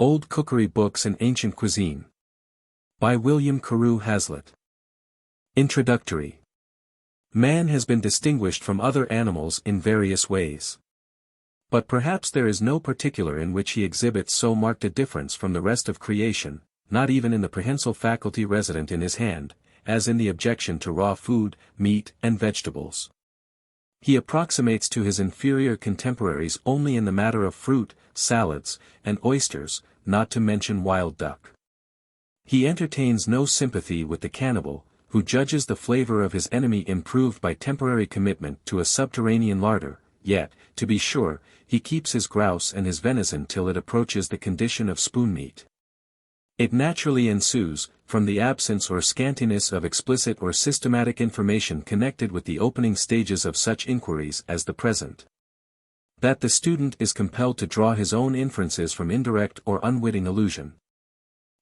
Old Cookery Books and Ancient Cuisine. By William Carew Hazlitt. Introductory. Man has been distinguished from other animals in various ways. But perhaps there is no particular in which he exhibits so marked a difference from the rest of creation, not even in the prehensile faculty resident in his hand, as in the objection to raw food, meat and vegetables. He approximates to his inferior contemporaries only in the matter of fruit, salads, and oysters, not to mention wild duck. He entertains no sympathy with the cannibal, who judges the flavor of his enemy improved by temporary commitment to a subterranean larder, yet, to be sure, he keeps his grouse and his venison till it approaches the condition of spoon meat. It naturally ensues, from the absence or scantiness of explicit or systematic information connected with the opening stages of such inquiries as the present, that the student is compelled to draw his own inferences from indirect or unwitting allusion.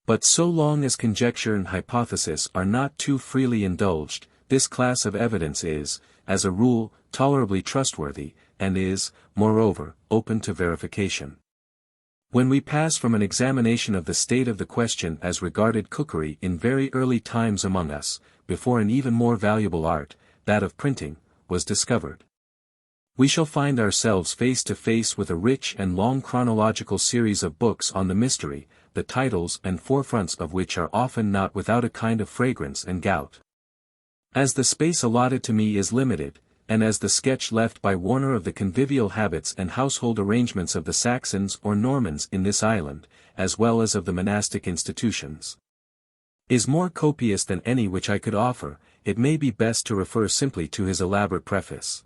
But so long as conjecture and hypothesis are not too freely indulged, this class of evidence is, as a rule, tolerably trustworthy, and is, moreover, open to verification. When we pass from an examination of the state of the question as regarded cookery in very early times among us, before an even more valuable art, that of printing, was discovered, we shall find ourselves face to face with a rich and long chronological series of books on the mystery, the titles and forefronts of which are often not without a kind of fragrance and gout. As the space allotted to me is limited, and as the sketch left by Warner of the convivial habits and household arrangements of the Saxons or Normans in this island, as well as of the monastic institutions, is more copious than any which I could offer, it may be best to refer simply to his elaborate preface.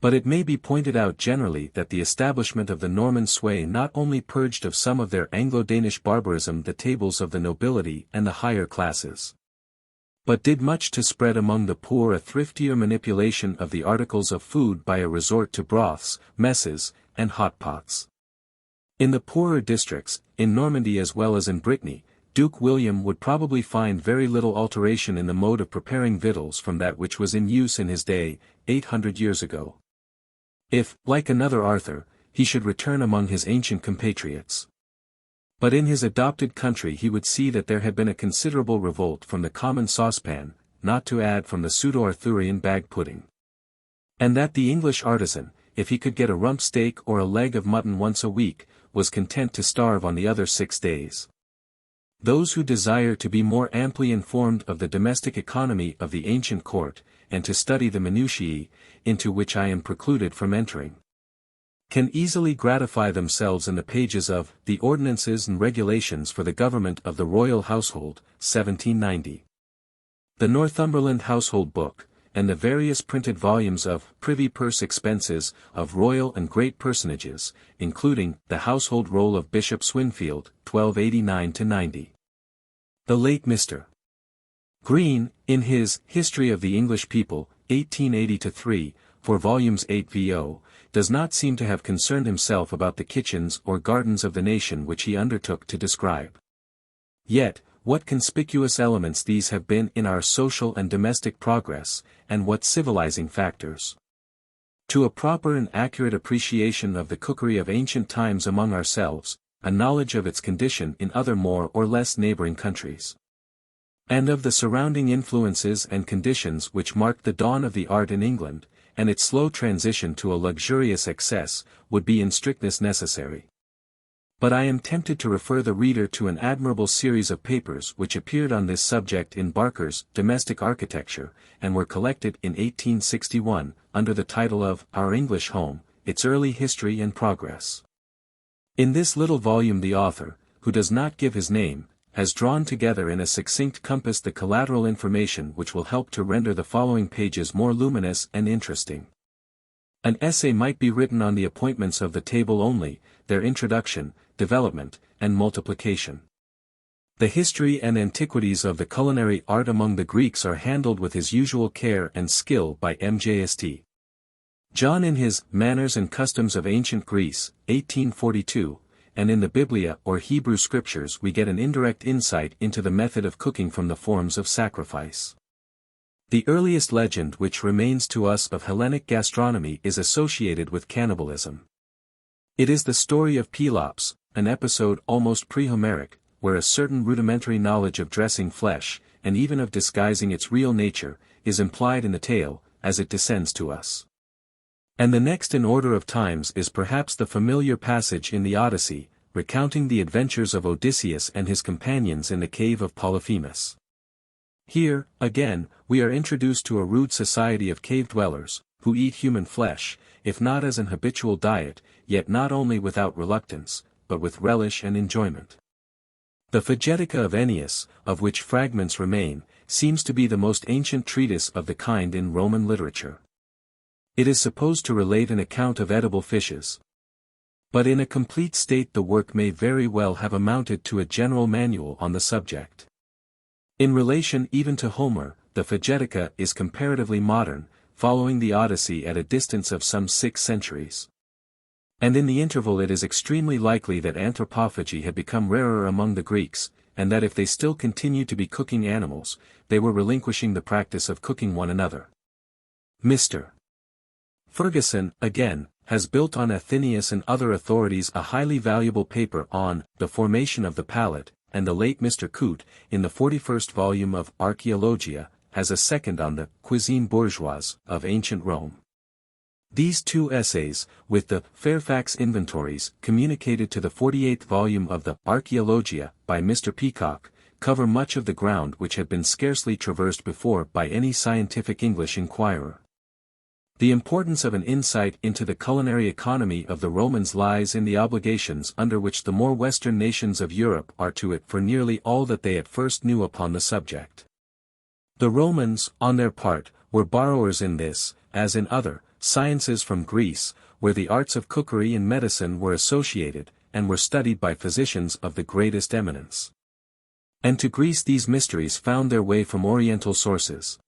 But it may be pointed out generally that the establishment of the Norman sway not only purged of some of their Anglo-Danish barbarism the tables of the nobility and the higher classes, but did much to spread among the poor a thriftier manipulation of the articles of food by a resort to broths, messes, and hot pots. In the poorer districts, in Normandy as well as in Brittany, Duke William would probably find very little alteration in the mode of preparing victuals from that which was in use in his day, 800 years ago. If, like another Arthur, he should return among his ancient compatriots. But in his adopted country he would see that there had been a considerable revolt from the common saucepan, not to add from the pseudo-Arthurian bag pudding. And that the English artisan, if he could get a rump steak or a leg of mutton once a week, was content to starve on the other 6 days. Those who desire to be more amply informed of the domestic economy of the ancient court, and to study the minutiae, into which I am precluded from entering, can easily gratify themselves in the pages of The Ordinances and Regulations for the Government of the Royal Household, 1790. The Northumberland Household Book, and the various printed volumes of Privy Purse Expenses of Royal and Great Personages, including the Household Roll of Bishop Swinfield, 1289-90. The late Mr. Green, in his History of the English People, 1880-3, for volumes 8 vo, does not seem to have concerned himself about the kitchens or gardens of the nation which he undertook to describe. Yet, what conspicuous elements these have been in our social and domestic progress, and what civilizing factors. To a proper and accurate appreciation of the cookery of ancient times among ourselves, a knowledge of its condition in other more or less neighboring countries, and of the surrounding influences and conditions which marked the dawn of the art in England, and its slow transition to a luxurious excess, would be in strictness necessary. But I am tempted to refer the reader to an admirable series of papers which appeared on this subject in Barker's Domestic Architecture, and were collected in 1861, under the title of Our English Home, Its Early History and Progress. In this little volume the author, who does not give his name, has drawn together in a succinct compass the collateral information which will help to render the following pages more luminous and interesting. An essay might be written on the appointments of the table only, their introduction, development, and multiplication. The history and antiquities of the culinary art among the Greeks are handled with his usual care and skill by Mjst. John in his Manners and Customs of Ancient Greece, 1842, and in the Biblia or Hebrew Scriptures we get an indirect insight into the method of cooking from the forms of sacrifice. The earliest legend which remains to us of Hellenic gastronomy is associated with cannibalism. It is the story of Pelops, an episode almost pre-Homeric, where a certain rudimentary knowledge of dressing flesh, and even of disguising its real nature, is implied in the tale, as it descends to us. And the next in order of times is perhaps the familiar passage in the Odyssey, recounting the adventures of Odysseus and his companions in the cave of Polyphemus. Here, again, we are introduced to a rude society of cave dwellers, who eat human flesh, if not as an habitual diet, yet not only without reluctance, but with relish and enjoyment. The Phagetica of Ennius, of which fragments remain, seems to be the most ancient treatise of the kind in Roman literature. It is supposed to relate an account of edible fishes. But in a complete state the work may very well have amounted to a general manual on the subject. In relation even to Homer, the Phagetica is comparatively modern, following the Odyssey at a distance of some 6 centuries. And in the interval it is extremely likely that anthropophagy had become rarer among the Greeks, and that if they still continued to be cooking animals, they were relinquishing the practice of cooking one another. Mr. Ferguson, again, has built on Athenaeus and other authorities a highly valuable paper on the formation of the palate, and the late Mr. Coote, in the 41st volume of Archaeologia, has a second on the Cuisine bourgeoise of ancient Rome. These 2 essays, with the Fairfax Inventories communicated to the 48th volume of the Archaeologia by Mr. Peacock, cover much of the ground which had been scarcely traversed before by any scientific English inquirer. The importance of an insight into the culinary economy of the Romans lies in the obligations under which the more Western nations of Europe are to it for nearly all that they at first knew upon the subject. The Romans, on their part, were borrowers in this, as in other, sciences from Greece, where the arts of cookery and medicine were associated, and were studied by physicians of the greatest eminence. And to Greece these mysteries found their way from Oriental sources.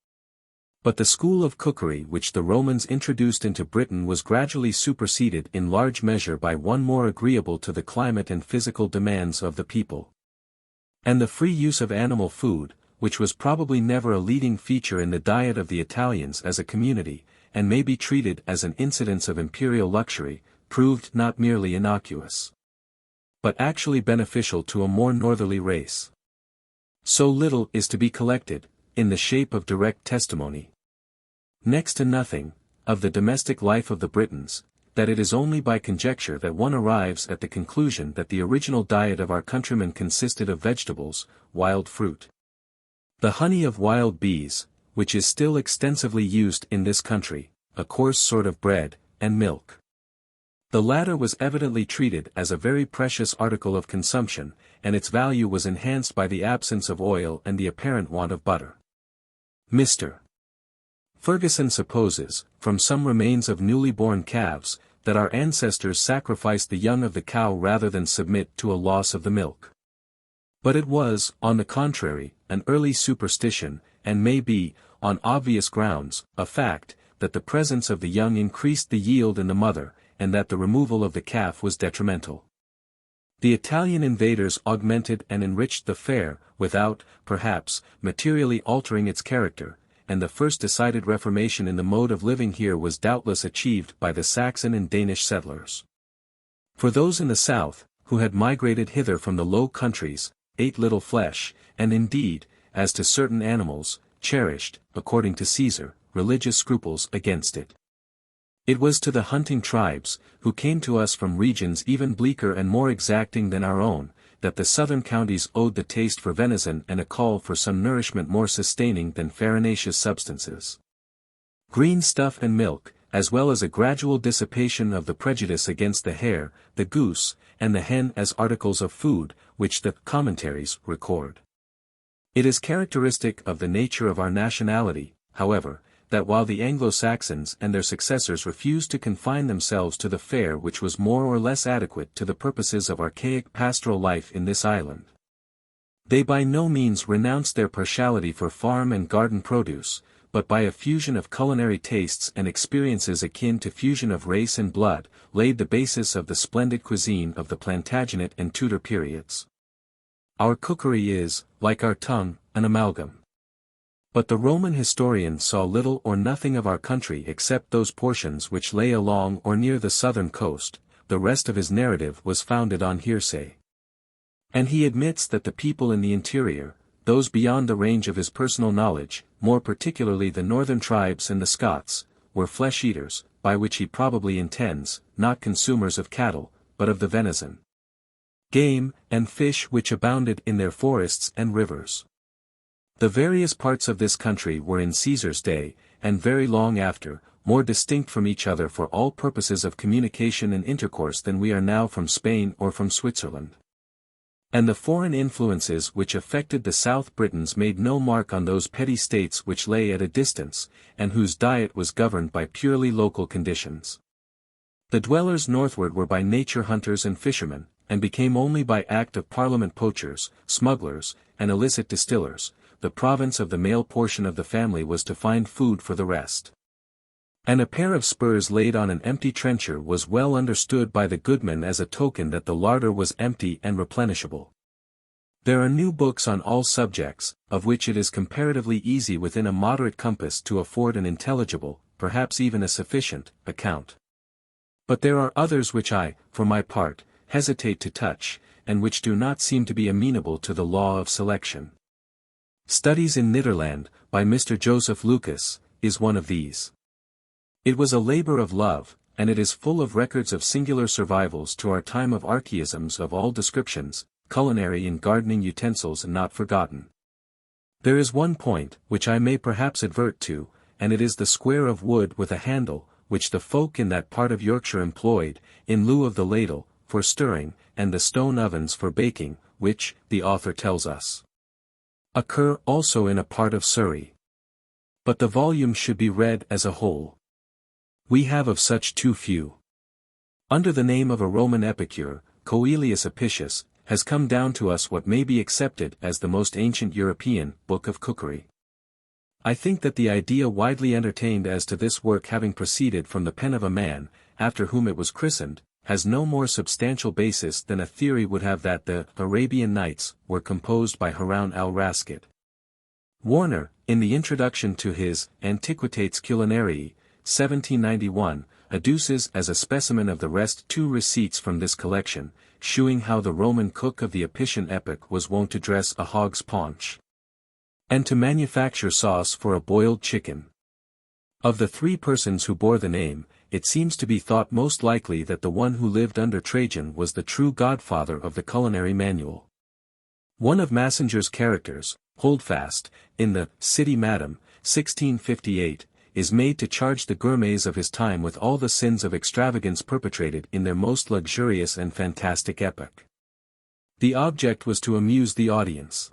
But the school of cookery which the Romans introduced into Britain was gradually superseded in large measure by one more agreeable to the climate and physical demands of the people. And the free use of animal food, which was probably never a leading feature in the diet of the Italians as a community, and may be treated as an incidence of imperial luxury, proved not merely innocuous, but actually beneficial to a more northerly race. So little is to be collected, in the shape of direct testimony, next to nothing, of the domestic life of the Britons, that it is only by conjecture that one arrives at the conclusion that the original diet of our countrymen consisted of vegetables, wild fruit, the honey of wild bees, which is still extensively used in this country, a coarse sort of bread, and milk. The latter was evidently treated as a very precious article of consumption, and its value was enhanced by the absence of oil and the apparent want of butter. Mr. Ferguson supposes, from some remains of newly born calves, that our ancestors sacrificed the young of the cow rather than submit to a loss of the milk. But it was, on the contrary, an early superstition, and may be, on obvious grounds, a fact, that the presence of the young increased the yield in the mother, and that the removal of the calf was detrimental. The Italian invaders augmented and enriched the fare, without, perhaps, materially altering its character, and the first decided reformation in the mode of living here was doubtless achieved by the Saxon and Danish settlers. For those in the south, who had migrated hither from the Low Countries, ate little flesh, and indeed, as to certain animals, cherished, according to Caesar, religious scruples against it. It was to the hunting tribes, who came to us from regions even bleaker and more exacting than our own, that the southern counties owed the taste for venison and a call for some nourishment more sustaining than farinaceous substances. Green stuff and milk, as well as a gradual dissipation of the prejudice against the hare, the goose, and the hen as articles of food, which the commentaries record. It is characteristic of the nature of our nationality, however, that while the Anglo-Saxons and their successors refused to confine themselves to the fare which was more or less adequate to the purposes of archaic pastoral life in this island, they by no means renounced their partiality for farm and garden produce, but by a fusion of culinary tastes and experiences akin to fusion of race and blood, laid the basis of the splendid cuisine of the Plantagenet and Tudor periods. Our cookery is, like our tongue, an amalgam. But the Roman historian saw little or nothing of our country except those portions which lay along or near the southern coast, the rest of his narrative was founded on hearsay. And he admits that the people in the interior, those beyond the range of his personal knowledge, more particularly the northern tribes and the Scots, were flesh-eaters, by which he probably intends, not consumers of cattle, but of the venison, game, and fish which abounded in their forests and rivers. The various parts of this country were in Caesar's day, and very long after, more distinct from each other for all purposes of communication and intercourse than we are now from Spain or from Switzerland. And the foreign influences which affected the South Britons made no mark on those petty states which lay at a distance, and whose diet was governed by purely local conditions. The dwellers northward were by nature hunters and fishermen, and became only by act of parliament poachers, smugglers, and illicit distillers. The province of the male portion of the family was to find food for the rest. And a pair of spurs laid on an empty trencher was well understood by the goodman as a token that the larder was empty and replenishable. There are new books on all subjects, of which it is comparatively easy within a moderate compass to afford an intelligible, perhaps even a sufficient, account. But there are others which I, for my part, hesitate to touch, and which do not seem to be amenable to the law of selection. Studies in Nederland, by Mr. Joseph Lucas, is one of these. It was a labor of love, and it is full of records of singular survivals to our time of archaisms of all descriptions, culinary and gardening utensils not forgotten. There is one point, which I may perhaps advert to, and it is the square of wood with a handle, which the folk in that part of Yorkshire employed, in lieu of the ladle, for stirring, and the stone ovens for baking, which, the author tells us, occur also in a part of Surrey. But the volume should be read as a whole. We have of such too few. Under the name of a Roman epicure, Coelius Apicius, has come down to us what may be accepted as the most ancient European book of cookery. I think that the idea widely entertained as to this work having proceeded from the pen of a man, after whom it was christened, has no more substantial basis than a theory would have that the Arabian Nights were composed by Harun al-Rashid. Warner, in the introduction to his Antiquitates Culinary, 1791, adduces as a specimen of the rest 2 receipts from this collection, shewing how the Roman cook of the Apician epoch was wont to dress a hog's paunch, and to manufacture sauce for a boiled chicken. Of the 3 persons who bore the name, it seems to be thought most likely that the one who lived under Trajan was the true godfather of the culinary manual. One of Massinger's characters, Holdfast, in the City Madam, 1658, is made to charge the gourmets of his time with all the sins of extravagance perpetrated in their most luxurious and fantastic epoch. The object was to amuse the audience.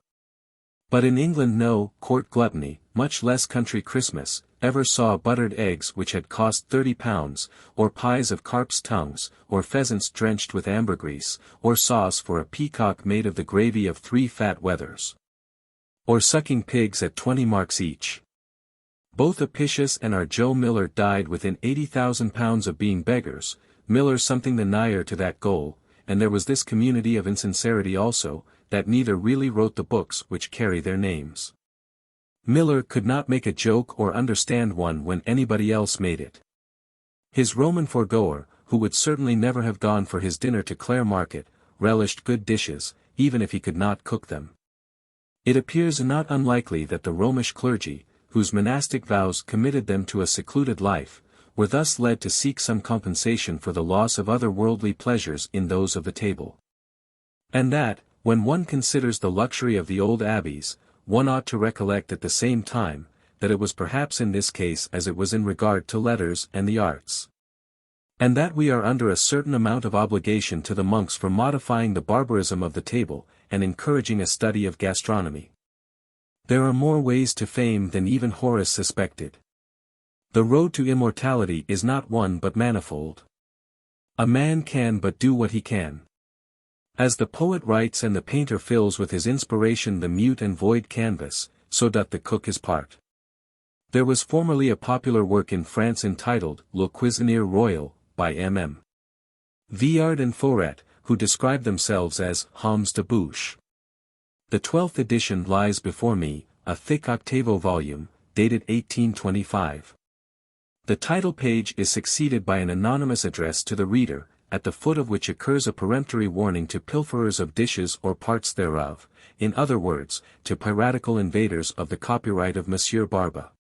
But in England no court gluttony, much less country Christmas, ever saw buttered eggs which had cost £30, or pies of carp's tongues, or pheasants drenched with ambergris, or sauce for a peacock made of the gravy of 3 fat wethers, or sucking pigs at 20 marks each. Both Apicius and our Joe Miller died within £80,000 of being beggars, Miller something the nigher to that goal, and there was this community of insincerity also, that neither really wrote the books which carry their names. Miller could not make a joke or understand one when anybody else made it. His Roman foregoer, who would certainly never have gone for his dinner to Clare Market, relished good dishes, even if he could not cook them. It appears not unlikely that the Romish clergy, whose monastic vows committed them to a secluded life, were thus led to seek some compensation for the loss of other worldly pleasures in those of the table. And that, when one considers the luxury of the old abbeys, one ought to recollect at the same time, that it was perhaps in this case as it was in regard to letters and the arts. And that we are under a certain amount of obligation to the monks for modifying the barbarism of the table, and encouraging a study of gastronomy. There are more ways to fame than even Horace suspected. The road to immortality is not one but manifold. A man can but do what he can. As the poet writes and the painter fills with his inspiration the mute and void canvas, so doth the cook his part. There was formerly a popular work in France entitled Le Cuisinier Royal, by M.M. Viard and Fouret, who describe themselves as hommes de bouche. The 12th edition lies before me, a thick octavo volume, dated 1825. The title page is succeeded by an anonymous address to the reader, at the foot of which occurs a peremptory warning to pilferers of dishes or parts thereof, in other words, to piratical invaders of the copyright of Monsieur Barba.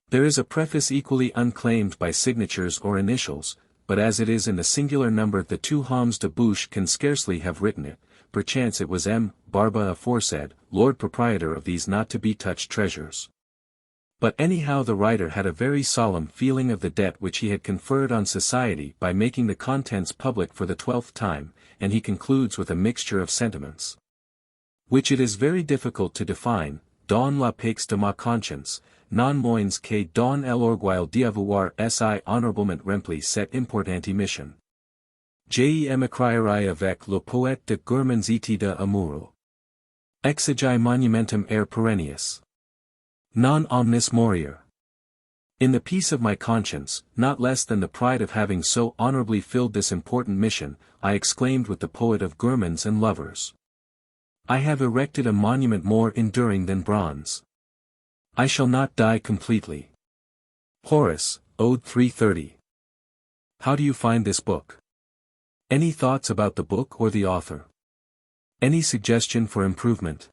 There is a preface equally unclaimed by signatures or initials, but as it is in the singular number the two Hommes de Bouche can scarcely have written it, perchance it was M. Barba aforesaid, Lord Proprietor of these not-to-be-touched treasures. But anyhow the writer had a very solemn feeling of the debt which he had conferred on society by making the contents public for the 12th time, and he concludes with a mixture of sentiments, which it is very difficult to define, dans la paix de ma conscience, non moins que dans l'orgueil d'avouer si honorablement rempli cette importante mission. Je m'écrirai avec le poète de gourmandité de amoureux. Exige monumentum perennius. Non omnis morier. In the peace of my conscience, not less than the pride of having so honorably filled this important mission, I exclaimed with the poet of gourmands and lovers. I have erected a monument more enduring than bronze. I shall not die completely. Horace, Ode 330. How do you find this book? Any thoughts about the book or the author? Any suggestion for improvement?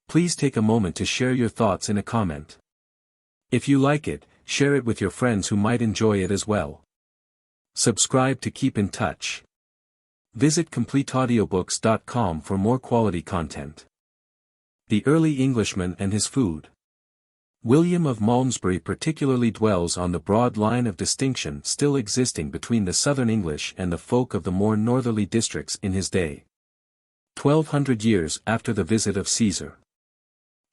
Please take a moment to share your thoughts in a comment. If you like it, share it with your friends who might enjoy it as well. Subscribe to keep in touch. Visit CompleteAudiobooks.com for more quality content. The Early Englishman and His Food. William of Malmesbury particularly dwells on the broad line of distinction still existing between the southern English and the folk of the more northerly districts in his day. 1200 years after the visit of Caesar.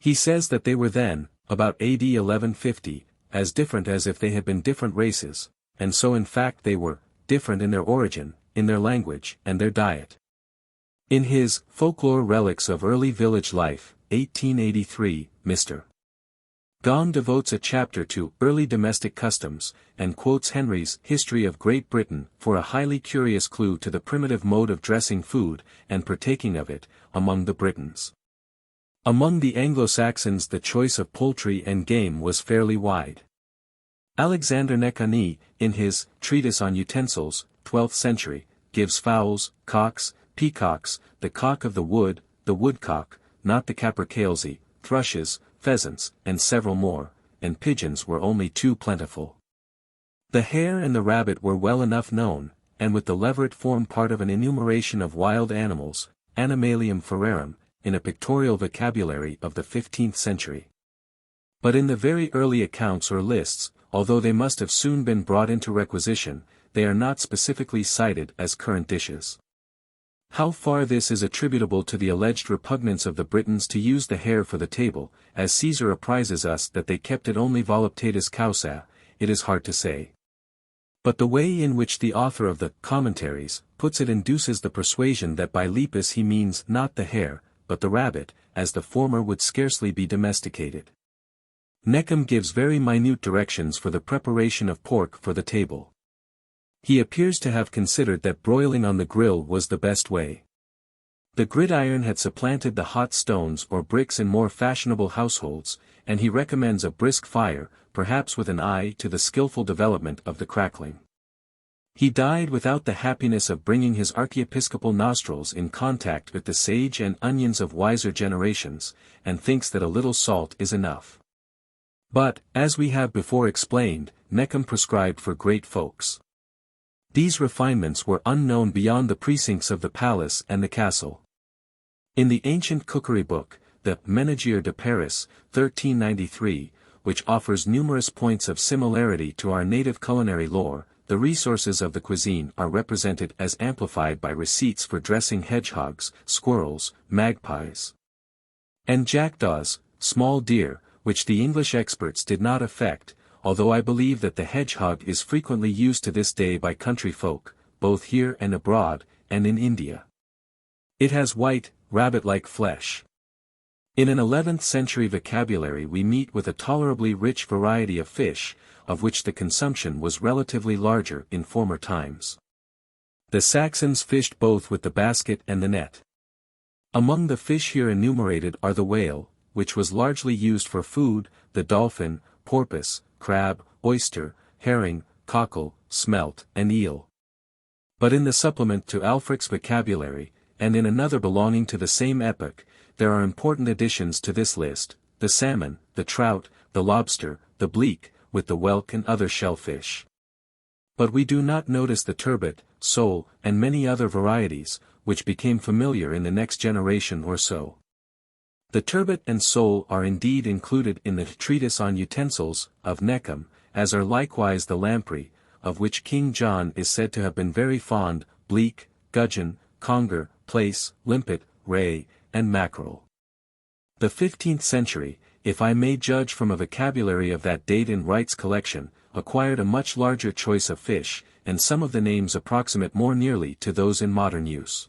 He says that they were then, about AD 1150, as different as if they had been different races, and so in fact they were, different in their origin, in their language, and their diet. In his Folklore Relics of Early Village Life, 1883, Mr. Gahn devotes a chapter to early domestic customs, and quotes Henry's History of Great Britain for a highly curious clue to the primitive mode of dressing food, and partaking of it, among the Britons. Among the Anglo-Saxons the choice of poultry and game was fairly wide. Alexander Necani, in his Treatise on Utensils, 12th century, gives fowls, cocks, peacocks, the cock of the wood, the woodcock, not the capercailzie, thrushes, pheasants, and several more, and pigeons were only too plentiful. The hare and the rabbit were well enough known, and with the leveret form part of an enumeration of wild animals, Animalium Ferrarum, in a pictorial vocabulary of the 15th century. But in the very early accounts or lists, although they must have soon been brought into requisition, they are not specifically cited as current dishes. How far this is attributable to the alleged repugnance of the Britons to use the hare for the table, as Caesar apprises us that they kept it only voluptatis causa, it is hard to say. But the way in which the author of the Commentaries puts it induces the persuasion that by lepus he means not the hare, but the rabbit, as the former would scarcely be domesticated. Neckham gives very minute directions for the preparation of pork for the table. He appears to have considered that broiling on the grill was the best way. The gridiron had supplanted the hot stones or bricks in more fashionable households, and he recommends a brisk fire, perhaps with an eye to the skillful development of the crackling. He died without the happiness of bringing his archiepiscopal nostrils in contact with the sage and onions of wiser generations, and thinks that a little salt is enough. But, as we have before explained, Neckham prescribed for great folks. These refinements were unknown beyond the precincts of the palace and the castle. In the ancient Cookery book, the Ménagier de Paris, 1393, which offers numerous points of similarity to our native culinary lore, the resources of the cuisine are represented as amplified by receipts for dressing hedgehogs, squirrels, magpies, and jackdaws, small deer, which the English experts did not affect, although I believe that the hedgehog is frequently used to this day by country folk, both here and abroad, and in India. It has white, rabbit-like flesh. In an 11th century vocabulary we meet with a tolerably rich variety of fish, of which the consumption was relatively larger in former times. The Saxons fished both with the basket and the net. Among the fish here enumerated are the whale, which was largely used for food, the dolphin, porpoise, crab, oyster, herring, cockle, smelt, and eel. But in the supplement to Alfric's vocabulary, and in another belonging to the same epoch, there are important additions to this list: the salmon, the trout, the lobster, the bleak, with the whelk and other shellfish. But we do not notice the turbot, sole, and many other varieties, which became familiar in the next generation or so. The turbot and sole are indeed included in the treatise on utensils, of Neckham, as are likewise the lamprey, of which King John is said to have been very fond, bleak, gudgeon, conger, plaice, limpet, ray, and mackerel. The 15th century, if I may judge from a vocabulary of that date in Wright's collection, acquired a much larger choice of fish, and some of the names approximate more nearly to those in modern use.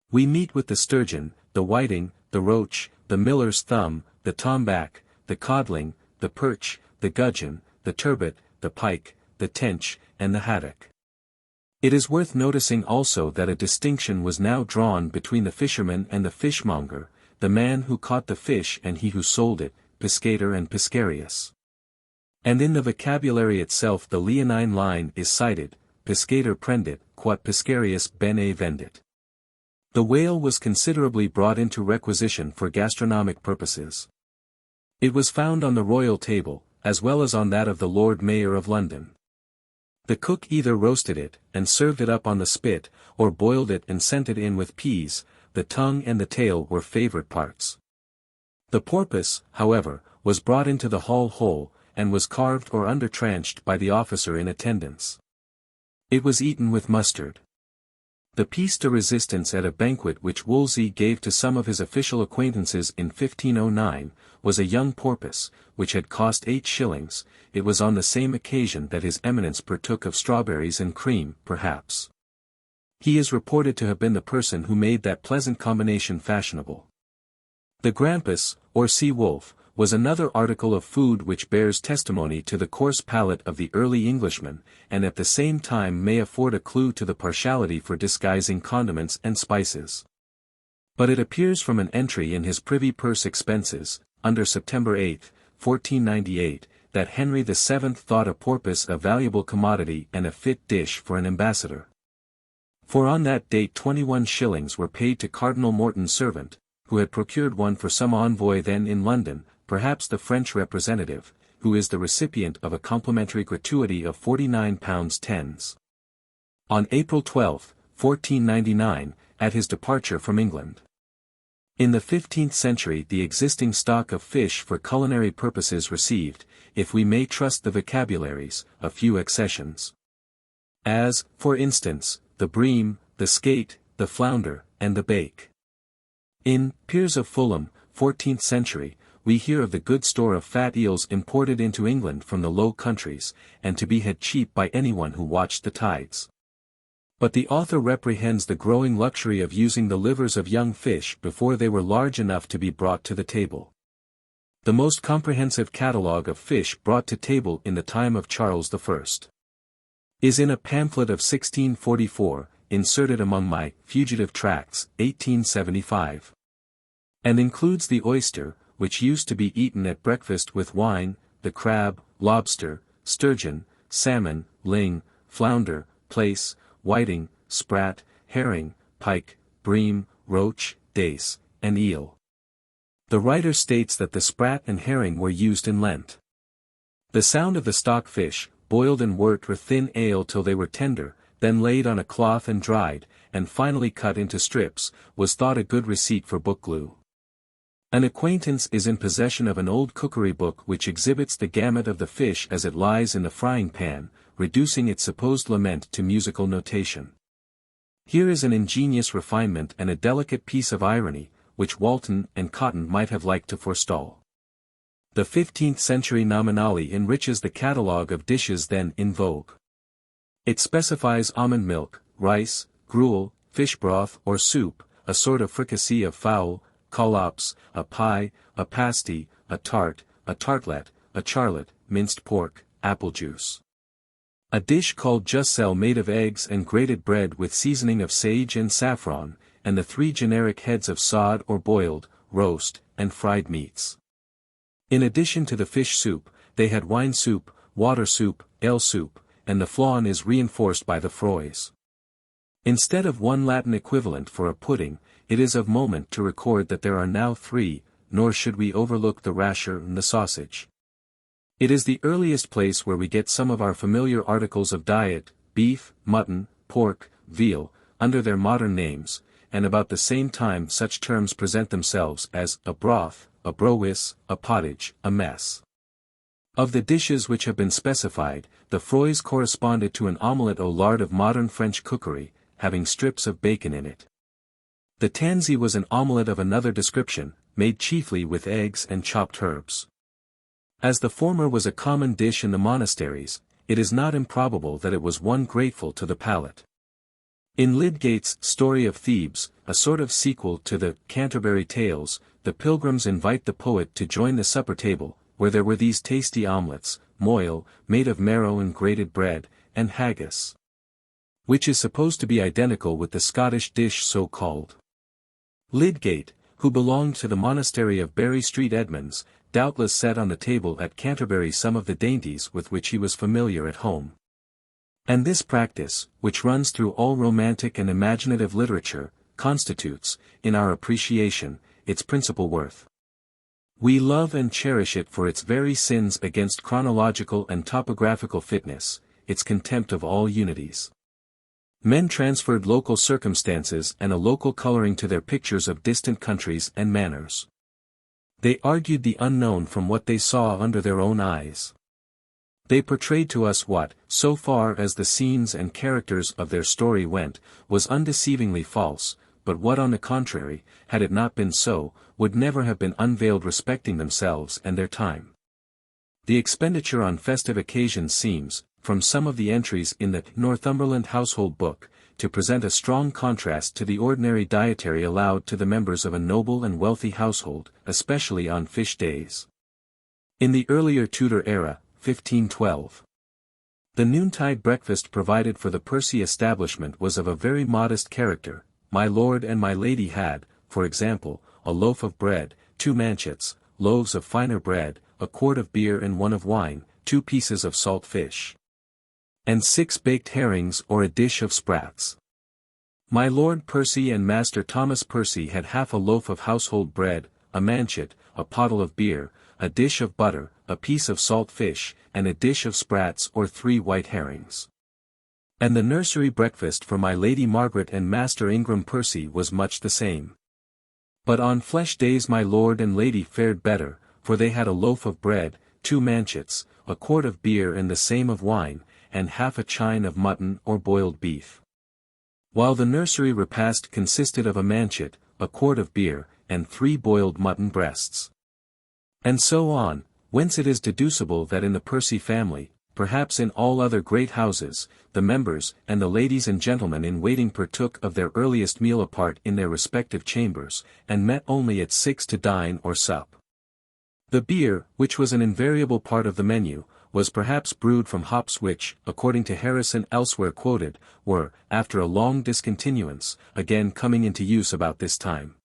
We meet with the sturgeon, the whiting, the roach, the miller's thumb, the tomback, the codling, the perch, the gudgeon, the turbot, the pike, the tench, and the haddock. It is worth noticing also that a distinction was now drawn between the fisherman and the fishmonger, the man who caught the fish and he who sold it, piscator and piscarius. And in the vocabulary itself the leonine line is cited: piscator prendit, quod piscarius bene vendit. The whale was considerably brought into requisition for gastronomic purposes. It was found on the royal table, as well as on that of the Lord Mayor of London. The cook either roasted it, and served it up on the spit, or boiled it and sent it in with peas. The tongue and the tail were favourite parts. The porpoise, however, was brought into the hall whole, and was carved or undertranched by the officer in attendance. It was eaten with mustard. The piece de resistance at a banquet which Wolsey gave to some of his official acquaintances in 1509, was a young porpoise, which had cost 8 shillings. It was on the same occasion that his eminence partook of strawberries and cream, perhaps. He is reported to have been the person who made that pleasant combination fashionable. The grampus, or sea wolf, was another article of food which bears testimony to the coarse palate of the early Englishman, and at the same time may afford a clue to the partiality for disguising condiments and spices. But it appears from an entry in his Privy Purse expenses, under September 8, 1498, that Henry VII thought a porpoise a valuable commodity and a fit dish for an ambassador. For on that date 21 shillings were paid to Cardinal Morton's servant, who had procured one for some envoy then in London, perhaps the French representative, who is the recipient of a complimentary gratuity of £49 10s. On April 12, 1499, at his departure from England. In the 15th century the existing stock of fish for culinary purposes received, if we may trust the vocabularies, a few accessions. As, for instance, the bream, the skate, the flounder, and the bake. In Piers of Fulham, 14th century, we hear of the good store of fat eels imported into England from the Low Countries, and to be had cheap by anyone who watched the tides. But the author reprehends the growing luxury of using the livers of young fish before they were large enough to be brought to the table. The most comprehensive catalogue of fish brought to table in the time of Charles I. is in a pamphlet of 1644, inserted among my Fugitive Tracts, 1875. And includes the oyster, which used to be eaten at breakfast with wine, the crab, lobster, sturgeon, salmon, ling, flounder, plaice, whiting, sprat, herring, pike, bream, roach, dace, and eel. The writer states that the sprat and herring were used in Lent. The sound of the stock fish, boiled and worked with thin ale till they were tender, then laid on a cloth and dried, and finally cut into strips, was thought a good receipt for book glue. An acquaintance is in possession of an old cookery book which exhibits the gamut of the fish as it lies in the frying pan, reducing its supposed lament to musical notation. Here is an ingenious refinement and a delicate piece of irony, which Walton and Cotton might have liked to forestall. The 15th century Nominale enriches the catalogue of dishes then in vogue. It specifies almond milk, rice, gruel, fish broth or soup, a sort of fricassee of fowl, collops, a pie, a pasty, a tart, a tartlet, a charlotte, minced pork, apple juice. A dish called jussel made of eggs and grated bread with seasoning of sage and saffron, and the 3 generic heads of sod or boiled, roast, and fried meats. In addition to the fish soup, they had wine soup, water soup, ale soup, and the flawn is reinforced by the froys. Instead of one Latin equivalent for a pudding, it is of moment to record that there are now 3, nor should we overlook the rasher and the sausage. It is the earliest place where we get some of our familiar articles of diet, beef, mutton, pork, veal, under their modern names, and about the same time such terms present themselves as a broth, a browis, a pottage, a mess. Of the dishes which have been specified, the froys corresponded to an omelette au lard of modern French cookery, having strips of bacon in it. The tansy was an omelette of another description, made chiefly with eggs and chopped herbs. As the former was a common dish in the monasteries, it is not improbable that it was one grateful to the palate. In Lydgate's Story of Thebes, a sort of sequel to the Canterbury Tales, the pilgrims invite the poet to join the supper table, where there were these tasty omelettes, moyle, made of marrow and grated bread, and haggis, which is supposed to be identical with the Scottish dish so called. Lydgate, who belonged to the monastery of Bury Street Edmonds, doubtless set on the table at Canterbury some of the dainties with which he was familiar at home. And this practice, which runs through all romantic and imaginative literature, constitutes, in our appreciation, its principal worth. We love and cherish it for its very sins against chronological and topographical fitness, its contempt of all unities. Men transferred local circumstances and a local coloring to their pictures of distant countries and manners. They argued the unknown from what they saw under their own eyes. They portrayed to us what, so far as the scenes and characters of their story went, was undeceivingly false, but what on the contrary, had it not been so, would never have been unveiled respecting themselves and their time. The expenditure on festive occasions seems, from some of the entries in the Northumberland Household Book, to present a strong contrast to the ordinary dietary allowed to the members of a noble and wealthy household, especially on fish days. In the earlier Tudor era, 1512. The noontide breakfast provided for the Percy establishment was of a very modest character. My lord and my lady had, for example, a loaf of bread, 2 manchets, loaves of finer bread, a quart of beer and 1 of wine, 2 pieces of salt fish, and 6 baked herrings or a dish of sprats. My Lord Percy and Master Thomas Percy had half a loaf of household bread, a manchet, a pottle of beer, a dish of butter, a piece of salt fish, and a dish of sprats or 3 white herrings. And the nursery breakfast for my Lady Margaret and Master Ingram Percy was much the same. But on flesh days my lord and lady fared better, for they had a loaf of bread, 2 manchets, a quart of beer and the same of wine, and half a chine of mutton or boiled beef. While the nursery repast consisted of a manchet, a quart of beer, and 3 boiled mutton breasts. And so on, whence it is deducible that in the Percy family, perhaps in all other great houses, the members and the ladies and gentlemen in waiting partook of their earliest meal apart in their respective chambers, and met only at 6 to dine or sup. The beer, which was an invariable part of the menu, was perhaps brewed from hops which, according to Harrison elsewhere quoted, were, after a long discontinuance, again coming into use about this time.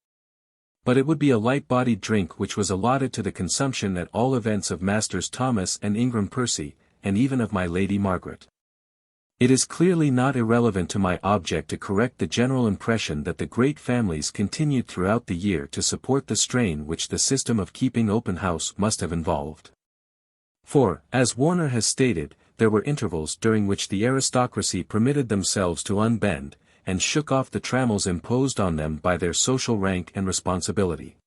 But it would be a light-bodied drink which was allotted to the consumption at all events of Masters Thomas and Ingram Percy, and even of my Lady Margaret. It is clearly not irrelevant to my object to correct the general impression that the great families continued throughout the year to support the strain which the system of keeping open house must have involved. For, as Warner has stated, there were intervals during which the aristocracy permitted themselves to unbend, and shook off the trammels imposed on them by their social rank and responsibility.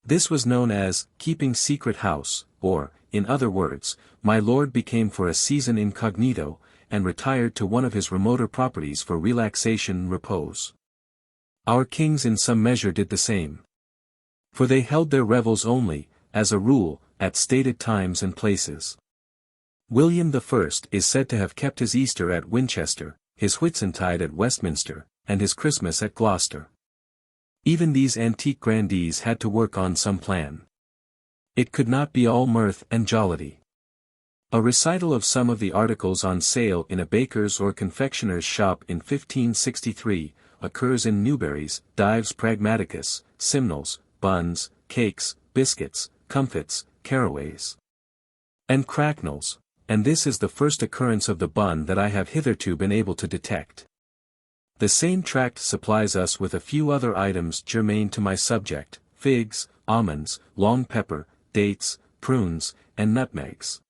This was known as keeping secret house, or, in other words, my lord became for a season incognito, and retired to one of his remoter properties for relaxation and repose. Our kings in some measure did the same. For they held their revels only, as a rule, at stated times and places. William I is said to have kept his Easter at Winchester, his Whitsuntide at Westminster, and his Christmas at Gloucester. Even these antique grandees had to work on some plan. It could not be all mirth and jollity. A recital of some of the articles on sale in a baker's or confectioner's shop in 1563, occurs in Newberry's Dives Pragmaticus, Simnels, buns, cakes, biscuits, comfits, caraways, and cracknels, and this is the first occurrence of the bun that I have hitherto been able to detect. The same tract supplies us with a few other items germane to my subject: figs, almonds, long pepper, dates, prunes, and nutmegs.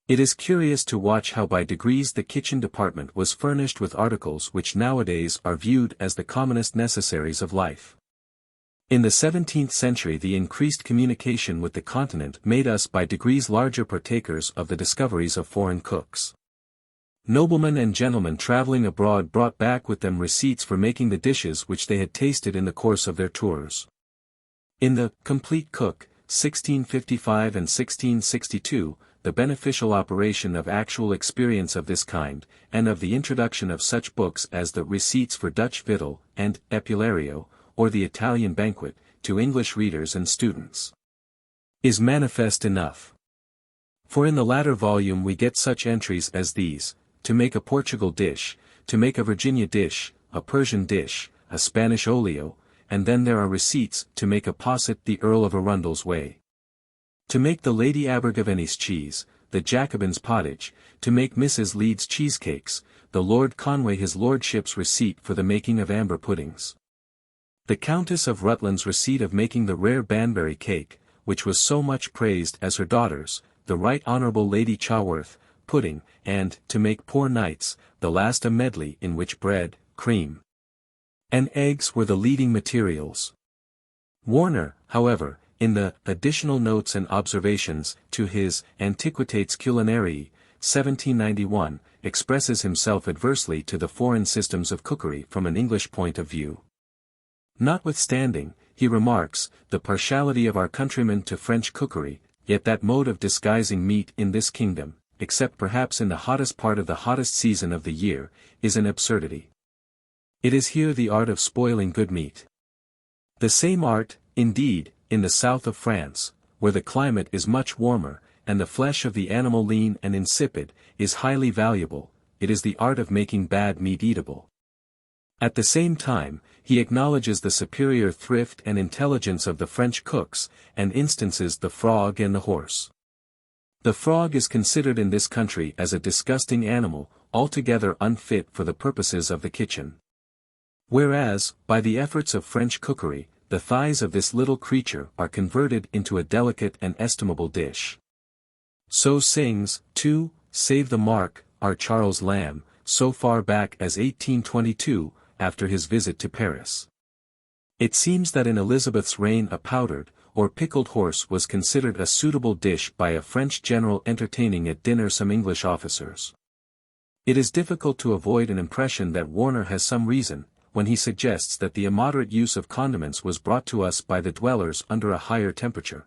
It is curious to watch how by degrees the kitchen department was furnished with articles which nowadays are viewed as the commonest necessaries of life. In the 17th century the increased communication with the continent made us by degrees larger partakers of the discoveries of foreign cooks. Noblemen and gentlemen traveling abroad brought back with them receipts for making the dishes which they had tasted in the course of their tours. In the Complete Cook, 1655 and 1662, the beneficial operation of actual experience of this kind, and of the introduction of such books as the Receipts for Dutch Victual, and Epilario, or the Italian Banquet, to English readers and students, is manifest enough. For in the latter volume we get such entries as these: to make a Portugal dish, to make a Virginia dish, a Persian dish, a Spanish olio, and then there are receipts to make a posset the Earl of Arundel's way, to make the Lady Abergavenny's cheese, the Jacobin's pottage, to make Mrs. Leeds cheesecakes, the Lord Conway his lordship's receipt for the making of amber puddings, the Countess of Rutland's receipt of making the rare Banbury cake, which was so much praised as her daughter's, the Right Honourable Lady Chaworth, pudding, and, to make poor knights, the last a medley in which bread, cream, and eggs were the leading materials. Warner, however, in the Additional Notes and Observations to his Antiquitates Culinarii, 1791, expresses himself adversely to the foreign systems of cookery from an English point of view. Notwithstanding, he remarks, the partiality of our countrymen to French cookery, yet that mode of disguising meat in this kingdom, except perhaps in the hottest part of the hottest season of the year, is an absurdity. It is here the art of spoiling good meat. The same art, indeed, in the south of France, where the climate is much warmer, and the flesh of the animal lean and insipid, is highly valuable, it is the art of making bad meat eatable. At the same time, he acknowledges the superior thrift and intelligence of the French cooks, and instances the frog and the horse. The frog is considered in this country as a disgusting animal, altogether unfit for the purposes of the kitchen. Whereas, by the efforts of French cookery, the thighs of this little creature are converted into a delicate and estimable dish. So sings, too, Save the Mark, our Charles Lamb, so far back as 1822, after his visit to Paris. It seems that in Elizabeth's reign a powdered, or pickled horse was considered a suitable dish by a French general entertaining at dinner some English officers. It is difficult to avoid an impression that Warner has some reason, when he suggests that the immoderate use of condiments was brought to us by the dwellers under a higher temperature,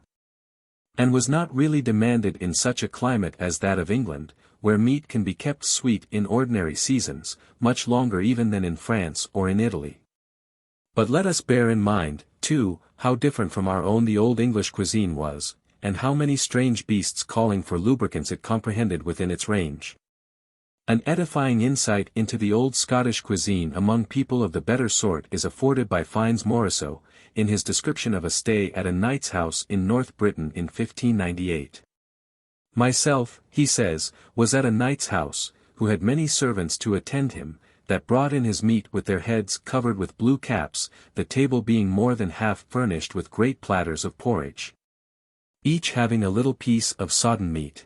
and was not really demanded in such a climate as that of England, where meat can be kept sweet in ordinary seasons, much longer even than in France or in Italy. But let us bear in mind, too, how different from our own the old English cuisine was, and how many strange beasts calling for lubricants it comprehended within its range. An edifying insight into the old Scottish cuisine among people of the better sort is afforded by Fynes Morisot, in his description of a stay at a knight's house in North Britain in 1598. Myself, he says, was at a knight's house, who had many servants to attend him, that brought in his meat with their heads covered with blue caps, the table being more than half furnished with great platters of porridge, each having a little piece of sodden meat.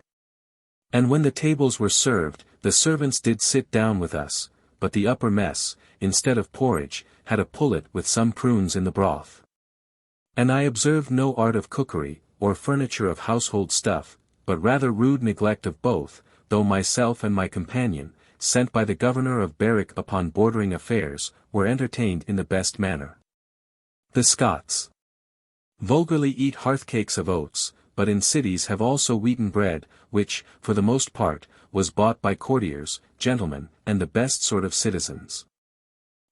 And when the tables were served, the servants did sit down with us, but the upper mess, instead of porridge, had a pullet with some prunes in the broth. And I observed no art of cookery, or furniture of household stuff, but rather rude neglect of both, though myself and my companion, sent by the governor of Berwick upon bordering affairs, were entertained in the best manner. The Scots vulgarly eat hearth-cakes of oats, but in cities have also wheaten bread, which, for the most part, was bought by courtiers, gentlemen, and the best sort of citizens.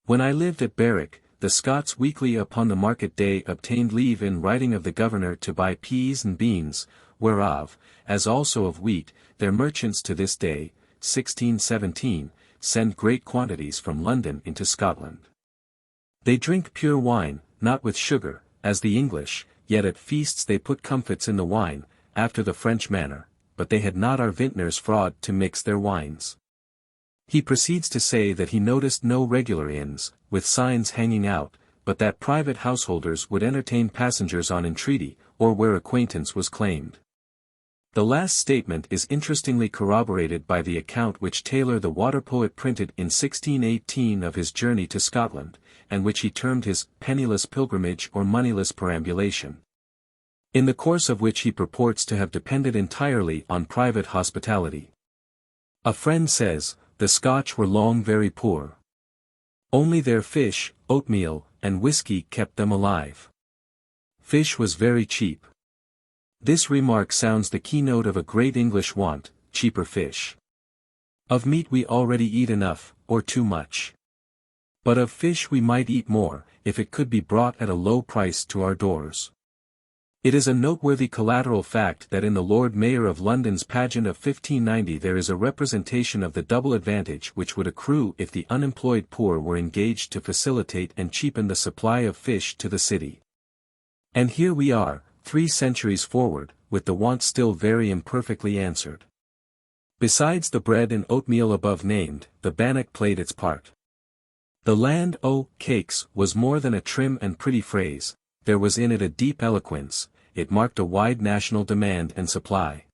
When I lived at Berwick, the Scots weekly upon the market day obtained leave in writing of the governor to buy peas and beans, whereof, as also of wheat, their merchants to this day, 1617, send great quantities from London into Scotland. They drink pure wine, not with sugar, as the English, yet at feasts they put comfits in the wine, after the French manner, but they had not our vintners fraud to mix their wines. He proceeds to say that he noticed no regular inns, with signs hanging out, but that private householders would entertain passengers on entreaty, or where acquaintance was claimed. The last statement is interestingly corroborated by the account which Taylor the water poet printed in 1618 of his journey to Scotland, and which he termed his penniless pilgrimage or moneyless perambulation, in the course of which he purports to have depended entirely on private hospitality. A friend says, the Scotch were long very poor. Only their fish, oatmeal, and whiskey kept them alive. Fish was very cheap. This remark sounds the keynote of a great English want, cheaper fish. Of meat we already eat enough, or too much. But of fish we might eat more, if it could be brought at a low price to our doors. It is a noteworthy collateral fact that in the Lord Mayor of London's pageant of 1590 there is a representation of the double advantage which would accrue if the unemployed poor were engaged to facilitate and cheapen the supply of fish to the city. And here we are, 3 centuries forward, with the want still very imperfectly answered. Besides the bread and oatmeal above named, the bannock played its part. The land o' cakes was more than a trim and pretty phrase, there was in it a deep eloquence, it marked a wide national demand and supply.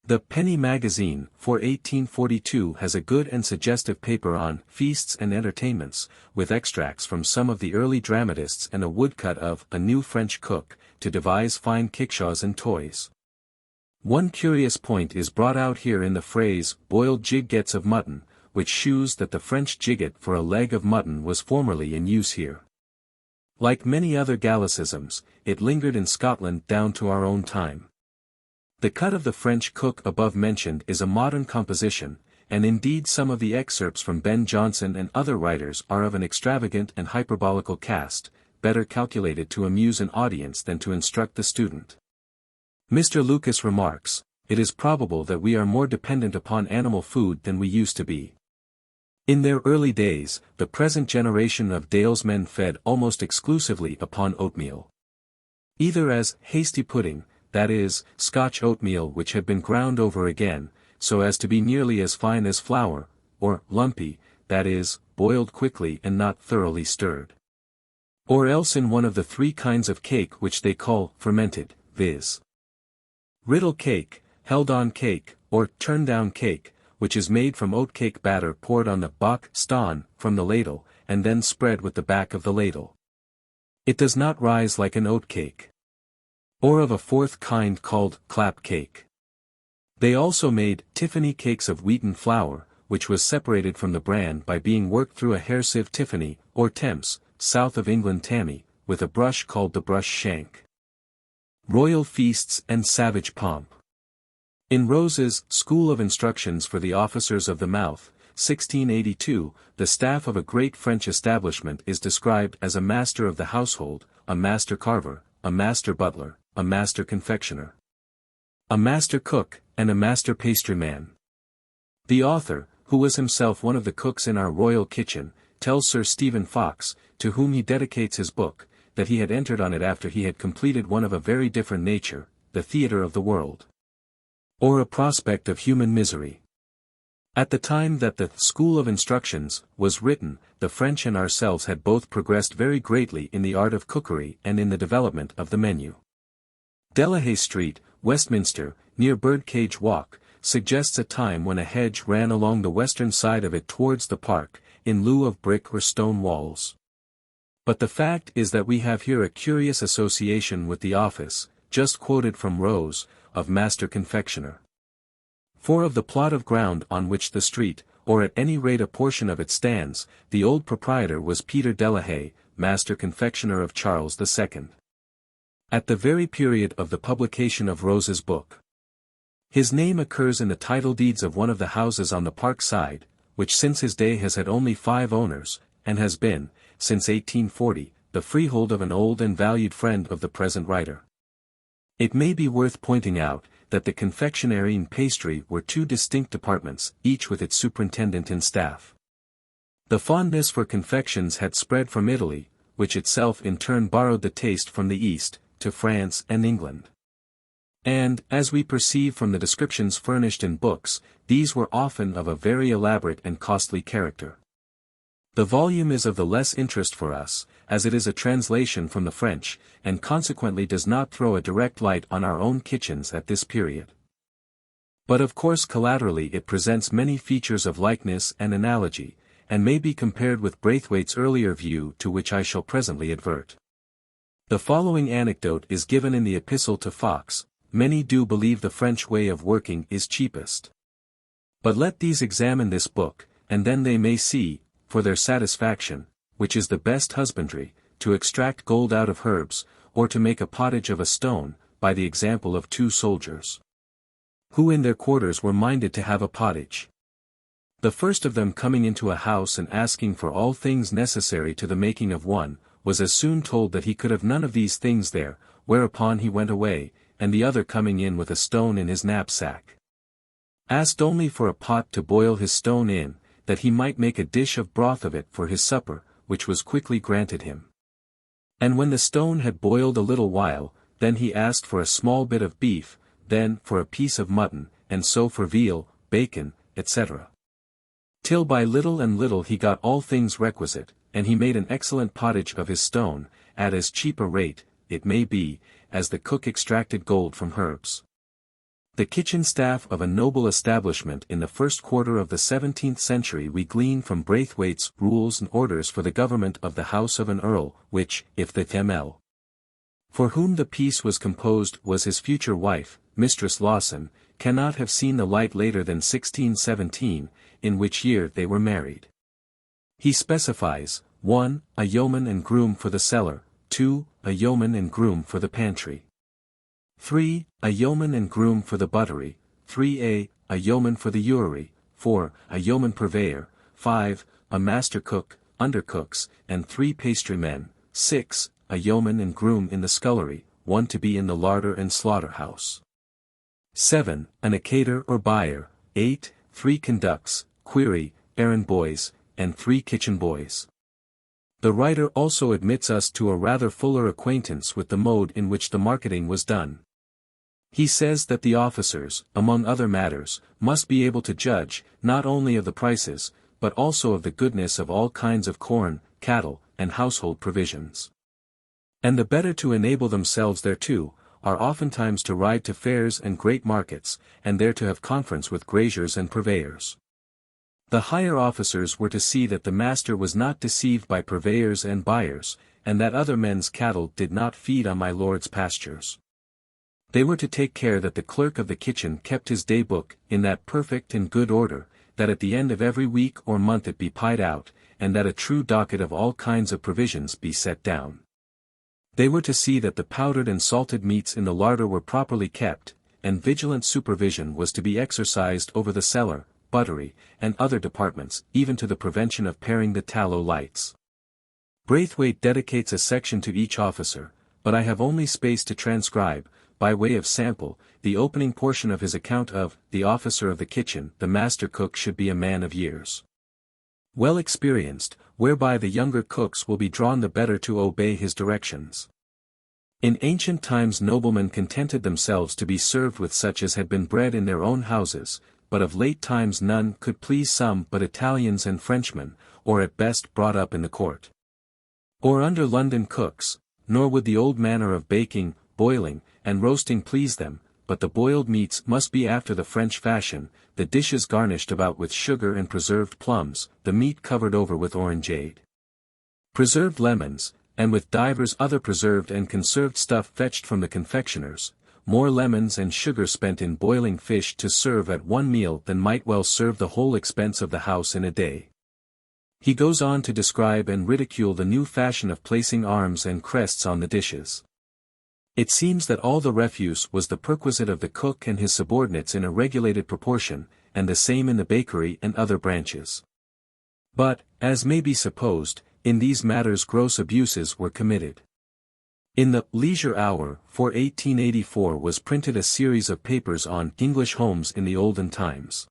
The Penny Magazine, for 1842 has a good and suggestive paper on feasts and entertainments, with extracts from some of the early dramatists and a woodcut of a new French cook, to devise fine kickshaws and toys. One curious point is brought out here in the phrase, boiled giggets of mutton, which shews that the French gigot for a leg of mutton was formerly in use here. Like many other Gallicisms, it lingered in Scotland down to our own time. The cut of the French cook above mentioned is a modern composition, and indeed some of the excerpts from Ben Jonson and other writers are of an extravagant and hyperbolical cast, better calculated to amuse an audience than to instruct the student. Mr. Lucas remarks, it is probable that we are more dependent upon animal food than we used to be. In their early days, the present generation of dalesmen fed almost exclusively upon oatmeal. Either as hasty pudding, that is, Scotch oatmeal which had been ground over again, so as to be nearly as fine as flour, or lumpy, that is, boiled quickly and not thoroughly stirred. Or else in one of the 3 kinds of cake which they call fermented, viz. Riddle cake, held-on cake, or turn-down cake, which is made from oatcake batter poured on the bach ston from the ladle, and then spread with the back of the ladle. It does not rise like an oatcake. Or of a 4th kind called clap cake. They also made Tiffany cakes of wheaten flour, which was separated from the bran by being worked through a hair sieve Tiffany, or Temps, south of England tammy, with a brush called the brush shank. Royal feasts and savage pomp. In Rose's School of Instructions for the Officers of the Mouth, 1682, the staff of a great French establishment is described as a master of the household, a master carver, a master butler, a master confectioner, a master cook, and a master pastryman. The author, who was himself one of the cooks in our royal kitchen, tells Sir Stephen Fox, to whom he dedicates his book, that he had entered on it after he had completed one of a very different nature, the theatre of the world, or a prospect of human misery. At the time that the School of Instructions was written, the French and ourselves had both progressed very greatly in the art of cookery and in the development of the menu. Delahaye Street, Westminster, near Birdcage Walk, suggests a time when a hedge ran along the western side of it towards the park, in lieu of brick or stone walls. But the fact is that we have here a curious association with the office, just quoted from Rose, of master confectioner. For of the plot of ground on which the street, or at any rate a portion of it stands, the old proprietor was Peter Delahaye, master confectioner of Charles II. At the very period of the publication of Rose's book, his name occurs in the title deeds of one of the houses on the park side, which since his day has had only 5 owners, and has been, since 1840, the freehold of an old and valued friend of the present writer. It may be worth pointing out, that the confectionery and pastry were 2 distinct departments, each with its superintendent and staff. The fondness for confections had spread from Italy, which itself in turn borrowed the taste from the East, to France and England. And, as we perceive from the descriptions furnished in books, these were often of a very elaborate and costly character. The volume is of the less interest for us, as it is a translation from the French, and consequently does not throw a direct light on our own kitchens at this period. But of course collaterally it presents many features of likeness and analogy, and may be compared with Braithwaite's earlier view to which I shall presently advert. The following anecdote is given in the Epistle to Fox: "Many do believe the French way of working is cheapest. But let these examine this book, and then they may see, for their satisfaction, which is the best husbandry, to extract gold out of herbs, or to make a pottage of a stone, by the example of 2 soldiers, who in their quarters were minded to have a pottage. The first of them coming into a house and asking for all things necessary to the making of one, was as soon told that he could have none of these things there, whereupon he went away, and the other coming in with a stone in his knapsack, asked only for a pot to boil his stone in, that he might make a dish of broth of it for his supper, which was quickly granted him. And when the stone had boiled a little while, then he asked for a small bit of beef, then for a piece of mutton, and so for veal, bacon, etc. Till by little and little he got all things requisite, and he made an excellent pottage of his stone, at as cheap a rate, it may be, as the cook extracted gold from herbs." The kitchen staff of a noble establishment in the first quarter of the 17th century we glean from Braithwaite's Rules and Orders for the Government of the House of an Earl, which, if the M.L. for whom the piece was composed was his future wife, Mistress Lawson, cannot have seen the light later than 1617, in which year they were married. He specifies, 1. A yeoman and groom for the cellar, 2. A yeoman and groom for the pantry. 3. A yeoman and groom for the buttery, 3a. A yeoman for the ewery, 4. A yeoman purveyor, 5. A master cook, undercooks, and 3 pastrymen, 6. A yeoman and groom in the scullery, 1 to be in the larder and slaughter-house. 7. An accator or buyer, 8. 3 conducts, query, errand boys, and 3 kitchen boys. The writer also admits us to a rather fuller acquaintance with the mode in which the marketing was done. He says that the officers, among other matters, must be able to judge, not only of the prices, but also of the goodness of all kinds of corn, cattle, and household provisions. And the better to enable themselves thereto, are oftentimes to ride to fairs and great markets, and there to have conference with graziers and purveyors. The higher officers were to see that the master was not deceived by purveyors and buyers, and that other men's cattle did not feed on my lord's pastures. They were to take care that the clerk of the kitchen kept his day book in that perfect and good order, that at the end of every week or month it be pied out, and that a true docket of all kinds of provisions be set down. They were to see that the powdered and salted meats in the larder were properly kept, and vigilant supervision was to be exercised over the cellar, buttery, and other departments, even to the prevention of paring the tallow lights. Braithwaite dedicates a section to each officer, but I have only space to transcribe, by way of sample, the opening portion of his account of the officer of the kitchen. The master cook should be a man of years, well experienced, whereby the younger cooks will be drawn the better to obey his directions. In ancient times noblemen contented themselves to be served with such as had been bred in their own houses, but of late times none could please some but Italians and Frenchmen, or at best brought up in the court, or under London cooks, nor would the old manner of baking, boiling, and roasting please them, but the boiled meats must be after the French fashion, the dishes garnished about with sugar and preserved plums, the meat covered over with orangeade, preserved lemons, and with divers other preserved and conserved stuff fetched from the confectioners, more lemons and sugar spent in boiling fish to serve at one meal than might well serve the whole expense of the house in a day. He goes on to describe and ridicule the new fashion of placing arms and crests on the dishes. It seems that all the refuse was the perquisite of the cook and his subordinates in a regulated proportion, and the same in the bakery and other branches. But, as may be supposed, in these matters gross abuses were committed. In the Leisure Hour for 1884 was printed a series of papers on English homes in the olden times.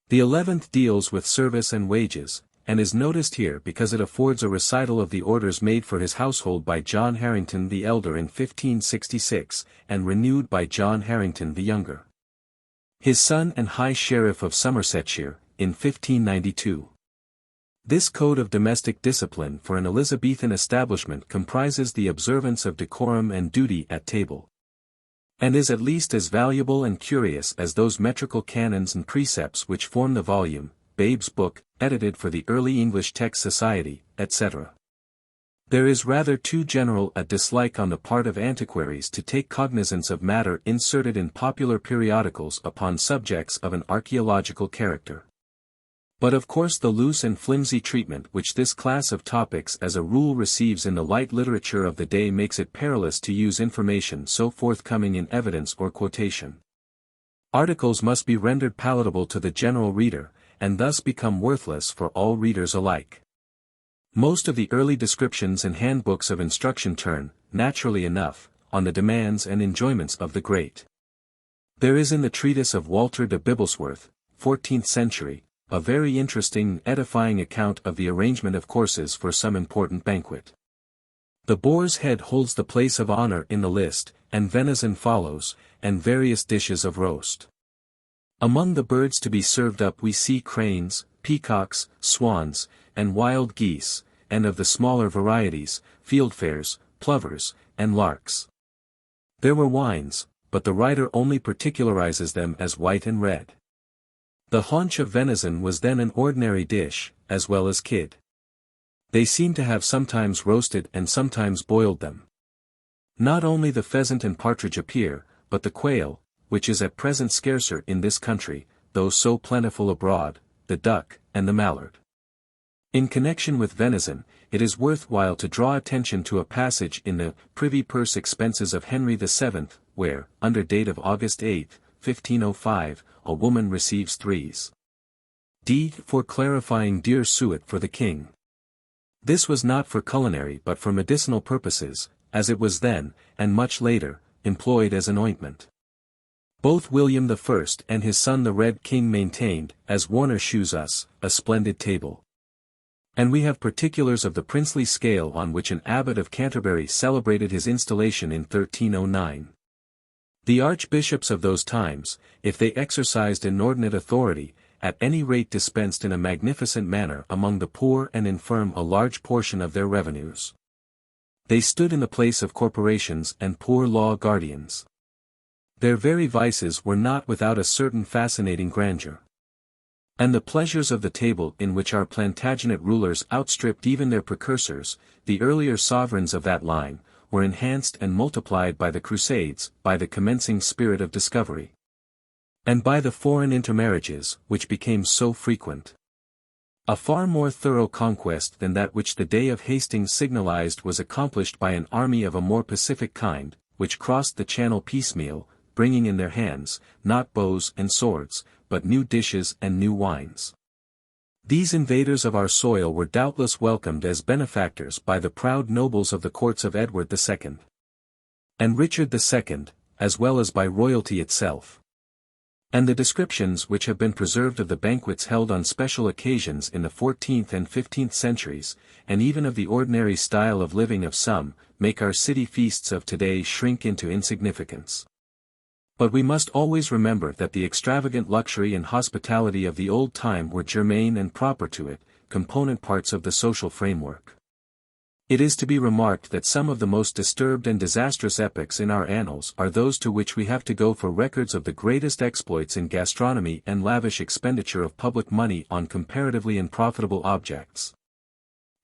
The 11th deals with service and wages, and is noticed here because it affords a recital of the orders made for his household by John Harrington the Elder in 1566, and renewed by John Harrington the Younger, his son and High Sheriff of Somersetshire, in 1592. This code of domestic discipline for an Elizabethan establishment comprises the observance of decorum and duty at table, and is at least as valuable and curious as those metrical canons and precepts which form the volume, Babe's Book, edited for the Early English Text Society, etc. There is rather too general a dislike on the part of antiquaries to take cognizance of matter inserted in popular periodicals upon subjects of an archaeological character. But of course the loose and flimsy treatment which this class of topics as a rule receives in the light literature of the day makes it perilous to use information so forthcoming in evidence or quotation. Articles must be rendered palatable to the general reader, and thus become worthless for all readers alike. Most of the early descriptions and handbooks of instruction turn, naturally enough, on the demands and enjoyments of the great. There is in the treatise of Walter de Bibblesworth, 14th century, a very interesting and edifying account of the arrangement of courses for some important banquet. The boar's head holds the place of honor in the list, and venison follows, and various dishes of roast. Among the birds to be served up we see cranes, peacocks, swans, and wild geese, and of the smaller varieties, fieldfares, plovers, and larks. There were wines, but the writer only particularizes them as white and red. The haunch of venison was then an ordinary dish, as well as kid. They seem to have sometimes roasted and sometimes boiled them. Not only the pheasant and partridge appear, but the quail, which is at present scarcer in this country, though so plentiful abroad, the duck, and the mallard. In connection with venison, it is worth while to draw attention to a passage in the Privy Purse Expenses of Henry VII, where, under date of August 8, 1505, a woman receives 3d for clarifying deer suet for the king. This was not for culinary but for medicinal purposes, as it was then, and much later, employed as an ointment. Both William I and his son the Red King maintained, as Warner shews us, a splendid table. And we have particulars of the princely scale on which an abbot of Canterbury celebrated his installation in 1309. The archbishops of those times, if they exercised inordinate authority, at any rate dispensed in a magnificent manner among the poor and infirm a large portion of their revenues. They stood in the place of corporations and poor law guardians. Their very vices were not without a certain fascinating grandeur. And the pleasures of the table in which our Plantagenet rulers outstripped even their precursors, the earlier sovereigns of that line, were enhanced and multiplied by the Crusades, by the commencing spirit of discovery, and by the foreign intermarriages, which became so frequent. A far more thorough conquest than that which the day of Hastings signalized was accomplished by an army of a more pacific kind, which crossed the Channel piecemeal, bringing in their hands, not bows and swords, but new dishes and new wines. These invaders of our soil were doubtless welcomed as benefactors by the proud nobles of the courts of Edward II and Richard II, as well as by royalty itself. And the descriptions which have been preserved of the banquets held on special occasions in the 14th and 15th centuries, and even of the ordinary style of living of some, make our city feasts of today shrink into insignificance. But we must always remember that the extravagant luxury and hospitality of the old time were germane and proper to it, component parts of the social framework. It is to be remarked that some of the most disturbed and disastrous epochs in our annals are those to which we have to go for records of the greatest exploits in gastronomy and lavish expenditure of public money on comparatively unprofitable objects.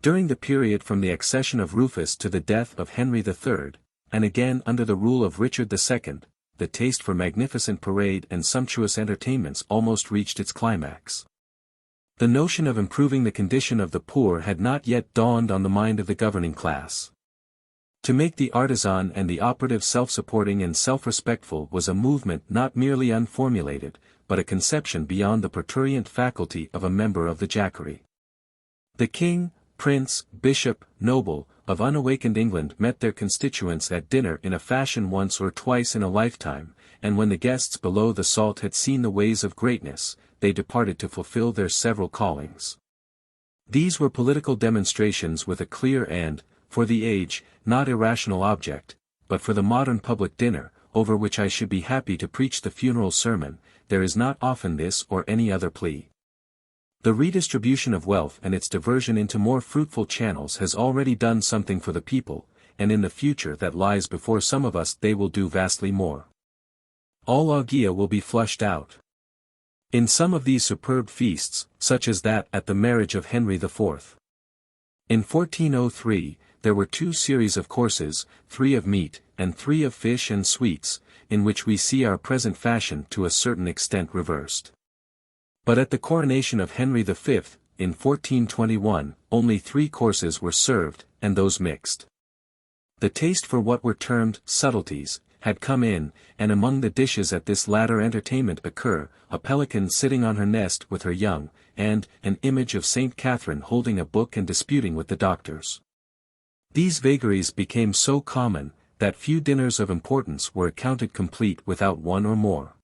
During the period from the accession of Rufus to the death of Henry III, and again under the rule of Richard II, the taste for magnificent parade and sumptuous entertainments almost reached its climax. The notion of improving the condition of the poor had not yet dawned on the mind of the governing class. To make the artisan and the operative self-supporting and self-respectful was a movement not merely unformulated, but a conception beyond the prurient faculty of a member of the jacquerie. The king, prince, bishop, noble, of unawakened England met their constituents at dinner in a fashion once or twice in a lifetime, and when the guests below the salt had seen the ways of greatness, they departed to fulfill their several callings. These were political demonstrations with a clear and, for the age, not irrational object, but for the modern public dinner, over which I should be happy to preach the funeral sermon, there is not often this or any other plea. The redistribution of wealth and its diversion into more fruitful channels has already done something for the people, and in the future that lies before some of us they will do vastly more. All Augia will be flushed out. In some of these superb feasts, such as that at the marriage of Henry IV. In 1403, there were 2 series of courses, 3 of meat, and 3 of fish and sweets, in which we see our present fashion to a certain extent reversed. But at the coronation of Henry V, in 1421, only 3 courses were served, and those mixed. The taste for what were termed subtleties had come in, and among the dishes at this latter entertainment occur, a pelican sitting on her nest with her young, and an image of Saint Catherine holding a book and disputing with the doctors. These vagaries became so common, that few dinners of importance were accounted complete without one or more.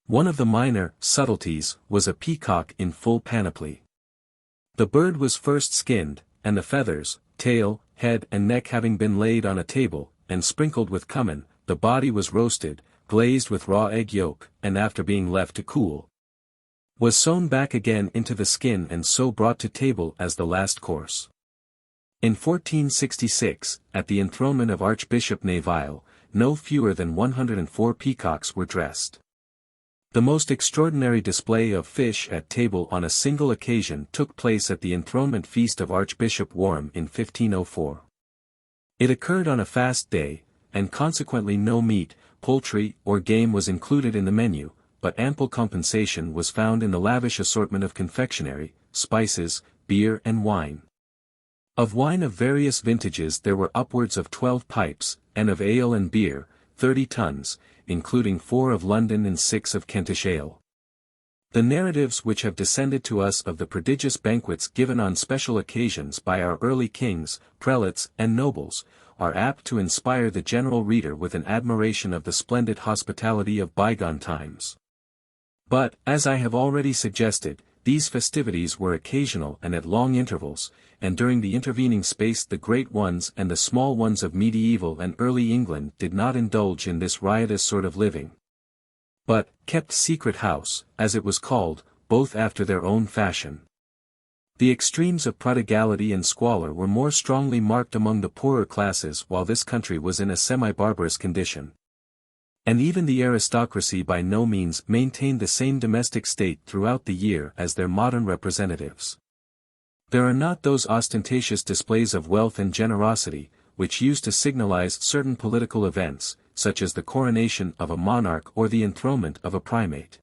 One of the minor subtleties was a peacock in full panoply. The bird was first skinned, and the feathers, tail, head and neck having been laid on a table, and sprinkled with cummin, the body was roasted, glazed with raw egg yolk, and after being left to cool, was sewn back again into the skin and so brought to table as the last course. In 1466, at the enthronement of Archbishop Neville, no fewer than 104 peacocks were dressed. The most extraordinary display of fish at table on a single occasion took place at the enthronement feast of Archbishop Warham in 1504. It occurred on a fast day, and consequently no meat, poultry, or game was included in the menu, but ample compensation was found in the lavish assortment of confectionery, spices, beer and wine. Of wine of various vintages there were upwards of 12 pipes, and of ale and beer, 30 tons, including 4 of London and 6 of Kentish ale. The narratives which have descended to us of the prodigious banquets given on special occasions by our early kings, prelates, and nobles, are apt to inspire the general reader with an admiration of the splendid hospitality of bygone times. But, as I have already suggested, these festivities were occasional and at long intervals, and during the intervening space the great ones and the small ones of medieval and early England did not indulge in this riotous sort of living, but kept secret house, as it was called, both after their own fashion. The extremes of prodigality and squalor were more strongly marked among the poorer classes while this country was in a semi-barbarous condition. And even the aristocracy by no means maintained the same domestic state throughout the year as their modern representatives. There are not those ostentatious displays of wealth and generosity, which used to signalize certain political events, such as the coronation of a monarch or the enthronement of a primate.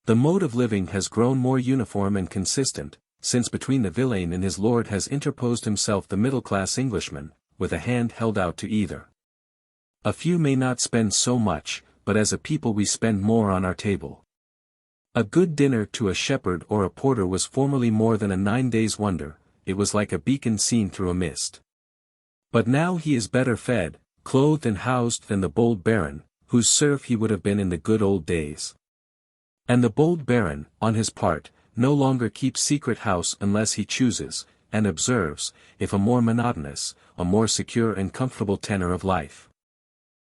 The mode of living has grown more uniform and consistent, since between the villain and his lord has interposed himself the middle-class Englishman, with a hand held out to either. A few may not spend so much, but as a people we spend more on our table. A good dinner to a shepherd or a porter was formerly more than a 9 days' wonder, it was like a beacon seen through a mist. But now he is better fed, clothed and housed than the bold baron, whose serf he would have been in the good old days. And the bold baron, on his part, no longer keeps secret house unless he chooses, and observes, if a more monotonous, a more secure and comfortable tenor of life.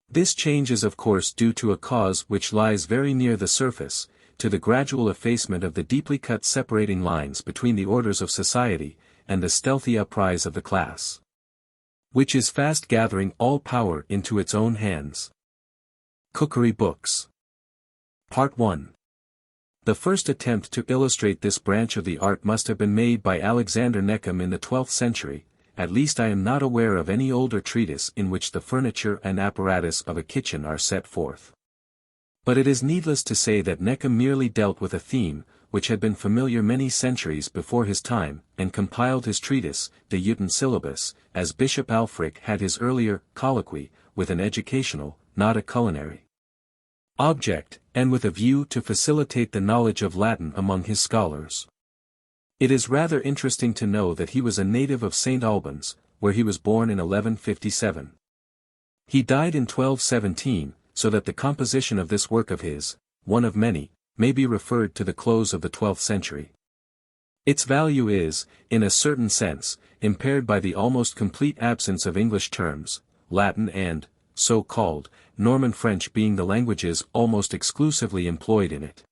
This change is of course due to a cause which lies very near the surface, to the gradual effacement of the deeply cut separating lines between the orders of society, and the stealthy uprise of the class, which is fast gathering all power into its own hands. Cookery Books. Part 1. The first attempt to illustrate this branch of the art must have been made by Alexander Neckham in the 12th century. At least I am not aware of any older treatise in which the furniture and apparatus of a kitchen are set forth. But it is needless to say that Neckham merely dealt with a theme, which had been familiar many centuries before his time, and compiled his treatise, the Utensilibus, as Bishop Alfric had his earlier Colloquy, with an educational, not a culinary object, and with a view to facilitate the knowledge of Latin among his scholars. It is rather interesting to know that he was a native of St. Albans, where he was born in 1157. He died in 1217, so that the composition of this work of his, one of many, may be referred to the close of the 12th century. Its value is, in a certain sense, impaired by the almost complete absence of English terms, Latin and, so-called, Norman French being the languages almost exclusively employed in it.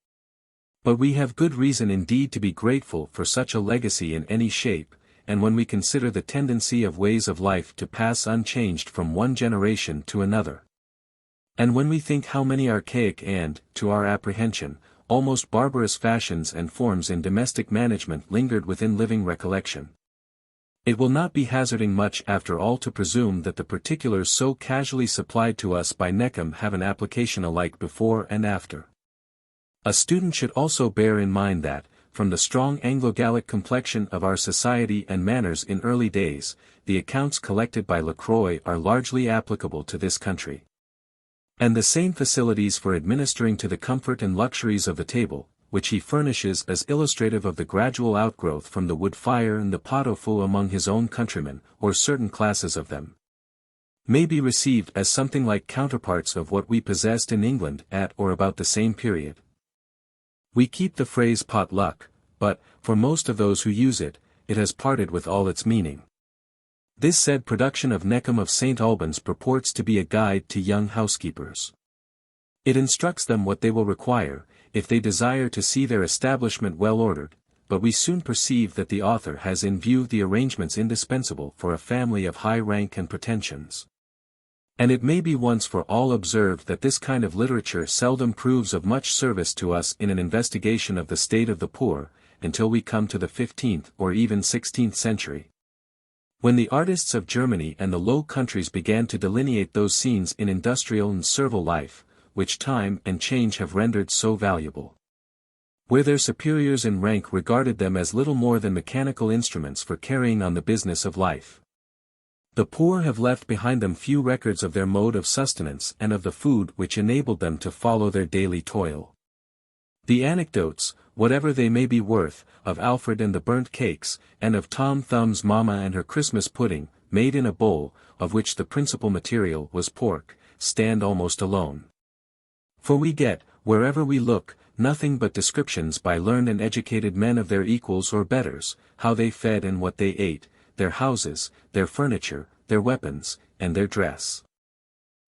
But we have good reason indeed to be grateful for such a legacy in any shape, and when we consider the tendency of ways of life to pass unchanged from one generation to another. And when we think how many archaic and, to our apprehension, almost barbarous fashions and forms in domestic management lingered within living recollection. It will not be hazarding much after all to presume that the particulars so casually supplied to us by Neckham have an application alike before and after. A student should also bear in mind that, from the strong Anglo-Gallic complexion of our society and manners in early days, the accounts collected by Lacroix are largely applicable to this country. And the same facilities for administering to the comfort and luxuries of the table, which he furnishes as illustrative of the gradual outgrowth from the wood fire and the pot au feu among his own countrymen, or certain classes of them, may be received as something like counterparts of what we possessed in England at or about the same period. We keep the phrase pot luck, but, for most of those who use it, it has parted with all its meaning. This said production of Neckham of St. Albans purports to be a guide to young housekeepers. It instructs them what they will require, if they desire to see their establishment well ordered, but we soon perceive that the author has in view the arrangements indispensable for a family of high rank and pretensions. And it may be once for all observed that this kind of literature seldom proves of much service to us in an investigation of the state of the poor, until we come to the 15th or even 16th century. When the artists of Germany and the Low Countries began to delineate those scenes in industrial and servile life, which time and change have rendered so valuable, where their superiors in rank regarded them as little more than mechanical instruments for carrying on the business of life. The poor have left behind them few records of their mode of sustenance and of the food which enabled them to follow their daily toil. The anecdotes, whatever they may be worth, of Alfred and the burnt cakes, and of Tom Thumb's mamma and her Christmas pudding, made in a bowl, of which the principal material was pork, stand almost alone. For we get, wherever we look, nothing but descriptions by learned and educated men of their equals or betters, how they fed and what they ate, their houses, their furniture, their weapons, and their dress.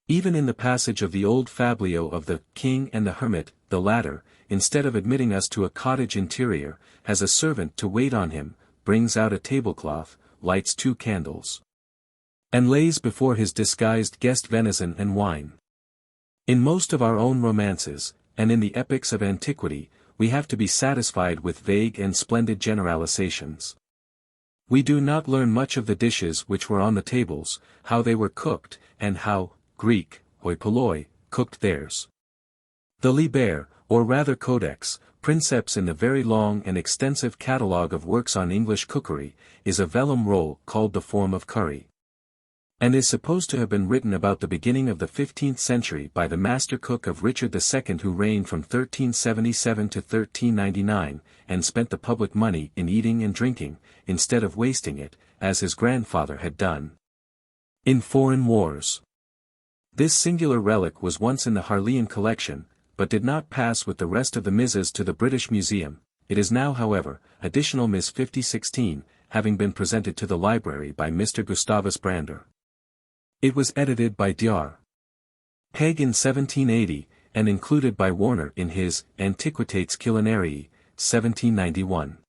Even in the passage of the old fablio of the King and the Hermit, the latter, instead of admitting us to a cottage interior, has a servant to wait on him, brings out a tablecloth, lights 2 candles, and lays before his disguised guest venison and wine. In most of our own romances, and in the epics of antiquity, we have to be satisfied with vague and splendid generalizations. We do not learn much of the dishes which were on the tables, how they were cooked, and how, Greek, hoi polloi, cooked theirs. The Liber, or rather Codex, Princeps in the very long and extensive catalogue of works on English cookery, is a vellum roll called the Forme of Cury, and is supposed to have been written about the beginning of the 15th century by the master cook of Richard II, who reigned from 1377 to 1399, and spent the public money in eating and drinking, instead of wasting it, as his grandfather had done, in foreign wars. This singular relic was once in the Harleian collection, but did not pass with the rest of the Misses to the British Museum. It is now, however, additional Ms. 5016, having been presented to the library by Mr. Gustavus Brander. It was edited by Dr. Pegg in 1780, and included by Warner in his Antiquitates Culinarii, 1791.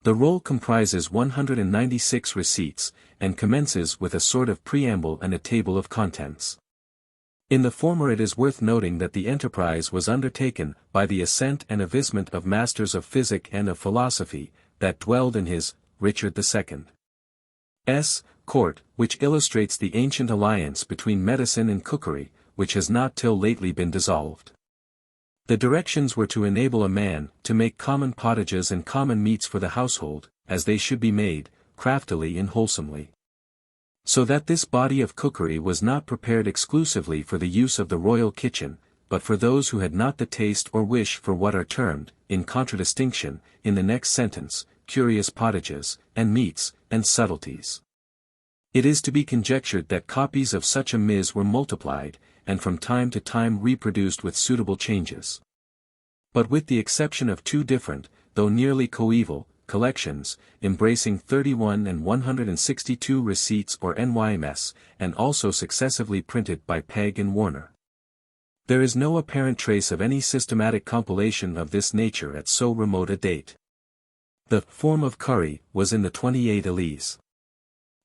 The roll comprises 196 receipts, and commences with a sort of preamble and a table of contents. In the former it is worth noting that the enterprise was undertaken by the assent and avisement of masters of physic and of philosophy, that dwelled in his, Richard II's, court, which illustrates the ancient alliance between medicine and cookery, which has not till lately been dissolved. The directions were to enable a man to make common pottages and common meats for the household, as they should be made, craftily and wholesomely. So that this body of cookery was not prepared exclusively for the use of the royal kitchen, but for those who had not the taste or wish for what are termed, in contradistinction, in the next sentence, curious pottages, and meats, and subtleties. It is to be conjectured that copies of such a mise were multiplied, and from time to time reproduced with suitable changes. But with the exception of 2 different, though nearly coeval, collections, embracing 31 and 162 receipts or NYMS, and also successively printed by Pegg and Warner. There is no apparent trace of any systematic compilation of this nature at so remote a date. The Forme of Cury was in the 28 Elise.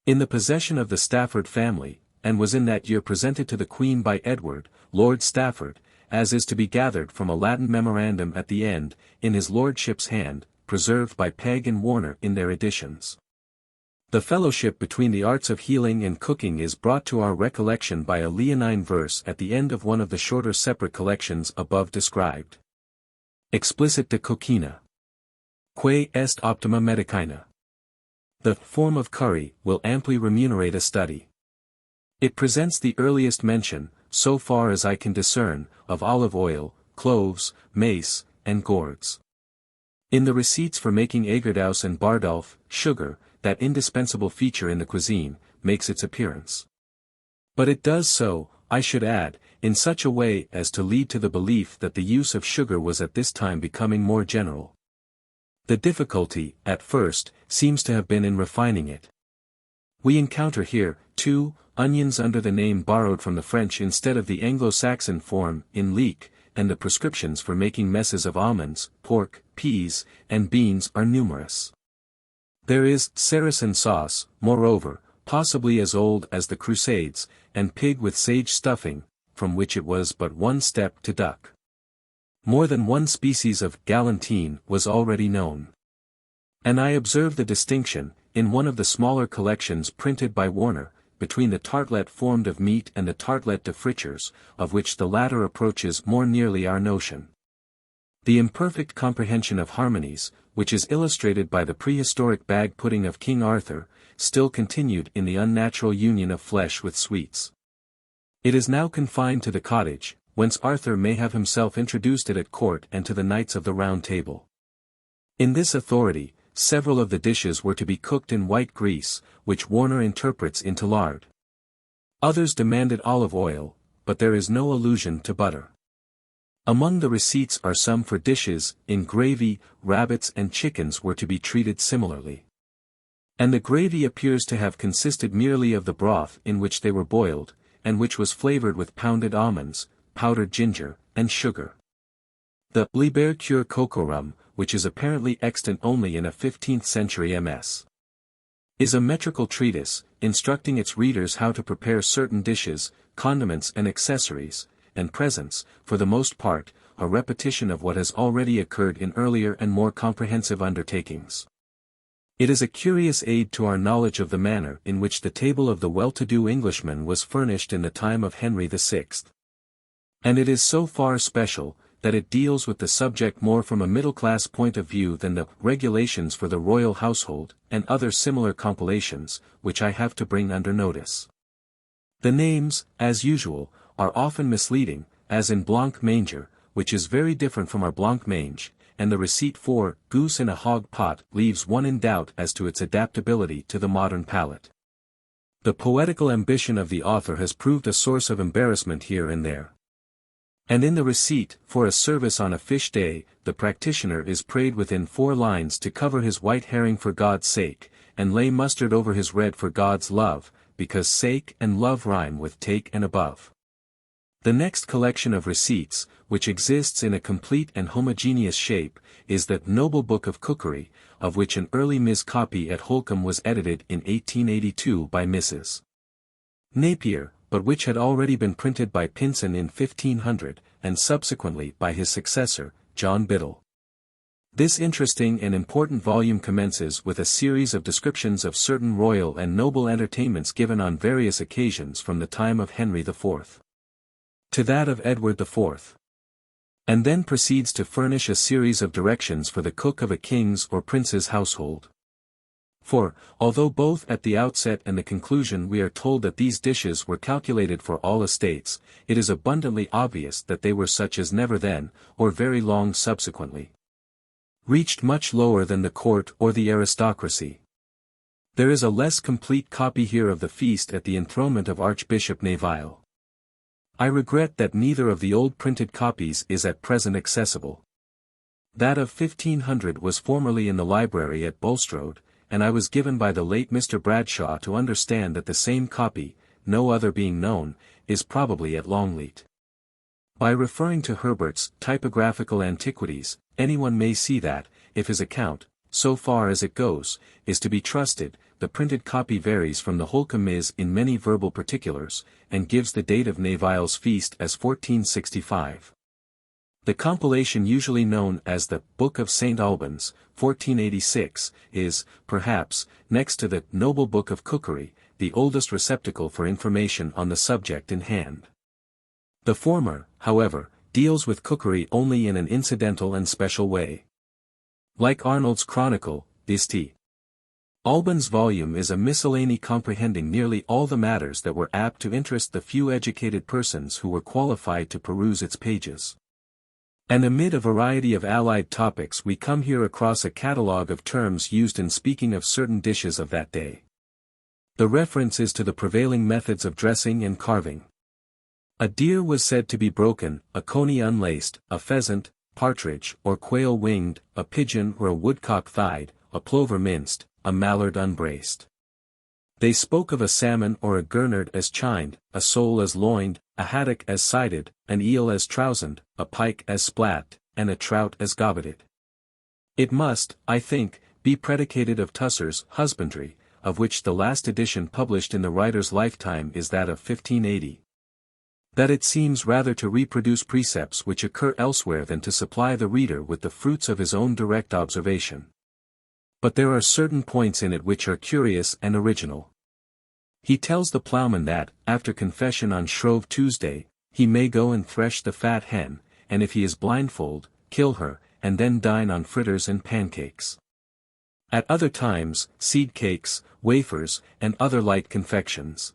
In the possession of the Stafford family, and was in that year presented to the Queen by Edward, Lord Stafford, as is to be gathered from a Latin memorandum at the end, in his lordship's hand, preserved by Pegg and Warner in their editions. The fellowship between the arts of healing and cooking is brought to our recollection by a leonine verse at the end of one of the shorter separate collections above described. Explicit de coquina. Quae est optima medicina. The Forme of Cury will amply remunerate a study. It presents the earliest mention, so far as I can discern, of olive oil, cloves, mace, and gourds. In the receipts for making Aigurdaus and Bardolph, sugar, that indispensable feature in the cuisine, makes its appearance. But it does so, I should add, in such a way as to lead to the belief that the use of sugar was at this time becoming more general. The difficulty, at first, seems to have been in refining it. We encounter here, too, onions under the name borrowed from the French instead of the Anglo-Saxon form, in leek, and the prescriptions for making messes of almonds, pork, peas, and beans are numerous. There is Saracen sauce, moreover, possibly as old as the Crusades, and pig with sage stuffing, from which it was but one step to duck. More than one species of galantine was already known. And I observe the distinction, in one of the smaller collections printed by Warner, between the tartlet formed of meat and the tartlet de fritures, of which the latter approaches more nearly our notion. The imperfect comprehension of harmonies, which is illustrated by the prehistoric bag pudding of King Arthur, still continued in the unnatural union of flesh with sweets. It is now confined to the cottage, whence Arthur may have himself introduced it at court and to the Knights of the Round Table. In this authority, several of the dishes were to be cooked in white grease, which Warner interprets into lard. Others demanded olive oil, but there is no allusion to butter. Among the receipts are some for dishes, in gravy, rabbits and chickens were to be treated similarly. And the gravy appears to have consisted merely of the broth in which they were boiled, and which was flavored with pounded almonds, powdered ginger, and sugar. The Liber Cure Cocorum, which is apparently extant only in a 15th century MS, is a metrical treatise, instructing its readers how to prepare certain dishes, condiments and accessories, and presents, for the most part, a repetition of what has already occurred in earlier and more comprehensive undertakings. It is a curious aid to our knowledge of the manner in which the table of the well-to-do Englishman was furnished in the time of Henry VI. And it is so far special, that it deals with the subject more from a middle-class point of view than the regulations for the royal household, and other similar compilations, which I have to bring under notice. The names, as usual, are often misleading, as in blanc manger, which is very different from our blanc mange, and the receipt for goose in a hog pot leaves one in doubt as to its adaptability to the modern palate. The poetical ambition of the author has proved a source of embarrassment here and there. And in the receipt, for a service on a fish day, the practitioner is prayed within 4 lines to cover his white herring for God's sake, and lay mustard over his red for God's love, because sake and love rhyme with take and above. The next collection of receipts, which exists in a complete and homogeneous shape, is the Noble Book of Cookery, of which an early Ms. copy at Holcombe was edited in 1882 by Mrs. Napier, but which had already been printed by Pinson in 1500, and subsequently by his successor, John Biddle. This interesting and important volume commences with a series of descriptions of certain royal and noble entertainments given on various occasions from the time of Henry IV to that of Edward IV. And then proceeds to furnish a series of directions for the cook of a king's or prince's household. For, although both at the outset and the conclusion we are told that these dishes were calculated for all estates, it is abundantly obvious that they were such as never then, or very long subsequently, reached much lower than the court or the aristocracy. There is a less complete copy here of the feast at the enthronement of Archbishop Neville. I regret that neither of the old printed copies is at present accessible. That of 1500 was formerly in the library at Bulstrode, and I was given by the late Mr. Bradshaw to understand that the same copy, no other being known, is probably at Longleat. By referring to Herbert's Typographical Antiquities, anyone may see that, if his account, so far as it goes, is to be trusted, the printed copy varies from the Holcomb is in many verbal particulars, and gives the date of Nevile's feast as 1465. The compilation usually known as the Book of St. Albans, 1486, is, perhaps, next to the Noble Book of Cookery, the oldest receptacle for information on the subject in hand. The former, however, deals with cookery only in an incidental and special way. Like Arnold's Chronicle, St. Albans' volume is a miscellany comprehending nearly all the matters that were apt to interest the few educated persons who were qualified to peruse its pages. And amid a variety of allied topics we come here across a catalogue of terms used in speaking of certain dishes of that day. The reference is to the prevailing methods of dressing and carving. A deer was said to be broken, a coney unlaced, a pheasant, partridge or quail winged, a pigeon or a woodcock thighed, a plover minced, a mallard unbraced. They spoke of a salmon or a gurnard as chined, a sole as loined, a haddock as sided, an eel as trousened, a pike as splat, and a trout as gobbeted. It must, I think, be predicated of Tusser's Husbandry, of which the last edition published in the writer's lifetime is that of 1580. That it seems rather to reproduce precepts which occur elsewhere than to supply the reader with the fruits of his own direct observation. But there are certain points in it which are curious and original. He tells the ploughman that, after confession on Shrove Tuesday, he may go and thresh the fat hen, and if he is blindfold, kill her, and then dine on fritters and pancakes. At other times, seed cakes, wafers, and other light confections.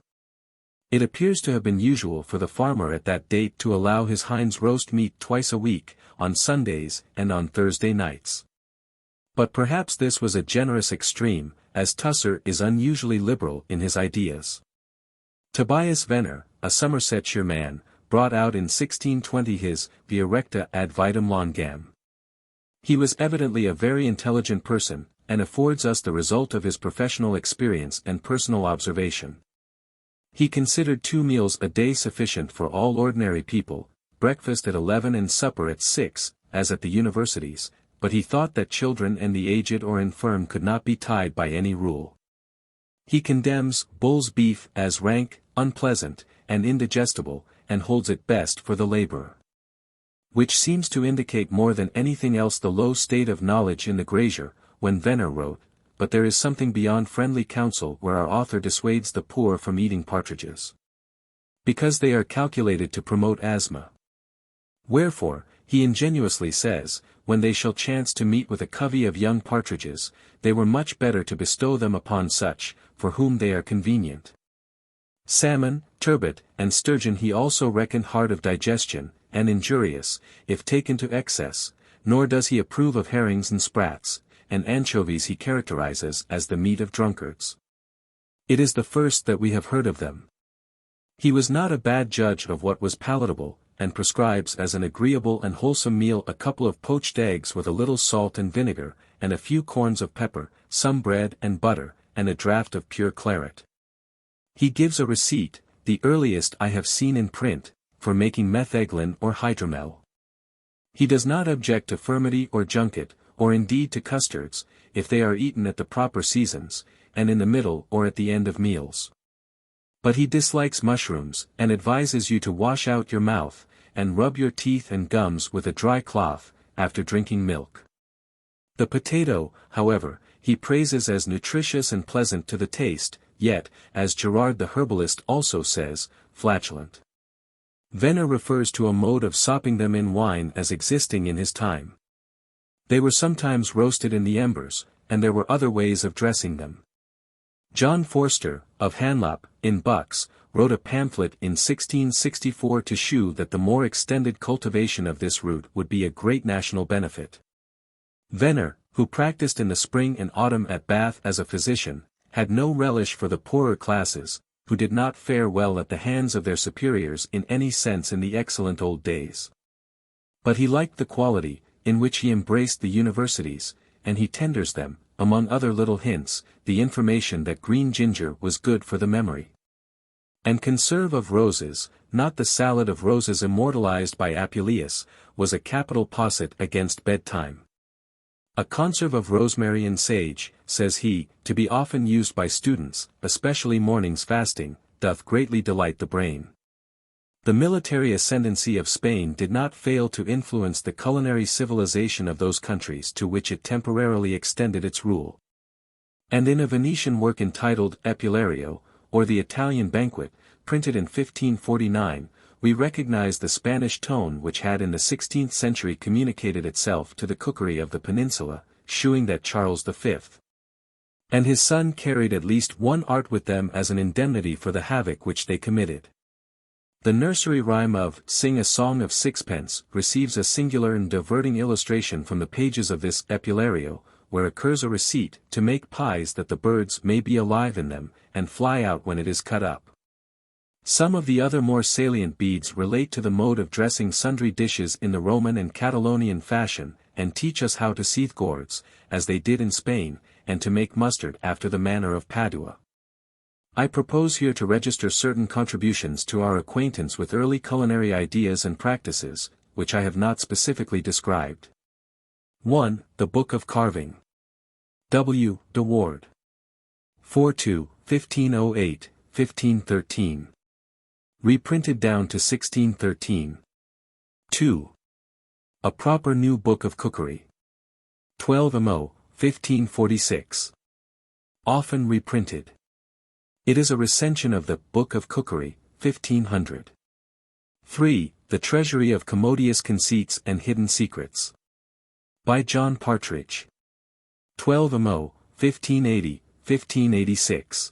It appears to have been usual for the farmer at that date to allow his hinds roast meat twice a week, on Sundays and on Thursday nights. But perhaps this was a generous extreme, as Tusser is unusually liberal in his ideas. Tobias Venner, a Somersetshire man, brought out in 1620 his Via Recta ad Vitam Longam. He was evidently a very intelligent person, and affords us the result of his professional experience and personal observation. He considered 2 meals a day sufficient for all ordinary people, breakfast at 11 and supper at 6, as at the universities, but he thought that children and the aged or infirm could not be tied by any rule. He condemns bull's beef as rank, unpleasant, and indigestible, and holds it best for the laborer. Which seems to indicate more than anything else the low state of knowledge in the grazier, when Venner wrote, "But there is something beyond friendly counsel where our author dissuades the poor from eating partridges, because they are calculated to promote asthma. Wherefore, he ingenuously says, when they shall chance to meet with a covey of young partridges, they were much better to bestow them upon such, for whom they are convenient." Salmon, turbot, and sturgeon he also reckoned hard of digestion, and injurious, if taken to excess, nor does he approve of herrings and sprats, and anchovies he characterizes as the meat of drunkards. It is the first that we have heard of them. He was not a bad judge of what was palatable, and prescribes as an agreeable and wholesome meal a couple of poached eggs with a little salt and vinegar, and a few corns of pepper, some bread and butter, and a draught of pure claret. He gives a receipt, the earliest I have seen in print, for making metheglin or hydromel. He does not object to furmity or junket, or indeed to custards, if they are eaten at the proper seasons, and in the middle or at the end of meals. But he dislikes mushrooms, and advises you to wash out your mouth, and rub your teeth and gums with a dry cloth, after drinking milk. The potato, however, he praises as nutritious and pleasant to the taste, yet, as Gerard the herbalist also says, flatulent. Venner refers to a mode of sopping them in wine as existing in his time. They were sometimes roasted in the embers, and there were other ways of dressing them. John Forster, of Hanlop, in Bucks, wrote a pamphlet in 1664 to shew that the more extended cultivation of this root would be a great national benefit. Venner, who practised in the spring and autumn at Bath as a physician, had no relish for the poorer classes, who did not fare well at the hands of their superiors in any sense in the excellent old days. But he liked the quality, in which he embraced the universities, and he tenders them, among other little hints, the information that green ginger was good for the memory. And conserve of roses, not the salad of roses immortalized by Apicius, was a capital posset against bedtime. A conserve of rosemary and sage, says he, to be often used by students, especially mornings fasting, doth greatly delight the brain. The military ascendancy of Spain did not fail to influence the culinary civilization of those countries to which it temporarily extended its rule. And in a Venetian work entitled Epilario, or the Italian Banquet, printed in 1549, we recognize the Spanish tone which had in the 16th century communicated itself to the cookery of the peninsula, shewing that Charles V and his son carried at least one art with them as an indemnity for the havoc which they committed. The nursery rhyme of "Sing a Song of Sixpence" receives a singular and diverting illustration from the pages of this Epilario, where occurs a receipt to make pies that the birds may be alive in them, and fly out when it is cut up. Some of the other more salient beads relate to the mode of dressing sundry dishes in the Roman and Catalonian fashion, and teach us how to seethe gourds, as they did in Spain, and to make mustard after the manner of Padua. I propose here to register certain contributions to our acquaintance with early culinary ideas and practices, which I have not specifically described. 1. The Book of Carving. W. de Ward. 4-2, 1508, 1513. Reprinted down to 1613. 2. A Proper New Book of Cookery. 12 Mo, 1546. Often reprinted. It is a recension of the Book of Cookery, 1500. 3. The Treasury of Commodious Conceits and Hidden Secrets. By John Partridge. 12 Mo, 1580, 1586.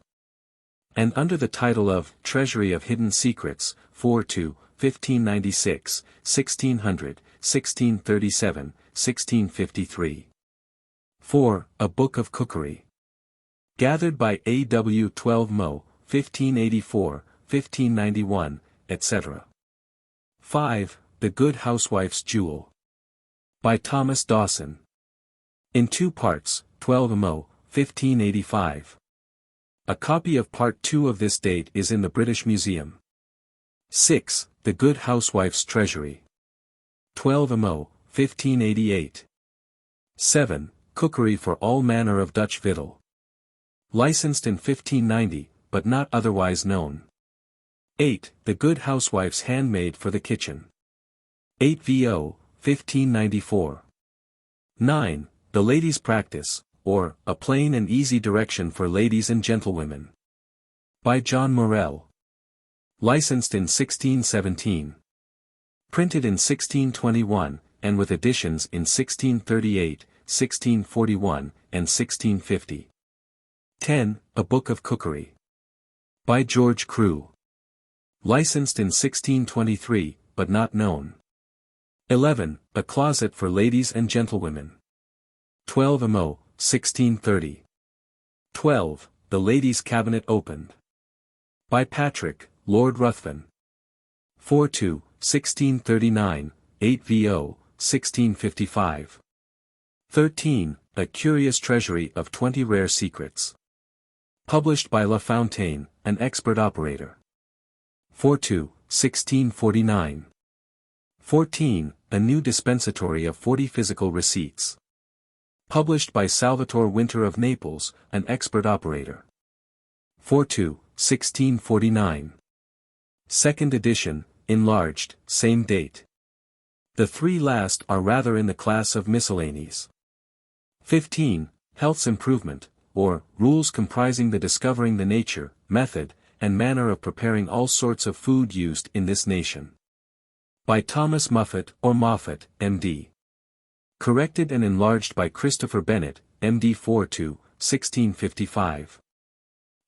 And under the title of Treasury of Hidden Secrets, 4-2, 1596, 1600, 1637, 1653. 4. A Book of Cookery. Gathered by A. W. 12 Mo, 1584, 1591, etc. 5. The Good Huswifes Jewell. By Thomas Dawson. In 2 parts, 12 Mo, 1585. A copy of Part 2 of this date is in the British Museum. 6. The Good Housewife's Treasury. 12 Mo, 1588. 7. Cookery for All Manner of Dutch Victual. Licensed in 1590, but not otherwise known. 8. The Good Housewife's Handmaid for the Kitchen. 8 VO, 1594. 9. The Lady's Practice, or, A Plain and Easy Direction for Ladies and Gentlewomen. By John Morel. Licensed in 1617. Printed in 1621, and with additions in 1638, 1641, and 1650. 10. A Book of Cookery. By George Carew. Licensed in 1623, but not known. 11. A Closet for Ladies and Gentlewomen. 12 Mo, 1630. 12. The Ladies' Cabinet Opened. By Patrick, Lord Ruthven. 4-2, 1639, 8 VO, 1655. 13. A Curious Treasury of 20 Rare Secrets. Published by La Fontaine, an expert operator. 4-2, 1649. 14. A New Dispensatory of 40 Physical Receipts. Published by Salvator Winter of Naples, an expert operator. 4-2, 1649. Second edition, enlarged, same date. The 3 last are rather in the class of miscellanies. 15. Health's Improvement, or, Rules comprising the discovering the nature, method, and manner of preparing all sorts of food used in this nation. By Thomas Muffet or Moffat, M.D. Corrected and enlarged by Christopher Bennett, M.D. 4-2, 1655.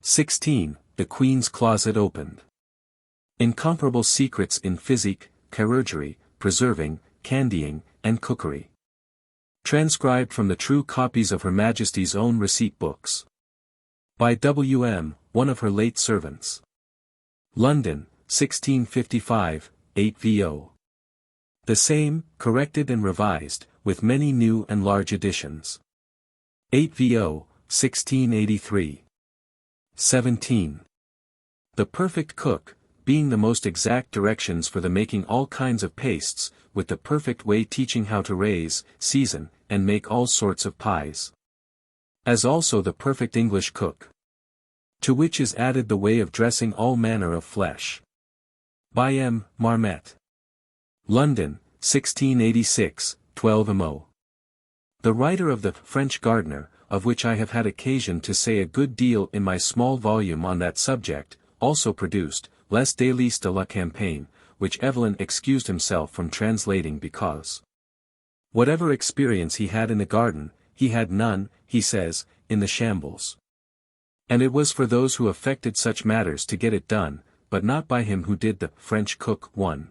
16. The Queen's Closet Opened. Incomparable Secrets in Physic, Chirurgery, Preserving, Candying, and Cookery. Transcribed from the true copies of Her Majesty's own receipt books. By W.M., one of her late servants. London, 1655, 8 VO. The same, corrected and revised, with many new and large additions. 8 VO, 1683. 17. The Perfect Cook, being the most exact directions for the making all kinds of pastes, with the perfect way teaching how to raise, season, and make all sorts of pies. As also the Perfect English Cook. To which is added the way of dressing all manner of flesh. By M. Marmette. London, 1686, 12mo. The writer of the French Gardener, of which I have had occasion to say a good deal in my small volume on that subject, also produced Les Délices de la Campagne, which Evelyn excused himself from translating because whatever experience he had in the garden, he had none, he says, in the shambles. And it was for those who affected such matters to get it done, but not by him who did the French Cook 1.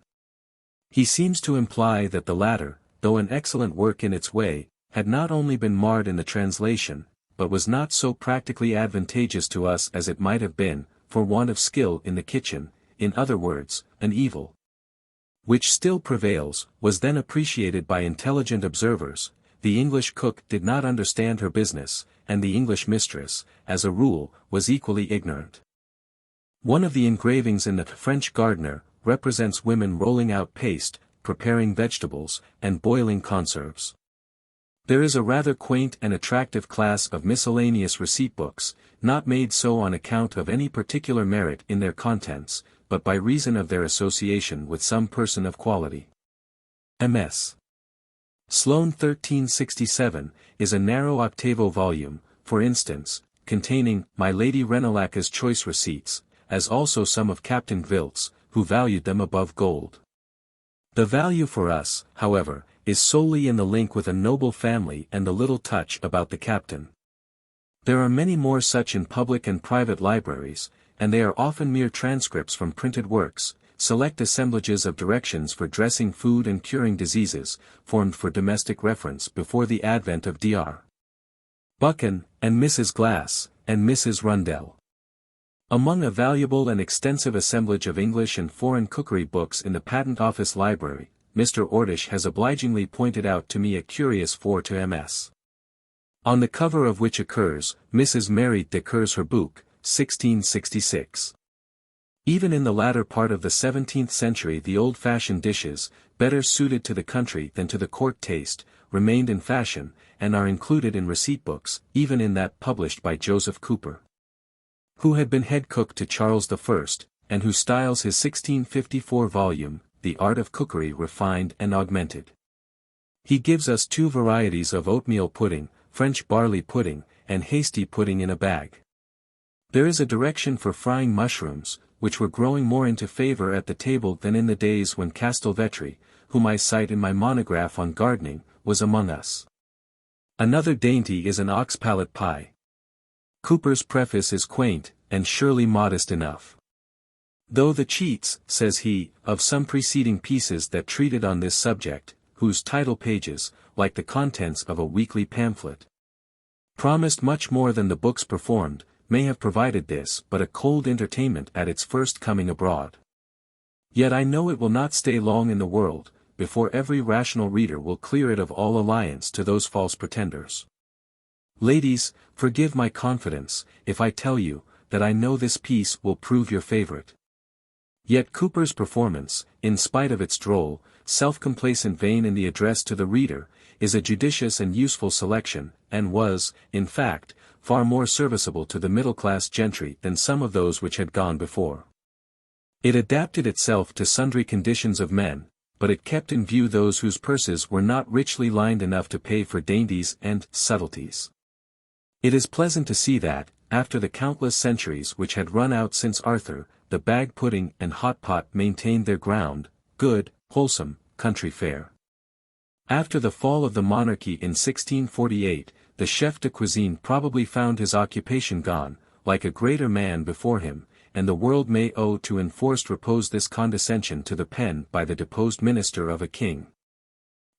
He seems to imply that the latter, though an excellent work in its way, had not only been marred in the translation, but was not so practically advantageous to us as it might have been, for want of skill in the kitchen, in other words, an evil which still prevails, was then appreciated by intelligent observers. The English cook did not understand her business, and the English mistress, as a rule, was equally ignorant. One of the engravings in the French Gardener represents women rolling out paste, preparing vegetables, and boiling conserves. There is a rather quaint and attractive class of miscellaneous receipt books, not made so on account of any particular merit in their contents, but by reason of their association with some person of quality. M.S. Sloane 1367, is a narrow octavo volume, for instance, containing My Lady Renalaca's choice receipts, as also some of Captain Gvilt's, who valued them above gold. The value for us, however, is solely in the link with a noble family and the little touch about the captain. There are many more such in public and private libraries, and they are often mere transcripts from printed works, select assemblages of directions for dressing food and curing diseases, formed for domestic reference before the advent of Dr. Buchan, and Mrs. Glass, and Mrs. Rundell. Among a valuable and extensive assemblage of English and foreign cookery books in the Patent Office Library, Mr. Ordish has obligingly pointed out to me a curious 4 to MS. On the cover of which occurs, Mrs. Mary de Kersherbook, 1666. Even in the latter part of the 17th century the old-fashioned dishes, better suited to the country than to the court taste, remained in fashion, and are included in receipt books, even in that published by Joseph Cooper, who had been head cook to Charles I, and who styles his 1654 volume, The Art of Cookery Refined and Augmented. He gives us 2 varieties of oatmeal pudding, French barley pudding, and hasty pudding in a bag. There is a direction for frying mushrooms, which were growing more into favor at the table than in the days when Castelvetri, whom I cite in my monograph on gardening, was among us. Another dainty is an ox palate pie. Cooper's preface is quaint, and surely modest enough. Though the cheats, says he, of some preceding pieces that treated on this subject, whose title pages, like the contents of a weekly pamphlet, promised much more than the books performed, may have provided this but a cold entertainment at its first coming abroad. Yet I know it will not stay long in the world, before every rational reader will clear it of all alliance to those false pretenders. Ladies, forgive my confidence, if I tell you, that I know this piece will prove your favorite. Yet Cooper's performance, in spite of its droll, self-complacent vein in the address to the reader, is a judicious and useful selection, and was, in fact, far more serviceable to the middle-class gentry than some of those which had gone before. It adapted itself to sundry conditions of men, but it kept in view those whose purses were not richly lined enough to pay for dainties and subtleties. It is pleasant to see that, after the countless centuries which had run out since Arthur, the bag pudding and hot pot maintained their ground, good, wholesome, country fare. After the fall of the monarchy in 1648, the chef de cuisine probably found his occupation gone, like a greater man before him, and the world may owe to enforced repose this condescension to the pen by the deposed minister of a king.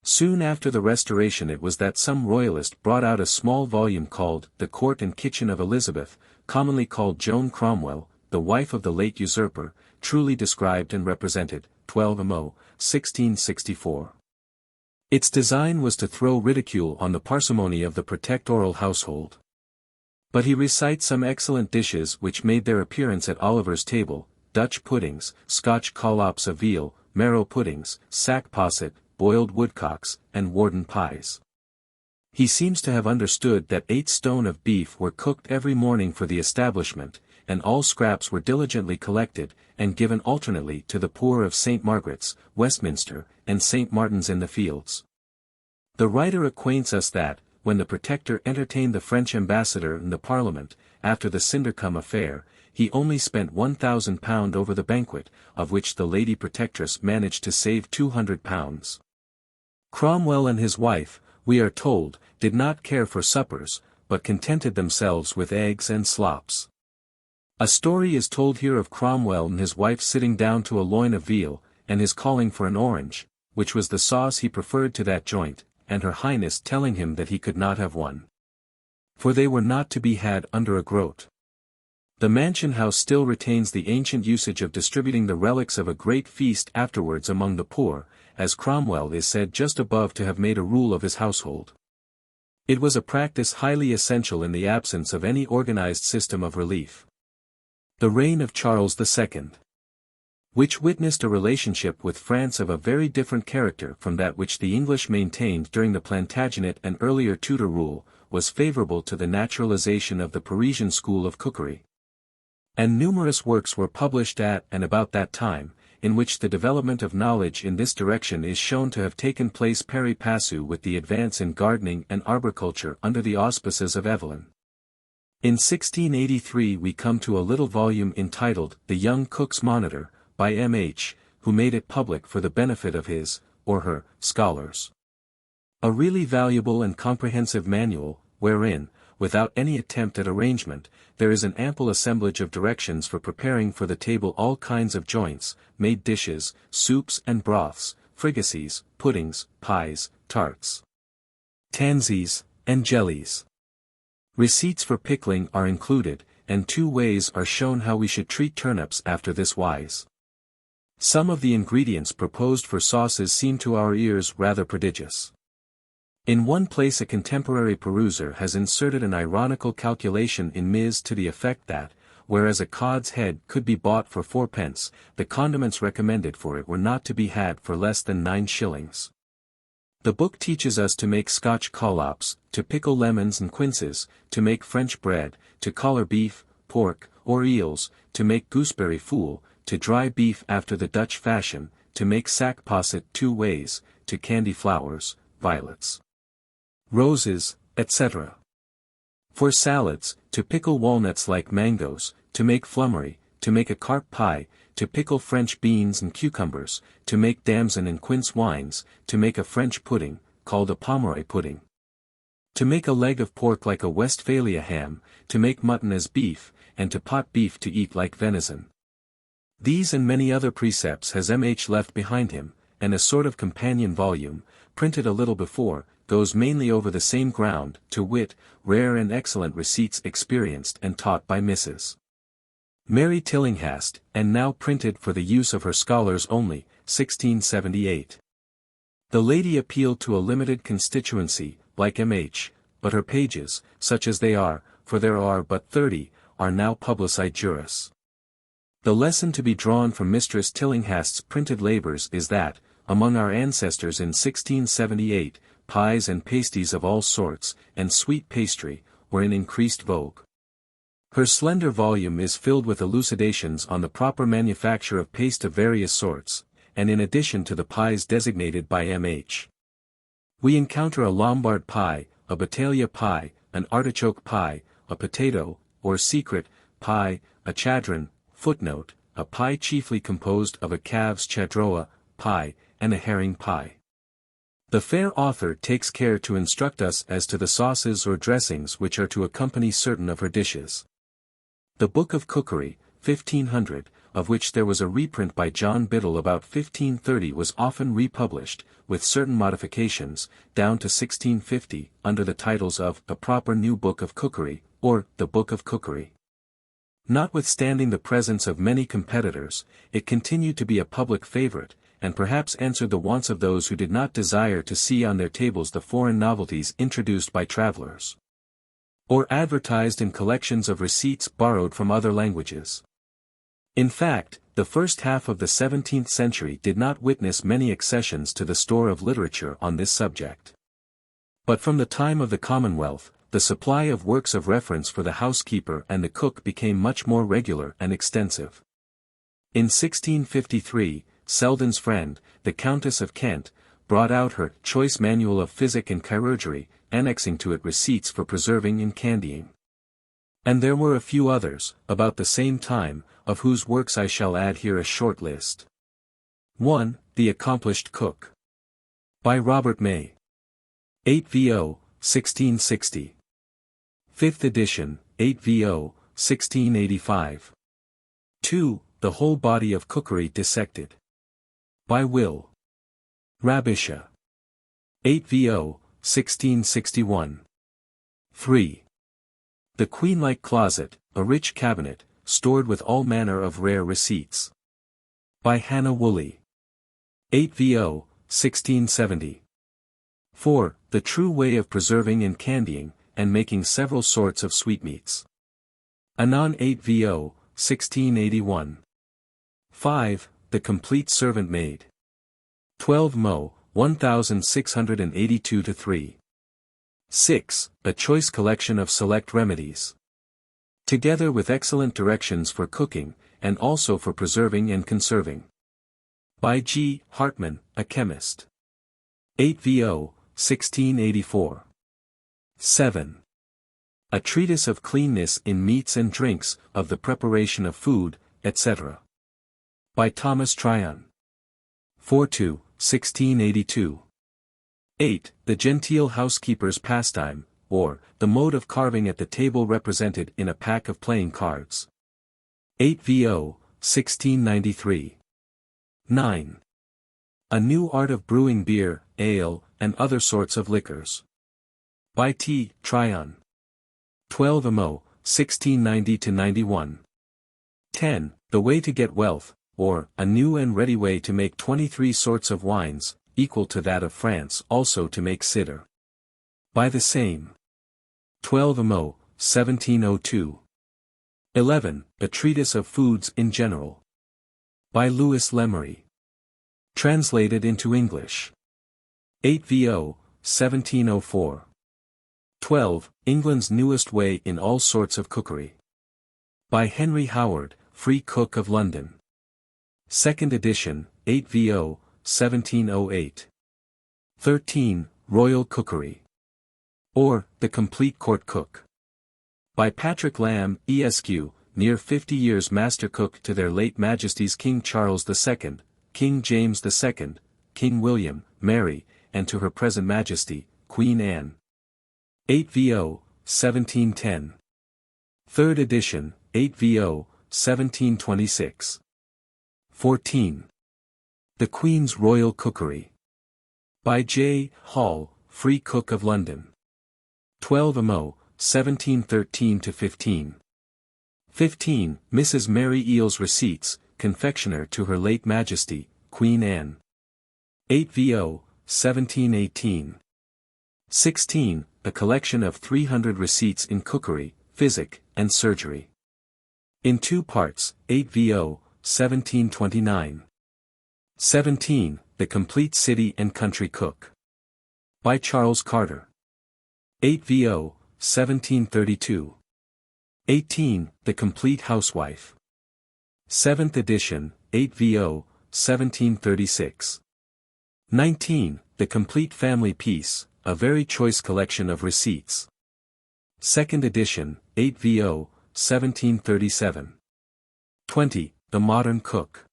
Soon after the Restoration it was that some royalist brought out a small volume called The Court and Kitchen of Elizabeth, commonly called Joan Cromwell, the wife of the late usurper, truly described and represented, 12mo, 1664. Its design was to throw ridicule on the parsimony of the protectoral household. But he recites some excellent dishes which made their appearance at Oliver's table: Dutch puddings, Scotch collops of veal, marrow puddings, sack posset, boiled woodcocks, and Warden pies. He seems to have understood that 8 stone of beef were cooked every morning for the establishment, and all scraps were diligently collected, and given alternately to the poor of St. Margaret's, Westminster, and St. Martin's in the Fields. The writer acquaints us that, when the Protector entertained the French ambassador in the Parliament, after the Cindercombe affair, he only spent £1,000 over the banquet, of which the Lady Protectress managed to save £200. Cromwell and his wife, we are told, did not care for suppers, but contented themselves with eggs and slops. A story is told here of Cromwell and his wife sitting down to a loin of veal, and his calling for an orange, which was the sauce he preferred to that joint, and her Highness telling him that he could not have one, for they were not to be had under a groat. The mansion house still retains the ancient usage of distributing the relics of a great feast afterwards among the poor, as Cromwell is said just above to have made a rule of his household. It was a practice highly essential in the absence of any organized system of relief. The reign of Charles II, which witnessed a relationship with France of a very different character from that which the English maintained during the Plantagenet and earlier Tudor rule, was favorable to the naturalization of the Parisian school of cookery. And numerous works were published at and about that time, in which the development of knowledge in this direction is shown to have taken place pari passu with the advance in gardening and arboriculture under the auspices of Evelyn. In 1683 we come to a little volume entitled The Young Cook's Monitor, by M.H., who made it public for the benefit of his, or her, scholars. A really valuable and comprehensive manual, wherein, without any attempt at arrangement, there is an ample assemblage of directions for preparing for the table all kinds of joints, made dishes, soups and broths, fricassees, puddings, pies, tarts, tansies, and jellies. Receipts for pickling are included, and 2 ways are shown how we should treat turnips after this wise. Some of the ingredients proposed for sauces seem to our ears rather prodigious. In one place a contemporary peruser has inserted an ironical calculation in Ms. to the effect that, whereas a cod's head could be bought for 4d, the condiments recommended for it were not to be had for less than 9 shillings. The book teaches us to make Scotch collops, to pickle lemons and quinces, to make French bread, to collar beef, pork, or eels, to make gooseberry fool, to dry beef after the Dutch fashion, to make sack posset 2 ways, to candy flowers, violets, roses, etc. For salads, to pickle walnuts like mangoes, to make flummery, to make a carp pie, to pickle French beans and cucumbers, to make damson and quince wines, to make a French pudding, called a Pomeroy pudding, to make a leg of pork like a Westphalia ham, to make mutton as beef, and to pot beef to eat like venison. These and many other precepts has M.H. left behind him, and a sort of companion volume, printed a little before, goes mainly over the same ground, to wit, rare and excellent receipts experienced and taught by Mrs. Mary Tillinghast, and now printed for the use of her scholars only, 1678. The lady appealed to a limited constituency, like M.H., but her pages, such as they are, for there are but 30, are now publicized juris. The lesson to be drawn from Mistress Tillinghast's printed labors is that, among our ancestors in 1678, pies and pasties of all sorts, and sweet pastry, were in increased vogue. Her slender volume is filled with elucidations on the proper manufacture of paste of various sorts, and in addition to the pies designated by M.H., we encounter a Lombard pie, a Battaglia pie, an artichoke pie, a potato, or secret, pie, a chadron, footnote, a pie chiefly composed of a calf's chadroa, pie, and a herring pie. The fair author takes care to instruct us as to the sauces or dressings which are to accompany certain of her dishes. The Book of Cookery, 1500, of which there was a reprint by John Biddle about 1530, was often republished, with certain modifications, down to 1650, under the titles of A Proper New Book of Cookery, or The Book of Cookery. Notwithstanding the presence of many competitors, it continued to be a public favorite, and perhaps answered the wants of those who did not desire to see on their tables the foreign novelties introduced by travelers, or advertised in collections of receipts borrowed from other languages. In fact, the first half of the 17th century did not witness many accessions to the store of literature on this subject. But from the time of the Commonwealth, the supply of works of reference for the housekeeper and the cook became much more regular and extensive. In 1653, Selden's friend, the Countess of Kent, brought out her Choice Manual of Physic and Chirurgery, annexing to it receipts for preserving and candying. And there were a few others, about the same time, of whose works I shall add here a short list. 1. The Accomplished Cook. By Robert May. 8 VO, 1660. 5th edition, 8 VO, 1685. 2. The Whole Body of Cookery Dissected. By Will. Rabisha. 8 VO, 1661. 3. The Queen-like Closet, a Rich Cabinet, stored with all manner of rare receipts. By Hannah Woolley. 8 VO, 1670. 4. The True Way of Preserving and Candying, and Making Several Sorts of Sweetmeats. Anon 8 VO, 1681. 5. The Complete Servant Maid. 12 Mo, 1682-3. 6. A Choice Collection of Select Remedies. Together with excellent directions for cooking, and also for preserving and conserving. By G. Hartman, a chemist. 8 VO, 1684. 7. A Treatise of Cleanness in Meats and Drinks, of the Preparation of Food, etc. By Thomas Tryon. 4 1682. 8. The Genteel Housekeeper's Pastime, or, the Mode of Carving at the Table represented in a Pack of Playing Cards. 8 VO, 1693. 9. A New Art of Brewing Beer, Ale, and Other Sorts of Liquors. By T. Tryon. 12 Mo, 1690-91. 10. The Way to Get Wealth, or, a New and Ready Way to Make 23 Sorts of Wines, equal to that of France, also to make cider. By the same. 12 Mo, 1702. 11. A Treatise of Foods in General. By Louis Lemery. Translated into English. 8 VO, 1704. 12. England's Newest Way in All Sorts of Cookery. By Henry Howard, Free Cook of London. 2nd edition, 8 VO, 1708. 13. Royal Cookery. Or, The Complete Court Cook. By Patrick Lamb, Esq., near 50 years Master Cook to their late Majesties King Charles II, King James II, King William, Mary, and to her present Majesty, Queen Anne. 8 VO, 1710. 3rd edition, 8 VO, 1726. 14. The Queen's Royal Cookery. By J. Hall, Free Cook of London. 12 Mo, 1713-15. 15. Mrs. Mary Eel's Receipts, Confectioner to Her Late Majesty, Queen Anne. 8 VO, 1718. 16. A collection of 300 receipts in cookery, physic, and surgery. In 2 parts, 8 VO, 1729. 17. The Complete City and Country Cook. By Charles Carter. 8 VO, 1732. 18. The Complete Housewife. 7th edition, 8 VO, 1736. 19. The Complete Family Piece, a very choice collection of receipts. 2nd edition, 8 VO, 1737. 20. The Modern Cook.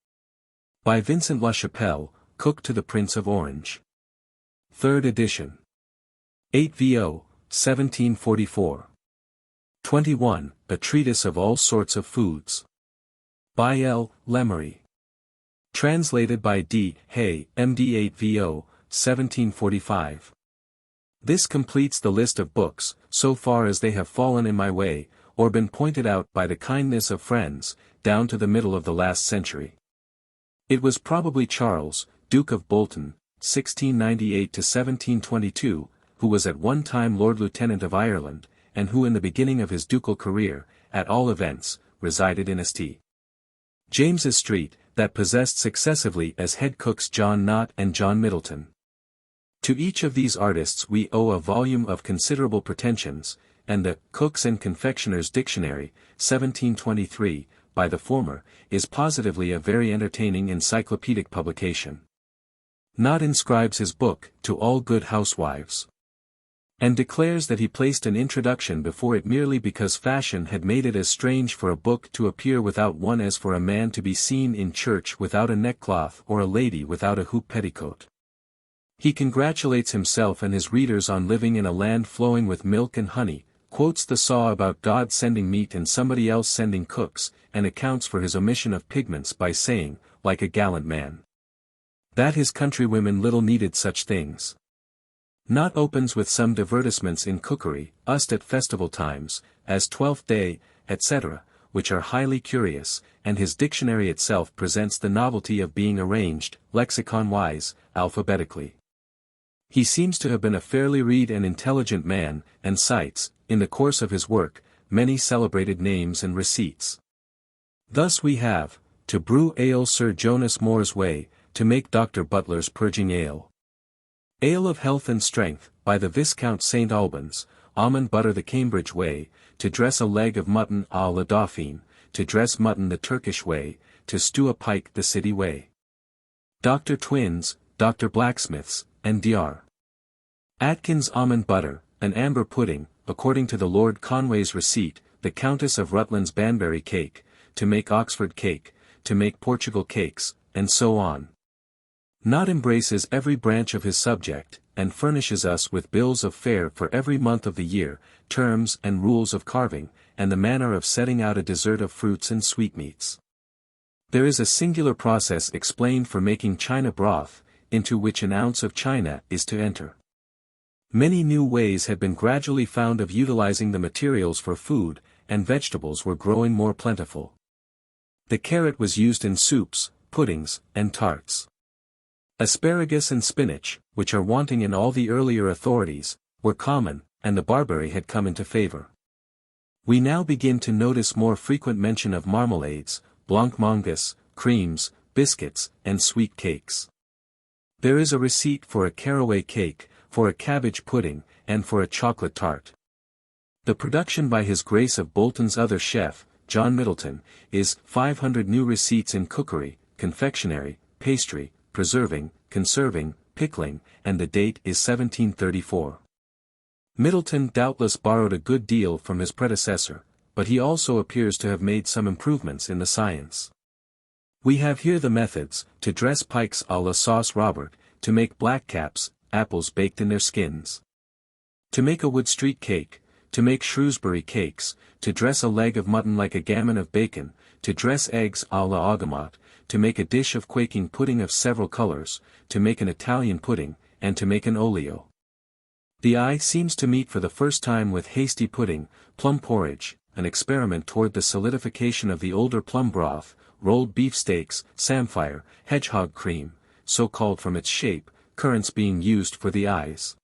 By Vincent Lachapelle, Cook to the Prince of Orange. 3rd edition. 8 VO, 1744. 21. A Treatise of All Sorts of Foods. By L. Lemery. Translated by D. Hay, MD 8 VO, 1745. This completes the list of books, so far as they have fallen in my way, or been pointed out by the kindness of friends, down to the middle of the last century. It was probably Charles, Duke of Bolton, 1698–1722, who was at one time Lord Lieutenant of Ireland, and who in the beginning of his ducal career, at all events, resided in St. James's Street, that possessed successively as head cooks John Knott and John Middleton. To each of these artists we owe a volume of considerable pretensions, and the Cooks and Confectioners' Dictionary, 1723, by the former, is positively a very entertaining encyclopedic publication. Knott inscribes his book, To All Good Housewives, and declares that he placed an introduction before it merely because fashion had made it as strange for a book to appear without one as for a man to be seen in church without a neckcloth or a lady without a hoop petticoat. He congratulates himself and his readers on living in a land flowing with milk and honey, quotes the saw about God sending meat and somebody else sending cooks, and accounts for his omission of pigments by saying, like a gallant man, that his countrywomen little needed such things. Knott opens with some divertissements in cookery, used at festival times, as Twelfth Day, etc., which are highly curious, and his dictionary itself presents the novelty of being arranged, lexicon-wise, alphabetically. He seems to have been a fairly read and intelligent man, and cites, in the course of his work, many celebrated names and receipts. Thus we have, to brew ale Sir Jonas Moore's way, to make Dr. Butler's purging ale. Ale of health and strength, by the Viscount St. Albans, almond butter the Cambridge way, to dress a leg of mutton à la Dauphine, to dress mutton the Turkish way, to stew a pike the city way. Dr. Twins, Dr. Blacksmith's, and Dr. Atkins almond butter, an amber pudding, according to the Lord Conway's receipt, the Countess of Rutland's Banbury cake, to make Oxford cake, to make Portugal cakes, and so on. Knott embraces every branch of his subject, and furnishes us with bills of fare for every month of the year, terms and rules of carving, and the manner of setting out a dessert of fruits and sweetmeats. There is a singular process explained for making china broth, into which an ounce of china is to enter. Many new ways had been gradually found of utilizing the materials for food, and vegetables were growing more plentiful. The carrot was used in soups, puddings, and tarts. Asparagus and spinach, which are wanting in all the earlier authorities, were common, and the barberry had come into favor. We now begin to notice more frequent mention of marmalades, blancmanges, creams, biscuits, and sweet cakes. There is a receipt for a caraway cake, for a cabbage pudding, and for a chocolate tart. The production by His Grace of Bolton's other chef, John Middleton, is 500 new receipts in cookery, confectionery, pastry, preserving, conserving, pickling, and the date is 1734. Middleton doubtless borrowed a good deal from his predecessor, but he also appears to have made some improvements in the science. We have here the methods, to dress pikes à la sauce Robert, to make blackcaps, apples baked in their skins. To make a Wood Street cake, to make Shrewsbury cakes, to dress a leg of mutton like a gammon of bacon, to dress eggs à la Agamot, to make a dish of quaking pudding of several colors, to make an Italian pudding, and to make an olio. The eye seems to meet for the first time with hasty pudding, plum porridge, an experiment toward the solidification of the older plum broth, rolled beefsteaks, samphire, hedgehog cream, so called from its shape, currants being used for the eyes,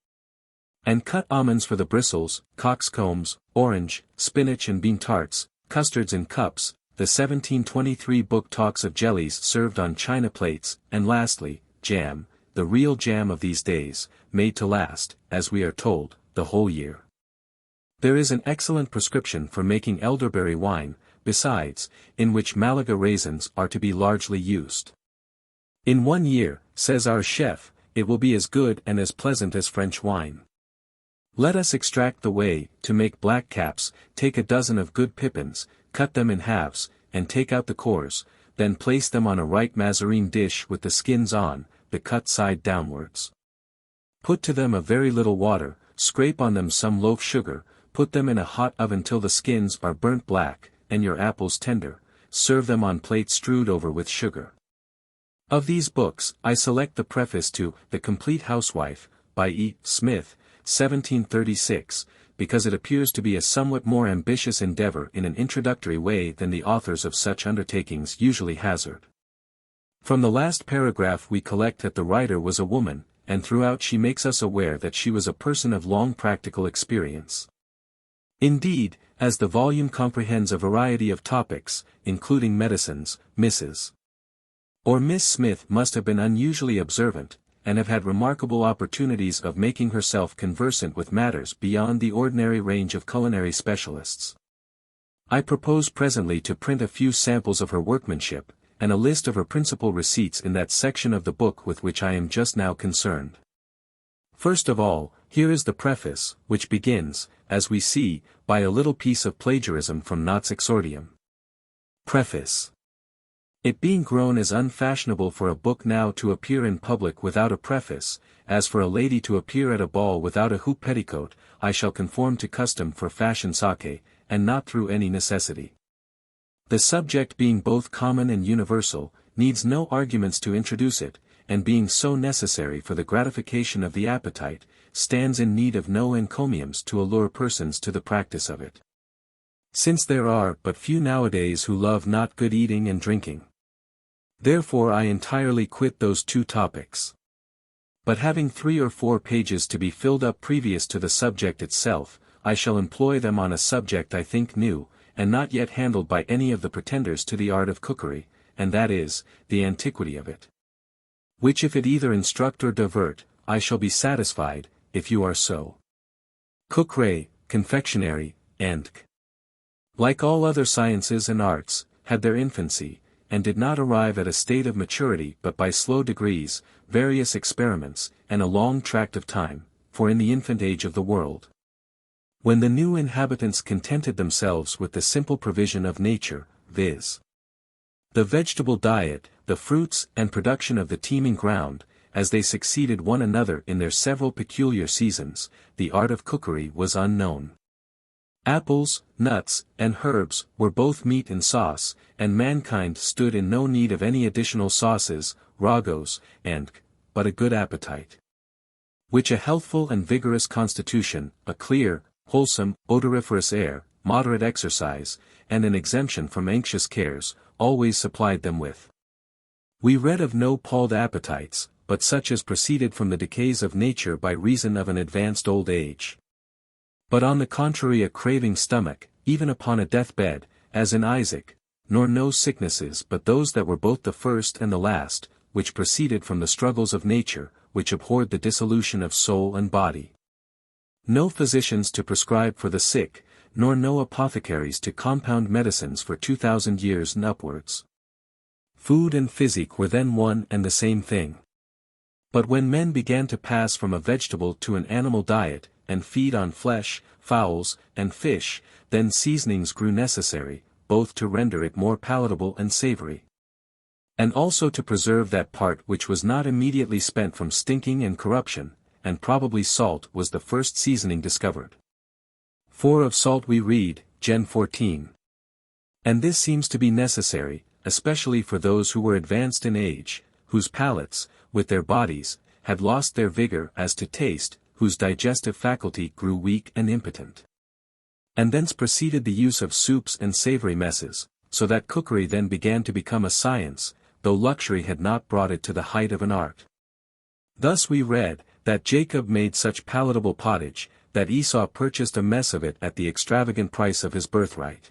and cut almonds for the bristles, coxcombs, orange, spinach and bean tarts, custards in cups. The 1723 book talks of jellies served on china plates, and lastly, jam, the real jam of these days, made to last, as we are told, the whole year. There is an excellent prescription for making elderberry wine, besides, in which Malaga raisins are to be largely used. In 1 year, says our chef, it will be as good and as pleasant as French wine. Let us extract the whey, to make black caps, take a dozen of good pippins, cut them in halves, and take out the cores, then place them on a right mazarine dish with the skins on, the cut side downwards. Put to them a very little water, scrape on them some loaf sugar, put them in a hot oven till the skins are burnt black, and your apples tender, serve them on plates strewed over with sugar. Of these books, I select the preface to The Complete Housewife, by E. Smith, 1736, because it appears to be a somewhat more ambitious endeavor in an introductory way than the authors of such undertakings usually hazard. From the last paragraph we collect that the writer was a woman, and throughout she makes us aware that she was a person of long practical experience. Indeed, as the volume comprehends a variety of topics, including medicines, Mrs. or Miss Smith must have been unusually observant, and have had remarkable opportunities of making herself conversant with matters beyond the ordinary range of culinary specialists. I propose presently to print a few samples of her workmanship, and a list of her principal receipts in that section of the book with which I am just now concerned. First of all, here is the preface, which begins, as we see, by a little piece of plagiarism from Knott's Exordium. Preface. It being grown as unfashionable for a book now to appear in public without a preface, as for a lady to appear at a ball without a hoop petticoat, I shall conform to custom for fashion sake, and not through any necessity. The subject being both common and universal, needs no arguments to introduce it, and being so necessary for the gratification of the appetite, stands in need of no encomiums to allure persons to the practice of it. Since there are but few nowadays who love not good eating and drinking. Therefore I entirely quit those two topics. But having 3 or 4 pages to be filled up previous to the subject itself, I shall employ them on a subject I think new, and not yet handled by any of the pretenders to the art of cookery, and that is, the antiquity of it. Which if it either instruct or divert, I shall be satisfied, if you are so. Cookery, confectionery, and like all other sciences and arts, had their infancy, and did not arrive at a state of maturity but by slow degrees, various experiments, and a long tract of time, for in the infant age of the world, when the new inhabitants contented themselves with the simple provision of nature, viz. the vegetable diet, the fruits and production of the teeming ground, as they succeeded one another in their several peculiar seasons, the art of cookery was unknown. Apples, nuts, and herbs were both meat and sauce, and mankind stood in no need of any additional sauces, ragos, and but a good appetite, which a healthful and vigorous constitution, a clear, wholesome, odoriferous air, moderate exercise, and an exemption from anxious cares, always supplied them with. We read of no palled appetites, but such as proceeded from the decays of nature by reason of an advanced old age. But on the contrary a craving stomach, even upon a death-bed, as in Isaac, nor no sicknesses but those that were both the first and the last, which proceeded from the struggles of nature, which abhorred the dissolution of soul and body. No physicians to prescribe for the sick, nor no apothecaries to compound medicines for 2,000 years and upwards. Food and physic were then one and the same thing. But when men began to pass from a vegetable to an animal diet, and feed on flesh, fowls, and fish, then seasonings grew necessary, both to render it more palatable and savory, and also to preserve that part which was not immediately spent from stinking and corruption, and probably salt was the first seasoning discovered. For of salt we read, Gen 14. And this seems to be necessary, especially for those who were advanced in age, whose palates, with their bodies, had lost their vigor as to taste, whose digestive faculty grew weak and impotent. And thence proceeded the use of soups and savory messes, so that cookery then began to become a science, though luxury had not brought it to the height of an art. Thus we read, that Jacob made such palatable pottage, that Esau purchased a mess of it at the extravagant price of his birthright.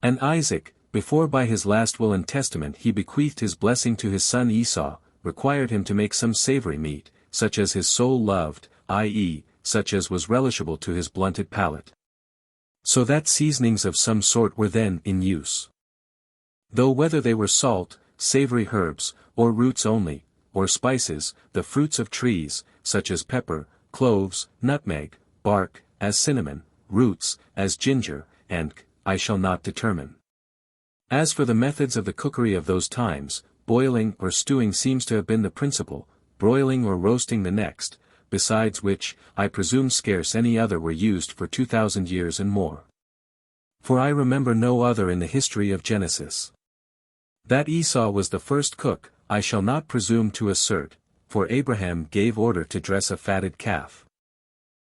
And Isaac, before by his last will and testament he bequeathed his blessing to his son Esau, required him to make some savory meat, such as his soul loved, i.e., such as was relishable to his blunted palate. So that seasonings of some sort were then in use. Though whether they were salt, savory herbs, or roots only, or spices, the fruits of trees, such as pepper, cloves, nutmeg, bark, as cinnamon, roots, as ginger, and, I shall not determine. As for the methods of the cookery of those times, boiling or stewing seems to have been the principal, broiling or roasting the next, besides which, I presume scarce any other were used for 2,000 years and more. For I remember no other in the history of Genesis. That Esau was the first cook, I shall not presume to assert, for Abraham gave order to dress a fatted calf.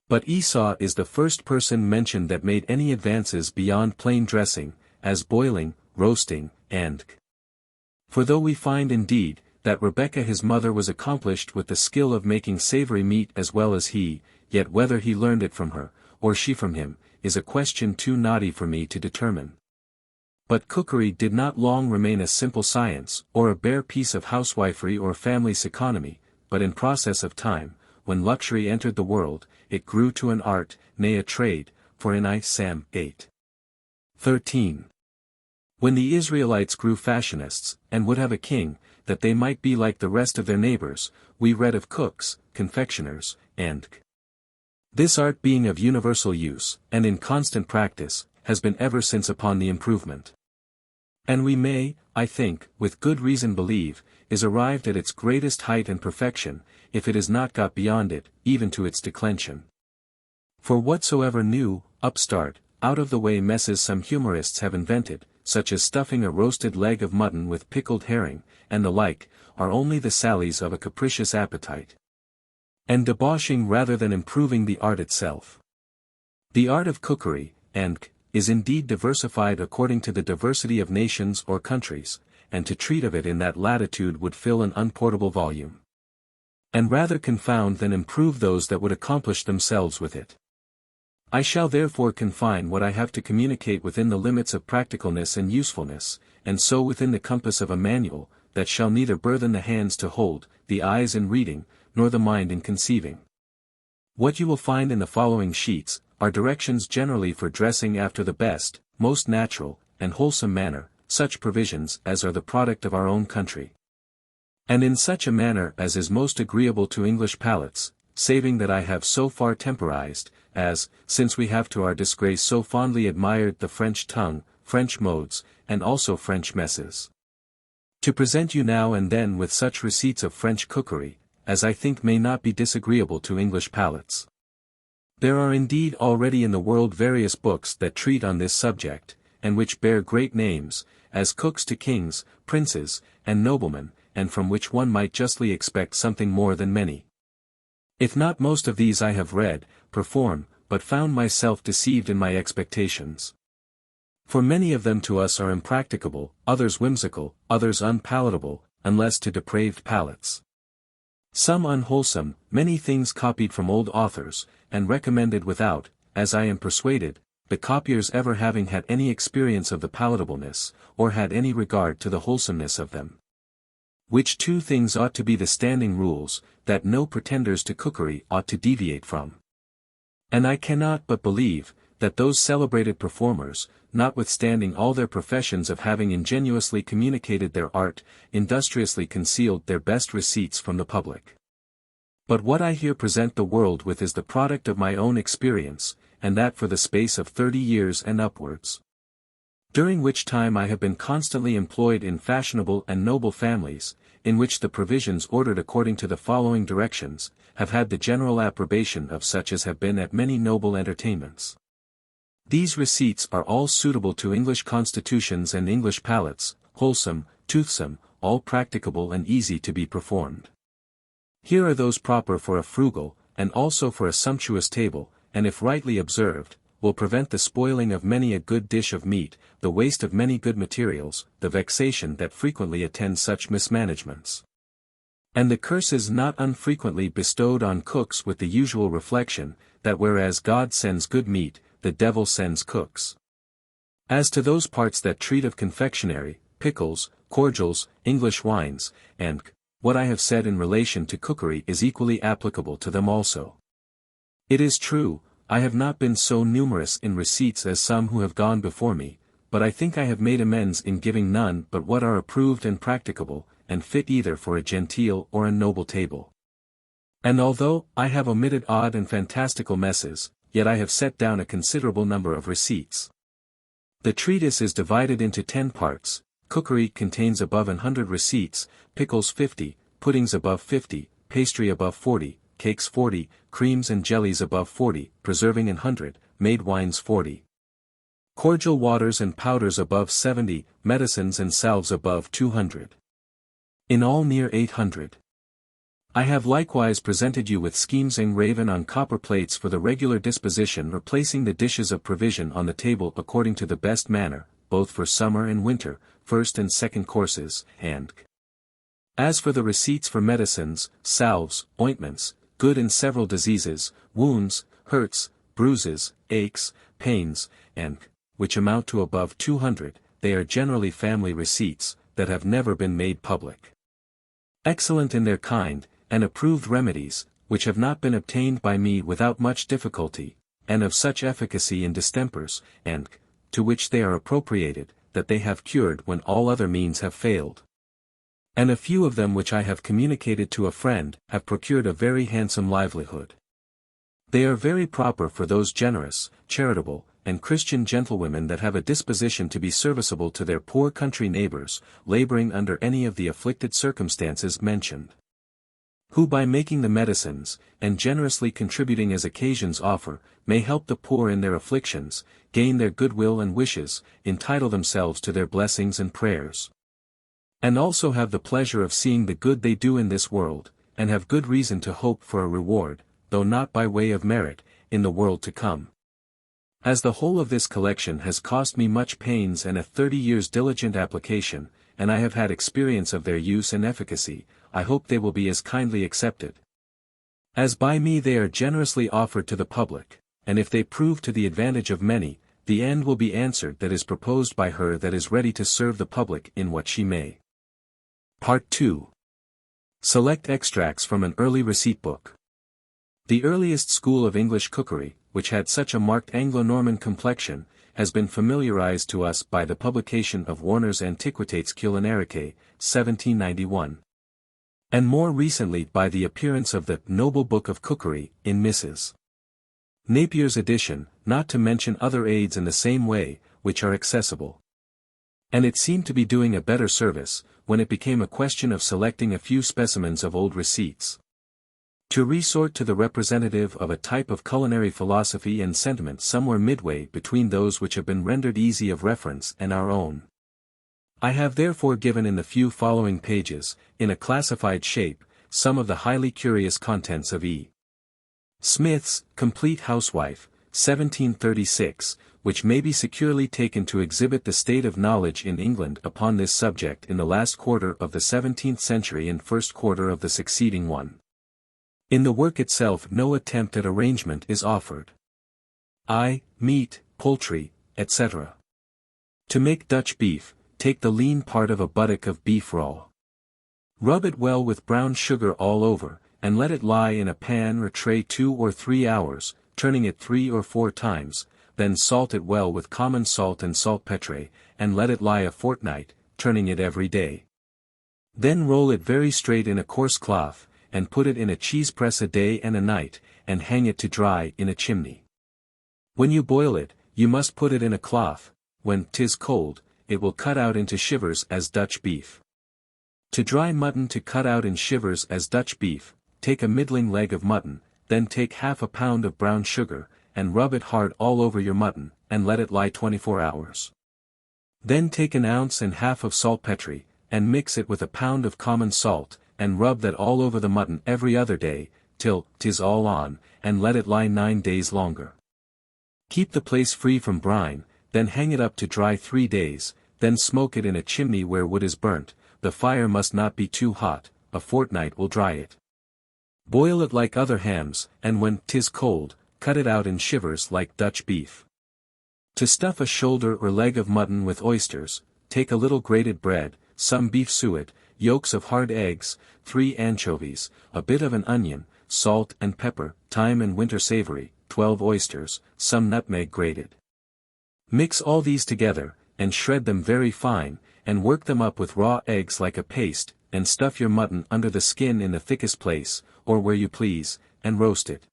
But Esau is the first person mentioned that made any advances beyond plain dressing, as boiling, roasting, and For though we find indeed, that Rebekah his mother was accomplished with the skill of making savory meat as well as he, yet whether he learned it from her, or she from him, is a question too knotty for me to determine. But cookery did not long remain a simple science, or a bare piece of housewifery or family economy, but in process of time, when luxury entered the world, it grew to an art, nay a trade, for in Sam 8:13. When the Israelites grew fashionists, and would have a king, that they might be like the rest of their neighbors, we read of cooks, confectioners, and this art being of universal use, and in constant practice, has been ever since upon the improvement. And we may, I think, with good reason believe, is arrived at its greatest height and perfection, if it is not got beyond it, even to its declension. For whatsoever new, upstart, out-of-the-way messes some humorists have invented, such as stuffing a roasted leg of mutton with pickled herring, and the like, are only the sallies of a capricious appetite, and debauching rather than improving the art itself. The art of cookery, is indeed diversified according to the diversity of nations or countries, and to treat of it in that latitude would fill an unportable volume, and rather confound than improve those that would accomplish themselves with it. I shall therefore confine what I have to communicate within the limits of practicalness and usefulness, and so within the compass of a manual, that shall neither burthen the hands to hold, the eyes in reading, nor the mind in conceiving. What you will find in the following sheets, are directions generally for dressing after the best, most natural, and wholesome manner, such provisions as are the product of our own country, and in such a manner as is most agreeable to English palates, saving that I have so far temporized, as, since we have to our disgrace so fondly admired the French tongue, French modes, and also French messes, to present you now and then with such receipts of French cookery, as I think may not be disagreeable to English palates. There are indeed already in the world various books that treat on this subject, and which bear great names, as Cooks to Kings, Princes, and Noblemen, and from which one might justly expect something more than many. If not most of these I have read, perform, but found myself deceived in my expectations. For many of them to us are impracticable, others whimsical, others unpalatable, unless to depraved palates. Some unwholesome, many things copied from old authors, and recommended without, as I am persuaded, the copiers ever having had any experience of the palatableness, or had any regard to the wholesomeness of them. Which two things ought to be the standing rules, that no pretenders to cookery ought to deviate from. And I cannot but believe, that those celebrated performers, notwithstanding all their professions of having ingenuously communicated their art, industriously concealed their best receipts from the public. But what I here present the world with is the product of my own experience, and that for the space of 30 years and upwards. During which time I have been constantly employed in fashionable and noble families, in which the provisions ordered according to the following directions, have had the general approbation of such as have been at many noble entertainments. These receipts are all suitable to English constitutions and English palates, wholesome, toothsome, all practicable and easy to be performed. Here are those proper for a frugal, and also for a sumptuous table, and if rightly observed, will prevent the spoiling of many a good dish of meat, the waste of many good materials, the vexation that frequently attends such mismanagements, and the curses not unfrequently bestowed on cooks, with the usual reflection, that whereas God sends good meat, the devil sends cooks. As to those parts that treat of confectionery, pickles, cordials, English wines, and what I have said in relation to cookery is equally applicable to them also. It is true, I have not been so numerous in receipts as some who have gone before me, but I think I have made amends in giving none but what are approved and practicable, and fit either for a genteel or a noble table. And although I have omitted odd and fantastical messes, yet I have set down a considerable number of receipts. The treatise is divided into 10 parts. Cookery contains above 100 receipts, pickles 50, puddings above 50, pastry above 40, cakes 40, creams and jellies above 40, preserving 100, made wines 40. Cordial waters and powders above 70, medicines and salves above 200. In all near 800. I have likewise presented you with schemes engraven on copper plates for the regular disposition or placing the dishes of provision on the table according to the best manner, both for summer and winter, first and second courses, and as for the receipts for medicines, salves, ointments, good in several diseases, wounds, hurts, bruises, aches, pains, and which amount to above 200, they are generally family receipts, that have never been made public. Excellent in their kind, and approved remedies, which have not been obtained by me without much difficulty, and of such efficacy in distempers, and to which they are appropriated, that they have cured when all other means have failed. And a few of them which I have communicated to a friend, have procured a very handsome livelihood. They are very proper for those generous, charitable, and Christian gentlewomen that have a disposition to be serviceable to their poor country neighbors, laboring under any of the afflicted circumstances mentioned. Who by making the medicines, and generously contributing as occasions offer, may help the poor in their afflictions, gain their goodwill and wishes, entitle themselves to their blessings and prayers. And also have the pleasure of seeing the good they do in this world, and have good reason to hope for a reward, though not by way of merit, in the world to come. As the whole of this collection has cost me much pains and a 30 years' diligent application, and I have had experience of their use and efficacy, I hope they will be as kindly accepted as by me they are generously offered to the public, and if they prove to the advantage of many, the end will be answered that is proposed by her that is ready to serve the public in what she may. Part 2. Select extracts from an early receipt book. The earliest school of English cookery, which had such a marked Anglo-Norman complexion, has been familiarized to us by the publication of Warner's Antiquitates Culinary, 1791. And more recently by the appearance of the Noble Book of Cookery, in Mrs. Napier's edition, not to mention other aids in the same way, which are accessible. And it seemed to be doing a better service, when it became a question of selecting a few specimens of old receipts. To resort to the representative of a type of culinary philosophy and sentiment somewhere midway between those which have been rendered easy of reference and our own. I have therefore given in the few following pages, in a classified shape, some of the highly curious contents of E. Smith's Complete Housewife, 1736, which may be securely taken to exhibit the state of knowledge in England upon this subject in the last quarter of the 17th century and first quarter of the succeeding one. In the work itself no attempt at arrangement is offered. Meat, poultry, etc. To make Dutch beef, take the lean part of a buttock of beef raw. Rub it well with brown sugar all over, and let it lie in a pan or tray 2 or 3 hours, turning it 3 or 4 times, then salt it well with common salt and saltpetre, and let it lie a fortnight, turning it every day. Then roll it very straight in a coarse cloth, and put it in a cheese press a day and a night, and hang it to dry in a chimney. When you boil it, you must put it in a cloth. When 'tis cold, it will cut out into shivers as Dutch beef. To dry mutton to cut out in shivers as Dutch beef, take a middling leg of mutton, then take half a pound of brown sugar, and rub it hard all over your mutton, and let it lie 24 hours. Then take an ounce and half of saltpetre, and mix it with a pound of common salt, and rub that all over the mutton every other day, till 'tis all on, and let it lie 9 days longer. Keep the place free from brine, then hang it up to dry 3 days, then smoke it in a chimney where wood is burnt, the fire must not be too hot, a fortnight will dry it. Boil it like other hams, and when 'tis cold, cut it out in shivers like Dutch beef. To stuff a shoulder or leg of mutton with oysters, take a little grated bread, some beef suet, yolks of hard eggs, 3 anchovies, a bit of an onion, salt and pepper, thyme and winter savory, 12 oysters, some nutmeg grated. Mix all these together, and shred them very fine, and work them up with raw eggs like a paste, and stuff your mutton under the skin in the thickest place, or where you please, and roast it.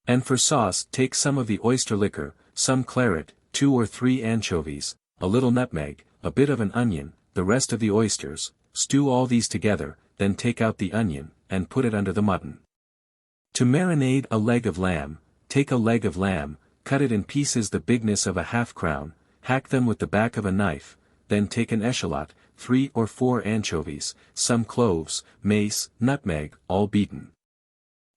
And for sauce take some of the oyster liquor, some claret, 2 or 3 anchovies, a little nutmeg, a bit of an onion, the rest of the oysters, stew all these together, then take out the onion, and put it under the mutton. To marinade a leg of lamb, take a leg of lamb, cut it in pieces the bigness of a half-crown, hack them with the back of a knife, then take an eschalot, 3 or 4 anchovies, some cloves, mace, nutmeg, all beaten.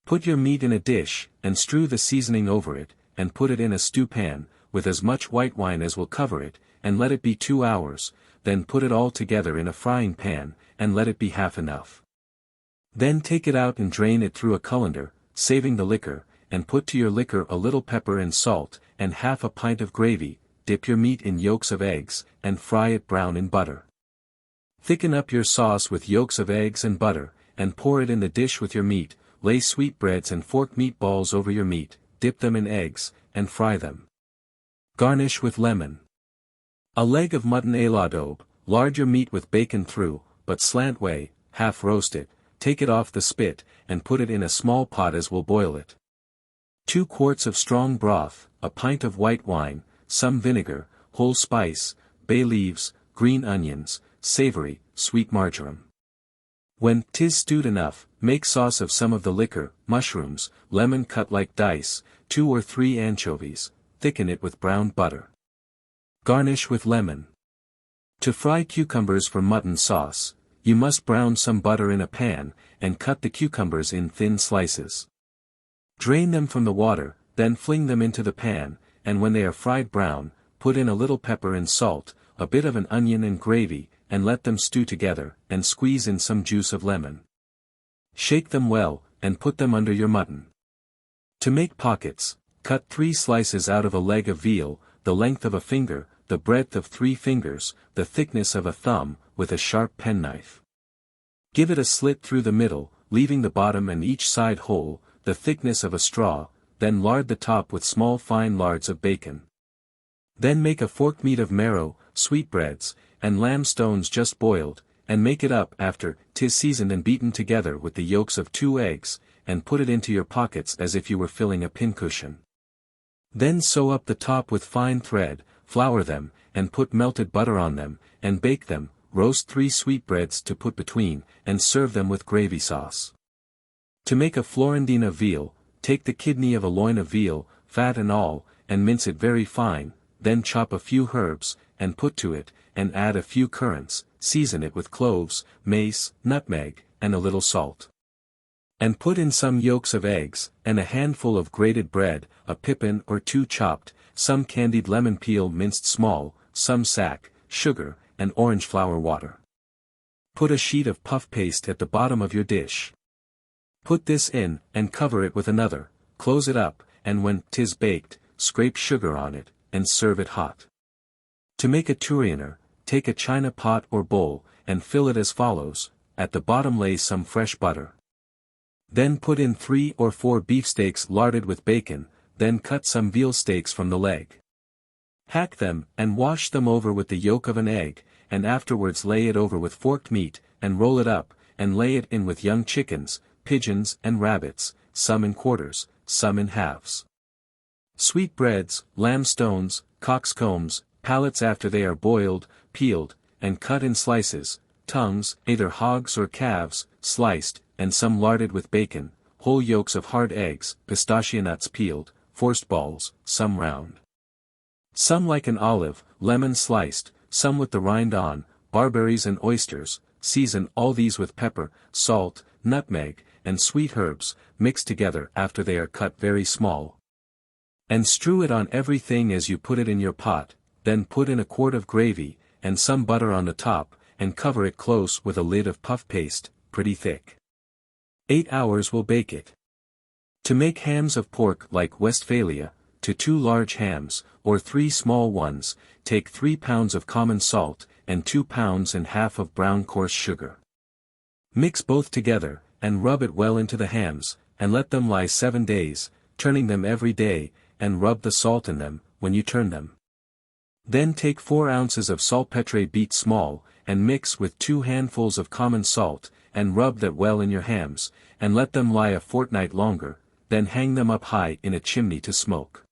Put your meat in a dish, and strew the seasoning over it, and put it in a stew pan, with as much white wine as will cover it, and let it be 2 hours, then put it all together in a frying pan, and let it be half enough. Then take it out and drain it through a colander, saving the liquor, and put to your liquor a little pepper and salt, and half a pint of gravy. Dip your meat in yolks of eggs, and fry it brown in butter. Thicken up your sauce with yolks of eggs and butter, and pour it in the dish with your meat. Lay sweetbreads and forked meatballs over your meat, dip them in eggs, and fry them. Garnish with lemon. A leg of mutton à l'adobe. Lard your meat with bacon through, but slant way, half roast it, take it off the spit, and put it in a small pot as will boil it. 2 quarts of strong broth, a pint of white wine, some vinegar, whole spice, bay leaves, green onions, savory, sweet marjoram. When 'tis stewed enough, make sauce of some of the liquor, mushrooms, lemon cut like dice, 2 or 3 anchovies, thicken it with browned butter. Garnish with lemon. To fry cucumbers for mutton sauce, you must brown some butter in a pan, and cut the cucumbers in thin slices. Drain them from the water, then fling them into the pan, and when they are fried brown, put in a little pepper and salt, a bit of an onion and gravy, and let them stew together, and squeeze in some juice of lemon. Shake them well, and put them under your mutton. To make pockets, cut 3 slices out of a leg of veal, the length of a finger, the breadth of 3 fingers, the thickness of a thumb, with a sharp penknife. Give it a slit through the middle, leaving the bottom and each side whole, the thickness of a straw, then lard the top with small fine lards of bacon. Then make a forked meat of marrow, sweetbreads, and lamb stones just boiled, and make it up after 'tis seasoned and beaten together with the yolks of 2 eggs, and put it into your pockets as if you were filling a pincushion. Then sew up the top with fine thread, flour them, and put melted butter on them, and bake them. Roast 3 sweetbreads to put between, and serve them with gravy sauce. To make a florentine of veal, take the kidney of a loin of veal, fat and all, and mince it very fine, then chop a few herbs, and put to it, and add a few currants, season it with cloves, mace, nutmeg, and a little salt. And put in some yolks of eggs, and a handful of grated bread, a pippin or 2 chopped, some candied lemon peel minced small, some sack, sugar, and orange flower water. Put a sheet of puff paste at the bottom of your dish. Put this in, and cover it with another, close it up, and when 'tis baked, scrape sugar on it, and serve it hot. To make a tureener, take a china pot or bowl, and fill it as follows. At the bottom lay some fresh butter. Then put in 3 or 4 beefsteaks larded with bacon, then cut some veal steaks from the leg. Hack them, and wash them over with the yolk of an egg, and afterwards lay it over with forked meat, and roll it up, and lay it in with young chickens, pigeons and rabbits, some in quarters, some in halves. Sweetbreads, lamb stones, coxcombs, palates after they are boiled, peeled, and cut in slices, tongues, either hogs or calves, sliced, and some larded with bacon, whole yolks of hard eggs, pistachio nuts peeled, forced balls, some round. Some like an olive, lemon sliced, some with the rind on, barberries and oysters. Season all these with pepper, salt, nutmeg, and sweet herbs, mixed together after they are cut very small. And strew it on everything as you put it in your pot, then put in a quart of gravy, and some butter on the top, and cover it close with a lid of puff paste, pretty thick. 8 hours will bake it. To make hams of pork like Westphalia, to 2 large hams, or 3 small ones, take 3 pounds of common salt, and 2 pounds and half of brown coarse sugar. Mix both together, and rub it well into the hams, and let them lie 7 days, turning them every day, and rub the salt in them, when you turn them. Then take 4 ounces of saltpetre beat small, and mix with 2 handfuls of common salt, and rub that well in your hams, and let them lie a fortnight longer, then hang them up high in a chimney to smoke.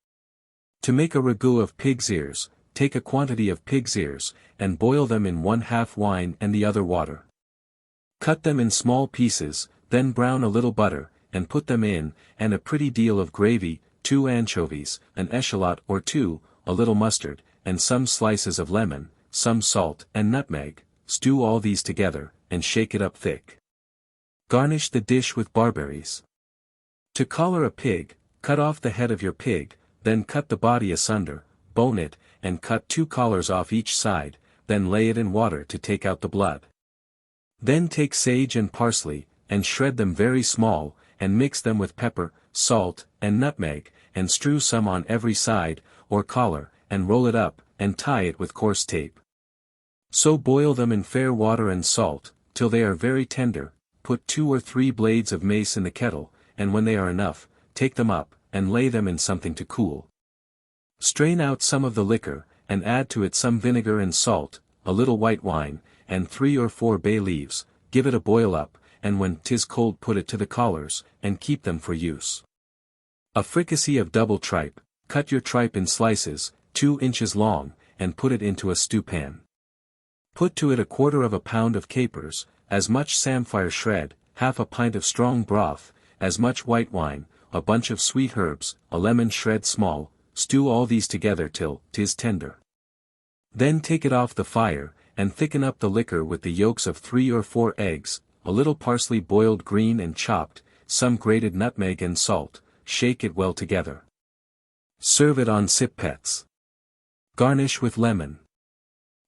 To make a ragout of pig's ears, take a quantity of pig's ears, and boil them in 1/2 wine and the other water. Cut them in small pieces, then brown a little butter, and put them in, and a pretty deal of gravy, 2 anchovies, an echalot or 2, a little mustard, and some slices of lemon, some salt and nutmeg. Stew all these together, and shake it up thick. Garnish the dish with barberries. To collar a pig, cut off the head of your pig, then cut the body asunder, bone it, and cut 2 collars off each side, then lay it in water to take out the blood. Then take sage and parsley, and shred them very small, and mix them with pepper, salt, and nutmeg, and strew some on every side, or collar, and roll it up, and tie it with coarse tape. So boil them in fair water and salt, till they are very tender. Put 2 or 3 blades of mace in the kettle, and when they are enough, take them up, and lay them in something to cool. Strain out some of the liquor, and add to it some vinegar and salt, a little white wine, and 3 or 4 bay leaves, give it a boil up, and when 'tis cold put it to the collars, and keep them for use. A fricassee of double tripe, cut your tripe in slices, 2 inches long, and put it into a stewpan. Put to it 1/4 pound of capers, as much samphire shred, half a pint of strong broth, as much white wine, a bunch of sweet herbs, a lemon shred small, stew all these together till 'tis tender. Then take it off the fire, and thicken up the liquor with the yolks of 3 or 4 eggs, a little parsley boiled green and chopped, some grated nutmeg and salt, shake it well together. Serve it on sippets. Garnish with lemon.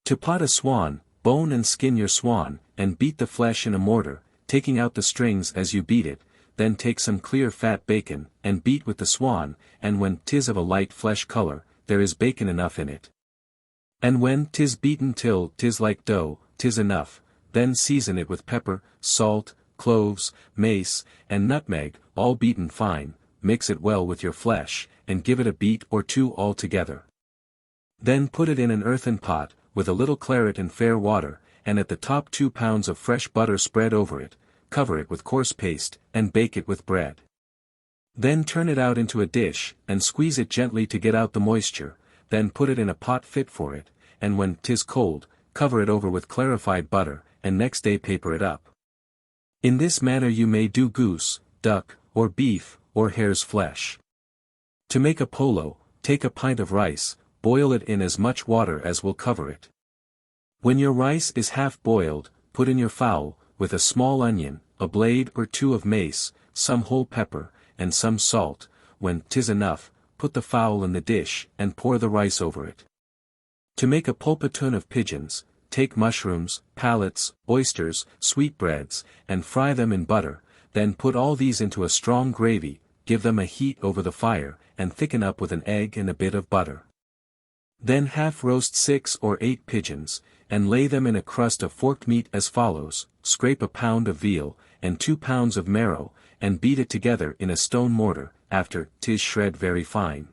To pot a swan, bone and skin your swan, and beat the flesh in a mortar, taking out the strings as you beat it, then take some clear fat bacon, and beat with the swan, and when 'tis of a light flesh color, there is bacon enough in it. And when 'tis beaten till 'tis like dough, 'tis enough, then season it with pepper, salt, cloves, mace, and nutmeg, all beaten fine, mix it well with your flesh, and give it a beat or 2 all together. Then put it in an earthen pot, with a little claret and fair water, and at the top 2 pounds of fresh butter spread over it, cover it with coarse paste, and bake it with bread. Then turn it out into a dish, and squeeze it gently to get out the moisture, then put it in a pot fit for it, and when 'tis cold, cover it over with clarified butter, and next day paper it up. In this manner you may do goose, duck, or beef, or hare's flesh. To make a polo, take a pint of rice, boil it in as much water as will cover it. When your rice is half boiled, put in your fowl, with a small onion, a blade or 2 of mace, some whole pepper, and some salt. When 'tis enough, put the fowl in the dish, and pour the rice over it. To make a pulpitoon of pigeons, take mushrooms, palates, oysters, sweetbreads, and fry them in butter, then put all these into a strong gravy, give them a heat over the fire, and thicken up with an egg and a bit of butter. Then half roast 6 or 8 pigeons, and lay them in a crust of forked meat as follows: scrape a pound of veal, and 2 pounds of marrow, and beat it together in a stone mortar, after 'tis shred very fine.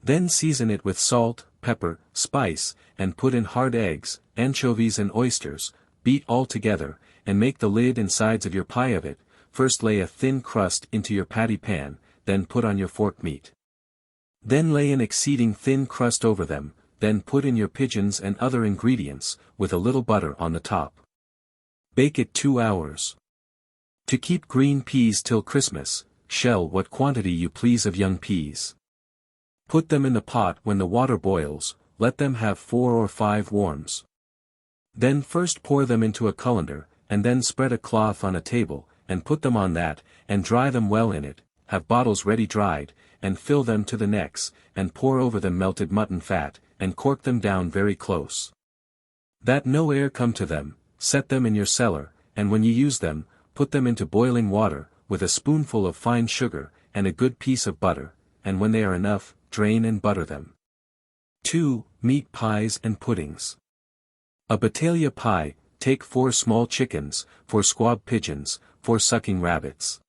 Then season it with salt, pepper, spice, and put in hard eggs, anchovies and oysters, beat all together, and make the lid and sides of your pie of it. First lay a thin crust into your patty pan, then put on your forked meat. Then lay an exceeding thin crust over them, then put in your pigeons and other ingredients, with a little butter on the top. Bake it 2 hours. To keep green peas till Christmas, shell what quantity you please of young peas. Put them in the pot when the water boils, let them have 4 or 5 warms. Then first pour them into a colander, and then spread a cloth on a table, and put them on that, and dry them well in it, have bottles ready dried, and fill them to the necks, and pour over them melted mutton fat, and cork them down very close. That no air come to them, set them in your cellar, and when you use them, put them into boiling water, with a spoonful of fine sugar, and a good piece of butter, and when they are enough, drain and butter them. 2. Meat pies and puddings. A battaglia pie, take 4 small chickens, 4 squab pigeons, 4 sucking rabbits.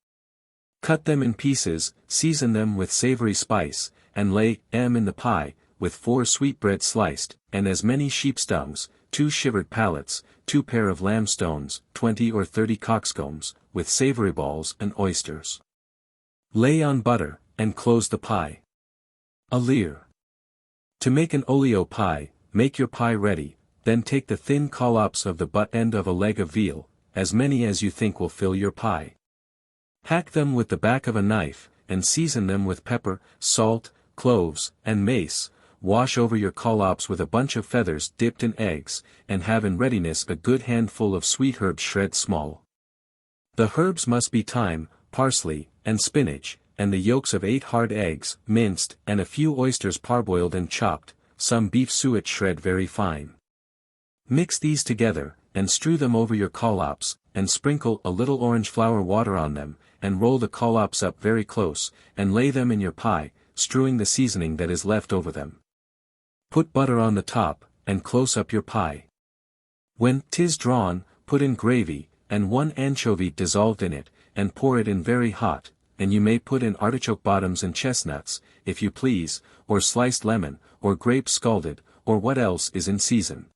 Cut them in pieces, season them with savory spice, and lay them in the pie, with 4 sweetbread sliced, and as many sheep's tongues, 2 shivered palates, 2 pair of lamb stones, 20 or 30 coxcombs, with savory balls and oysters. Lay on butter, and close the pie. A leer. To make an olio pie, make your pie ready, then take the thin collops of the butt end of a leg of veal, as many as you think will fill your pie. Hack them with the back of a knife, and season them with pepper, salt, cloves, and mace. Wash over your collops with a bunch of feathers dipped in eggs, and have in readiness a good handful of sweet herbs shred small. The herbs must be thyme, parsley, and spinach, and the yolks of 8 hard eggs, minced, and a few oysters parboiled and chopped, some beef suet shred very fine. Mix these together, and strew them over your collops, and sprinkle a little orange flower water on them, and roll the collops up very close, and lay them in your pie, strewing the seasoning that is left over them. Put butter on the top, and close up your pie. When 'tis drawn, put in gravy, and 1 anchovy dissolved in it, and pour it in very hot, and you may put in artichoke bottoms and chestnuts, if you please, or sliced lemon, or grapes scalded, or what else is in season.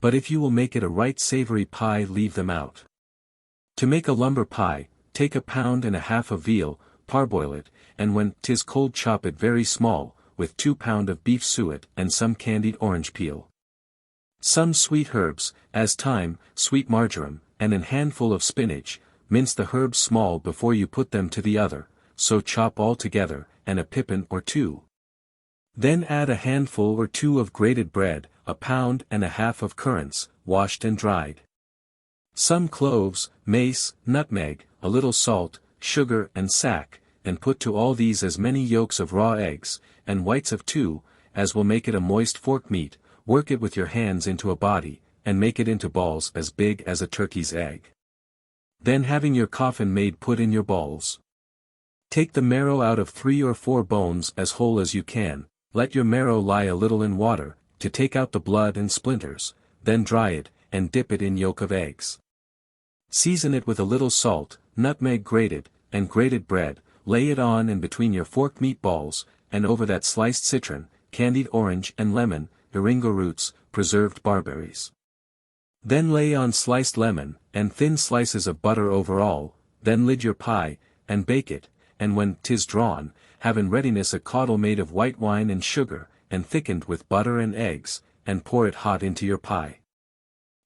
But if you will make it a right savory pie, leave them out. To make a lumber pie, take 1.5 pounds of veal, parboil it, and when 'tis cold chop it very small, with 2 pounds of beef suet and some candied orange peel. Some sweet herbs, as thyme, sweet marjoram, and an handful of spinach. Mince the herbs small before you put them to the other, so chop all together, and a pippin or 2. Then add a handful or 2 of grated bread, 1.5 pounds of currants, washed and dried. Some cloves, mace, nutmeg, a little salt, sugar and sack, and put to all these as many yolks of raw eggs, and whites of 2, as will make it a moist fork meat. Work it with your hands into a body, and make it into balls as big as a turkey's egg. Then having your coffin made, put in your balls. Take the marrow out of 3 or 4 bones as whole as you can, let your marrow lie a little in water, to take out the blood and splinters, then dry it, and dip it in yolk of eggs. Season it with a little salt, nutmeg grated, and grated bread, lay it on and between your forked meat balls, and over that sliced citron, candied orange and lemon, eringo roots, preserved barberries. Then lay on sliced lemon, and thin slices of butter over all, then lid your pie, and bake it, and when 'tis drawn, have in readiness a caudle made of white wine and sugar, and thickened with butter and eggs, and pour it hot into your pie.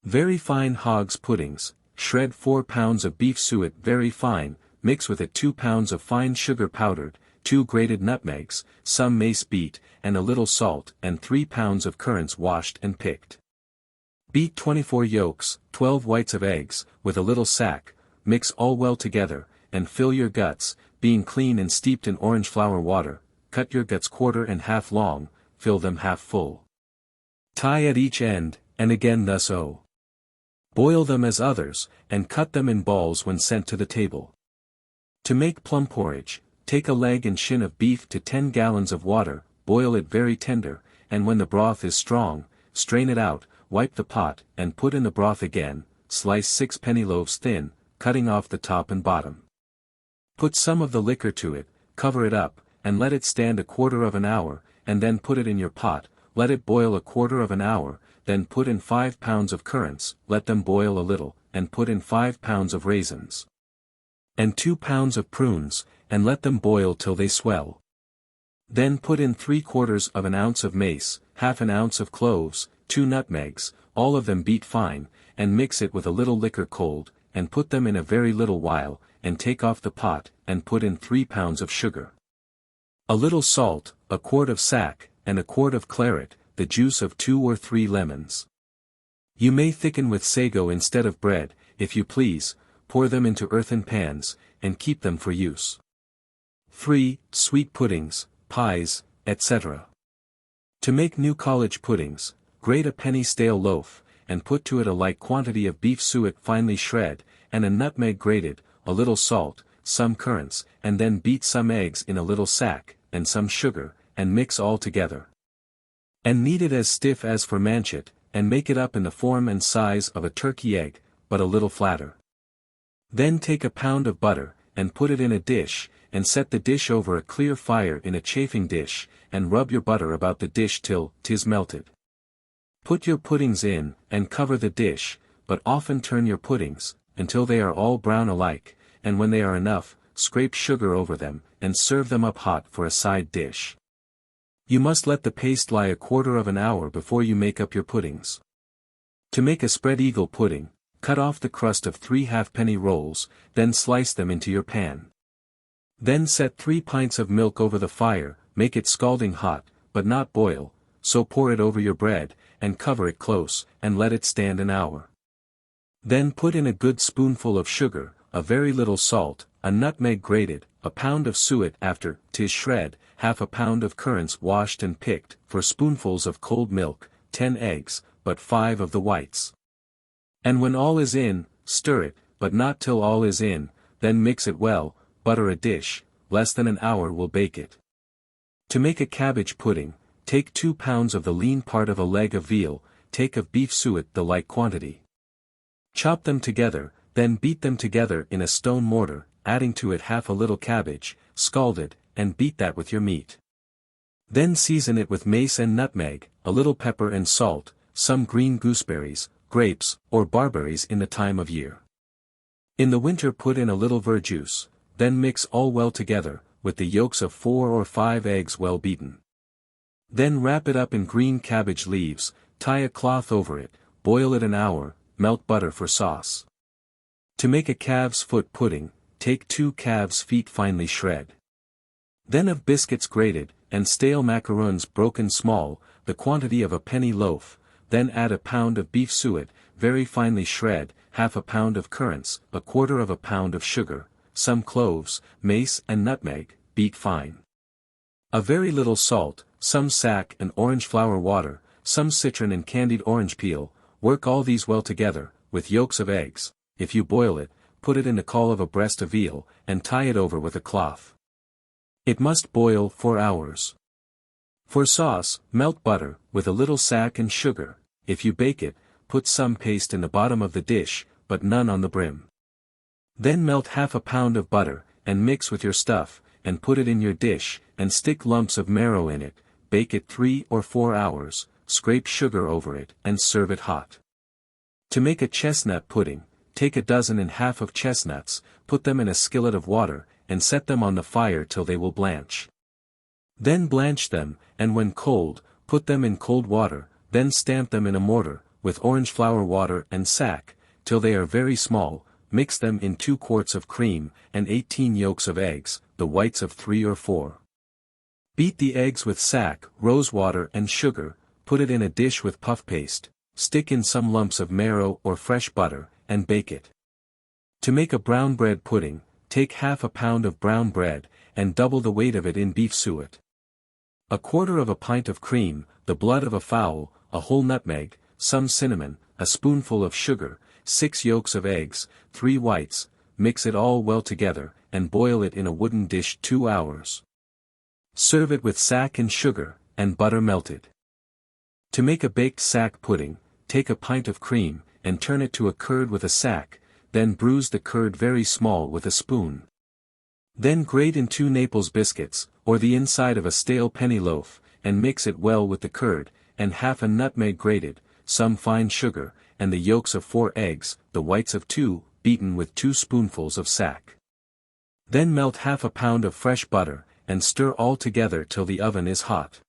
Very fine hog's puddings, shred 4 pounds of beef suet very fine, mix with it 2 pounds of fine sugar powdered, 2 grated nutmegs, some mace beat, and a little salt, and 3 pounds of currants washed and picked. Beat 24 yolks, 12 whites of eggs, with a little sack, mix all well together, and fill your guts, being clean and steeped in orange flower water. Cut your guts 1/4 long, fill them half full. Tie at each end, and again thus boil them as others, and cut them in balls when sent to the table. To make plum porridge, take a leg and shin of beef to 10 gallons of water, boil it very tender, and when the broth is strong, strain it out, wipe the pot, and put in the broth again, slice 6 penny loaves thin, cutting off the top and bottom. Put some of the liquor to it, cover it up, and let it stand 1/4 hour, and then put it in your pot, let it boil 1/4 hour, then put in 5 pounds of currants, let them boil a little, and put in 5 pounds of raisins. And 2 pounds of prunes, and let them boil till they swell. Then put in 3/4 ounce of mace, 1/2 ounce of cloves, 2 nutmegs, all of them beat fine, and mix it with a little liquor cold, and put them in a very little while, and take off the pot, and put in 3 pounds of sugar. A little salt, a quart of sack, and a quart of claret, the juice of 2 or 3 lemons. You may thicken with sago instead of bread, if you please, pour them into earthen pans, and keep them for use. 3. Sweet puddings, pies, etc. To make new college puddings, grate a penny stale loaf, and put to it a like quantity of beef suet finely shred, and a nutmeg grated, a little salt, some currants, and then beat some eggs in a little sack, and some sugar, and mix all together. And knead it as stiff as for manchet, and make it up in the form and size of a turkey egg, but a little flatter. Then take 1 pound of butter, and put it in a dish, and set the dish over a clear fire in a chafing dish, and rub your butter about the dish till 'tis melted. Put your puddings in, and cover the dish, but often turn your puddings, until they are all brown alike, and when they are enough, scrape sugar over them, and serve them up hot for a side dish. You must let the paste lie 1/4 hour before you make up your puddings. To make a spread eagle pudding, cut off the crust of 3 halfpenny rolls, then slice them into your pan. Then set 3 pints of milk over the fire, make it scalding hot, but not boil, so pour it over your bread, and cover it close, and let it stand an hour. Then put in a good spoonful of sugar, a very little salt, a nutmeg grated, 1 pound of suet after 'tis shred, 1/2 pound of currants washed and picked, 4 spoonfuls of cold milk, 10 eggs, but 5 of the whites. And when all is in, stir it, but not till all is in, then mix it well, butter a dish, less than an hour will bake it. To make a cabbage pudding, take 2 pounds of the lean part of a leg of veal, take of beef suet the like quantity. Chop them together, then beat them together in a stone mortar, adding to it half a little cabbage, scalded, and beat that with your meat. Then season it with mace and nutmeg, a little pepper and salt, some green gooseberries, grapes, or barberries in the time of year. In the winter put in a little verjuice, then mix all well together, with the yolks of 4 or 5 eggs well beaten. Then wrap it up in green cabbage leaves, tie a cloth over it, boil it an hour, melt butter for sauce. To make a calf's foot pudding, take 2 calves' feet finely shred. Then of biscuits grated, and stale macaroons broken small, the quantity of a penny loaf, then add a pound of beef suet, very finely shred, half a pound of currants, a quarter of a pound of sugar, some cloves, mace and nutmeg, beat fine. A very little salt, some sack and orange flower water, some citron and candied orange peel, work all these well together, with yolks of eggs. If you boil it, put it in the caul of a breast of veal, and tie it over with a cloth. It must boil 4 hours. For sauce, melt butter, with a little sack and sugar. If you bake it, put some paste in the bottom of the dish, but none on the brim. Then melt half a pound of butter, and mix with your stuff, and put it in your dish, and stick lumps of marrow in it, bake it 3 or 4 hours, scrape sugar over it, and serve it hot. To make a chestnut pudding, take 1.5 dozen of chestnuts, put them in a skillet of water, and set them on the fire till they will blanch. Then blanch them, and when cold, put them in cold water, then stamp them in a mortar, with orange flower water and sack, till they are very small, mix them in 2 quarts of cream, and 18 yolks of eggs, the whites of 3 or 4. Beat the eggs with sack, rose water and sugar, put it in a dish with puff paste, stick in some lumps of marrow or fresh butter, and bake it. To make a brown bread pudding, take half a pound of brown bread, and double the weight of it in beef suet. A quarter of a pint of cream, the blood of a fowl, a whole nutmeg, some cinnamon, a spoonful of sugar, 6 yolks of eggs, 3 whites, mix it all well together, and boil it in a wooden dish 2 hours. Serve it with sack and sugar, and butter melted. To make a baked sack pudding, take a pint of cream, and turn it to a curd with a sack, then bruise the curd very small with a spoon. Then grate in 2 Naples biscuits, or the inside of a stale penny loaf, and mix it well with the curd, and half a nutmeg grated, some fine sugar, and the yolks of 4 eggs, the whites of 2, beaten with 2 spoonfuls of sack. Then melt half a pound of fresh butter, and stir all together till the oven is hot.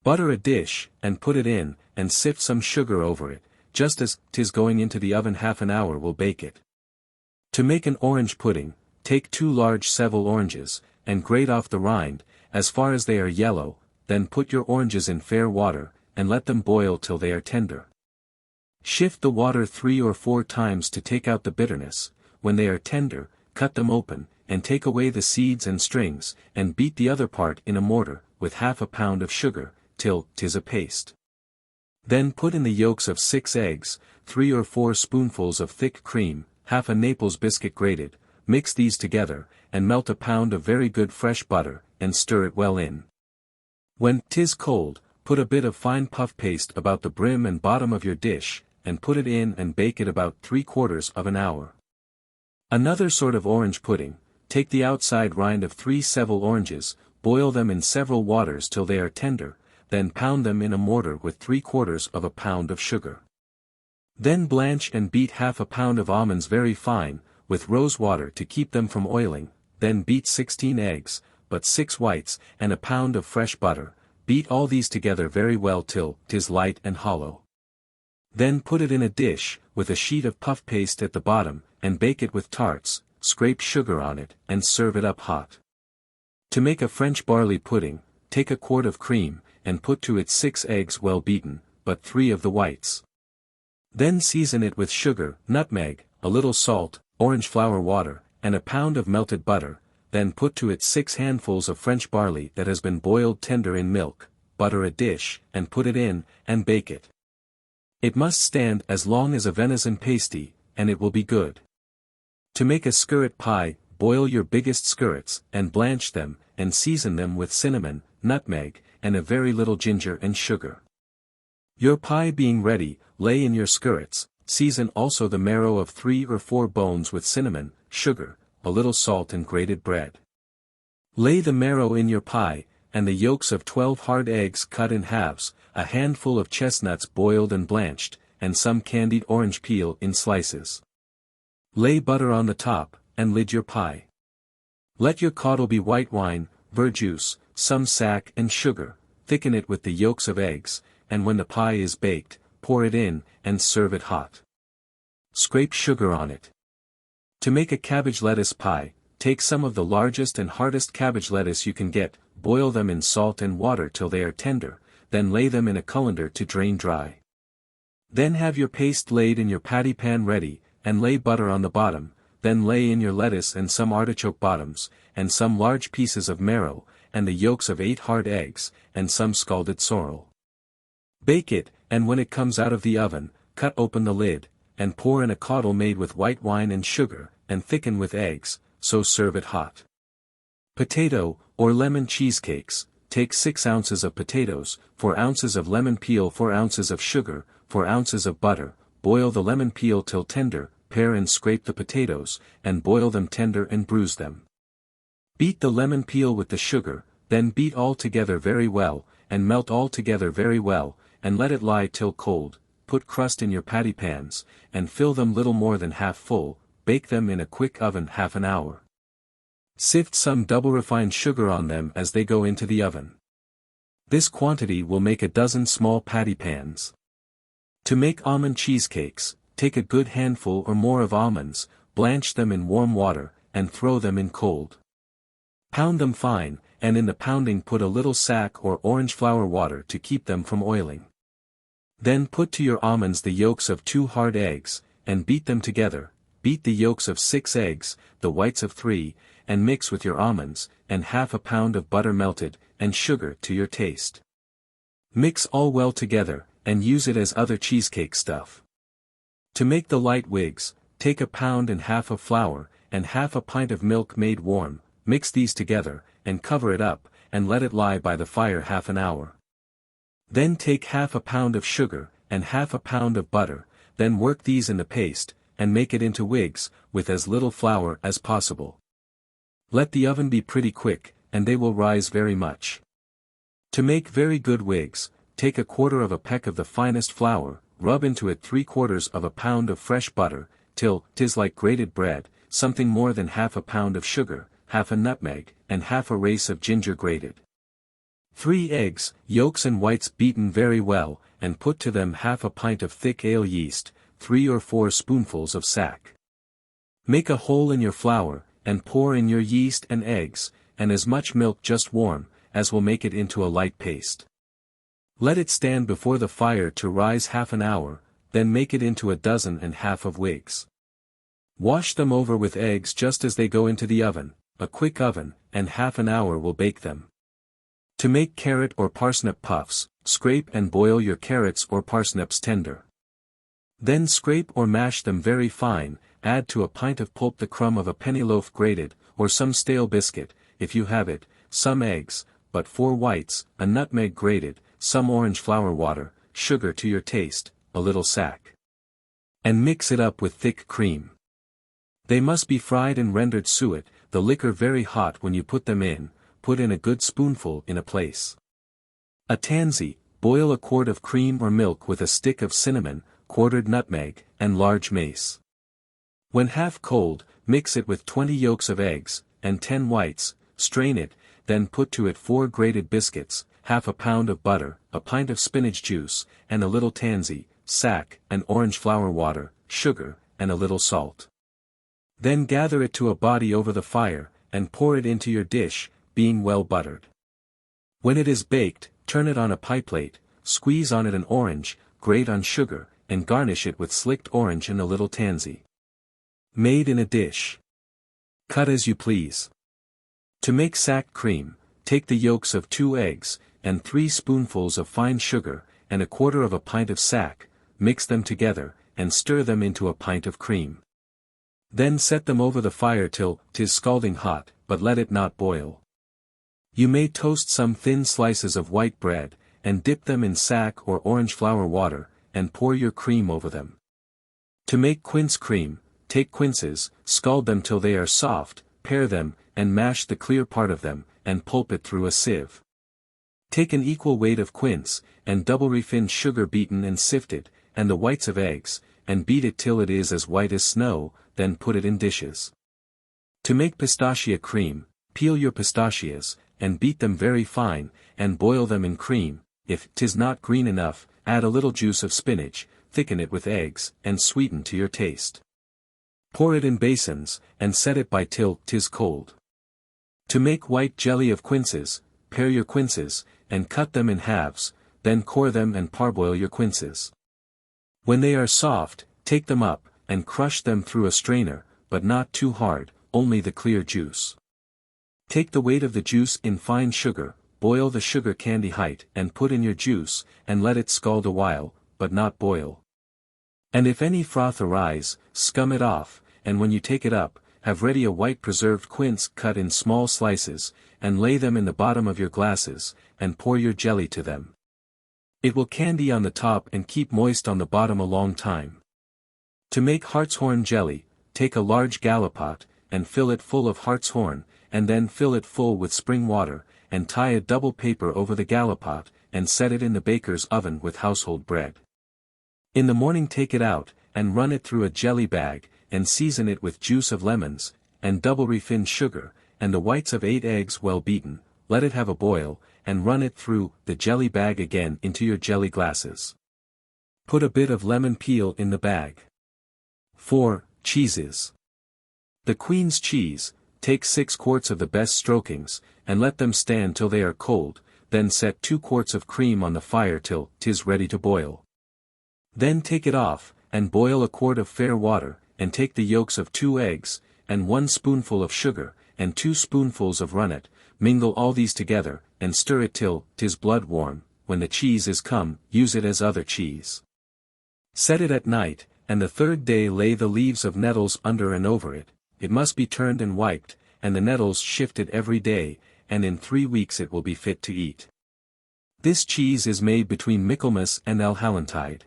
Butter a dish, and put it in, and sift some sugar over it, just as 'tis going into the oven half an hour will bake it. To make an orange pudding, take 2 large Seville oranges, and grate off the rind, as far as they are yellow, then put your oranges in fair water, and let them boil till they are tender. Shift the water 3 or 4 times to take out the bitterness. When they are tender, cut them open, and take away the seeds and strings, and beat the other part in a mortar, with half a pound of sugar, till 'tis a paste. Then put in the yolks of 6 eggs, 3 or 4 spoonfuls of thick cream, half a Naples biscuit grated, mix these together, and melt a pound of very good fresh butter, and stir it well in. When 'tis cold, put a bit of fine puff paste about the brim and bottom of your dish, and put it in and bake it about 3/4 of an hour. Another sort of orange pudding, take the outside rind of 3 Seville oranges, boil them in several waters till they are tender, then pound them in a mortar with 3/4 of a pound of sugar. Then blanch and beat half a pound of almonds very fine, with rose water to keep them from oiling, then beat 16 eggs, but 6 whites, and a pound of fresh butter, beat all these together very well till 'tis light and hollow. Then put it in a dish, with a sheet of puff paste at the bottom, and bake it with tarts, scrape sugar on it, and serve it up hot. To make a French barley pudding, take a quart of cream, and put to it 6 eggs well beaten, but 3 of the whites. Then season it with sugar, nutmeg, a little salt, orange flower water, and a pound of melted butter, then put to it 6 handfuls of French barley that has been boiled tender in milk, butter a dish, and put it in, and bake it. It must stand as long as a venison pasty, and it will be good. To make a skirret pie, boil your biggest skirrets, and blanch them, and season them with cinnamon, nutmeg, and a very little ginger and sugar. Your pie being ready, lay in your skirrets, season also the marrow of 3 or 4 bones with cinnamon, sugar, a little salt and grated bread. Lay the marrow in your pie, and the yolks of 12 hard eggs cut in halves, a handful of chestnuts boiled and blanched, and some candied orange peel in slices. Lay butter on the top, and lid your pie. Let your caudle be white wine, verjuice, some sack and sugar, thicken it with the yolks of eggs, and when the pie is baked, pour it in, and serve it hot. Scrape sugar on it. To make a cabbage lettuce pie, take some of the largest and hardest cabbage lettuce you can get, boil them in salt and water till they are tender, then lay them in a colander to drain dry. Then have your paste laid in your patty pan ready, and lay butter on the bottom, then lay in your lettuce and some artichoke bottoms, and some large pieces of marrow, and the yolks of 8 hard eggs, and some scalded sorrel. Bake it, and when it comes out of the oven, cut open the lid, and pour in a caudle made with white wine and sugar, and thicken with eggs, so serve it hot. Potato, or lemon cheesecakes, take 6 ounces of potatoes, 4 ounces of lemon peel, 4 ounces of sugar, 4 ounces of butter, boil the lemon peel till tender, pare and scrape the potatoes, and boil them tender and bruise them. Beat the lemon peel with the sugar, then beat all together very well, and melt all together very well, and let it lie till cold, put crust in your patty pans, and fill them little more than half full, bake them in a quick oven half an hour. Sift some double refined sugar on them as they go into the oven. This quantity will make a dozen small patty pans. To make almond cheesecakes, take a good handful or more of almonds, blanch them in warm water, and throw them in cold. Pound them fine, and in the pounding put a little sack or orange flower water to keep them from oiling. Then put to your almonds the yolks of 2 hard eggs, and beat them together, beat the yolks of 6 eggs, the whites of 3, and mix with your almonds, and half a pound of butter melted, and sugar to your taste. Mix all well together, and use it as other cheesecake stuff. To make the light wigs, take 1.5 pounds of flour, and half a pint of milk made warm, mix these together, and cover it up, and let it lie by the fire half an hour. Then take 1/2 pound of sugar, and 1/2 pound of butter, then work these in the paste, and make it into wigs, with as little flour as possible. Let the oven be pretty quick, and they will rise very much. To make very good wigs, take 1/4 of a peck of the finest flour, rub into it 3/4 pound of fresh butter, till 'tis like grated bread, something more than 1/2 pound of sugar, 1/2 nutmeg, and 1/2 race of ginger grated. 3 eggs, yolks and whites beaten very well, and put to them 1/2 pint of thick ale yeast, 3 or 4 spoonfuls of sack. Make a hole in your flour, and pour in your yeast and eggs, and as much milk just warm, as will make it into a light paste. Let it stand before the fire to rise half an hour, then make it into 1.5 dozen of wigs. Wash them over with eggs just as they go into the oven, a quick oven, and half an hour will bake them. To make carrot or parsnip puffs, scrape and boil your carrots or parsnips tender. Then scrape or mash them very fine, add to a pint of pulp the crumb of a penny loaf grated, or some stale biscuit, if you have it, some eggs, but 4 whites, a nutmeg grated, some orange flower water, sugar to your taste, a little sack. And mix it up with thick cream. They must be fried and rendered suet, the liquor very hot when you put them in, put in a good spoonful in a place. A tansy, boil 1 quart of cream or milk with a stick of cinnamon, quartered nutmeg, and large mace. When half cold, mix it with 20 yolks of eggs, and 10 whites, strain it, then put to it 4 grated biscuits, 1/2 pound of butter, a pint of spinach juice, and a little tansy, sack, and orange flower water, sugar, and a little salt. Then gather it to a body over the fire, and pour it into your dish, being well buttered. When it is baked, turn it on a pie plate, squeeze on it an orange, grate on sugar, and garnish it with slicked orange and a little tansy. Made in a dish. Cut as you please. To make sack cream, take the yolks of 2 eggs, and 3 spoonfuls of fine sugar, and 1/4 pint of sack, mix them together, and stir them into a pint of cream. Then set them over the fire till 'tis scalding hot, but let it not boil. You may toast some thin slices of white bread, and dip them in sack or orange flower water, and pour your cream over them. To make quince cream, take quinces, scald them till they are soft, pare them, and mash the clear part of them, and pulp it through a sieve. Take an equal weight of quince, and double refined sugar beaten and sifted, and the whites of eggs, and beat it till it is as white as snow, then put it in dishes. To make pistachia cream, peel your pistachias, and beat them very fine, and boil them in cream. If 'tis not green enough, add a little juice of spinach, thicken it with eggs, and sweeten to your taste. Pour it in basins, and set it by till 'tis cold. To make white jelly of quinces, pare your quinces, and cut them in halves, then core them and parboil your quinces. When they are soft, take them up, and crush them through a strainer, but not too hard, only the clear juice. Take the weight of the juice in fine sugar, boil the sugar candy height, and put in your juice, and let it scald a while, but not boil. And if any froth arise, scum it off, and when you take it up, have ready a white preserved quince cut in small slices, and lay them in the bottom of your glasses, and pour your jelly to them. It will candy on the top and keep moist on the bottom a long time. To make hartshorn jelly, take a large gallipot, and fill it full of hartshorn, and then fill it full with spring water, and tie a double paper over the gallipot, and set it in the baker's oven with household bread. In the morning take it out, and run it through a jelly bag, and season it with juice of lemons, and double refined sugar, and the whites of 8 eggs well beaten, let it have a boil, and run it through the jelly bag again into your jelly glasses. Put a bit of lemon peel in the bag. 4. Cheeses. The Queen's cheese, take 6 quarts of the best strokings, and let them stand till they are cold, then set 2 quarts of cream on the fire till 'tis ready to boil. Then take it off, and boil a quart of fair water, and take the yolks of 2 eggs, and 1 spoonful of sugar, and 2 spoonfuls of runnet, mingle all these together, and stir it till 'tis blood warm. When the cheese is come, use it as other cheese. Set it at night, and the 3rd day lay the leaves of nettles under and over it. It must be turned and wiped, and the nettles shifted every day, and in 3 weeks it will be fit to eat. This cheese is made between Michaelmas and Allhallows.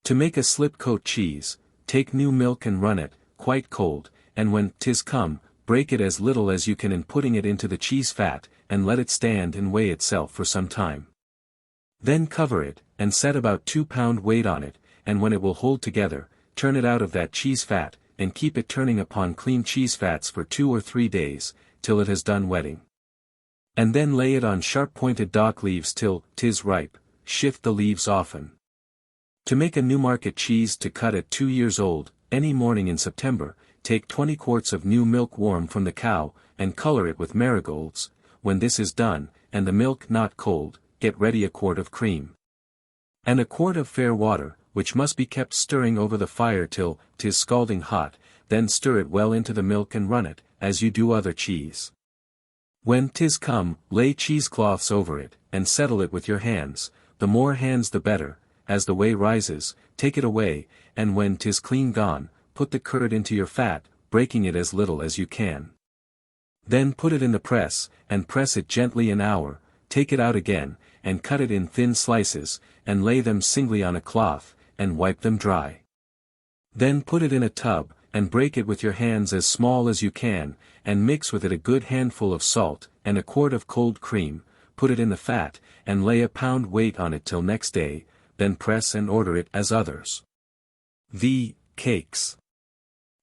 To make a slipcote cheese, take new milk and run it, quite cold, and when 'tis come, break it as little as you can in putting it into the cheese fat, and let it stand and weigh itself for some time. Then cover it, and set about 2 pound weight on it, and when it will hold together, turn it out of that cheese fat, and keep it turning upon clean cheese fats for 2 or 3 days, till it has done wetting. And then lay it on sharp-pointed dock leaves till 'tis ripe, shift the leaves often. To make a Newmarket cheese to cut at 2 years old, any morning in September, take 20 quarts of new milk warm from the cow, and color it with marigolds. When this is done, and the milk not cold, get ready a quart of cream. And a quart of fair water, which must be kept stirring over the fire till 'tis scalding hot, then stir it well into the milk and run it, as you do other cheese. When 'tis come, lay cheesecloths over it, and settle it with your hands, the more hands the better. As the whey rises, take it away, and when 'tis clean gone, put the curd into your fat, breaking it as little as you can. Then put it in the press, and press it gently an hour, take it out again, and cut it in thin slices, and lay them singly on a cloth, and wipe them dry. Then put it in a tub, and break it with your hands as small as you can, and mix with it a good handful of salt, and a quart of cold cream, put it in the fat, and lay a pound weight on it till next day, then press and order it as others. V. Cakes.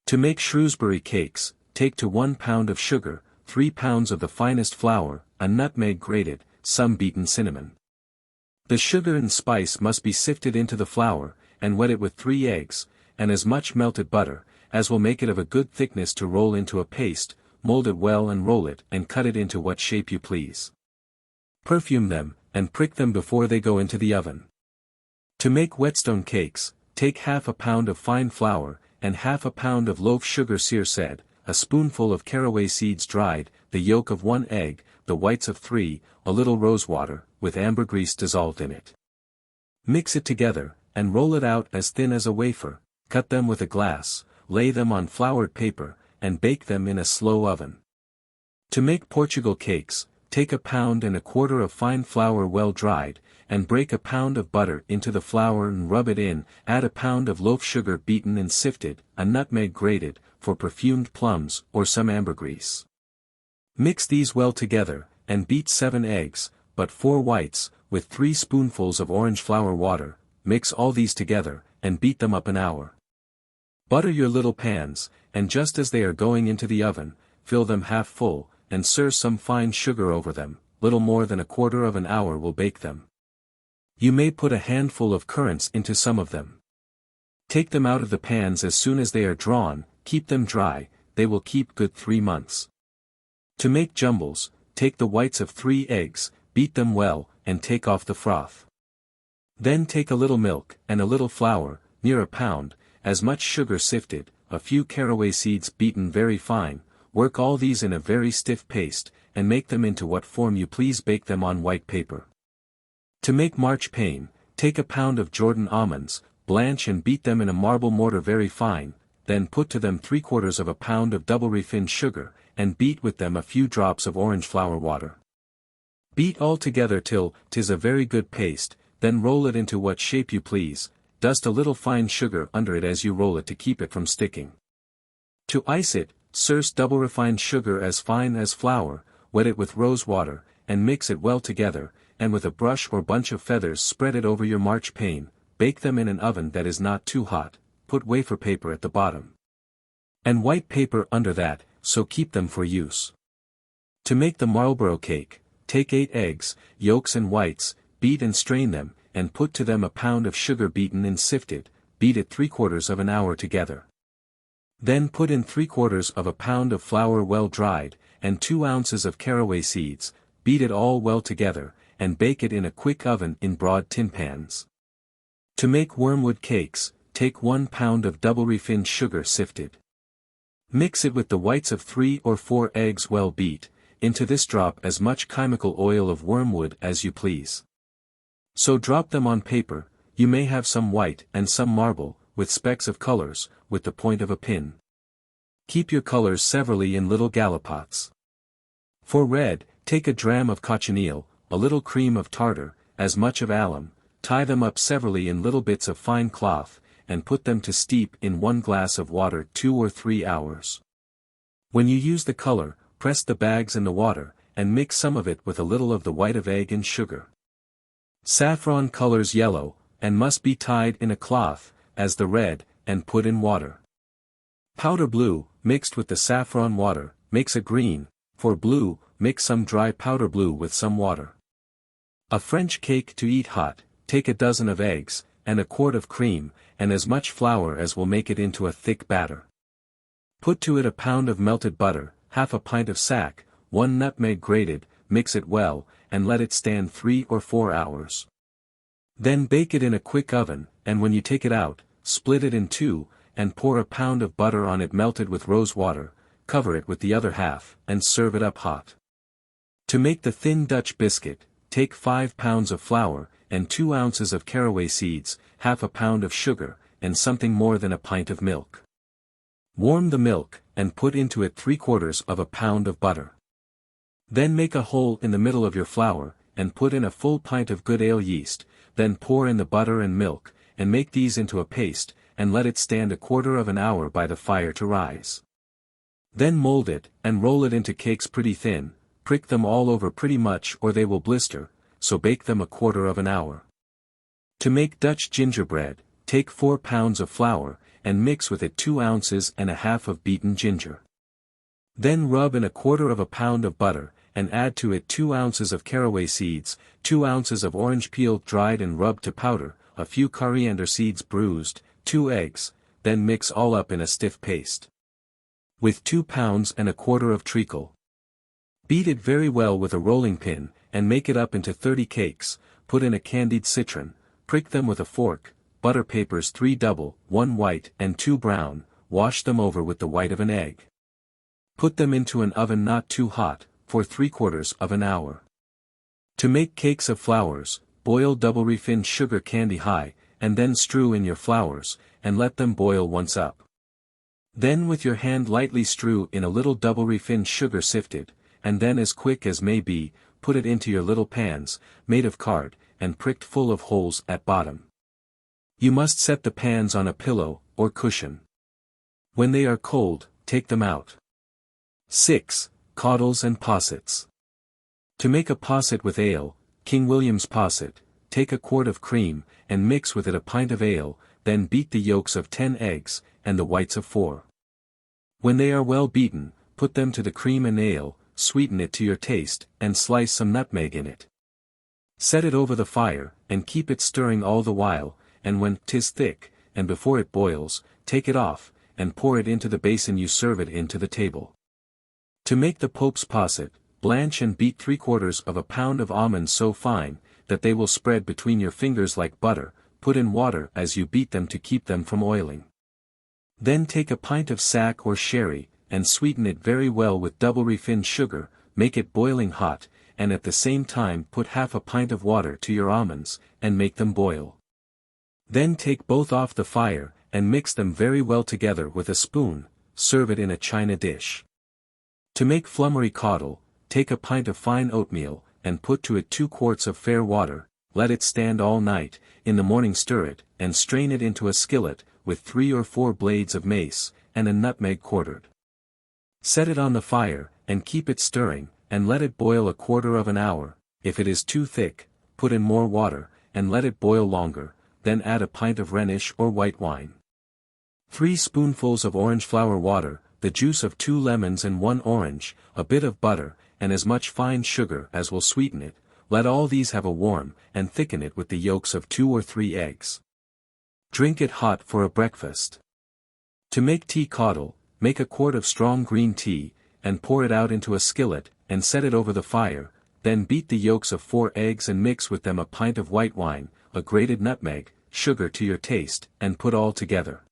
To make Shrewsbury cakes, take to 1 pound of sugar, 3 pounds of the finest flour, a nutmeg grated, some beaten cinnamon. The sugar and spice must be sifted into the flour, and wet it with 3 eggs, and as much melted butter, as will make it of a good thickness to roll into a paste. Mold it well and roll it, and cut it into what shape you please. Perfume them, and prick them before they go into the oven. To make Whetstone cakes, take half a pound of fine flour, and half a pound of loaf sugar seared, a spoonful of caraway seeds dried, the yolk of 1 egg, the whites of 3, a little rosewater, with ambergris dissolved in it. Mix it together, and roll it out as thin as a wafer, cut them with a glass, lay them on floured paper, and bake them in a slow oven. To make Portugal cakes, take 1.25 pounds of fine flour well dried, and break 1 pound of butter into the flour and rub it in, add 1 pound of loaf sugar beaten and sifted, a nutmeg grated, for perfumed plums, or some ambergris. Mix these well together, and beat 7 eggs, but 4 whites, with 3 spoonfuls of orange flower water, mix all these together, and beat them up an hour. Butter your little pans, and just as they are going into the oven, fill them half full, and stir some fine sugar over them, little more than 1/4 hour will bake them. You may put a handful of currants into some of them. Take them out of the pans as soon as they are drawn, keep them dry, they will keep good 3 months. To make jumbles, take the whites of 3 eggs, beat them well, and take off the froth. Then take a little milk, and a little flour, near 1 pound, as much sugar sifted, a few caraway seeds beaten very fine, work all these in a very stiff paste, and make them into what form you please. Bake them on white paper. To make marchpane, take 1 pound of Jordan almonds, blanch and beat them in a marble mortar very fine, then put to them 3/4 pound of double refined sugar, and beat with them a few drops of orange flower water. Beat all together till 'tis a very good paste, then roll it into what shape you please, dust a little fine sugar under it as you roll it to keep it from sticking. To ice it, stir double refined sugar as fine as flour, wet it with rose water, and mix it well together, and with a brush or bunch of feathers spread it over your marchpane, bake them in an oven that is not too hot, put wafer paper at the bottom, and white paper under that, so keep them for use. To make the Marlborough cake, take 8 eggs, yolks and whites, beat and strain them, and put to them 1 pound of sugar beaten and sifted, beat it 3/4 hour together. Then put in 3/4 pound of flour well dried, and 2 ounces of caraway seeds, beat it all well together, and bake it in a quick oven in broad tin pans. To make wormwood cakes, take 1 pound of double refined sugar sifted. Mix it with the whites of 3 or 4 eggs well beat, into this drop as much chymical oil of wormwood as you please. So drop them on paper, you may have some white and some marble, with specks of colors, with the point of a pin. Keep your colors severally in little gallipots. For red, take a dram of cochineal, a little cream of tartar, as much of alum, tie them up severally in little bits of fine cloth, and put them to steep in 1 glass of water 2 or 3 hours. When you use the color, press the bags in the water, and mix some of it with a little of the white of egg and sugar. Saffron colors yellow, and must be tied in a cloth, as the red, and put in water. Powder blue, mixed with the saffron water, makes a green. For blue, mix some dry powder blue with some water. A French cake to eat hot, take 1 dozen of eggs, and 1 quart of cream, and as much flour as will make it into a thick batter. Put to it 1 pound of melted butter, half a pint of sack, 1 nutmeg grated, mix it well, and let it stand 3 or 4 hours. Then bake it in a quick oven, and when you take it out, split it in 2, and pour 1 pound of butter on it melted with rose water, cover it with the other half, and serve it up hot. To make the thin Dutch biscuit, take 5 pounds of flour, and 2 ounces of caraway seeds, half a pound of sugar, and something more than a pint of milk. Warm the milk, and put into it 3/4 pound of butter. Then make a hole in the middle of your flour, and put in a full pint of good ale yeast, then pour in the butter and milk, and make these into a paste, and let it stand 1/4 hour by the fire to rise. Then mold it, and roll it into cakes pretty thin, prick them all over pretty much or they will blister, so bake them 1/4 hour. To make Dutch gingerbread, take 4 pounds of flour, and mix with it 2 ounces and a half of beaten ginger. Then rub in 1/4 pound of butter, and add to it 2 ounces of caraway seeds, 2 ounces of orange peel dried and rubbed to powder, a few coriander seeds bruised, 2 eggs, then mix all up in a stiff paste. With 2 pounds and 1/4 of treacle. Beat it very well with a rolling pin, and make it up into 30 cakes, put in a candied citron, prick them with a fork, butter papers 3 double, 1 white and 2 brown, wash them over with the white of an egg. Put them into an oven not too hot, for 3/4 hour. To make cakes of flowers, boil double refined sugar candy high, and then strew in your flowers, and let them boil once up. Then with your hand lightly strew in a little double refined sugar sifted, and then as quick as may be, put it into your little pans, made of card, and pricked full of holes at bottom. You must set the pans on a pillow, or cushion. When they are cold, take them out. 6. Caudles and Possets. To make a posset with ale, King William's posset, take a quart of cream, and mix with it a pint of ale, then beat the yolks of 10 eggs, and the whites of 4. When they are well beaten, put them to the cream and ale, sweeten it to your taste, and slice some nutmeg in it. Set it over the fire, and keep it stirring all the while, and when 'tis thick, and before it boils, take it off, and pour it into the basin you serve it into the table. To make the Pope's posset, blanch and beat 3/4 of a pound of almonds so fine, that they will spread between your fingers like butter, put in water as you beat them to keep them from oiling. Then take a pint of sack or sherry, and sweeten it very well with double refined sugar, make it boiling hot, and at the same time put half a pint of water to your almonds, and make them boil. Then take both off the fire, and mix them very well together with a spoon, serve it in a china dish. To make flummery caudle, take a pint of fine oatmeal, and put to it 2 quarts of fair water, let it stand all night, in the morning stir it, and strain it into a skillet, with 3 or 4 blades of mace, and a nutmeg quartered. Set it on the fire, and keep it stirring, and let it boil a quarter of an hour. If it is too thick, put in more water, and let it boil longer, then add a pint of Rhenish or white wine. 3 spoonfuls of orange flower water, the juice of 2 lemons and 1 orange, a bit of butter, and as much fine sugar as will sweeten it, let all these have a warm, and thicken it with the yolks of 2 or 3 eggs. Drink it hot for a breakfast. To make tea caudle, make a quart of strong green tea, and pour it out into a skillet, and set it over the fire, then beat the yolks of 4 eggs and mix with them a pint of white wine, a grated nutmeg, sugar to your taste, and put all together.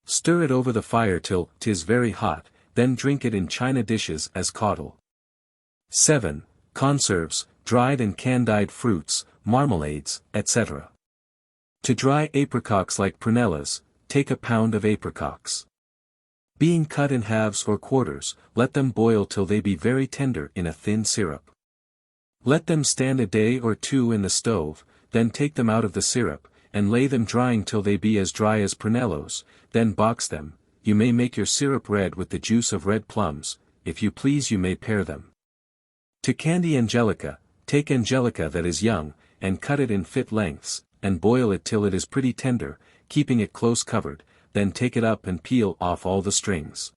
Stir it over the fire till 'tis very hot, then drink it in china dishes as caudle. 7. Conserves, dried and candied fruits, marmalades, etc. To dry apricots like prunellas, take a pound of apricots. Being cut in halves or quarters, let them boil till they be very tender in a thin syrup. Let them stand a day or 2 in the stove, then take them out of the syrup, and lay them drying till they be as dry as prunellos, then box them. You may make your syrup red with the juice of red plums, if you please you may pare them. To candy angelica, take angelica that is young, and cut it in fit lengths, and boil it till it is pretty tender, keeping it close covered, then take it up and peel off all the strings.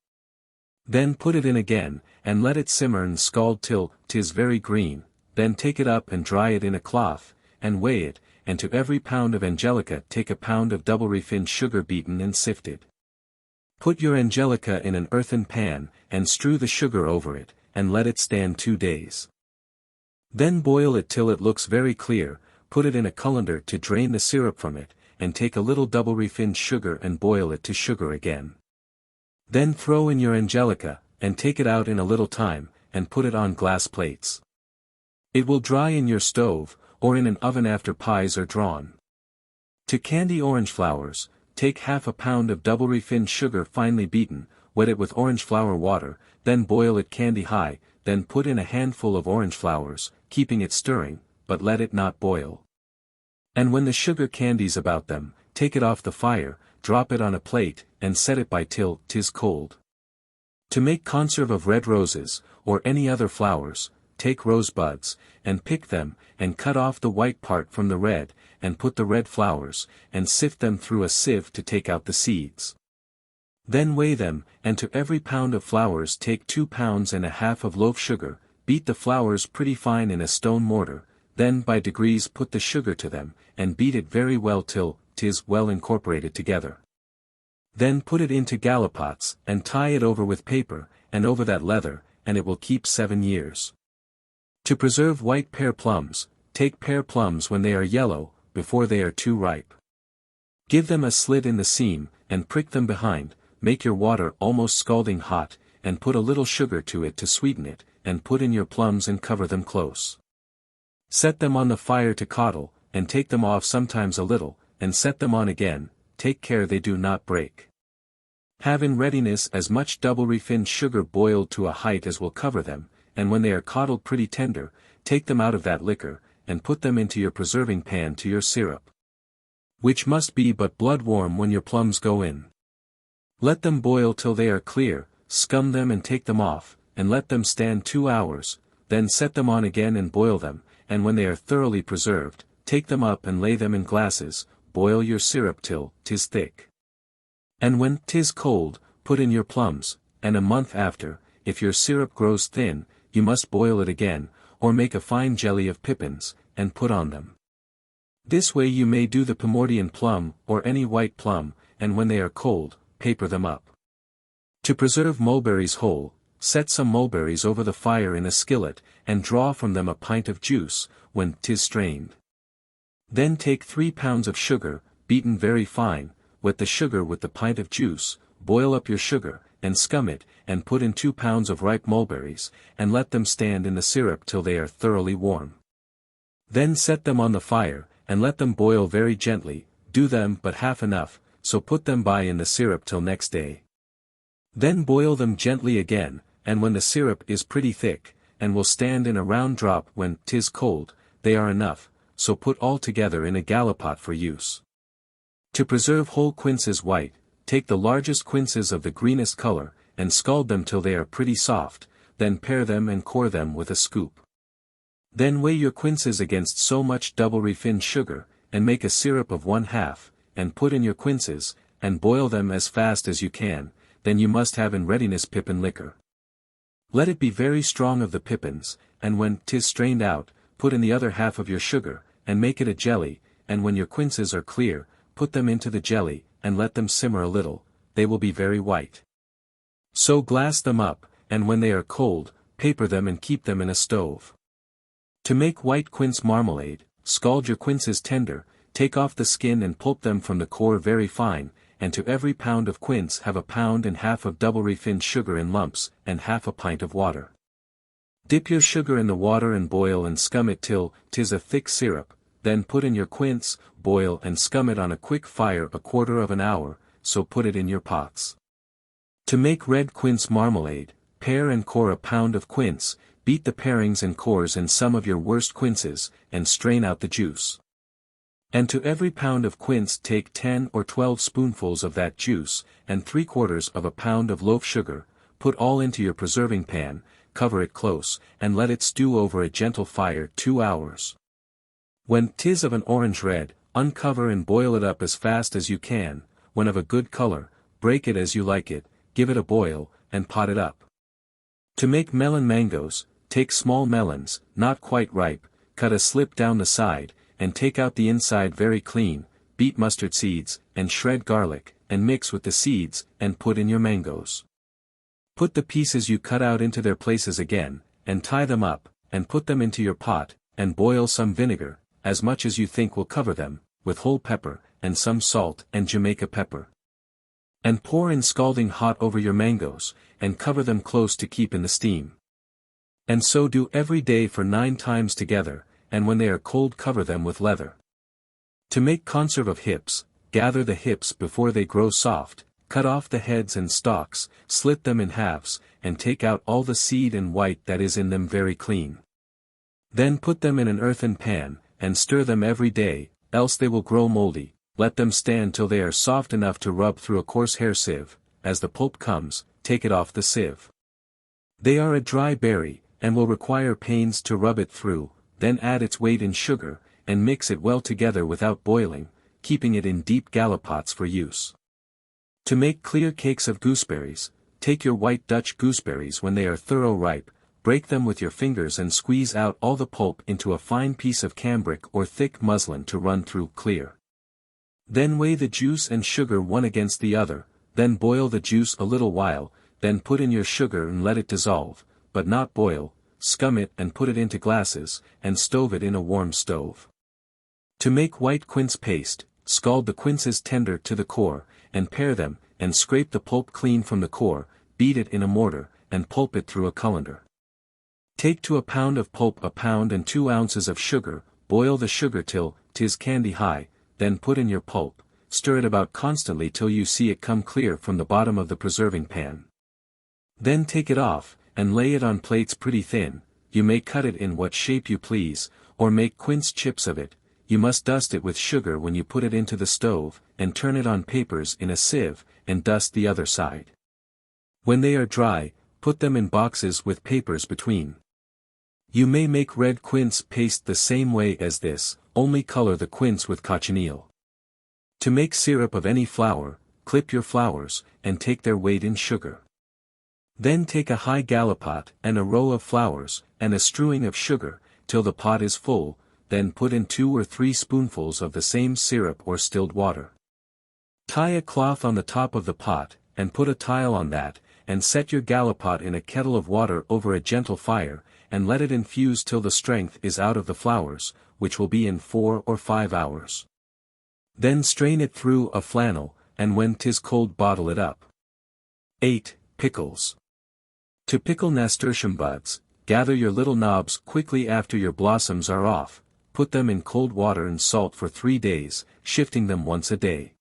Then put it in again, and let it simmer and scald till 'tis very green, then take it up and dry it in a cloth, and weigh it, and to every pound of angelica take a pound of double refined sugar beaten and sifted. Put your angelica in an earthen pan, and strew the sugar over it, and let it stand 2 days. Then boil it till it looks very clear, put it in a colander to drain the syrup from it, and take a little double refined sugar and boil it to sugar again. Then throw in your angelica, and take it out in a little time, and put it on glass plates. It will dry in your stove, or in an oven after pies are drawn. To candy orange flowers, take half a pound of double refined sugar finely beaten, wet it with orange flower water, then boil it candy high, then put in a handful of orange flowers, keeping it stirring, but let it not boil. And when the sugar candies about them, take it off the fire, drop it on a plate, and set it by till 'tis cold. To make conserve of red roses, or any other flowers, take rosebuds, and pick them, and cut off the white part from the red, and put the red flowers, and sift them through a sieve to take out the seeds. Then weigh them, and to every pound of flowers take 2 pounds and a half of loaf sugar, beat the flowers pretty fine in a stone mortar, then by degrees put the sugar to them, and beat it very well till 'tis well incorporated together. Then put it into gallipots, and tie it over with paper, and over that leather, and it will keep 7 years. To preserve white pear plums, take pear plums when they are yellow, before they are too ripe. Give them a slit in the seam, and prick them behind, make your water almost scalding hot, and put a little sugar to it to sweeten it, and put in your plums and cover them close. Set them on the fire to coddle, and take them off sometimes a little, and set them on again, take care they do not break. Have in readiness as much double refined sugar boiled to a height as will cover them, and when they are coddled pretty tender, take them out of that liquor, and put them into your preserving pan to your syrup, which must be but blood warm when your plums go in. Let them boil till they are clear, scum them and take them off, and let them stand 2 hours, then set them on again and boil them, and when they are thoroughly preserved, take them up and lay them in glasses, boil your syrup till 'tis thick. And when 'tis cold, put in your plums, and a month after, if your syrup grows thin, you must boil it again, or make a fine jelly of pippins, and put on them. This way you may do the Pomordian plum, or any white plum, and when they are cold, paper them up. To preserve mulberries whole, set some mulberries over the fire in a skillet, and draw from them a pint of juice, when 'tis strained. Then take 3 pounds of sugar, beaten very fine, wet the sugar with the pint of juice, boil up your sugar, and scum it, and put in 2 pounds of ripe mulberries, and let them stand in the syrup till they are thoroughly warm. Then set them on the fire, and let them boil very gently, do them but half enough, so put them by in the syrup till next day. Then boil them gently again, and when the syrup is pretty thick, and will stand in a round drop when 'tis cold, they are enough, so put all together in a gallipot for use. To preserve whole quinces white, take the largest quinces of the greenest color, and scald them till they are pretty soft, then pare them and core them with a scoop. Then weigh your quinces against so much double refined sugar, and make a syrup of 1/2, and put in your quinces, and boil them as fast as you can, then you must have in readiness pippin liquor. Let it be very strong of the pippins, and when 'tis strained out, put in the other half of your sugar, and make it a jelly, and when your quinces are clear, put them into the jelly, and let them simmer a little, they will be very white. So glass them up, and when they are cold, paper them and keep them in a stove. To make white quince marmalade, scald your quinces tender, take off the skin and pulp them from the core very fine, and to every pound of quince have 1.5 pounds of double refined sugar in lumps, and half a pint of water. Dip your sugar in the water and boil and scum it till 'tis a thick syrup, then put in your quince, boil and scum it on a quick fire 1/4 hour, so put it in your pots. To make red quince marmalade, pare and core 1 pound of quince, beat the parings and cores in some of your worst quinces, and strain out the juice. And to every pound of quince take 10 or 12 spoonfuls of that juice, and 3/4 of a pound of loaf sugar, put all into your preserving pan, cover it close, and let it stew over a gentle fire 2 hours. When 'tis of an orange red, uncover and boil it up as fast as you can, when of a good color, break it as you like it, give it a boil, and pot it up. To make melon mangoes, take small melons, not quite ripe, cut a slip down the side, and take out the inside very clean, beat mustard seeds, and shred garlic, and mix with the seeds, and put in your mangoes. Put the pieces you cut out into their places again, and tie them up, and put them into your pot, and boil some vinegar, as much as you think will cover them, with whole pepper, and some salt and Jamaica pepper. And pour in scalding hot over your mangoes, and cover them close to keep in the steam. And so do every day for 9 times together, and when they are cold cover them with leather. To make conserve of hips, gather the hips before they grow soft, cut off the heads and stalks, slit them in halves, and take out all the seed and white that is in them very clean. Then put them in an earthen pan, and stir them every day, else they will grow moldy. Let them stand till they are soft enough to rub through a coarse hair sieve, as the pulp comes, take it off the sieve. They are a dry berry, and will require pains to rub it through, then add its weight in sugar, and mix it well together without boiling, keeping it in deep gallipots for use. To make clear cakes of gooseberries, take your white Dutch gooseberries when they are thorough ripe, break them with your fingers and squeeze out all the pulp into a fine piece of cambric or thick muslin to run through clear. Then weigh the juice and sugar one against the other, then boil the juice a little while, then put in your sugar and let it dissolve, but not boil, scum it and put it into glasses, and stove it in a warm stove. To make white quince paste, scald the quinces tender to the core, and pare them, and scrape the pulp clean from the core, beat it in a mortar, and pulp it through a colander. Take to a pound of pulp 1 pound and 2 ounces of sugar, boil the sugar till 'tis candy high, then put in your pulp, stir it about constantly till you see it come clear from the bottom of the preserving pan. Then take it off, and lay it on plates pretty thin. You may cut it in what shape you please, or make quince chips of it. You must dust it with sugar when you put it into the stove, and turn it on papers in a sieve, and dust the other side. When they are dry, put them in boxes with papers between. You may make red quince paste the same way as this, only color the quince with cochineal. To make syrup of any flour, clip your flowers, and take their weight in sugar. Then take a high gallipot, and a row of flowers, and a strewing of sugar, till the pot is full, then put in 2 or 3 spoonfuls of the same syrup or stilled water. Tie a cloth on the top of the pot, and put a tile on that, and set your gallipot in a kettle of water over a gentle fire, and let it infuse till the strength is out of the flowers, which will be in 4 or 5 hours. Then strain it through a flannel, and when 'tis cold bottle it up. 8. Pickles. To pickle nasturtium buds, gather your little knobs quickly after your blossoms are off, put them in cold water and salt for 3 days, shifting them once a day.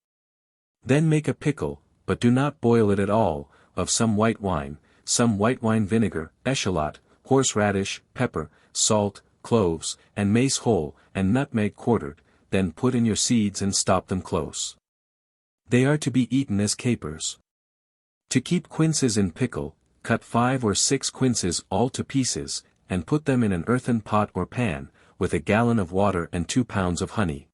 Then make a pickle, but do not boil it at all, of some white wine vinegar, eschalot, horseradish, pepper, salt, cloves, and mace whole, and nutmeg quartered, then put in your seeds and stop them close. They are to be eaten as capers. To keep quinces in pickle, cut 5 or 6 quinces all to pieces, and put them in an earthen pot or pan, with a gallon of water and 2 pounds of honey.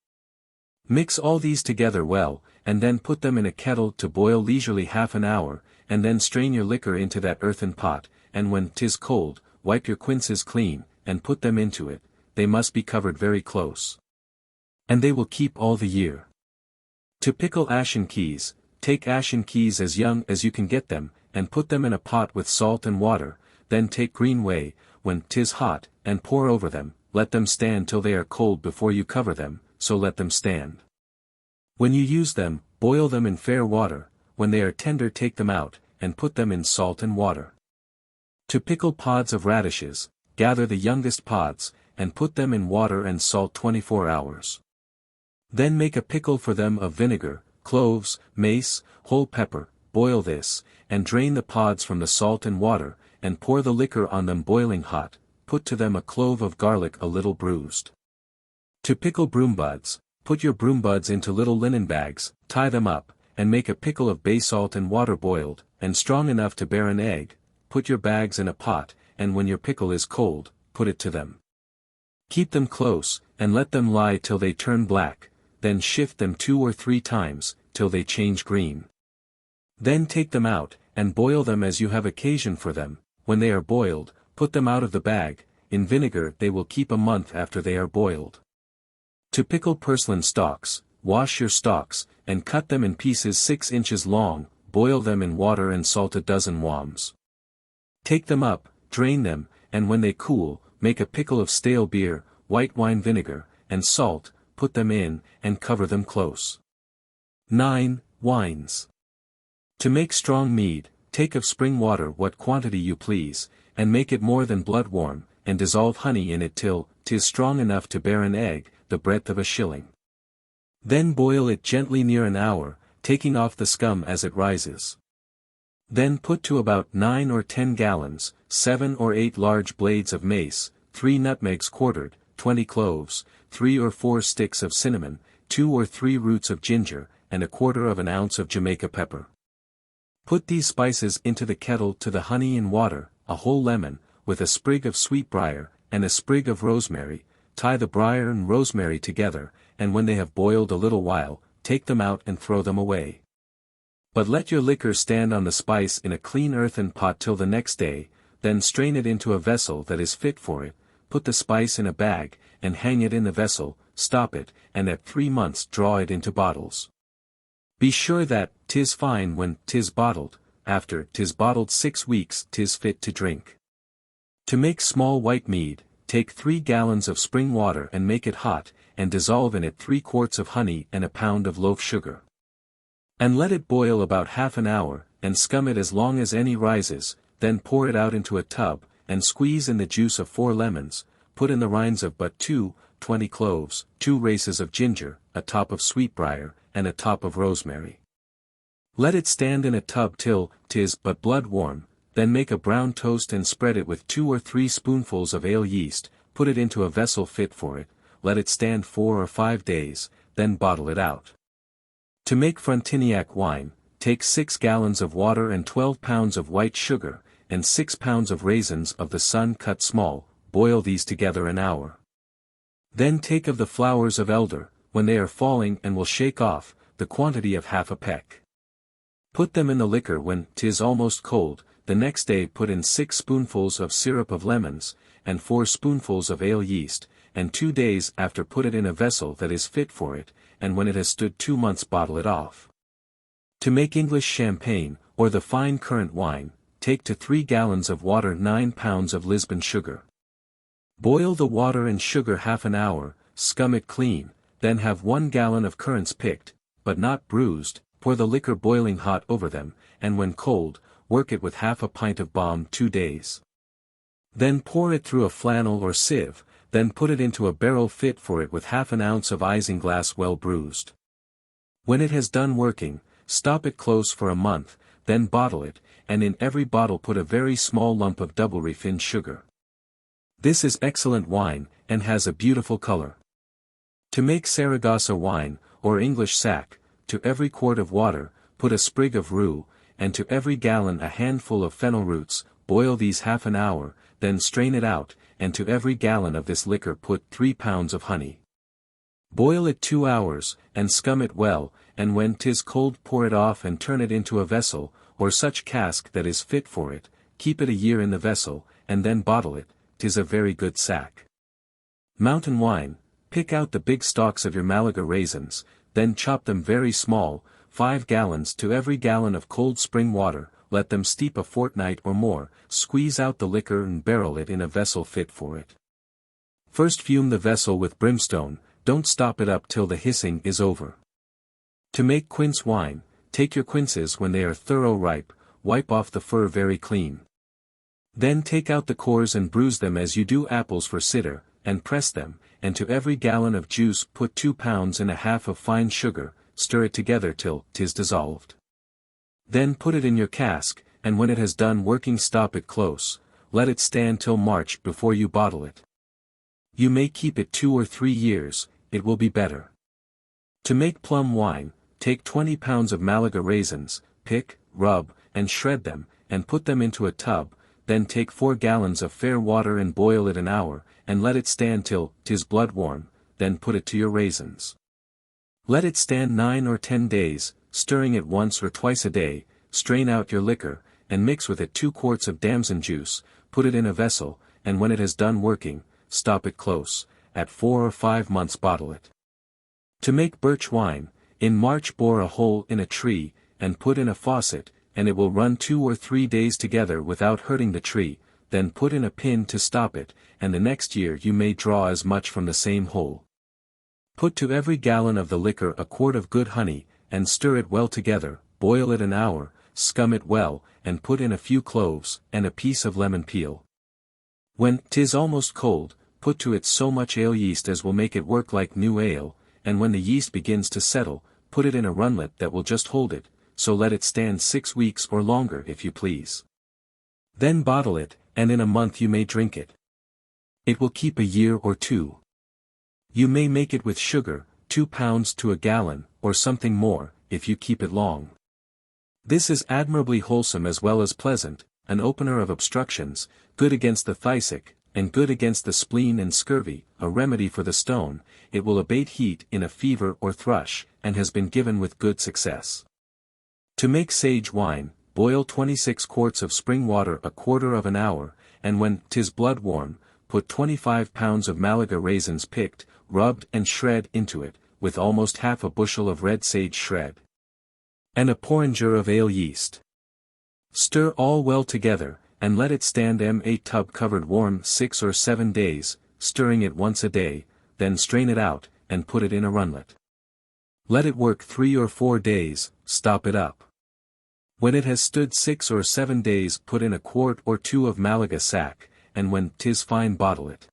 Mix all these together well, and then put them in a kettle to boil leisurely half an hour, and then strain your liquor into that earthen pot, and when 'tis cold, wipe your quinces clean, and put them into it. They must be covered very close. And they will keep all the year. To pickle ashen keys, take ashen keys as young as you can get them, and put them in a pot with salt and water, then take green whey, when 'tis hot, and pour over them, let them stand till they are cold before you cover them, so let them stand. When you use them, boil them in fair water, when they are tender take them out, and put them in salt and water. To pickle pods of radishes, gather the youngest pods, and put them in water and salt 24 hours. Then make a pickle for them of vinegar, cloves, mace, whole pepper, boil this, and drain the pods from the salt and water, and pour the liquor on them boiling hot, put to them a clove of garlic a little bruised. To pickle broom buds, put your broom buds into little linen bags, tie them up, and make a pickle of bay salt and water boiled, and strong enough to bear an egg. Put your bags in a pot, and when your pickle is cold, put it to them. Keep them close, and let them lie till they turn black, then shift them 2 or 3 times, till they change green. Then take them out, and boil them as you have occasion for them. When they are boiled, put them out of the bag. In vinegar they will keep a month after they are boiled. To pickle purslane stalks, wash your stalks, and cut them in pieces 6 inches long, boil them in water and salt a dozen wams. Take them up, drain them, and when they cool, make a pickle of stale beer, white wine vinegar, and salt, put them in, and cover them close. 9. Wines. To make strong mead, take of spring water what quantity you please, and make it more than blood warm, and dissolve honey in it till 'tis strong enough to bear an egg, the breadth of a shilling. Then boil it gently near an hour, taking off the scum as it rises. Then put to about 9 or 10 gallons, 7 or 8 large blades of mace, 3 nutmegs quartered, 20 cloves, 3 or 4 sticks of cinnamon, 2 or 3 roots of ginger, and 1/4 of an ounce of Jamaica pepper. Put these spices into the kettle to the honey and water, a whole lemon, with a sprig of sweetbriar, and a sprig of rosemary. Tie the briar and rosemary together, and when they have boiled a little while, take them out and throw them away. But let your liquor stand on the spice in a clean earthen pot till the next day, then strain it into a vessel that is fit for it, put the spice in a bag, and hang it in the vessel, stop it, and at 3 months draw it into bottles. Be sure that 'tis fine when 'tis bottled. After 'tis bottled 6 weeks 'tis fit to drink. To make small white mead, take 3 gallons of spring water and make it hot, and dissolve in it 3 quarts of honey and a pound of loaf sugar. And let it boil about half an hour, and scum it as long as any rises, then pour it out into a tub, and squeeze in the juice of 4 lemons, put in the rinds of but 2, 20 cloves, 2 races of ginger, a top of sweetbriar, and a top of rosemary. Let it stand in a tub till 'tis but blood warm, then make a brown toast and spread it with 2 or 3 spoonfuls of ale yeast, put it into a vessel fit for it, let it stand 4 or 5 days, then bottle it out. To make Frontignac wine, take 6 gallons of water and 12 pounds of white sugar, and 6 pounds of raisins of the sun cut small, boil these together an hour. Then take of the flowers of elder, when they are falling and will shake off, the quantity of half a peck. Put them in the liquor when 'tis almost cold, the next day put in 6 spoonfuls of syrup of lemons, and 4 spoonfuls of ale yeast, and 2 days after put it in a vessel that is fit for it, and when it has stood 2 months bottle it off. To make English champagne, or the fine currant wine, take to 3 gallons of water 9 pounds of Lisbon sugar. Boil the water and sugar half an hour, scum it clean, then have 1 gallon of currants picked, but not bruised, pour the liquor boiling hot over them, and when cold, work it with half a pint of balm 2 days. Then pour it through a flannel or sieve, then put it into a barrel fit for it with half an ounce of isinglass well bruised. When it has done working, stop it close for a month, then bottle it, and in every bottle put a very small lump of double refined sugar. This is excellent wine, and has a beautiful color. To make Saragossa wine, or English sack, to every quart of water, put a sprig of rue, and to every gallon a handful of fennel roots, boil these half an hour, then strain it out, and to every gallon of this liquor put 3 pounds of honey. Boil it 2 hours, and scum it well, and when 'tis cold pour it off and turn it into a vessel, or such cask that is fit for it, keep it a year in the vessel, and then bottle it, 'tis a very good sack. Mountain wine, pick out the big stalks of your Malaga raisins, then chop them very small, 5 gallons to every gallon of cold spring water, let them steep a fortnight or more, squeeze out the liquor and barrel it in a vessel fit for it. First fume the vessel with brimstone, don't stop it up till the hissing is over. To make quince wine, take your quinces when they are thorough ripe, wipe off the fur very clean. Then take out the cores and bruise them as you do apples for cider, and press them, and to every gallon of juice put 2 pounds and a half of fine sugar, stir it together till 'tis dissolved. Then put it in your cask, and when it has done working stop it close, let it stand till March before you bottle it. You may keep it 2 or 3 years, it will be better. To make plum wine, take 20 pounds of Malaga raisins, pick, rub, and shred them, and put them into a tub, then take 4 gallons of fair water and boil it an hour, and let it stand till 'tis blood warm, then put it to your raisins. Let it stand 9 or 10 days, stirring it once or twice a day, strain out your liquor, and mix with it 2 quarts of damson juice, put it in a vessel, and when it has done working, stop it close, at 4 or 5 months bottle it. To make birch wine, in March bore a hole in a tree, and put in a faucet, and it will run 2 or 3 days together without hurting the tree, then put in a pin to stop it, and the next year you may draw as much from the same hole. Put to every gallon of the liquor a quart of good honey, and stir it well together, boil it an hour, scum it well, and put in a few cloves, and a piece of lemon peel. When 'tis almost cold, put to it so much ale yeast as will make it work like new ale, and when the yeast begins to settle, put it in a runlet that will just hold it, so let it stand 6 weeks or longer if you please. Then bottle it, and in a month you may drink it. It will keep a year or 2. You may make it with sugar, 2 pounds to a gallon, or something more, if you keep it long. This is admirably wholesome as well as pleasant, an opener of obstructions, good against the phthisis, and good against the spleen and scurvy, a remedy for the stone, it will abate heat in a fever or thrush, and has been given with good success. To make sage wine, boil 26 quarts of spring water a quarter of an hour, and when 'tis blood warm, put 25 pounds of Malaga raisins picked, rubbed and shred into it, with almost half a bushel of red sage shred, and a porringer of ale yeast. Stir all well together, and let it stand in a tub covered warm 6 or 7 days, stirring it once a day, then strain it out, and put it in a runlet. Let it work 3 or 4 days, stop it up. When it has stood 6 or 7 days put in a quart or 2 of Malaga sack, and when 'tis fine bottle it.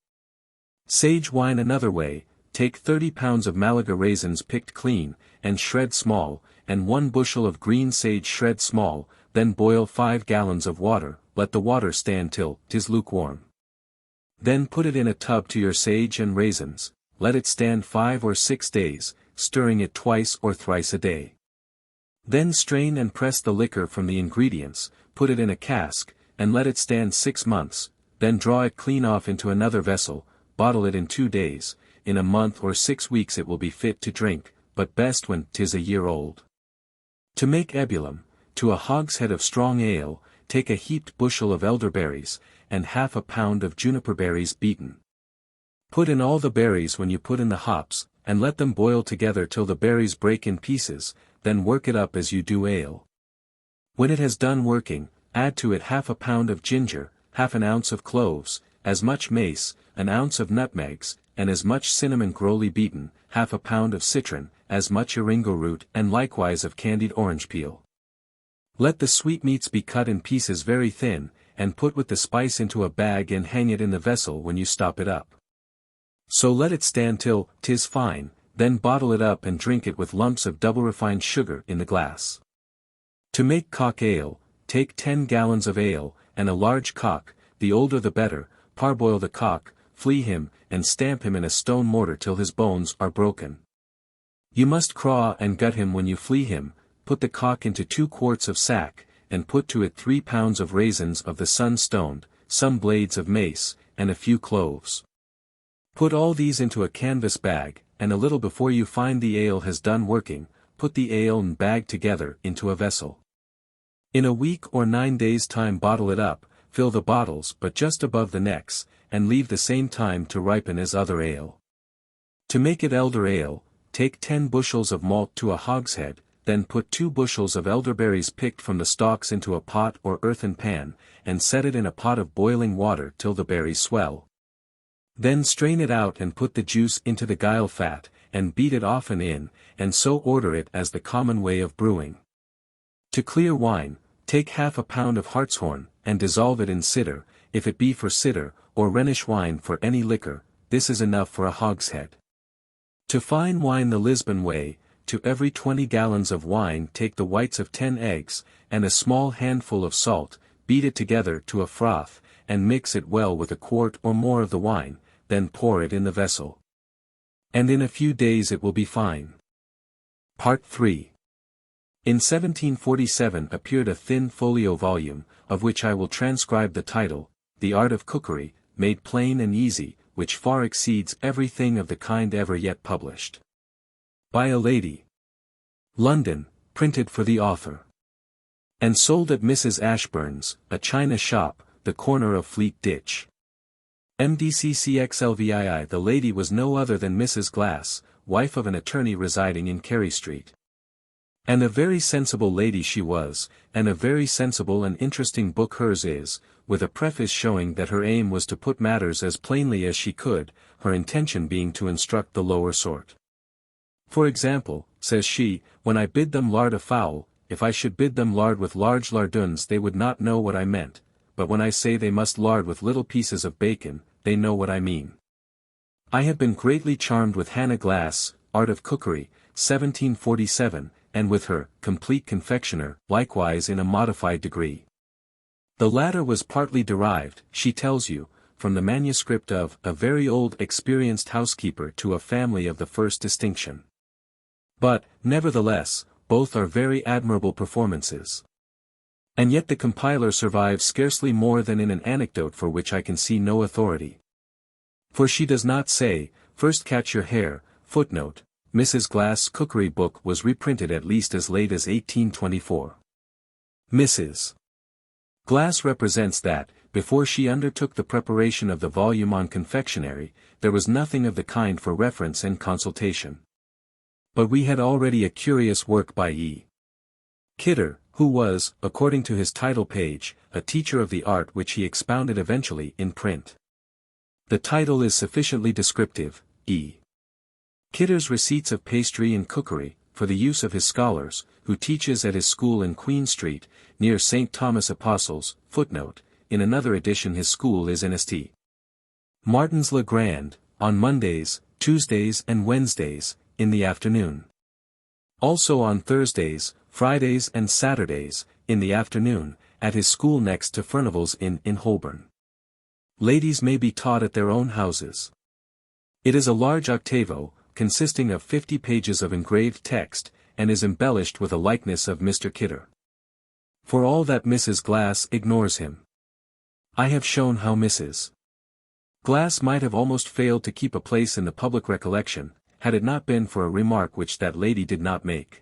Sage wine another way: take 30 pounds of Malaga raisins picked clean, and shred small, and 1 bushel of green sage shred small, then boil 5 gallons of water, let the water stand till 'tis lukewarm. Then put it in a tub to your sage and raisins, let it stand 5 or 6 days, stirring it twice or thrice a day. Then strain and press the liquor from the ingredients, put it in a cask, and let it stand 6 months, then draw it clean off into another vessel, bottle it in 2 days, in a month or 6 weeks it will be fit to drink, but best when 'tis a year old. To make ebullition, to a hogshead of strong ale, take a heaped bushel of elderberries, and half a pound of juniper berries beaten. Put in all the berries when you put in the hops, and let them boil together till the berries break in pieces, then work it up as you do ale. When it has done working, add to it half a pound of ginger, half an ounce of cloves, as much mace, an ounce of nutmegs, and as much cinnamon growly beaten, half a pound of citron, as much eringo root and likewise of candied orange peel. Let the sweetmeats be cut in pieces very thin, and put with the spice into a bag and hang it in the vessel when you stop it up. So let it stand till 'tis fine, then bottle it up and drink it with lumps of double refined sugar in the glass. To make cock ale, take 10 gallons of ale, and a large cock, the older the better, parboil the cock, flea him, and stamp him in a stone mortar till his bones are broken. You must craw and gut him when you flea him, put the cock into 2 quarts of sack, and put to it 3 pounds of raisins of the sun stoned, some blades of mace, and a few cloves. Put all these into a canvas bag, and a little before you find the ale has done working, put the ale and bag together into a vessel. In a week or 9 days' time bottle it up, fill the bottles but just above the necks, and leave the same time to ripen as other ale. To make it elder ale, take 10 bushels of malt to a hogshead, then put 2 bushels of elderberries picked from the stalks into a pot or earthen pan, and set it in a pot of boiling water till the berries swell. Then strain it out and put the juice into the guile fat, and beat it often in, and so order it as the common way of brewing. To clear wine, take half a pound of hartshorn, and dissolve it in cider, if it be for cider, or Rhenish wine for any liquor, this is enough for a hogshead. To fine wine the Lisbon way, to every 20 gallons of wine take the whites of 10 eggs, and a small handful of salt, beat it together to a froth, and mix it well with a quart or more of the wine, then pour it in the vessel. And in a few days it will be fine. Part 3. In 1747 appeared a thin folio volume, of which I will transcribe the title, The Art of Cookery, made plain and easy, which far exceeds everything of the kind ever yet published. By a lady. London, printed for the author. And sold at Mrs. Ashburn's, a china shop, the corner of Fleet Ditch. MDCCXLVII. The lady was no other than Mrs. Glass, wife of an attorney residing in Carey Street. And a very sensible lady she was, and a very sensible and interesting book hers is, with a preface showing that her aim was to put matters as plainly as she could, her intention being to instruct the lower sort. For example, says she, when I bid them lard a fowl, if I should bid them lard with large lardons they would not know what I meant, but when I say they must lard with little pieces of bacon, they know what I mean. I have been greatly charmed with Hannah Glass, Art of Cookery, 1747, and with her, Complete Confectioner, likewise in a modified degree. The latter was partly derived, she tells you, from the manuscript of a very old experienced housekeeper to a family of the first distinction. But, nevertheless, both are very admirable performances. And yet the compiler survives scarcely more than in an anecdote for which I can see no authority. For she does not say, first catch your hare, footnote, Mrs. Glass' cookery book was reprinted at least as late as 1824. Mrs. Glass represents that, before she undertook the preparation of the volume on confectionery, there was nothing of the kind for reference and consultation. But we had already a curious work by E. Kidder, who was, according to his title page, a teacher of the art which he expounded eventually in print. The title is sufficiently descriptive, E. Kidder's Receipts of Pastry and Cookery, for the use of his scholars, who teaches at his school in Queen Street, near St. Thomas Apostles, footnote, in another edition his school is in St. Martin's le Grand, on Mondays, Tuesdays and Wednesdays, in the afternoon. Also on Thursdays, Fridays and Saturdays, in the afternoon, at his school next to Furnival's Inn in Holborn. Ladies may be taught at their own houses. It is a large octavo, consisting of 50 pages of engraved text, and is embellished with a likeness of Mr. Kidder. For all that Mrs. Glass ignores him. I have shown how Mrs. Glass might have almost failed to keep a place in the public recollection, had it not been for a remark which that lady did not make.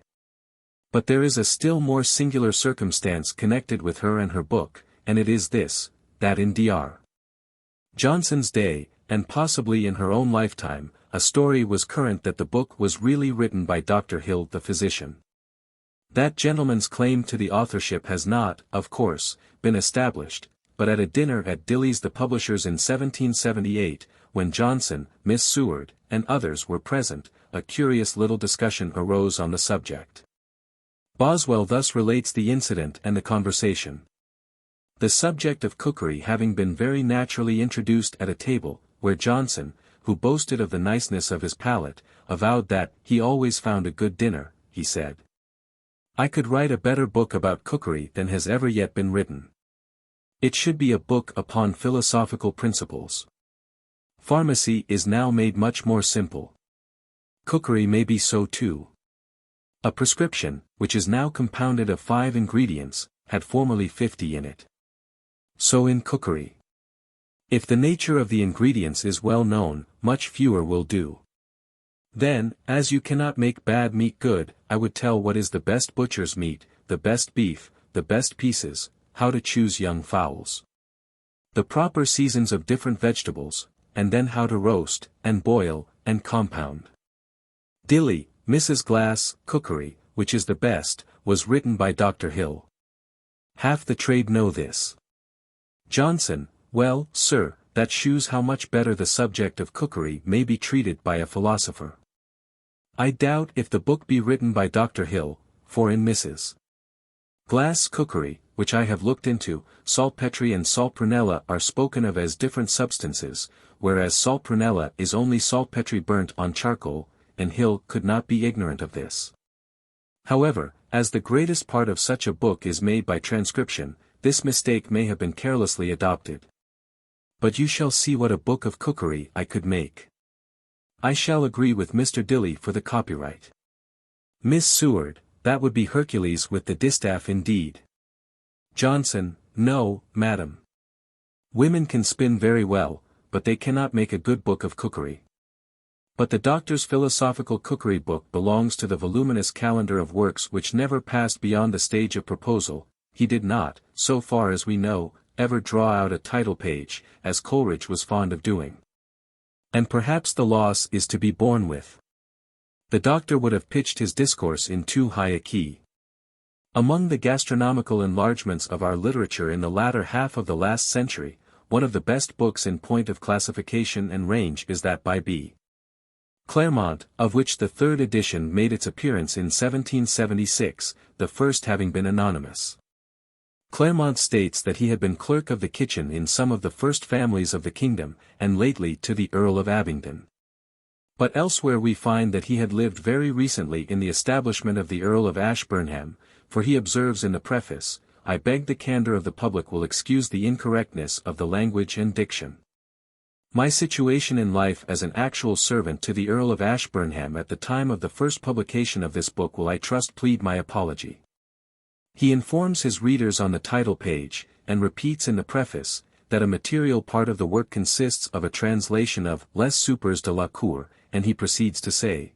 But there is a still more singular circumstance connected with her and her book, and it is this, that in Dr. Johnson's day, and possibly in her own lifetime, a story was current that the book was really written by Dr. Hill the physician. That gentleman's claim to the authorship has not, of course, been established, but at a dinner at Dilly's the publishers in 1778, when Johnson, Miss Seward, and others were present, a curious little discussion arose on the subject. Boswell thus relates the incident and the conversation. The subject of cookery having been very naturally introduced at a table, where Johnson, who boasted of the niceness of his palate, avowed that he always found a good dinner, he said, "I could write a better book about cookery than has ever yet been written. It should be a book upon philosophical principles. Pharmacy is now made much more simple. Cookery may be so too. A prescription, which is now compounded of 5 ingredients, had formerly 50 in it. So in cookery. If the nature of the ingredients is well known, much fewer will do. Then, as you cannot make bad meat good, I would tell what is the best butcher's meat, the best beef, the best pieces, how to choose young fowls, the proper seasons of different vegetables, and then how to roast, and boil, and compound. Dilly, Mrs. Glass, Cookery, which is the best, was written by Dr. Hill. Half the trade know this. Johnson, well, sir, that shews how much better the subject of cookery may be treated by a philosopher. I doubt if the book be written by Dr. Hill, for in Mrs. Glass' Cookery, which I have looked into, saltpetre and saltprunella are spoken of as different substances, whereas saltprunella is only saltpetre burnt on charcoal, and Hill could not be ignorant of this. However, as the greatest part of such a book is made by transcription, this mistake may have been carelessly adopted. But you shall see what a book of cookery I could make. I shall agree with Mr. Dilly for the copyright. Miss Seward, that would be Hercules with the distaff indeed. Johnson, no, madam. Women can spin very well, but they cannot make a good book of cookery. But the doctor's philosophical cookery book belongs to the voluminous calendar of works which never passed beyond the stage of proposal. He did not, so far as we know, ever draw out a title page, as Coleridge was fond of doing. And perhaps the loss is to be borne with. The doctor would have pitched his discourse in too high a key. Among the gastronomical enlargements of our literature in the latter half of the last century, one of the best books in point of classification and range is that by B. Claremont, of which the 3rd edition made its appearance in 1776, the first having been anonymous. Claremont states that he had been clerk of the kitchen in some of the first families of the kingdom, and lately to the Earl of Abingdon. But elsewhere we find that he had lived very recently in the establishment of the Earl of Ashburnham, for he observes in the preface, I beg the candour of the public will excuse the incorrectness of the language and diction. My situation in life as an actual servant to the Earl of Ashburnham at the time of the first publication of this book will I trust plead my apology. He informs his readers on the title page, and repeats in the preface, that a material part of the work consists of a translation of Les Soupers de la Cour, and he proceeds to say,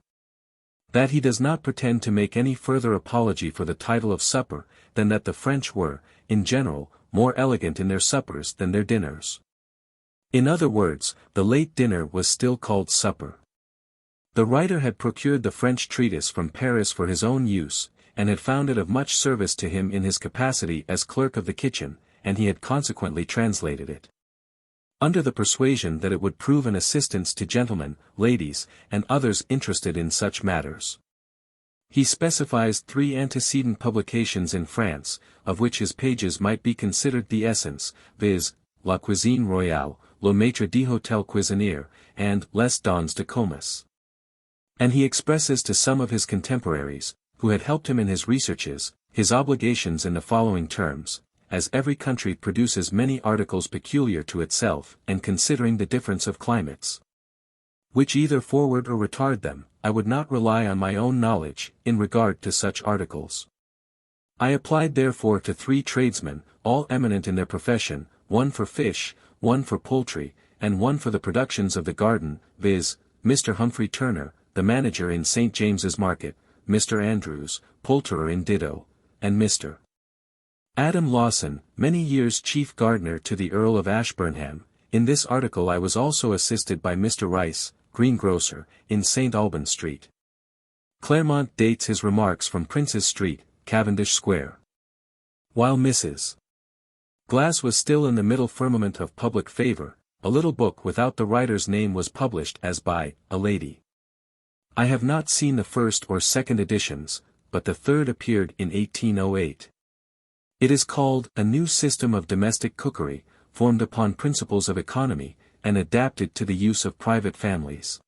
that he does not pretend to make any further apology for the title of supper, than that the French were, in general, more elegant in their suppers than their dinners. In other words, the late dinner was still called supper. The writer had procured the French treatise from Paris for his own use, and had found it of much service to him in his capacity as clerk of the kitchen, and he had consequently translated it, under the persuasion that it would prove an assistance to gentlemen, ladies, and others interested in such matters. He specifies 3 antecedent publications in France, of which his pages might be considered the essence, viz., La Cuisine Royale, Le Maître d'Hôtel Cuisinier, and Les Dons de Comus. And he expresses to some of his contemporaries, who had helped him in his researches, his obligations in the following terms: as every country produces many articles peculiar to itself, and considering the difference of climates, which either forward or retard them, I would not rely on my own knowledge, in regard to such articles. I applied therefore to 3 tradesmen, all eminent in their profession, one for fish, one for poultry, and one for the productions of the garden, viz., Mr. Humphrey Turner, the manager in St. James's Market, Mr. Andrews, poulterer in Ditto, and Mr. Adam Lawson, many years chief gardener to the Earl of Ashburnham. In this article I was also assisted by Mr. Rice, greengrocer, in St. Albans Street. Claremont dates his remarks from Prince's Street, Cavendish Square. While Mrs. Glass was still in the middle firmament of public favour, a little book without the writer's name was published as by a lady. I have not seen the first or second editions, but the third appeared in 1808. It is called A New System of Domestic Cookery, formed upon principles of economy, and adapted to the use of private families.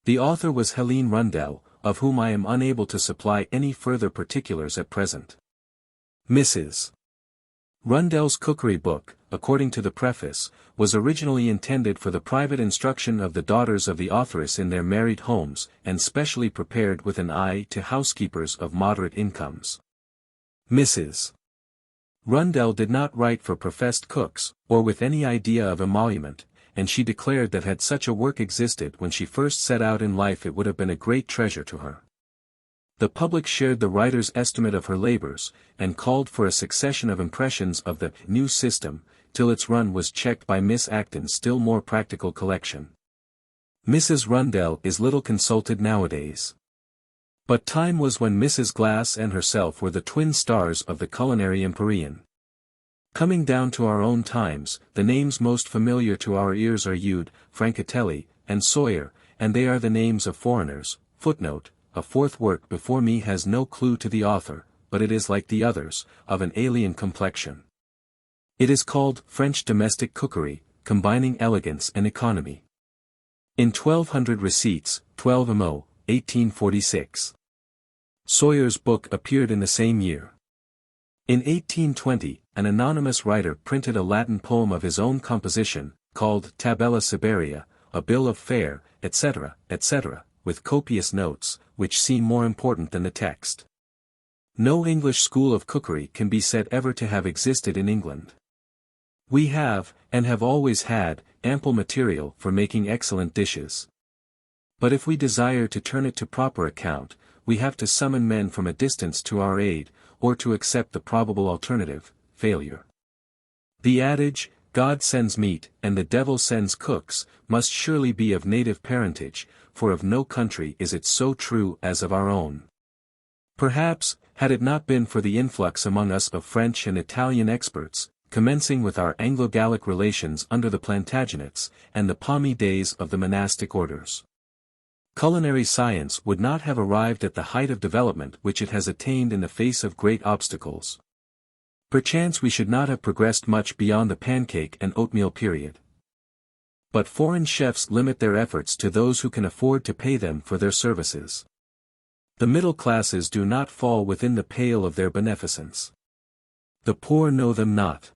The author was Helene Rundell, of whom I am unable to supply any further particulars at present. Mrs. Rundell's cookery book, according to the preface, was originally intended for the private instruction of the daughters of the authoress in their married homes, and specially prepared with an eye to housekeepers of moderate incomes. Mrs. Rundell did not write for professed cooks, or with any idea of emolument, and she declared that had such a work existed when she first set out in life it would have been a great treasure to her. The public shared the writer's estimate of her labors, and called for a succession of impressions of the new system, till its run was checked by Miss Acton's still more practical collection. Mrs. Rundell is little consulted nowadays. But time was when Mrs. Glass and herself were the twin stars of the Culinary Empyrean. Coming down to our own times, the names most familiar to our ears are Ude, Francatelli, and Sawyer, and they are the names of foreigners. Footnote: a fourth work before me has no clue to the author, but it is like the others, of an alien complexion. It is called French Domestic Cookery, combining elegance and economy. In 1200 receipts, 12 mo, 1846. Sawyer's book appeared in the same year. In 1820, an anonymous writer printed a Latin poem of his own composition, called Tabella Siberia, a bill of fare, etc., etc., with copious notes, which seem more important than the text. No English school of cookery can be said ever to have existed in England. We have, and have always had, ample material for making excellent dishes. But if we desire to turn it to proper account, we have to summon men from a distance to our aid, or to accept the probable alternative, failure. The adage, God sends meat, and the devil sends cooks, must surely be of native parentage, for of no country is it so true as of our own. Perhaps, had it not been for the influx among us of French and Italian experts, commencing with our Anglo-Gallic relations under the Plantagenets, and the palmy days of the monastic orders, culinary science would not have arrived at the height of development which it has attained in the face of great obstacles. Perchance we should not have progressed much beyond the pancake and oatmeal period. But foreign chefs limit their efforts to those who can afford to pay them for their services. The middle classes do not fall within the pale of their beneficence. The poor know them not.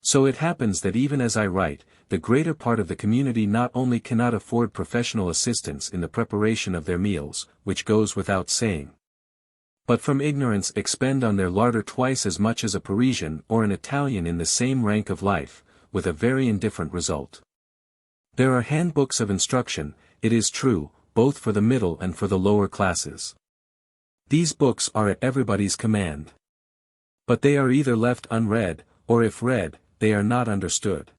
So it happens that even as I write, the greater part of the community not only cannot afford professional assistance in the preparation of their meals, which goes without saying, but from ignorance expend on their larder twice as much as a Parisian or an Italian in the same rank of life, with a very indifferent result. There are handbooks of instruction, it is true, both for the middle and for the lower classes. These books are at everybody's command. But they are either left unread, or if read, they are not understood.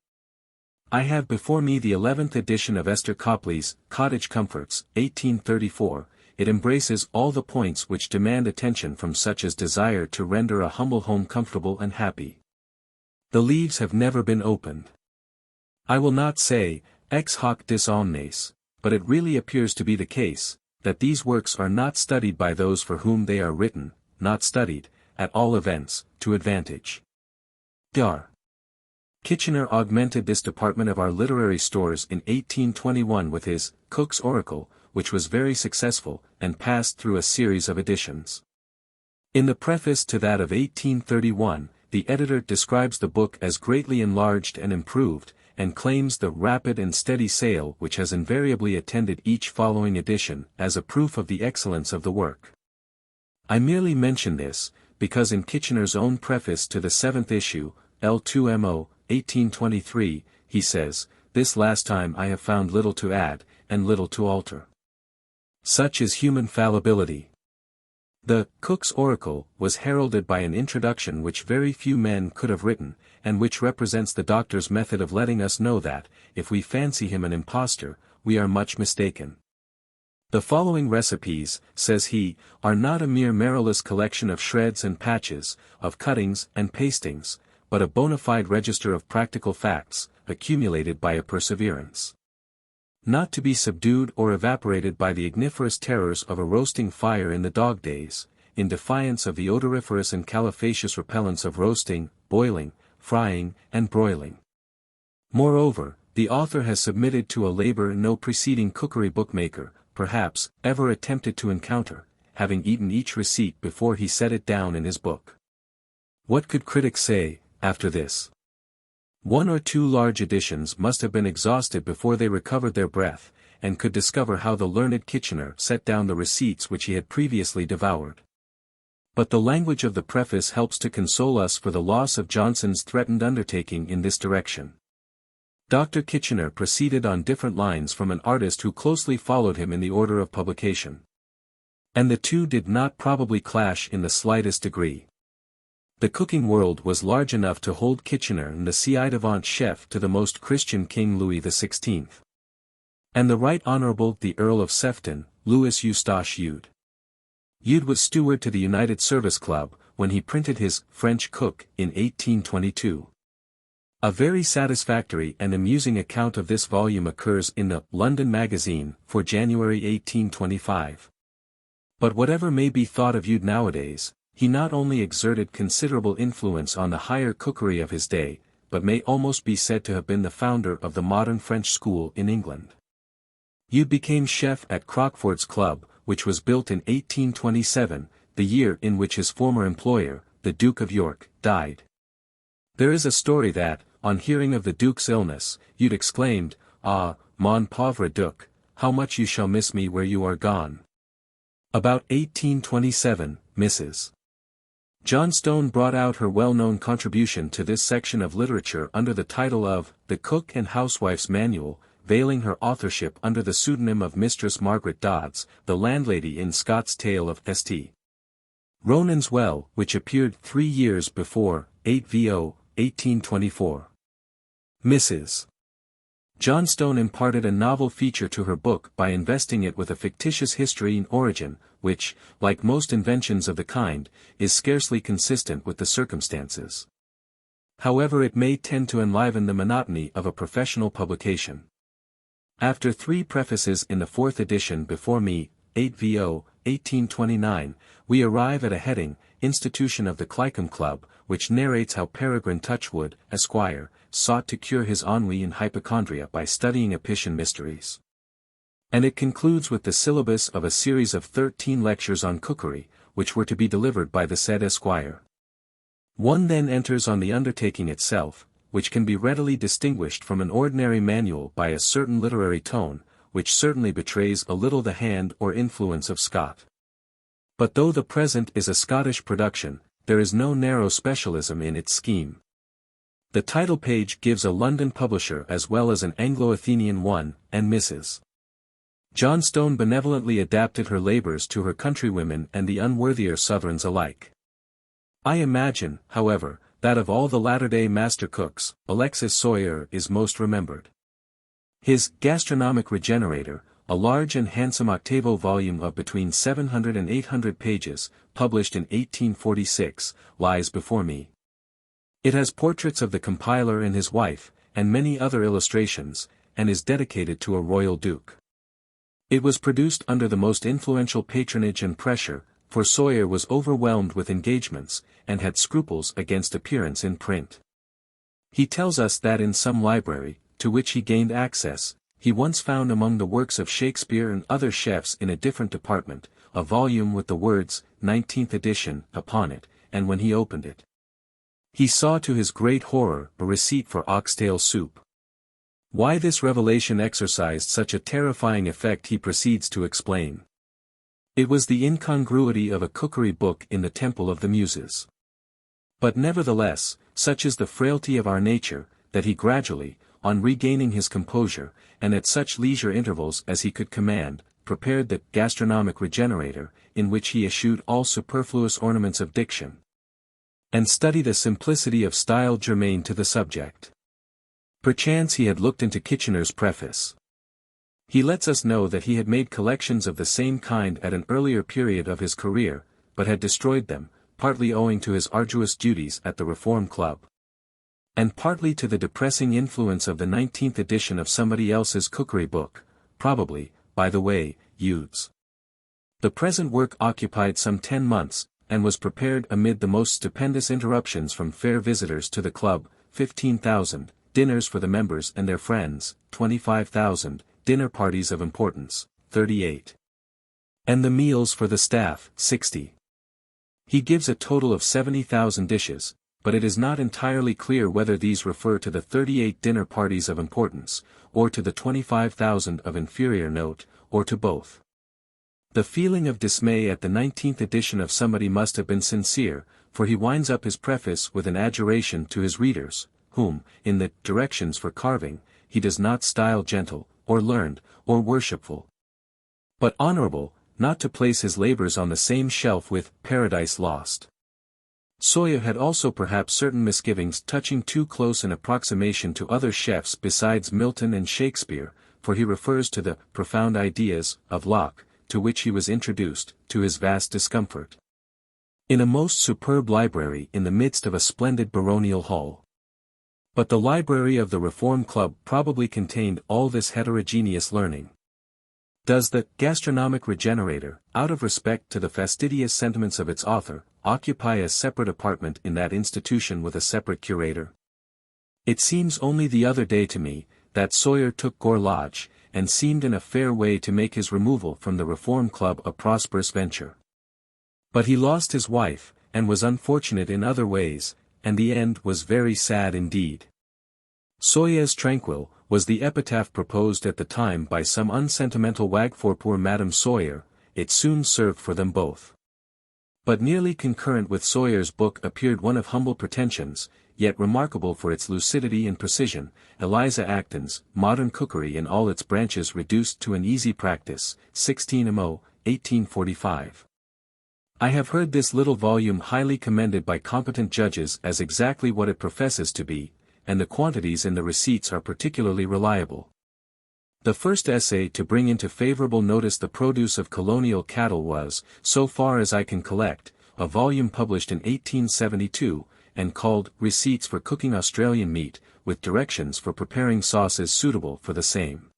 I have before me the 11th edition of Esther Copley's Cottage Comforts, 1834. It embraces all the points which demand attention from such as desire to render a humble home comfortable and happy. The leaves have never been opened. I will not say, ex hoc dis omnes, but it really appears to be the case, that these works are not studied by those for whom they are written, not studied, at all events, to advantage. Dar. Kitchener augmented this department of our literary stores in 1821 with his Cook's Oracle, which was very successful, and passed through a series of editions. In the preface to that of 1831, the editor describes the book as greatly enlarged and improved, and claims the rapid and steady sale which has invariably attended each following edition as a proof of the excellence of the work. I merely mention this, because in Kitchener's own preface to the 7th issue, L2MO, 1823, he says, "This last time I have found little to add, and little to alter." Such is human fallibility. The Cook's Oracle was heralded by an introduction which very few men could have written, and which represents the doctor's method of letting us know that, if we fancy him an impostor, we are much mistaken. The following recipes, says he, are not a mere marrowless collection of shreds and patches, of cuttings and pastings, but a bona fide register of practical facts, accumulated by a perseverance not to be subdued or evaporated by the igniferous terrors of a roasting fire in the dog days, in defiance of the odoriferous and califacious repellents of roasting, boiling, frying, and broiling. Moreover, the author has submitted to a labor no preceding cookery bookmaker, perhaps, ever attempted to encounter, having eaten each receipt before he set it down in his book. What could critics say, after this? 1 or 2 large editions must have been exhausted before they recovered their breath, and could discover how the learned Kitchener set down the receipts which he had previously devoured. But the language of the preface helps to console us for the loss of Johnson's threatened undertaking in this direction. Dr. Kitchener proceeded on different lines from an artist who closely followed him in the order of publication. And the two did not probably clash in the slightest degree. The cooking world was large enough to hold Kitchener and the ci-devant chef to the most Christian King Louis XVI. And the Right Honourable the Earl of Sefton, Louis Eustache Eudes. Eudes was steward to the United Service Club, when he printed his French Cook in 1822. A very satisfactory and amusing account of this volume occurs in the London Magazine for January 1825. But whatever may be thought of Eudes nowadays, he not only exerted considerable influence on the higher cookery of his day, but may almost be said to have been the founder of the modern French school in England. Eudes became chef at Crockford's Club, which was built in 1827, the year in which his former employer, the Duke of York, died. There is a story that, on hearing of the Duke's illness, Eudes exclaimed, "Ah, mon pauvre Duc, how much you shall miss me where you are gone." About 1827, Mrs. Johnstone brought out her well-known contribution to this section of literature under the title of The Cook and Housewife's Manual, veiling her authorship under the pseudonym of Mistress Margaret Dodds, the landlady in Scott's Tale of St. Ronan's Well, which appeared 3 years before, 8 VO, 1824. Mrs. Johnstone imparted a novel feature to her book by investing it with a fictitious history and origin, which, like most inventions of the kind, is scarcely consistent with the circumstances. However, it may tend to enliven the monotony of a professional publication. After 3 prefaces in the 4th edition before me, 8 VO, 1829, we arrive at a heading, Institution of the Clycombe Club, which narrates how Peregrine Touchwood, Esquire, sought to cure his ennui and hypochondria by studying Apician mysteries. And it concludes with the syllabus of a series of 13 lectures on cookery, which were to be delivered by the said Esquire. One then enters on the undertaking itself, which can be readily distinguished from an ordinary manual by a certain literary tone, which certainly betrays a little the hand or influence of Scott. But though the present is a Scottish production, there is no narrow specialism in its scheme. The title page gives a London publisher as well as an Anglo-Athenian one, and Mrs. Johnstone benevolently adapted her labors to her countrywomen and the unworthier sovereigns alike. I imagine, however, that of all the latter-day master cooks, Alexis Soyer is most remembered. His Gastronomic Regenerator, a large and handsome octavo volume of between 700 and 800 pages, published in 1846, lies before me. It has portraits of the compiler and his wife, and many other illustrations, and is dedicated to a royal duke. It was produced under the most influential patronage and pressure, for Soyer was overwhelmed with engagements, and had scruples against appearance in print. He tells us that in some library, to which he gained access, he once found among the works of Shakespeare and other chefs in a different department, a volume with the words, 19th edition, upon it, and when he opened it, he saw to his great horror a receipt for oxtail soup. Why this revelation exercised such a terrifying effect he proceeds to explain. It was the incongruity of a cookery book in the temple of the Muses. But nevertheless, such is the frailty of our nature, that he gradually, on regaining his composure, and at such leisure intervals as he could command, prepared the Gastronomic Regenerator, in which he eschewed all superfluous ornaments of diction, and studied a simplicity of style germane to the subject. Perchance he had looked into Kitchener's preface. He lets us know that he had made collections of the same kind at an earlier period of his career, but had destroyed them, partly owing to his arduous duties at the Reform Club, and partly to the depressing influence of the 19th edition of somebody else's cookery book, probably, by the way, Eudes. The present work occupied some 10 months, and was prepared amid the most stupendous interruptions from fair visitors to the club, 15,000, dinners for the members and their friends, 25,000, dinner parties of importance, 38. And the meals for the staff, 60. He gives a total of 70,000 dishes, but it is not entirely clear whether these refer to the 38 dinner parties of importance, or to the 25,000 of inferior note, or to both. The feeling of dismay at the 19th edition of somebody must have been sincere, for he winds up his preface with an adjuration to his readers, whom, in the Directions for Carving, he does not style gentle, or learned, or worshipful, but honorable, not to place his labors on the same shelf with Paradise Lost. Soyer had also perhaps certain misgivings touching too close an approximation to other chefs besides Milton and Shakespeare, for he refers to the profound ideas of Locke, to which he was introduced, to his vast discomfort, in a most superb library in the midst of a splendid baronial hall. But the library of the Reform Club probably contained all this heterogeneous learning. Does the Gastronomic Regenerator, out of respect to the fastidious sentiments of its author, occupy a separate apartment in that institution with a separate curator? It seems only the other day to me, that Soyer took Gore Lodge, and seemed in a fair way to make his removal from the Reform Club a prosperous venture. But he lost his wife, and was unfortunate in other ways, and the end was very sad indeed. Soyez tranquille, was the epitaph proposed at the time by some unsentimental wag for poor Madame Soyer. It soon served for them both. But nearly concurrent with Soyer's book appeared one of humble pretensions, yet remarkable for its lucidity and precision, Eliza Acton's Modern Cookery in all its branches reduced to an easy practice, 16mo, 1845. I have heard this little volume highly commended by competent judges as exactly what it professes to be, and the quantities in the receipts are particularly reliable. The first essay to bring into favorable notice the produce of colonial cattle was, so far as I can collect, a volume published in 1872, and called Receipts for Cooking Australian Meat, with directions for preparing sauces suitable for the same.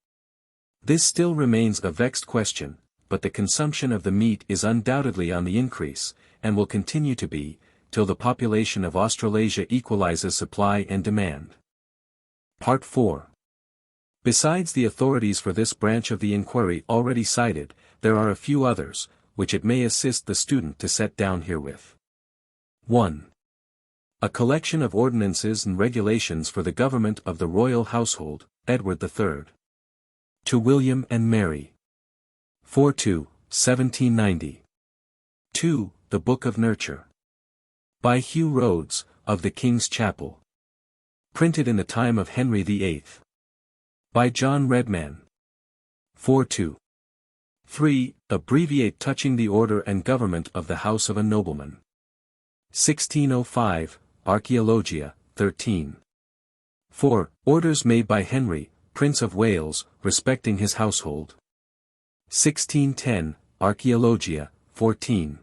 This still remains a vexed question, but the consumption of the meat is undoubtedly on the increase, and will continue to be, till the population of Australasia equalizes supply and demand. Part 4. Besides the authorities for this branch of the inquiry already cited, there are a few others, which it may assist the student to set down herewith. 1. A collection of ordinances and regulations for the government of the royal household, Edward III. To William and Mary. 4-2, 1790. 2. The Book of Nurture. By Hugh Rhodes, of the King's Chapel. Printed in the time of Henry VIII. By John Redman. 4-2. 3. Abbreviate touching the order and government of the house of a nobleman. 1605, Archaeologia, 13. 4. Orders made by Henry, Prince of Wales, respecting his household. 1610, Archaeologia, 14.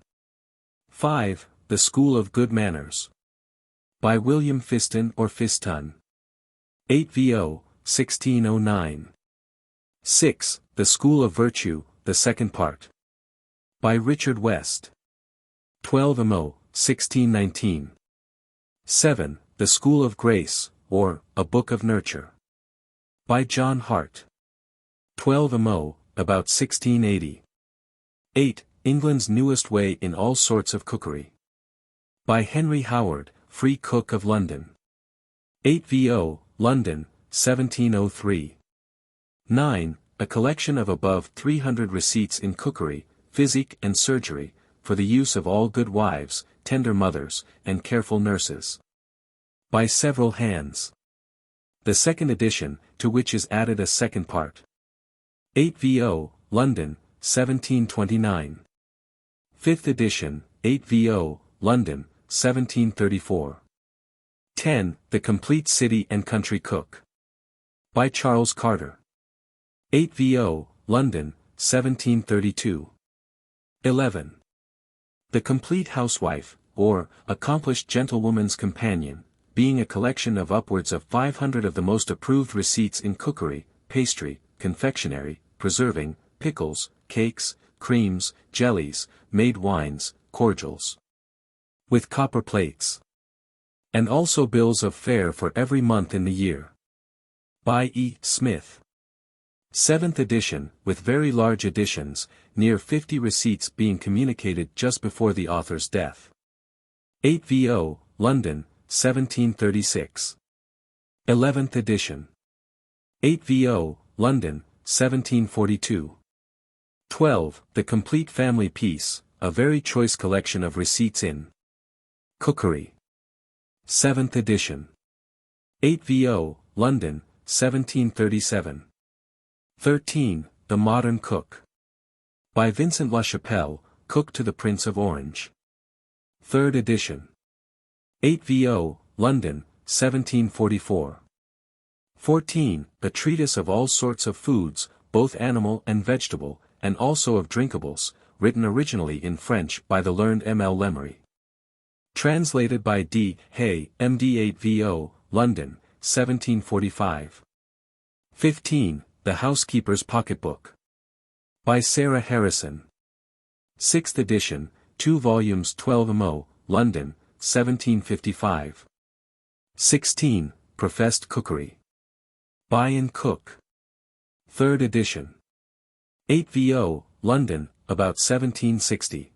5. The School of Good Manners. By William Fiston or Fiston. 8 VO, 1609. 6. The School of Virtue, the second part. By Richard West. 12 MO, 1619. 7. The School of Grace, or A Book of Nurture. By John Hart. 12 Mo, about 1680. 8. England's Newest Way in All Sorts of Cookery. By Henry Howard, Free Cook of London. 8 VO, London, 1703. 9. A collection of above 300 receipts in cookery, physic and surgery, for the use of all good wives, tender mothers, and careful nurses. By several hands. The second edition, to which is added a second part. 8 VO, London, 1729. 5th edition, 8 VO, London, 1734. 10. The Complete City and Country Cook. By Charles Carter. 8 VO, London, 1732. 11. The Complete Housewife, or Accomplished Gentlewoman's Companion, being a collection of upwards of 500 of the most approved receipts in cookery, pastry, confectionery, preserving, pickles, cakes, creams, jellies, made wines, cordials. With copper plates. And also bills of fare for every month in the year. By E. Smith. 7th edition, with very large additions, near 50 receipts being communicated just before the author's death. 8 VO, London, 1736. 11th edition. 8 VO, London, 1742. 12. The Complete Family Piece, a very choice collection of receipts in cookery. 7th edition. 8 VO, London, 1737. 13. The Modern Cook. By Vincent Lachapelle, Cook to the Prince of Orange. 3rd edition. 8 VO, London, 1744. 14. A Treatise of All Sorts of Foods, both animal and vegetable, and also of drinkables, written originally in French by the learned M. L. Lemery. Translated by D. Hay, M.D. 8 VO, London, 1745. 15. The Housekeeper's Pocketbook. By Sarah Harrison. 6th edition, 2 volumes 12 Mo, London, 1755. 16. Professed Cookery. By N. Cook. 3rd edition. 8 VO, London, about 1760.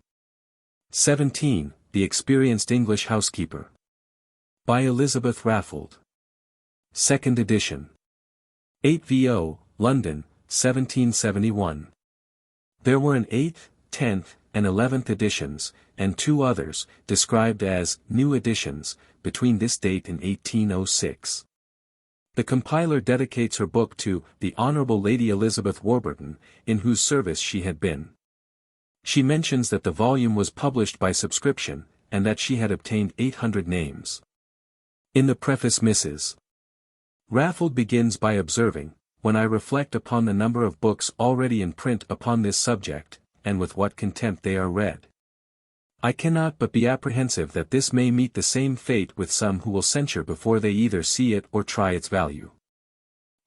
17. The Experienced English Housekeeper. By Elizabeth Raffald. 2nd edition. 8 VO, London, 1771. There were an 8th, 10th, and 11th editions, and 2 others, described as new editions, between this date and 1806. The compiler dedicates her book to the Honourable Lady Elizabeth Warburton, in whose service she had been. She mentions that the volume was published by subscription, and that she had obtained 800 names. In the preface Mrs. Raffald begins by observing, when I reflect upon the number of books already in print upon this subject, and with what contempt they are read, I cannot but be apprehensive that this may meet the same fate with some who will censure before they either see it or try its value.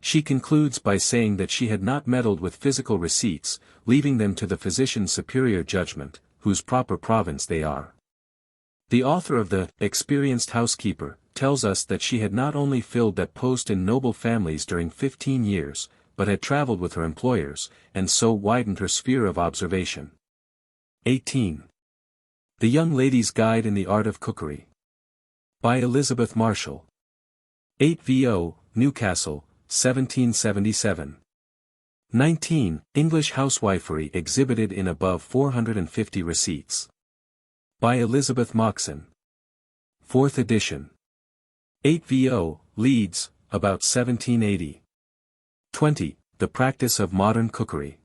She concludes by saying that she had not meddled with physical receipts, leaving them to the physician's superior judgment, whose proper province they are. The author of the Experienced Housekeeper tells us that she had not only filled that post in noble families during 15 years, but had travelled with her employers, and so widened her sphere of observation. 18. The Young Lady's Guide in the Art of Cookery. By Elizabeth Marshall. 8 VO, Newcastle, 1777. 19. English Housewifery exhibited in above 450 receipts. By Elizabeth Moxon. 4th edition. 8 VO, Leeds, about 1780. 20. The Practice of Modern Cookery.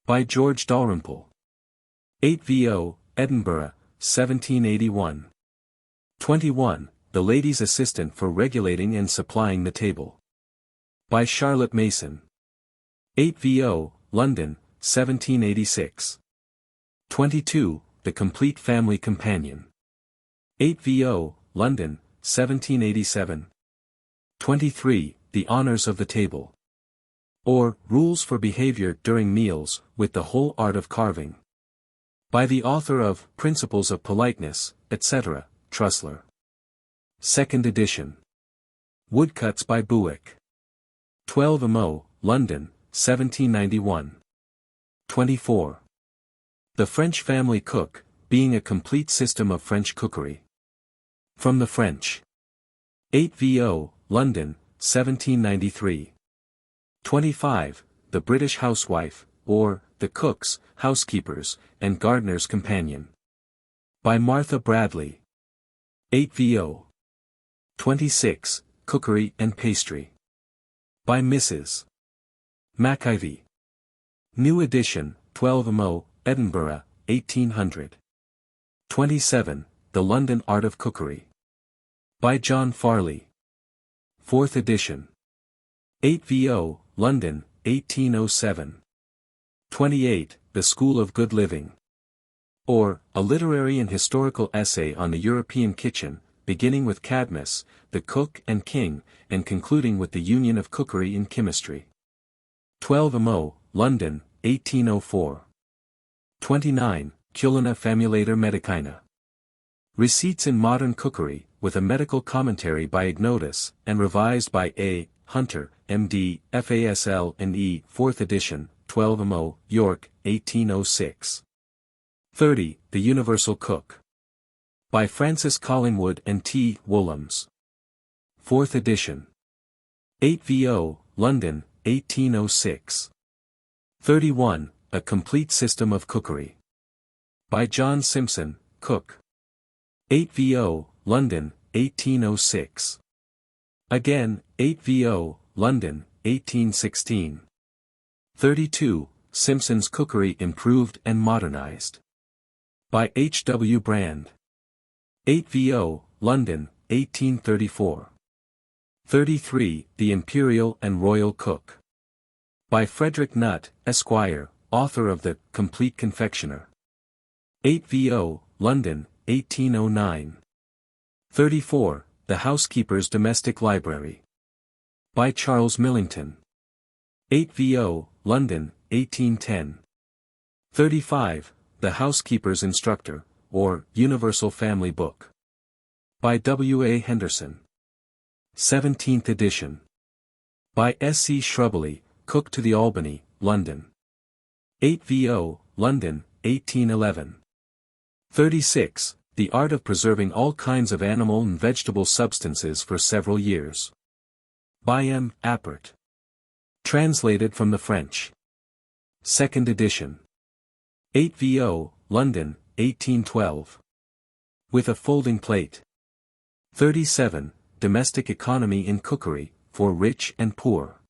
By George Dalrymple. 8 VO, Edinburgh, 1781. 21. The Lady's Assistant for Regulating and Supplying the Table. By Charlotte Mason. 8 VO, London, 1786. 22. The Complete Family Companion. 8 VO, London, 1787. 23. The Honours of the Table. Or, Rules for Behaviour During Meals, with the Whole Art of Carving. By the author of Principles of Politeness, etc., Trussler. 2nd edition. Woodcuts by Buick. 12 Amo, London, 1791. 24. The French Family Cook, being a complete system of French cookery. From the French. 8 VO, London, 1793. 25. The British Housewife, or, The Cook's, Housekeeper's, and Gardener's Companion. By Martha Bradley. 8 VO. 26. Cookery and Pastry. By Mrs. Mackivy. New edition, 12 Amo, Edinburgh, 1800. 27. The London Art of Cookery. By John Farley. 4th edition. 8 VO, London, 1807. 28. The School of Good Living. Or, a literary and historical essay on the European kitchen, beginning with Cadmus, the cook and king, and concluding with the union of cookery in chemistry. 12 Amo, London, 1804. 29. Culina Famulator Medicina. Receipts in Modern Cookery, with a medical commentary by Ignotus, and revised by A. Hunter, M.D., FASL and E. 4th edition, 12 Amo, York, 1806. 30. The Universal Cook. By Francis Collingwood and T. Woolhams. 4th edition. 8 VO, London, 1806. 31. A Complete System of Cookery. By John Simpson, Cook. 8 VO, London, 1806. Again, 8 VO, London, 1816. 32. Simpson's Cookery Improved and Modernized. By H. W. Brand. 8 VO, London, 1834. 33. The Imperial and Royal Cook. By Frederick Nutt, Esquire, author of The Complete Confectioner. 8 VO, London, 1809. 34. The Housekeeper's Domestic Library. By Charles Millington. 8 VO, London, 1810. 35. The Housekeeper's Instructor, or Universal Family Book. By W. A. Henderson. 17th edition. By S. C. Shrubbley, Cook to the Albany, London. 8 VO, London, 1811. 36. The Art of Preserving All Kinds of Animal and Vegetable Substances for Several Years. By M. Appert. Translated from the French. 2nd edition. 8 VO, London, 1812. With a folding plate. 37. Domestic Economy in Cookery, for Rich and Poor.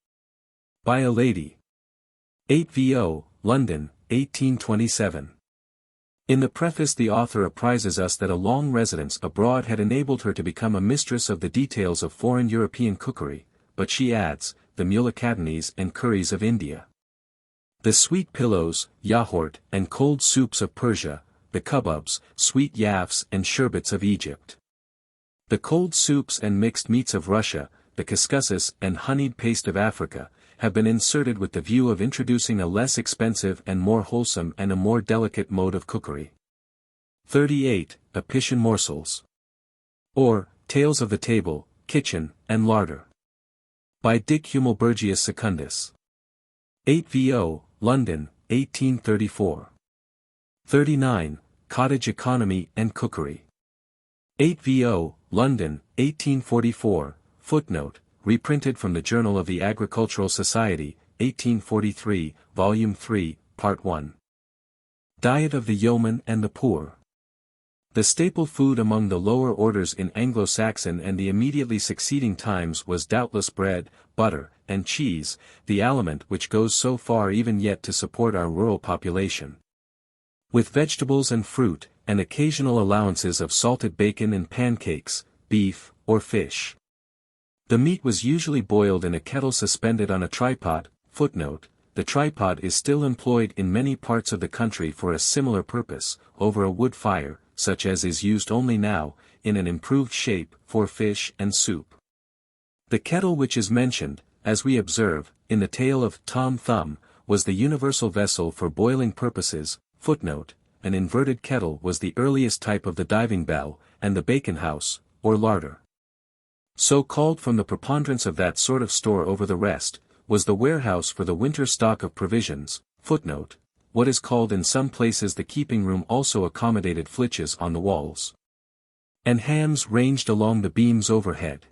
By a Lady. 8 VO, London, 1827. In the preface the author apprises us that a long residence abroad had enabled her to become a mistress of the details of foreign European cookery, but she adds, the mulligatawnies and curries of India. The sweet pillows, yahort, and cold soups of Persia, the kububs, sweet yafs and sherbets of Egypt. The cold soups and mixed meats of Russia, the couscous and honeyed paste of Africa, have been inserted with the view of introducing a less expensive and more wholesome and a more delicate mode of cookery. 38. Apician Morsels. Or, Tales of the Table, Kitchen, and Larder. By Dick Humelbergius Secundus. 8 VO, London, 1834. 39. Cottage Economy and Cookery. 8 VO, London, 1844, footnote, reprinted from the Journal of the Agricultural Society, 1843, Volume 3, Part 1. Diet of the Yeoman and the Poor. The staple food among the lower orders in Anglo-Saxon and the immediately succeeding times was doubtless bread, butter, and cheese, the aliment which goes so far even yet to support our rural population. With vegetables and fruit, and occasional allowances of salted bacon and pancakes, beef, or fish. The meat was usually boiled in a kettle suspended on a tripod. Footnote, the tripod is still employed in many parts of the country for a similar purpose, over a wood fire, such as is used only now, in an improved shape, for fish and soup. The kettle which is mentioned, as we observe, in the tale of Tom Thumb, was the universal vessel for boiling purposes. Footnote, an inverted kettle was the earliest type of the diving bell, and the bacon house, or larder. so called from the preponderance of that sort of store over the rest, was the warehouse for the winter stock of provisions. Footnote: what is called in some places the keeping room also accommodated flitches on the walls, and hams ranged along the beams overhead.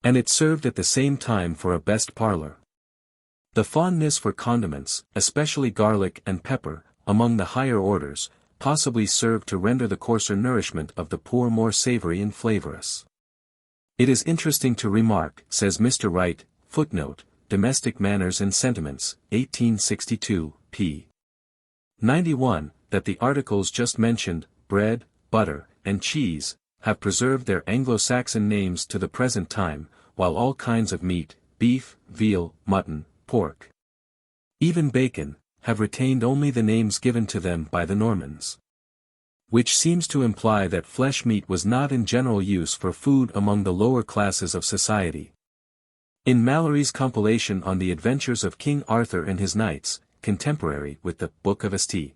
And it served at the same time for a best parlour. The fondness for condiments, especially garlic and pepper, among the higher orders, possibly served to render the coarser nourishment of the poor more savoury and flavourous. It is interesting to remark, says Mr. Wright, footnote, Domestic Manners and Sentiments, 1862, p. 91, that the articles just mentioned, bread, butter, and cheese, have preserved their Anglo-Saxon names to the present time, while all kinds of meat, beef, veal, mutton, pork, even bacon, have retained only the names given to them by the Normans. Which seems to imply that flesh meat was not in general use for food among the lower classes of society. In Mallory's compilation on the adventures of King Arthur and his knights, contemporary with the Book of St.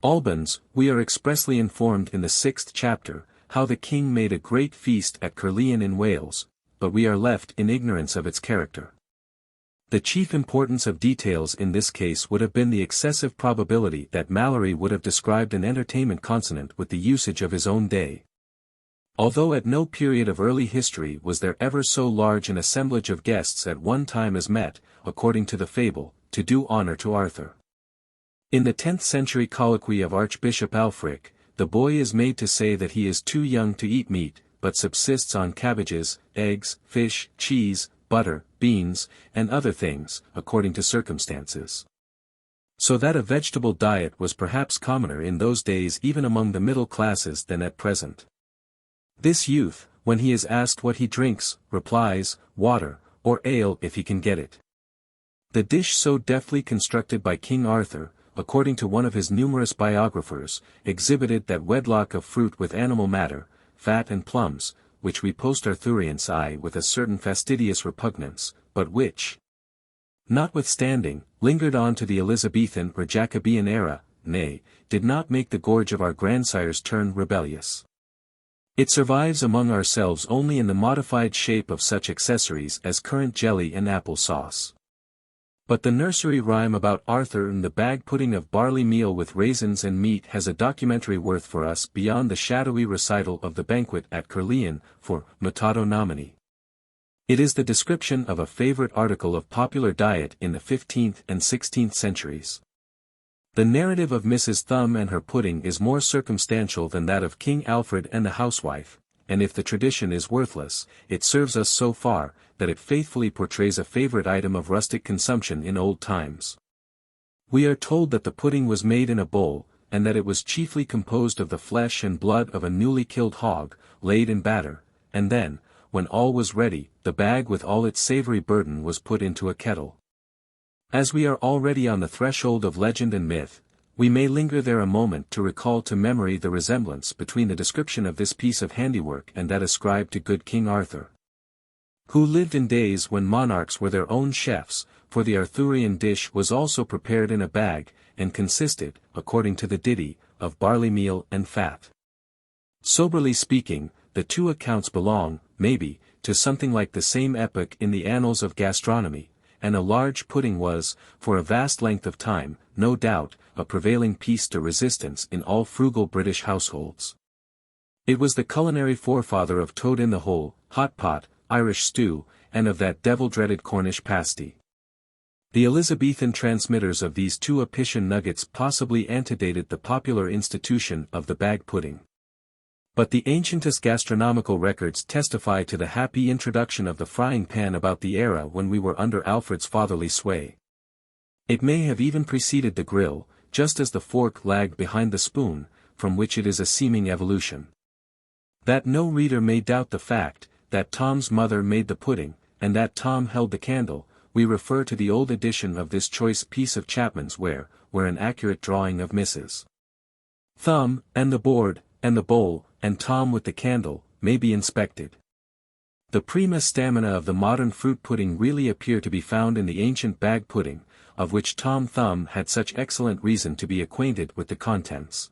Albans, we are expressly informed in the 6th chapter, how the king made a great feast at Caerleon in Wales, but we are left in ignorance of its character. The chief importance of details in this case would have been the excessive probability that Mallory would have described an entertainment consonant with the usage of his own day. Although at no period of early history was there ever so large an assemblage of guests at one time as met, according to the fable, to do honour to Arthur. In the 10th century colloquy of Archbishop Alfric, the boy is made to say that he is too young to eat meat, but subsists on cabbages, eggs, fish, cheese, butter, beans, and other things, according to circumstances. So that a vegetable diet was perhaps commoner in those days even among the middle classes than at present. This youth, when he is asked what he drinks, replies, water, or ale if he can get it. The dish so deftly constructed by King Arthur, according to one of his numerous biographers, exhibited that wedlock of fruit with animal matter, fat and plums, which we post-Arthurians eye with a certain fastidious repugnance, but which, notwithstanding, lingered on to the Elizabethan or Jacobean era, nay, did not make the gorge of our grandsires turn rebellious. It survives among ourselves only in the modified shape of such accessories as currant jelly and apple sauce. But the nursery rhyme about Arthur and the bag pudding of barley meal with raisins and meat has a documentary worth for us beyond the shadowy recital of the banquet at Caerleon, for mutato nomine. It is the description of a favorite article of popular diet in the 15th and 16th centuries. The narrative of Mrs. Thumb and her pudding is more circumstantial than that of King Alfred and the housewife, and if the tradition is worthless, it serves us so far, that it faithfully portrays a favorite item of rustic consumption in old times. We are told that the pudding was made in a bowl, and that it was chiefly composed of the flesh and blood of a newly killed hog, laid in batter, and then, when all was ready, the bag with all its savoury burden was put into a kettle. As we are already on the threshold of legend and myth, we may linger there a moment to recall to memory the resemblance between the description of this piece of handiwork and that ascribed to good King Arthur, who lived in days when monarchs were their own chefs, for the Arthurian dish was also prepared in a bag, and consisted, according to the ditty, of barley meal and fat. Soberly speaking, the two accounts belong, maybe, to something like the same epoch in the annals of gastronomy, and a large pudding was, for a vast length of time, no doubt, a prevailing piece de resistance in all frugal British households. It was the culinary forefather of toad in the hole, hot pot, Irish stew, and of that devil-dreaded Cornish pasty. The Elizabethan transmitters of these two Apician nuggets possibly antedated the popular institution of the bag pudding. But the ancientest gastronomical records testify to the happy introduction of the frying pan about the era when we were under Alfred's fatherly sway. It may have even preceded the grill, just as the fork lagged behind the spoon, from which it is a seeming evolution. That no reader may doubt the fact, that Tom's mother made the pudding, and that Tom held the candle, we refer to the old edition of this choice piece of Chapman's where an accurate drawing of Mrs. Thumb, and the board, and the bowl, and Tom with the candle, may be inspected. The prima stamina of the modern fruit pudding really appear to be found in the ancient bag pudding, of which Tom Thumb had such excellent reason to be acquainted with the contents.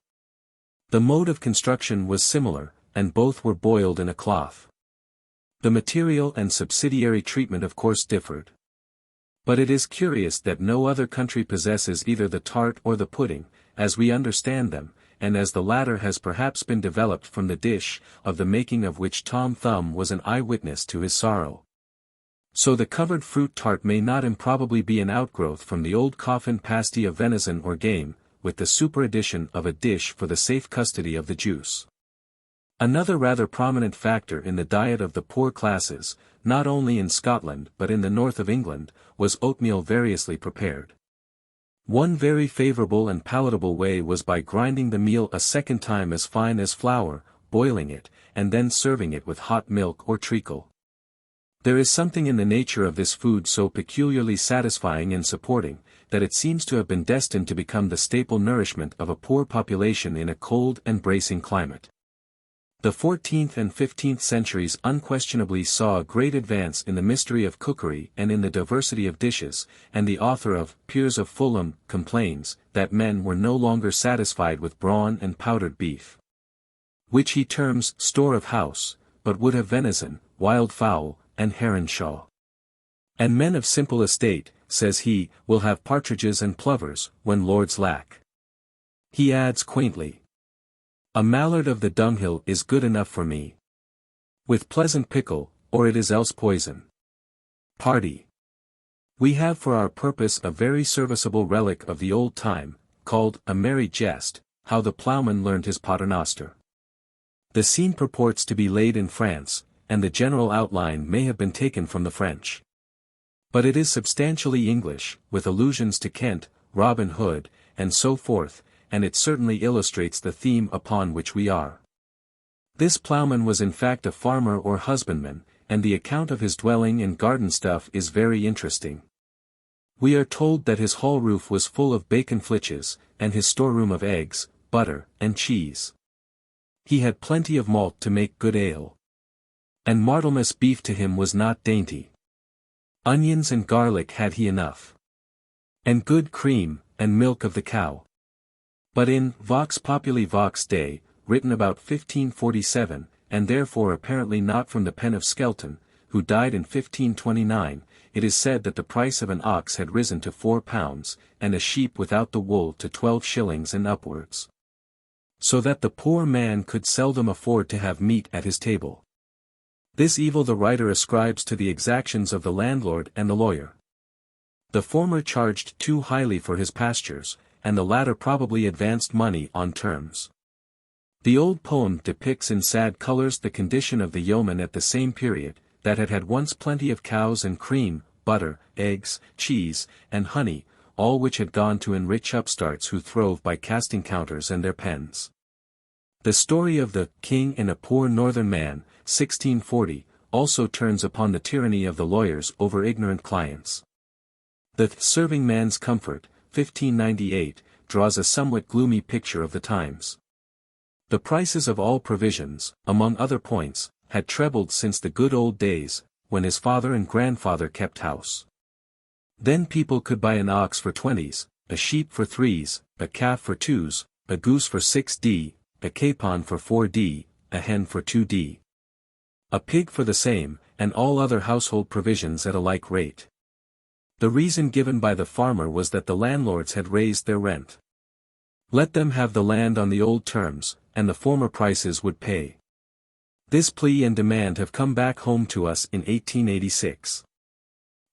The mode of construction was similar, and both were boiled in a cloth. The material and subsidiary treatment of course differed. But it is curious that no other country possesses either the tart or the pudding, as we understand them, and as the latter has perhaps been developed from the dish, of the making of which Tom Thumb was an eye-witness to his sorrow. So the covered fruit tart may not improbably be an outgrowth from the old coffin pasty of venison or game, with the superaddition of a dish for the safe custody of the juice. Another rather prominent factor in the diet of the poor classes, not only in Scotland but in the north of England, was oatmeal variously prepared. One very favourable and palatable way was by grinding the meal a second time as fine as flour, boiling it, and then serving it with hot milk or treacle. There is something in the nature of this food so peculiarly satisfying and supporting, that it seems to have been destined to become the staple nourishment of a poor population in a cold and bracing climate. The 14th and 15th centuries unquestionably saw a great advance in the mystery of cookery and in the diversity of dishes, and the author of Piers of Fulham complains that men were no longer satisfied with brawn and powdered beef, which he terms store of house, but would have venison, wild fowl, and heronshaw. And men of simple estate, says he, will have partridges and plovers, when lords lack. He adds quaintly, a mallard of the dunghill is good enough for me, with pleasant pickle, or it is else poison. Party. We have for our purpose a very serviceable relic of the old time, called A Merry Jest, How the Ploughman Learned His Paternoster. The scene purports to be laid in France, and the general outline may have been taken from the French. But it is substantially English, with allusions to Kent, Robin Hood, and so forth, and it certainly illustrates the theme upon which we are. This ploughman was in fact a farmer or husbandman, and the account of his dwelling and garden stuff is very interesting. We are told that his hall roof was full of bacon flitches, and his storeroom of eggs, butter, and cheese. He had plenty of malt to make good ale. And Martlemas beef to him was not dainty. Onions and garlic had he enough. And good cream, and milk of the cow. But in Vox Populi Vox Dei, written about 1547, and therefore apparently not from the pen of Skelton, who died in 1529, it is said that the price of an ox had risen to £4, and a sheep without the wool to 12 shillings and upwards. So that the poor man could seldom afford to have meat at his table. This evil the writer ascribes to the exactions of the landlord and the lawyer. The former charged too highly for his pastures, and the latter probably advanced money on terms. The old poem depicts in sad colours the condition of the yeoman at the same period, that had once plenty of cows and cream, butter, eggs, cheese, and honey, all which had gone to enrich upstarts who throve by casting counters and their pens. The story of the King and a Poor Northern Man, 1640, also turns upon the tyranny of the lawyers over ignorant clients. The Serving Man's Comfort, 1598, draws a somewhat gloomy picture of the times. The prices of all provisions, among other points, had trebled since the good old days, when his father and grandfather kept house. Then people could buy an ox for 20s, a sheep for 3s, a calf for 2s, a goose for 6d, a capon for 4d, a hen for 2d. A pig for the same, and all other household provisions at a like rate. The reason given by the farmer was that the landlords had raised their rent. Let them have the land on the old terms, and the former prices would pay. This plea and demand have come back home to us in 1886.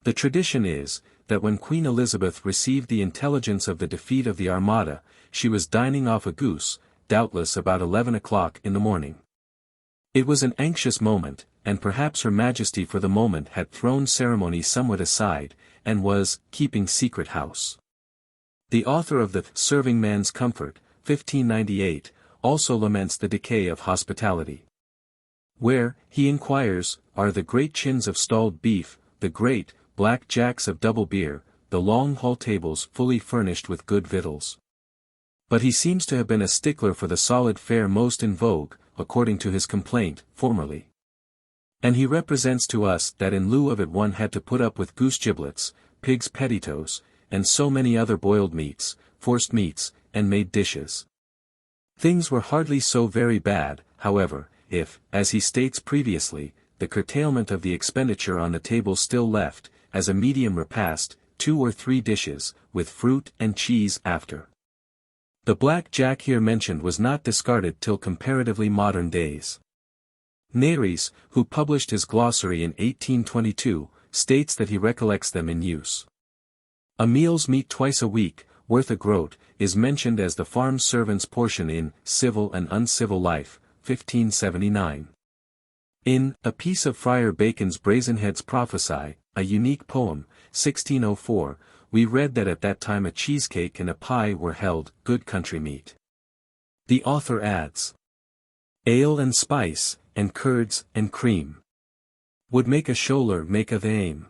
The tradition is, that when Queen Elizabeth received the intelligence of the defeat of the Armada, she was dining off a goose, doubtless about 11 o'clock in the morning. It was an anxious moment, and perhaps Her Majesty for the moment had thrown ceremony somewhat aside, and was keeping secret house. The author of the Serving Man's Comfort, 1598, also laments the decay of hospitality. Where, he inquires, are the great chins of stalled beef, the great, black jacks of double beer, the long hall tables fully furnished with good victuals. But he seems to have been a stickler for the solid fare most in vogue, according to his complaint, formerly. And he represents to us that in lieu of it one had to put up with goose giblets, pig's pettitoes, and so many other boiled meats, forced meats, and made dishes. Things were hardly so very bad, however, if, as he states previously, the curtailment of the expenditure on the table still left, as a medium repast, 2 or 3 dishes, with fruit and cheese after. The black jack here mentioned was not discarded till comparatively modern days. Nares, who published his glossary in 1822, states that he recollects them in use. A meal's meat twice a week, worth a groat, is mentioned as the farm servant's portion in Civil and Uncivil Life, 1579. In A Piece of Friar Bacon's Brazenheads Prophesy, a unique poem, 1604, we read that at that time a cheesecake and a pie were held good country meat. The author adds, ale and spice, and curds and cream, would make a shoaler make of aim.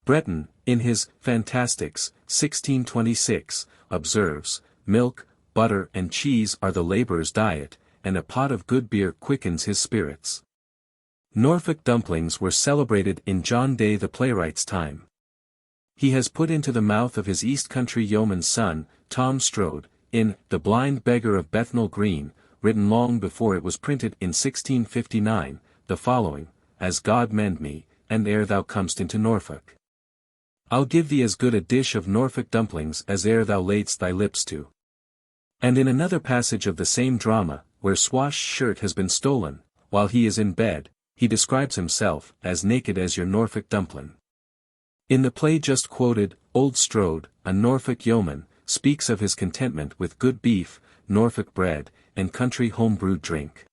Breton, in his Fantastics, 1626, observes, milk, butter and cheese are the labourer's diet, and a pot of good beer quickens his spirits. Norfolk dumplings were celebrated in John Day the playwright's time. He has put into the mouth of his East Country yeoman's son, Tom Strode, in The Blind Beggar of Bethnal Green, written long before it was printed in 1659, the following, As God mend me, and ere thou comest into Norfolk, I'll give thee as good a dish of Norfolk dumplings as ere thou laidst thy lips to. And in another passage of the same drama, where Swash's shirt has been stolen, while he is in bed, he describes himself as naked as your Norfolk dumpling. In the play just quoted, Old Strode, a Norfolk yeoman, speaks of his contentment with good beef, Norfolk bread, and country home-brewed drink.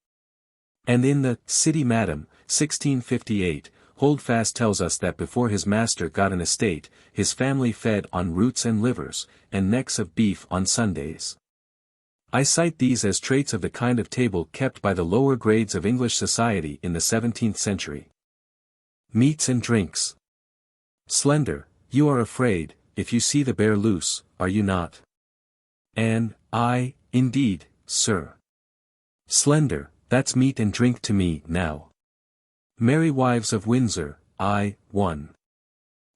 And in the City Madam, 1658, Holdfast tells us that before his master got an estate, his family fed on roots and livers, and necks of beef on Sundays. I cite these as traits of the kind of table kept by the lower grades of English society in the 17th century. Meats and drinks. Slender, you are afraid, if you see the bear loose, are you not? And, I, indeed, sir. Slender, that's meat and drink to me, now. Merry Wives of Windsor, I, 1.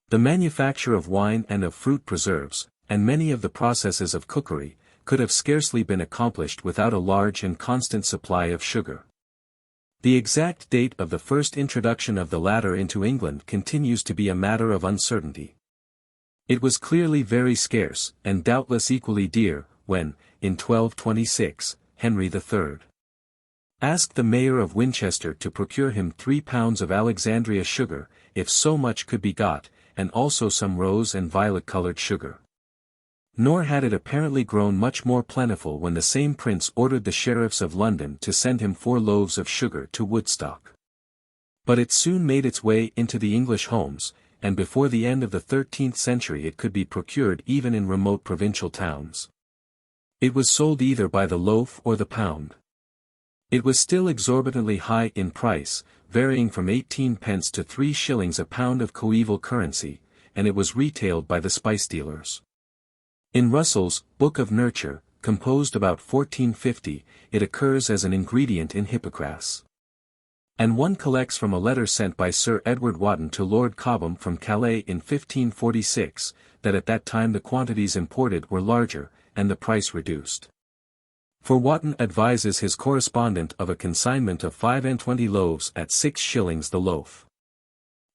The manufacture of wine and of fruit preserves, and many of the processes of cookery, could have scarcely been accomplished without a large and constant supply of sugar. The exact date of the first introduction of the latter into England continues to be a matter of uncertainty. It was clearly very scarce, and doubtless equally dear, when, in 1226, Henry III asked the mayor of Winchester to procure him 3 pounds of Alexandria sugar, if so much could be got, and also some rose and violet-coloured sugar. Nor had it apparently grown much more plentiful when the same prince ordered the sheriffs of London to send him 4 loaves of sugar to Woodstock. But it soon made its way into the English homes, and before the end of the 13th century it could be procured even in remote provincial towns. It was sold either by the loaf or the pound. It was still exorbitantly high in price, varying from 18 pence to 3 shillings a pound of coeval currency, and it was retailed by the spice dealers. In Russell's Book of Nurture, composed about 1450, it occurs as an ingredient in hippocras. And one collects from a letter sent by Sir Edward Wotton to Lord Cobham from Calais in 1546, that at that time the quantities imported were larger, and the price reduced. For Wotton advises his correspondent of a consignment of 25 loaves at 6 shillings the loaf.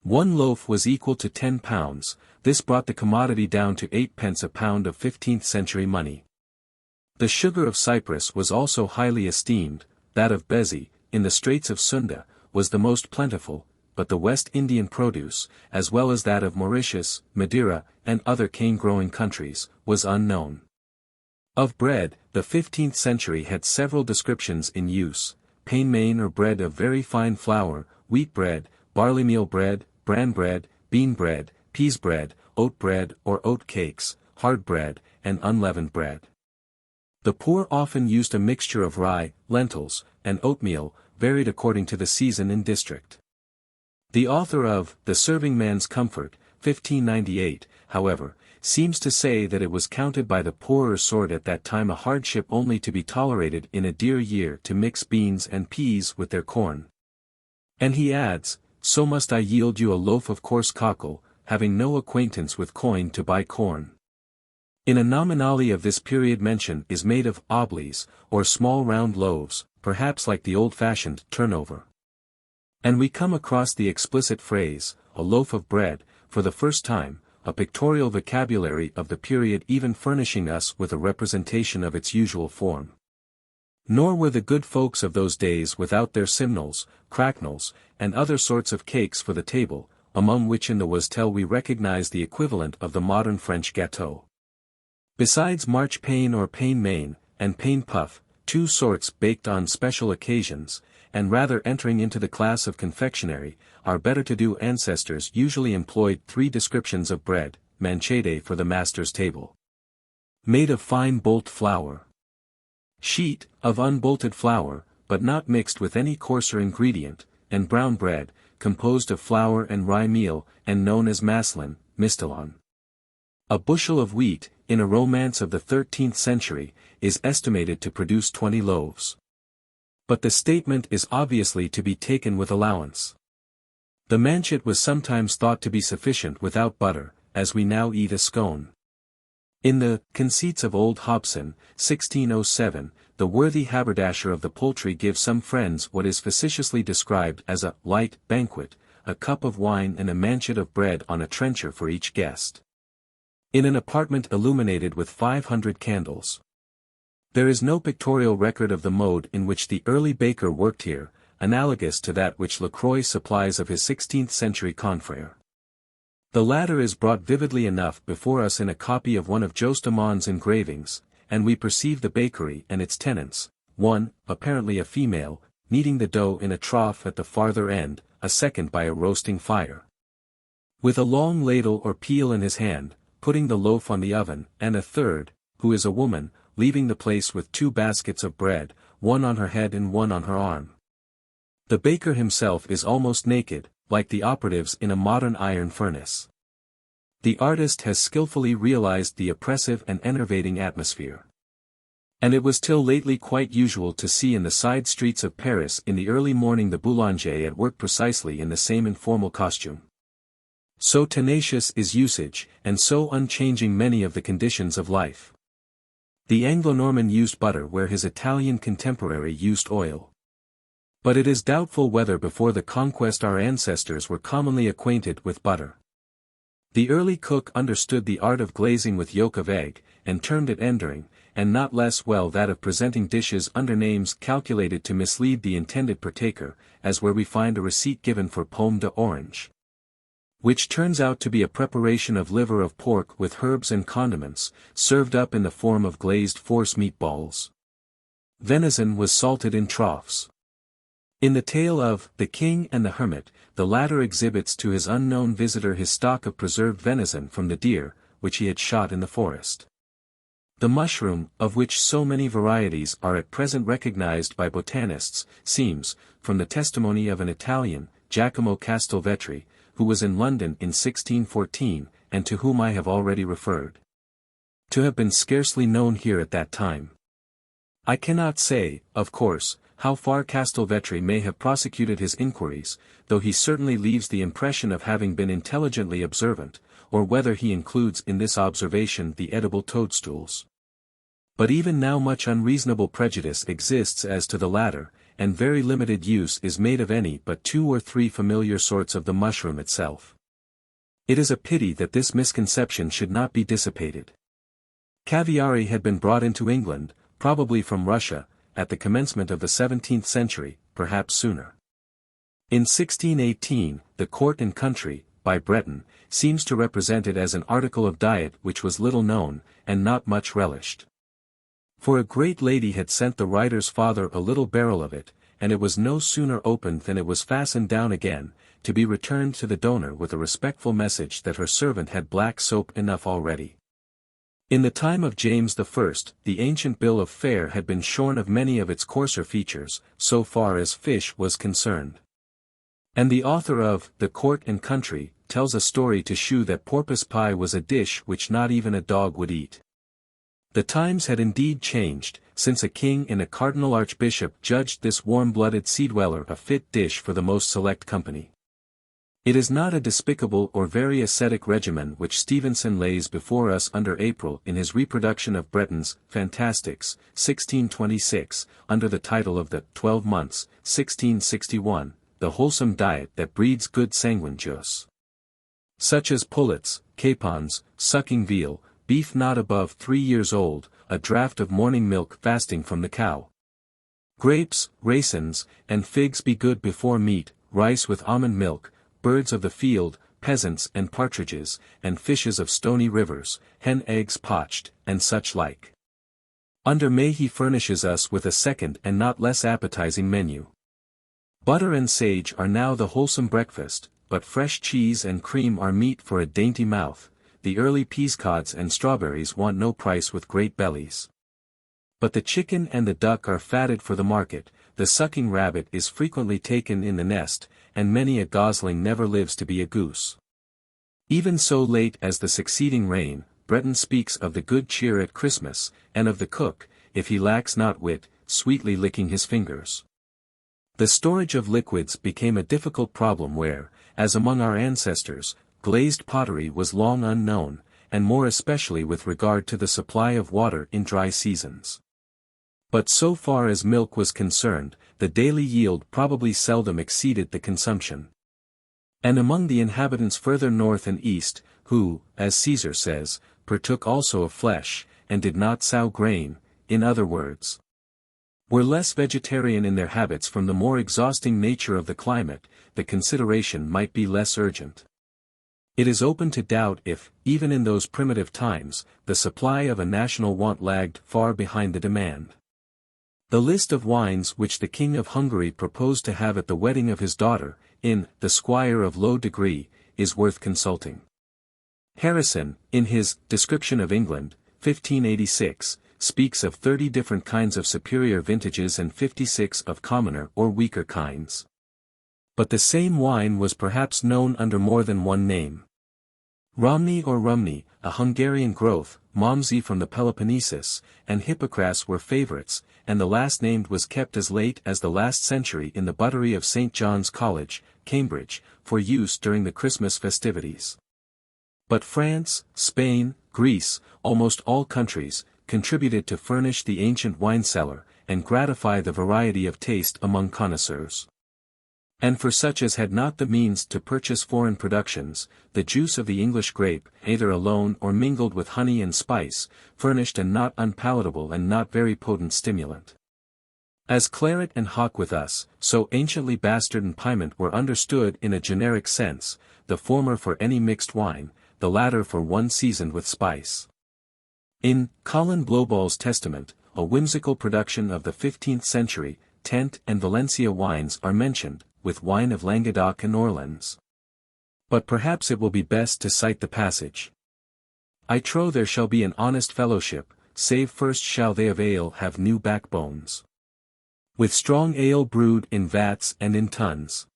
1 loaf was equal to 10 pounds, this brought the commodity down to 8 pence a pound of 15th century money. The sugar of Cyprus was also highly esteemed, that of Bezi, in the Straits of Sunda, was the most plentiful, but the West Indian produce, as well as that of Mauritius, Madeira, and other cane-growing countries, was unknown. Of bread, the 15th century had several descriptions in use: pain main or bread of very fine flour, wheat bread, barley meal bread, bran bread, bean bread, peas bread, oat bread or oat cakes, hard bread, and unleavened bread. The poor often used a mixture of rye, lentils, and oatmeal, varied according to the season and district. The author of The Serving Man's Comfort, 1598, however, seems to say that it was counted by the poorer sort at that time a hardship only to be tolerated in a dear year to mix beans and peas with their corn. And he adds, so must I yield you a loaf of coarse cockle, having no acquaintance with coin to buy corn. In a nominale of this period mention is made of oblis, or small round loaves, perhaps like the old-fashioned turnover. And we come across the explicit phrase, a loaf of bread, for the first time, a pictorial vocabulary of the period even furnishing us with a representation of its usual form. Nor were the good folks of those days without their simnels, cracknels, and other sorts of cakes for the table, among which in the wastel we recognize the equivalent of the modern French gâteau. Besides marchpane or pain main, and pain puff, two sorts baked on special occasions, and rather entering into the class of confectionery, our better-to-do ancestors usually employed three descriptions of bread, manchette for the master's table. Made of fine bolt flour. Sheet, of unbolted flour, but not mixed with any coarser ingredient, and brown bread, composed of flour and rye meal, and known as maslin, mistalon. A bushel of wheat, in a romance of the 13th century, is estimated to produce 20 loaves. But the statement is obviously to be taken with allowance. The manchet was sometimes thought to be sufficient without butter, as we now eat a scone. In the Conceits of Old Hobson, 1607, the worthy haberdasher of the poultry gives some friends what is facetiously described as a light banquet, a cup of wine and a manchet of bread on a trencher for each guest. In an apartment illuminated with 500 candles. There is no pictorial record of the mode in which the early baker worked here, analogous to that which Lacroix supplies of his 16th-century confrère. The latter is brought vividly enough before us in a copy of one of Jostemon's engravings, and we perceive the bakery and its tenants, one, apparently a female, kneading the dough in a trough at the farther end, a second by a roasting fire. With a long ladle or peel in his hand, putting the loaf on the oven, and a third, who is a woman, leaving the place with 2 baskets of bread, one on her head and one on her arm. The baker himself is almost naked, like the operatives in a modern iron furnace. The artist has skillfully realized the oppressive and enervating atmosphere. And it was till lately quite usual to see in the side streets of Paris in the early morning the boulanger at work precisely in the same informal costume. So tenacious is usage, and so unchanging many of the conditions of life. The Anglo-Norman used butter where his Italian contemporary used oil. But it is doubtful whether before the conquest our ancestors were commonly acquainted with butter. The early cook understood the art of glazing with yolk of egg, and termed it enduring, and not less well that of presenting dishes under names calculated to mislead the intended partaker, as where we find a receipt given for pomme d'orange, which turns out to be a preparation of liver of pork with herbs and condiments, served up in the form of glazed force meatballs. Venison was salted in troughs. In the tale of The King and the Hermit, the latter exhibits to his unknown visitor his stock of preserved venison from the deer, which he had shot in the forest. The mushroom, of which so many varieties are at present recognized by botanists, seems, from the testimony of an Italian, Giacomo Castelvetri, who was in London in 1614, and to whom I have already referred, to have been scarcely known here at that time. I cannot say, of course, how far Castelvetri may have prosecuted his inquiries, though he certainly leaves the impression of having been intelligently observant, or whether he includes in this observation the edible toadstools. But even now much unreasonable prejudice exists as to the latter, and very limited use is made of any but 2 or 3 familiar sorts of the mushroom itself. It is a pity that this misconception should not be dissipated. Caviari had been brought into England, probably from Russia, at the commencement of the 17th century, perhaps sooner. In 1618, the Court and Country, by Breton, seems to represent it as an article of diet which was little known, and not much relished. For a great lady had sent the writer's father a little barrel of it, and it was no sooner opened than it was fastened down again, to be returned to the donor with a respectful message that her servant had black soap enough already. In the time of James I, the ancient bill of fare had been shorn of many of its coarser features, so far as fish was concerned. And the author of The Court and Country tells a story to shew that porpoise pie was a dish which not even a dog would eat. The times had indeed changed, since a king and a cardinal archbishop judged this warm-blooded sea-dweller a fit dish for the most select company. It is not a despicable or very ascetic regimen which Stevenson lays before us under April in his reproduction of Breton's Fantastics, 1626, under the title of the 12 Months, 1661, the wholesome diet that breeds good sanguine juice. Such as pullets, capons, sucking veal, beef not above 3 years old, a draught of morning milk fasting from the cow. Grapes, raisins, and figs be good before meat, rice with almond milk, birds of the field, peasants and partridges, and fishes of stony rivers, hen eggs poached, and such like. Under May he furnishes us with a second and not less appetizing menu. Butter and sage are now the wholesome breakfast, but fresh cheese and cream are meat for a dainty mouth. The early peascods and strawberries want no price with great bellies. But the chicken and the duck are fatted for the market, the sucking rabbit is frequently taken in the nest, and many a gosling never lives to be a goose. Even so late as the succeeding reign, Breton speaks of the good cheer at Christmas, and of the cook, if he lacks not wit, sweetly licking his fingers. The storage of liquids became a difficult problem where, as among our ancestors, glazed pottery was long unknown, and more especially with regard to the supply of water in dry seasons. But so far as milk was concerned, the daily yield probably seldom exceeded the consumption. And among the inhabitants further north and east, who, as Caesar says, partook also of flesh, and did not sow grain, in other words, were less vegetarian in their habits from the more exhausting nature of the climate, the consideration might be less urgent. It is open to doubt if, even in those primitive times, the supply of a national want lagged far behind the demand. The list of wines which the King of Hungary proposed to have at the wedding of his daughter, in The Squire of Low Degree, is worth consulting. Harrison, in his Description of England, 1586, speaks of 30 different kinds of superior vintages and 56 of commoner or weaker kinds. But the same wine was perhaps known under more than one name. Romney or Rumney, a Hungarian growth, Momsey from the Peloponnesus, and Hippocras were favorites, and the last named was kept as late as the last century in the buttery of St. John's College, Cambridge, for use during the Christmas festivities. But France, Spain, Greece, almost all countries, contributed to furnish the ancient wine cellar, and gratify the variety of taste among connoisseurs. And for such as had not the means to purchase foreign productions, the juice of the English grape, either alone or mingled with honey and spice, furnished a not unpalatable and not very potent stimulant. As claret and hock with us, so anciently bastard and piment were understood in a generic sense, the former for any mixed wine, the latter for one seasoned with spice. In Colin Bloball's Testament, a whimsical production of the 15th century, Tent and Valencia wines are mentioned, with wine of Languedoc and Orleans. But perhaps it will be best to cite the passage. I trow there shall be an honest fellowship, save first shall they of ale have new backbones. With strong ale brewed in vats and in tuns.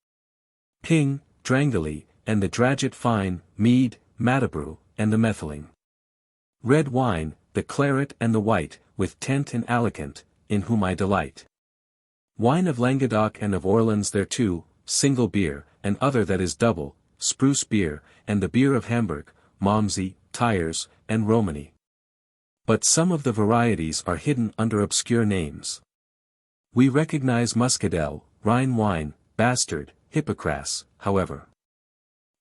Ping, Drangelly, and the Draget fine, mead, Matabrew, and the Methyling. Red wine, the claret and the white, with Tent and Alicant, in whom I delight. Wine of Languedoc and of Orleans thereto, single beer, and other that is double, spruce beer, and the beer of Hamburg, Malmsey, Tyres, and Romany. But some of the varieties are hidden under obscure names. We recognize Muscadel, Rhine wine, Bastard, Hippocras, however.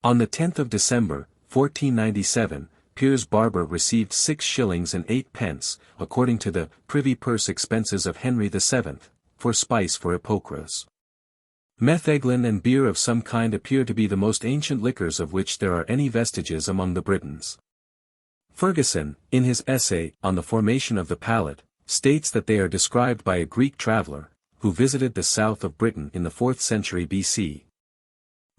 On the 10th of December, 1497, Piers Barber received 6 shillings and 8 pence, according to the privy purse expenses of Henry VII, for spice for Hippocras. Metheglin and beer of some kind appear to be the most ancient liquors of which there are any vestiges among the Britons. Ferguson, in his essay on the formation of the palate, states that they are described by a Greek traveller, who visited the south of Britain in the 4th century BC.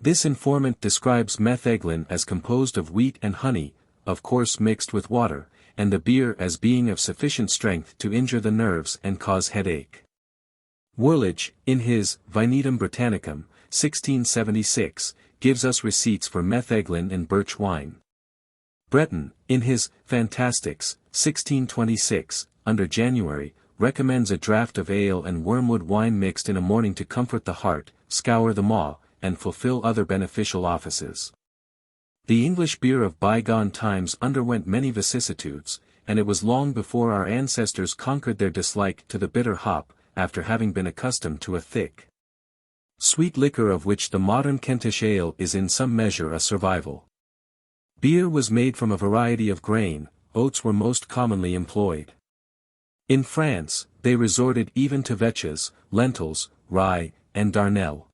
This informant describes metheglin as composed of wheat and honey, of course mixed with water, and the beer as being of sufficient strength to injure the nerves and cause headache. Worledge, in his Vinetum Britannicum, 1676, gives us receipts for metheglin and birch wine. Breton, in his Fantastics, 1626, under January, recommends a draught of ale and wormwood wine mixed in a morning to comfort the heart, scour the maw, and fulfill other beneficial offices. The English beer of bygone times underwent many vicissitudes, and it was long before our ancestors conquered their dislike to the bitter hop, after having been accustomed to a thick, Sweet liquor, of which the modern Kentish ale is in some measure a survival. Beer was made from a variety of grain, oats were most commonly employed. In France, they resorted even to vetches, lentils, rye, and darnel.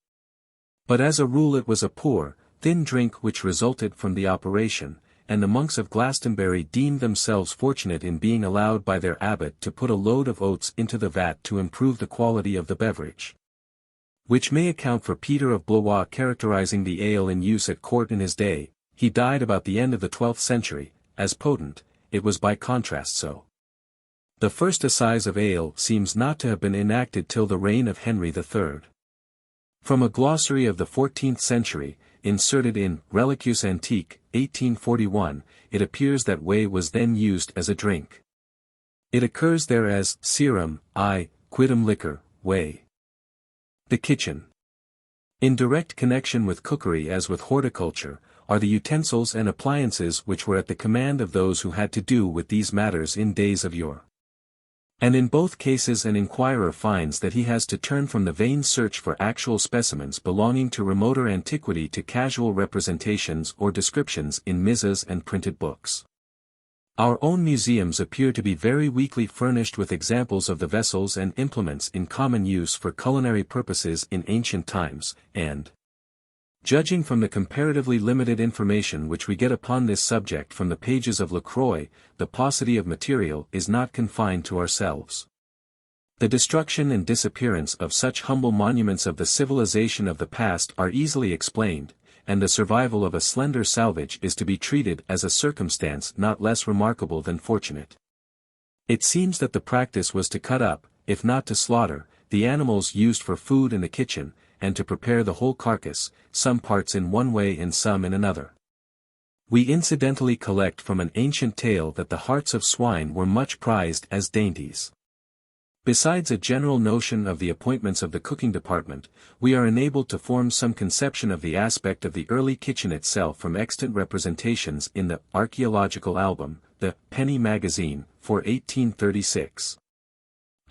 But as a rule it was a poor, thin drink which resulted from the operation, and the monks of Glastonbury deemed themselves fortunate in being allowed by their abbot to put a load of oats into the vat to improve the quality of the beverage. Which may account for Peter of Blois characterizing the ale in use at court in his day. He died about the end of the 12th century, as potent, it was by contrast so. The first assize of ale seems not to have been enacted till the reign of Henry III. From a glossary of the 14th century, inserted in Reliquius Antique, 1841, it appears that whey was then used as a drink. It occurs there as serum, quidem liquor, whey. The kitchen. In direct connection with cookery as with horticulture, are the utensils and appliances which were at the command of those who had to do with these matters in days of yore. And in both cases an inquirer finds that he has to turn from the vain search for actual specimens belonging to remoter antiquity to casual representations or descriptions in missas and printed books. Our own museums appear to be very weakly furnished with examples of the vessels and implements in common use for culinary purposes in ancient times, and, judging from the comparatively limited information which we get upon this subject from the pages of Lacroix, the paucity of material is not confined to ourselves. The destruction and disappearance of such humble monuments of the civilization of the past are easily explained, and the survival of a slender salvage is to be treated as a circumstance not less remarkable than fortunate. It seems that the practice was to cut up, if not to slaughter, the animals used for food in the kitchen, and to prepare the whole carcass, some parts in one way and some in another. We incidentally collect from an ancient tale that the hearts of swine were much prized as dainties. Besides a general notion of the appointments of the cooking department, we are enabled to form some conception of the aspect of the early kitchen itself from extant representations in the Archaeological Album, the Penny Magazine, for 1836.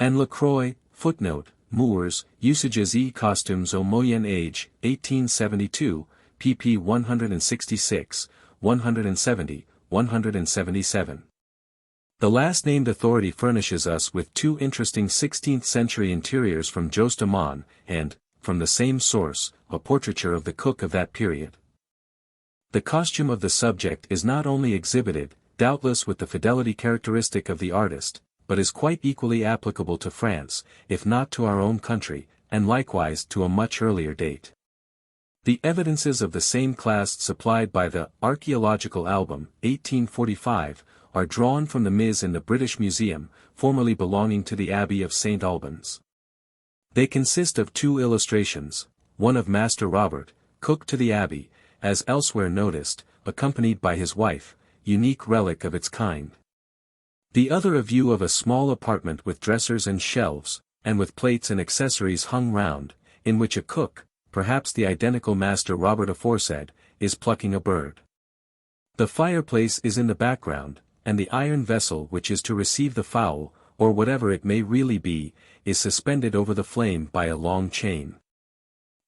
And Lacroix, footnote, Moors, Usages et Costumes au Moyen Age, 1872, pp 166, 170, 177. The last-named authority furnishes us with two interesting 16th-century interiors from Jost Amann, and, from the same source, a portraiture of the cook of that period. The costume of the subject is not only exhibited, doubtless with the fidelity characteristic of the artist, but is quite equally applicable to France, if not to our own country, and likewise to a much earlier date. The evidences of the same class supplied by the Archaeological Album, 1845, are drawn from the Ms. in the British Museum, formerly belonging to the Abbey of St. Albans. They consist of two illustrations, one of Master Robert, cook to the Abbey, as elsewhere noticed, accompanied by his wife, unique relic of its kind. The other a view of a small apartment with dressers and shelves, and with plates and accessories hung round, in which a cook, perhaps the identical Master Robert aforesaid, is plucking a bird. The fireplace is in the background, and the iron vessel which is to receive the fowl, or whatever it may really be, is suspended over the flame by a long chain.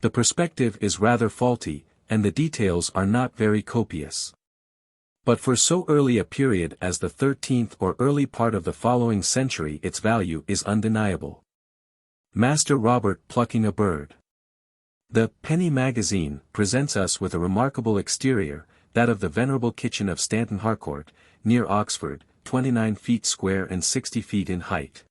The perspective is rather faulty, and the details are not very copious. But for so early a period as the 13th or early part of the following century its value is undeniable. Master Robert plucking a bird. The Penny Magazine presents us with a remarkable exterior, that of the venerable kitchen of Stanton Harcourt, near Oxford, 29 feet square and 60 feet in height.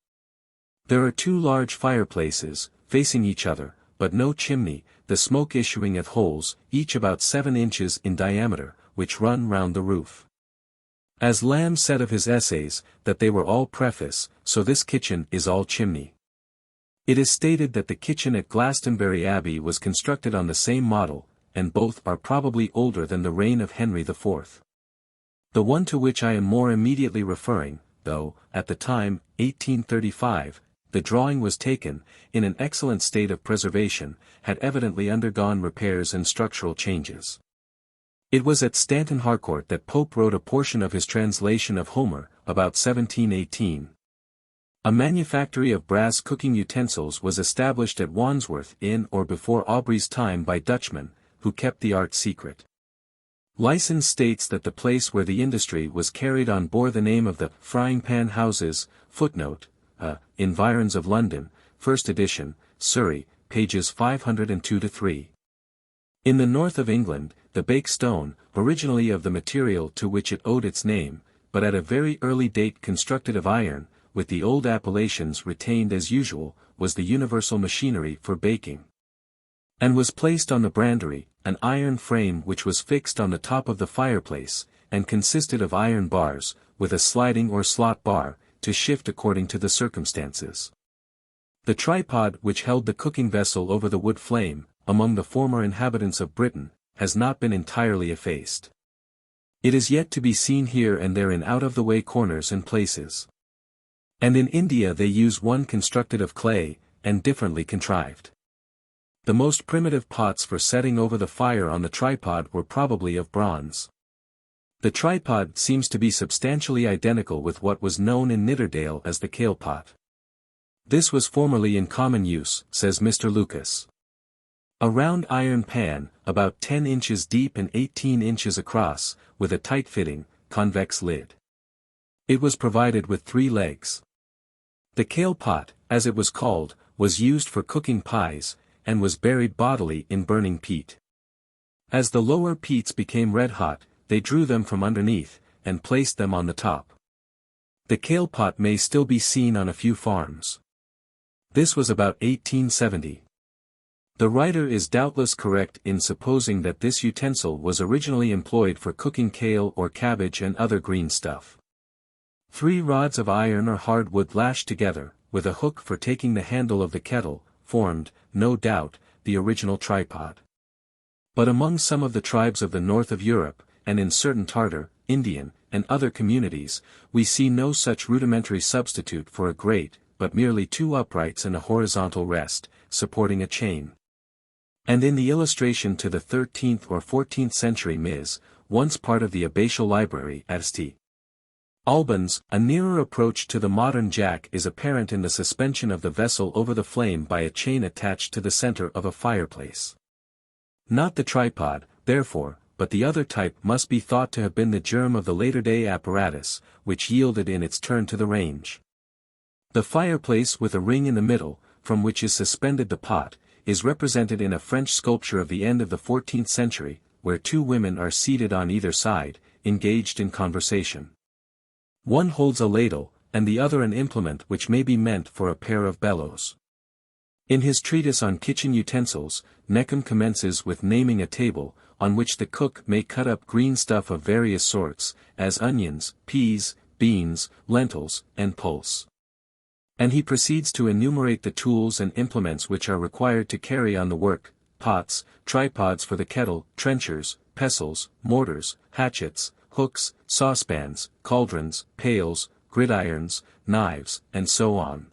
There are two large fireplaces, facing each other, but no chimney, the smoke issuing at holes, each about 7 inches in diameter, which run round the roof. As Lamb said of his essays, that they were all preface, so this kitchen is all chimney. It is stated that the kitchen at Glastonbury Abbey was constructed on the same model, and both are probably older than the reign of Henry IV. The one to which I am more immediately referring, though, at the time, 1835, the drawing was taken, in an excellent state of preservation, had evidently undergone repairs and structural changes. It was at Stanton Harcourt that Pope wrote a portion of his translation of Homer, about 1718. A manufactory of brass cooking utensils was established at Wandsworth in or before Aubrey's time by Dutchmen, who kept the art secret. License states that the place where the industry was carried on bore the name of the Frying Pan Houses, footnote, Environs of London, 1st edition, Surrey, pages 502-3. In the north of England, the bake stone, originally of the material to which it owed its name, but at a very early date constructed of iron, with the old appellations retained as usual, was the universal machinery for baking. And was placed on the brandery, an iron frame which was fixed on the top of the fireplace, and consisted of iron bars, with a sliding or slot bar, to shift according to the circumstances. The tripod which held the cooking vessel over the wood flame, among the former inhabitants of Britain, has not been entirely effaced. It is yet to be seen here and there in out-of-the-way corners and places. And in India they use one constructed of clay, and differently contrived. The most primitive pots for setting over the fire on the tripod were probably of bronze. The tripod seems to be substantially identical with what was known in Nidderdale as the kale pot. This was formerly in common use, says Mr. Lucas. A round iron pan, about 10 inches deep and 18 inches across, with a tight-fitting, convex lid. It was provided with 3 legs. The kale pot, as it was called, was used for cooking pies, and was buried bodily in burning peat. As the lower peats became red-hot, they drew them from underneath, and placed them on the top. The kale pot may still be seen on a few farms. This was about 1870. The writer is doubtless correct in supposing that this utensil was originally employed for cooking kale or cabbage and other green stuff. 3 rods of iron or hard wood lashed together, with a hook for taking the handle of the kettle, formed, no doubt, the original tripod. But among some of the tribes of the north of Europe, and in certain Tartar, Indian, and other communities, we see no such rudimentary substitute for a grate, but merely 2 uprights and a horizontal rest, supporting a chain. And in the illustration to the 13th or 14th century Ms., once part of the abbatial library at St. Albans, a nearer approach to the modern jack is apparent in the suspension of the vessel over the flame by a chain attached to the center of a fireplace. Not the tripod, therefore, but the other type must be thought to have been the germ of the later-day apparatus, which yielded in its turn to the range. The fireplace with a ring in the middle, from which is suspended the pot, is represented in a French sculpture of the end of the 14th century, where 2 women are seated on either side, engaged in conversation. One holds a ladle, and the other an implement which may be meant for a pair of bellows. In his treatise on kitchen utensils, Neckham commences with naming a table, on which the cook may cut up green stuff of various sorts, as onions, peas, beans, lentils, and pulse. And he proceeds to enumerate the tools and implements which are required to carry on the work: pots, tripods for the kettle, trenchers, pestles, mortars, hatchets, hooks, saucepans, cauldrons, pails, gridirons, knives, and so on.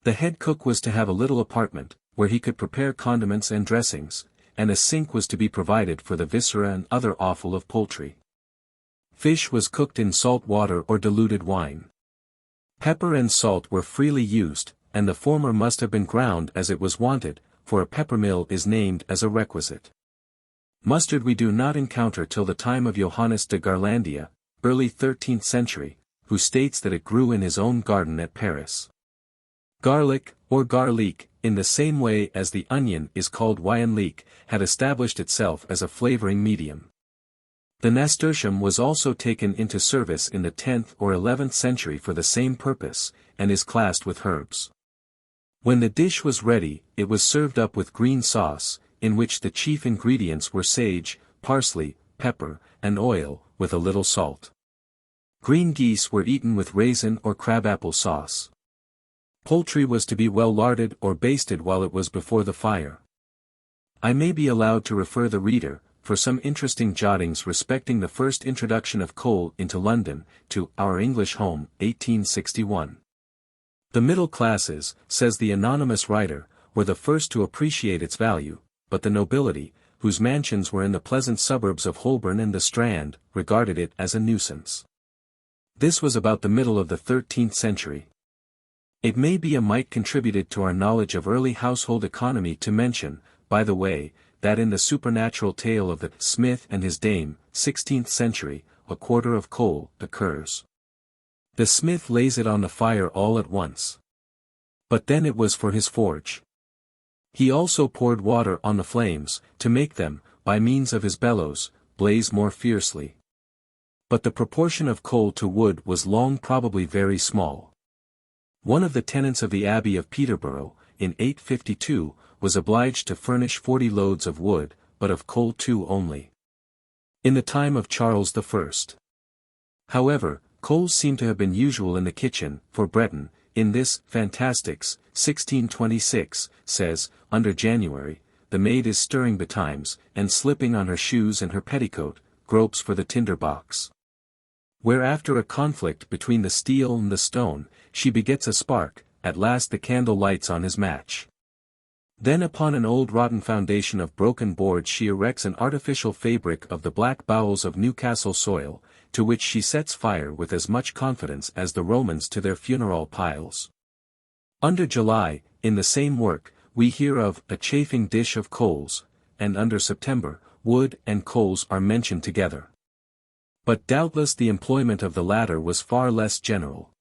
The head cook was to have a little apartment, where he could prepare condiments and dressings, and a sink was to be provided for the viscera and other offal of poultry. Fish was cooked in salt water or diluted wine. Pepper and salt were freely used, and the former must have been ground as it was wanted, for a peppermill is named as a requisite. Mustard we do not encounter till the time of Johannes de Garlandia, early 13th century, who states that it grew in his own garden at Paris. Garlic, or garlic, in the same way as the onion is called wyanlic, had established itself as a flavoring medium. The nasturtium was also taken into service in the 10th or 11th century for the same purpose, and is classed with herbs. When the dish was ready, it was served up with green sauce, in which the chief ingredients were sage, parsley, pepper, and oil, with a little salt. Green geese were eaten with raisin or crabapple sauce. Poultry was to be well larded or basted while it was before the fire. I may be allowed to refer the reader, for some interesting jottings respecting the first introduction of coal into London, to Our English Home, 1861. The middle classes, says the anonymous writer, were the first to appreciate its value, but the nobility, whose mansions were in the pleasant suburbs of Holborn and the Strand, regarded it as a nuisance. This was about the middle of the 13th century. It may be a mite contributed to our knowledge of early household economy to mention, by the way, that in the supernatural tale of the Smith and his Dame, 16th century, a quarter of coal occurs. The smith lays it on the fire all at once. But then it was for his forge. He also poured water on the flames, to make them, by means of his bellows, blaze more fiercely. But the proportion of coal to wood was long probably very small. One of the tenants of the Abbey of Peterborough, in 852, was obliged to furnish 40 loads of wood, but of coal 2 only. In the time of Charles I. However, coals seem to have been usual in the kitchen, for Breton, in this Fantastics, 1626, says, under January, the maid is stirring betimes, and slipping on her shoes and her petticoat, gropes for the tinder box. Where after a conflict between the steel and the stone, she begets a spark, at last the candle lights on his match. Then upon an old rotten foundation of broken boards she erects an artificial fabric of the black bowels of Newcastle soil, to which she sets fire with as much confidence as the Romans to their funeral piles. Under July, in the same work, we hear of a chafing dish of coals, and under September, wood and coals are mentioned together. But doubtless the employment of the latter was far less general.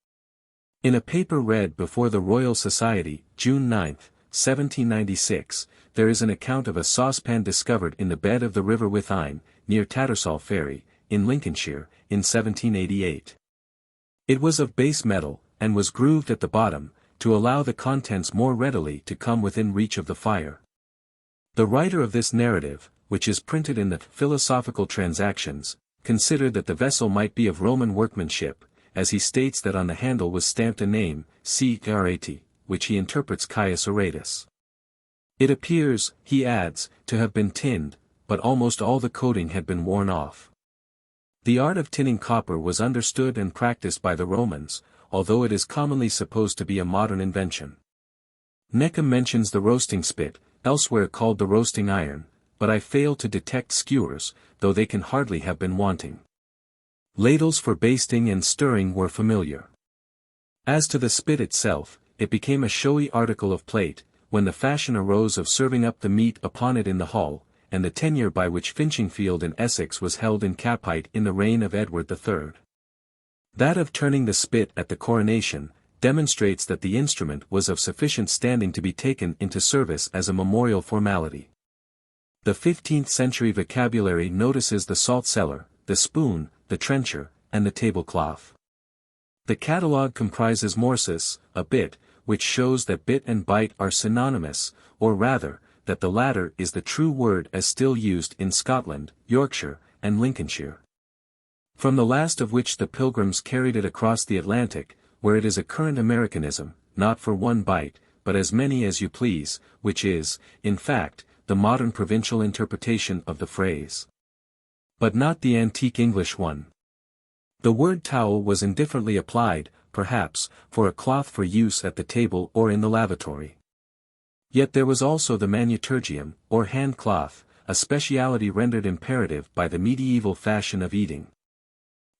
In a paper read before the Royal Society, June 9, 1796, there is an account of a saucepan discovered in the bed of the river Withine, near Tattersall Ferry, in Lincolnshire, in 1788. It was of base metal, and was grooved at the bottom, to allow the contents more readily to come within reach of the fire. The writer of this narrative, which is printed in the Philosophical Transactions, considered that the vessel might be of Roman workmanship, as he states that on the handle was stamped a name, C. Arati, which he interprets Caius Aratus. It appears, he adds, to have been tinned, but almost all the coating had been worn off. The art of tinning copper was understood and practiced by the Romans, although it is commonly supposed to be a modern invention. Neckham mentions the roasting spit, elsewhere called the roasting iron, but I fail to detect skewers, though they can hardly have been wanting. Ladles for basting and stirring were familiar. As to the spit itself, it became a showy article of plate, when the fashion arose of serving up the meat upon it in the hall, and the tenure by which Finchingfield in Essex was held in Capite in the reign of Edward III. That of turning the spit at the coronation, demonstrates that the instrument was of sufficient standing to be taken into service as a memorial formality. The 15th century vocabulary notices the salt cellar, the spoon, the trencher, and the tablecloth. The catalogue comprises morsus, a bit, which shows that bit and bite are synonymous, or rather, that the latter is the true word as still used in Scotland, Yorkshire, and Lincolnshire. From the last of which the Pilgrims carried it across the Atlantic, where it is a current Americanism, not for one bite, but as many as you please, which is, in fact, the modern provincial interpretation of the phrase. But not the antique English one. The word towel was indifferently applied, perhaps, for a cloth for use at the table or in the lavatory. Yet there was also the manutergium, or hand cloth, a speciality rendered imperative by the medieval fashion of eating.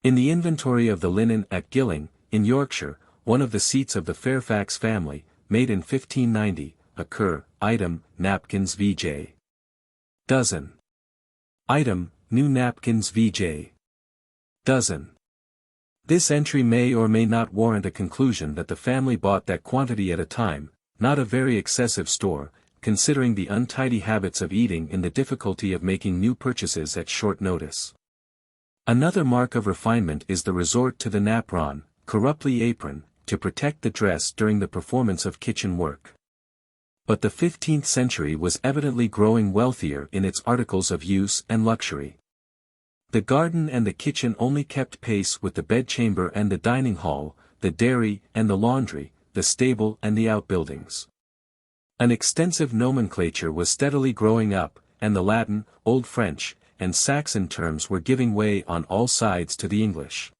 In the inventory of the linen at Gilling, in Yorkshire, one of the seats of the Fairfax family, made in 1590, occur, item, napkins vj. Dozen. Item, new napkins vj. Dozen. This entry may or may not warrant a conclusion that the family bought that quantity at a time, not a very excessive store, considering the untidy habits of eating and the difficulty of making new purchases at short notice. Another mark of refinement is the resort to the napron, corruptly apron, to protect the dress during the performance of kitchen work. But the 15th century was evidently growing wealthier in its articles of use and luxury. The garden and the kitchen only kept pace with the bedchamber and the dining hall, the dairy and the laundry, the stable and the outbuildings. An extensive nomenclature was steadily growing up, and the Latin, Old French, and Saxon terms were giving way on all sides to the English.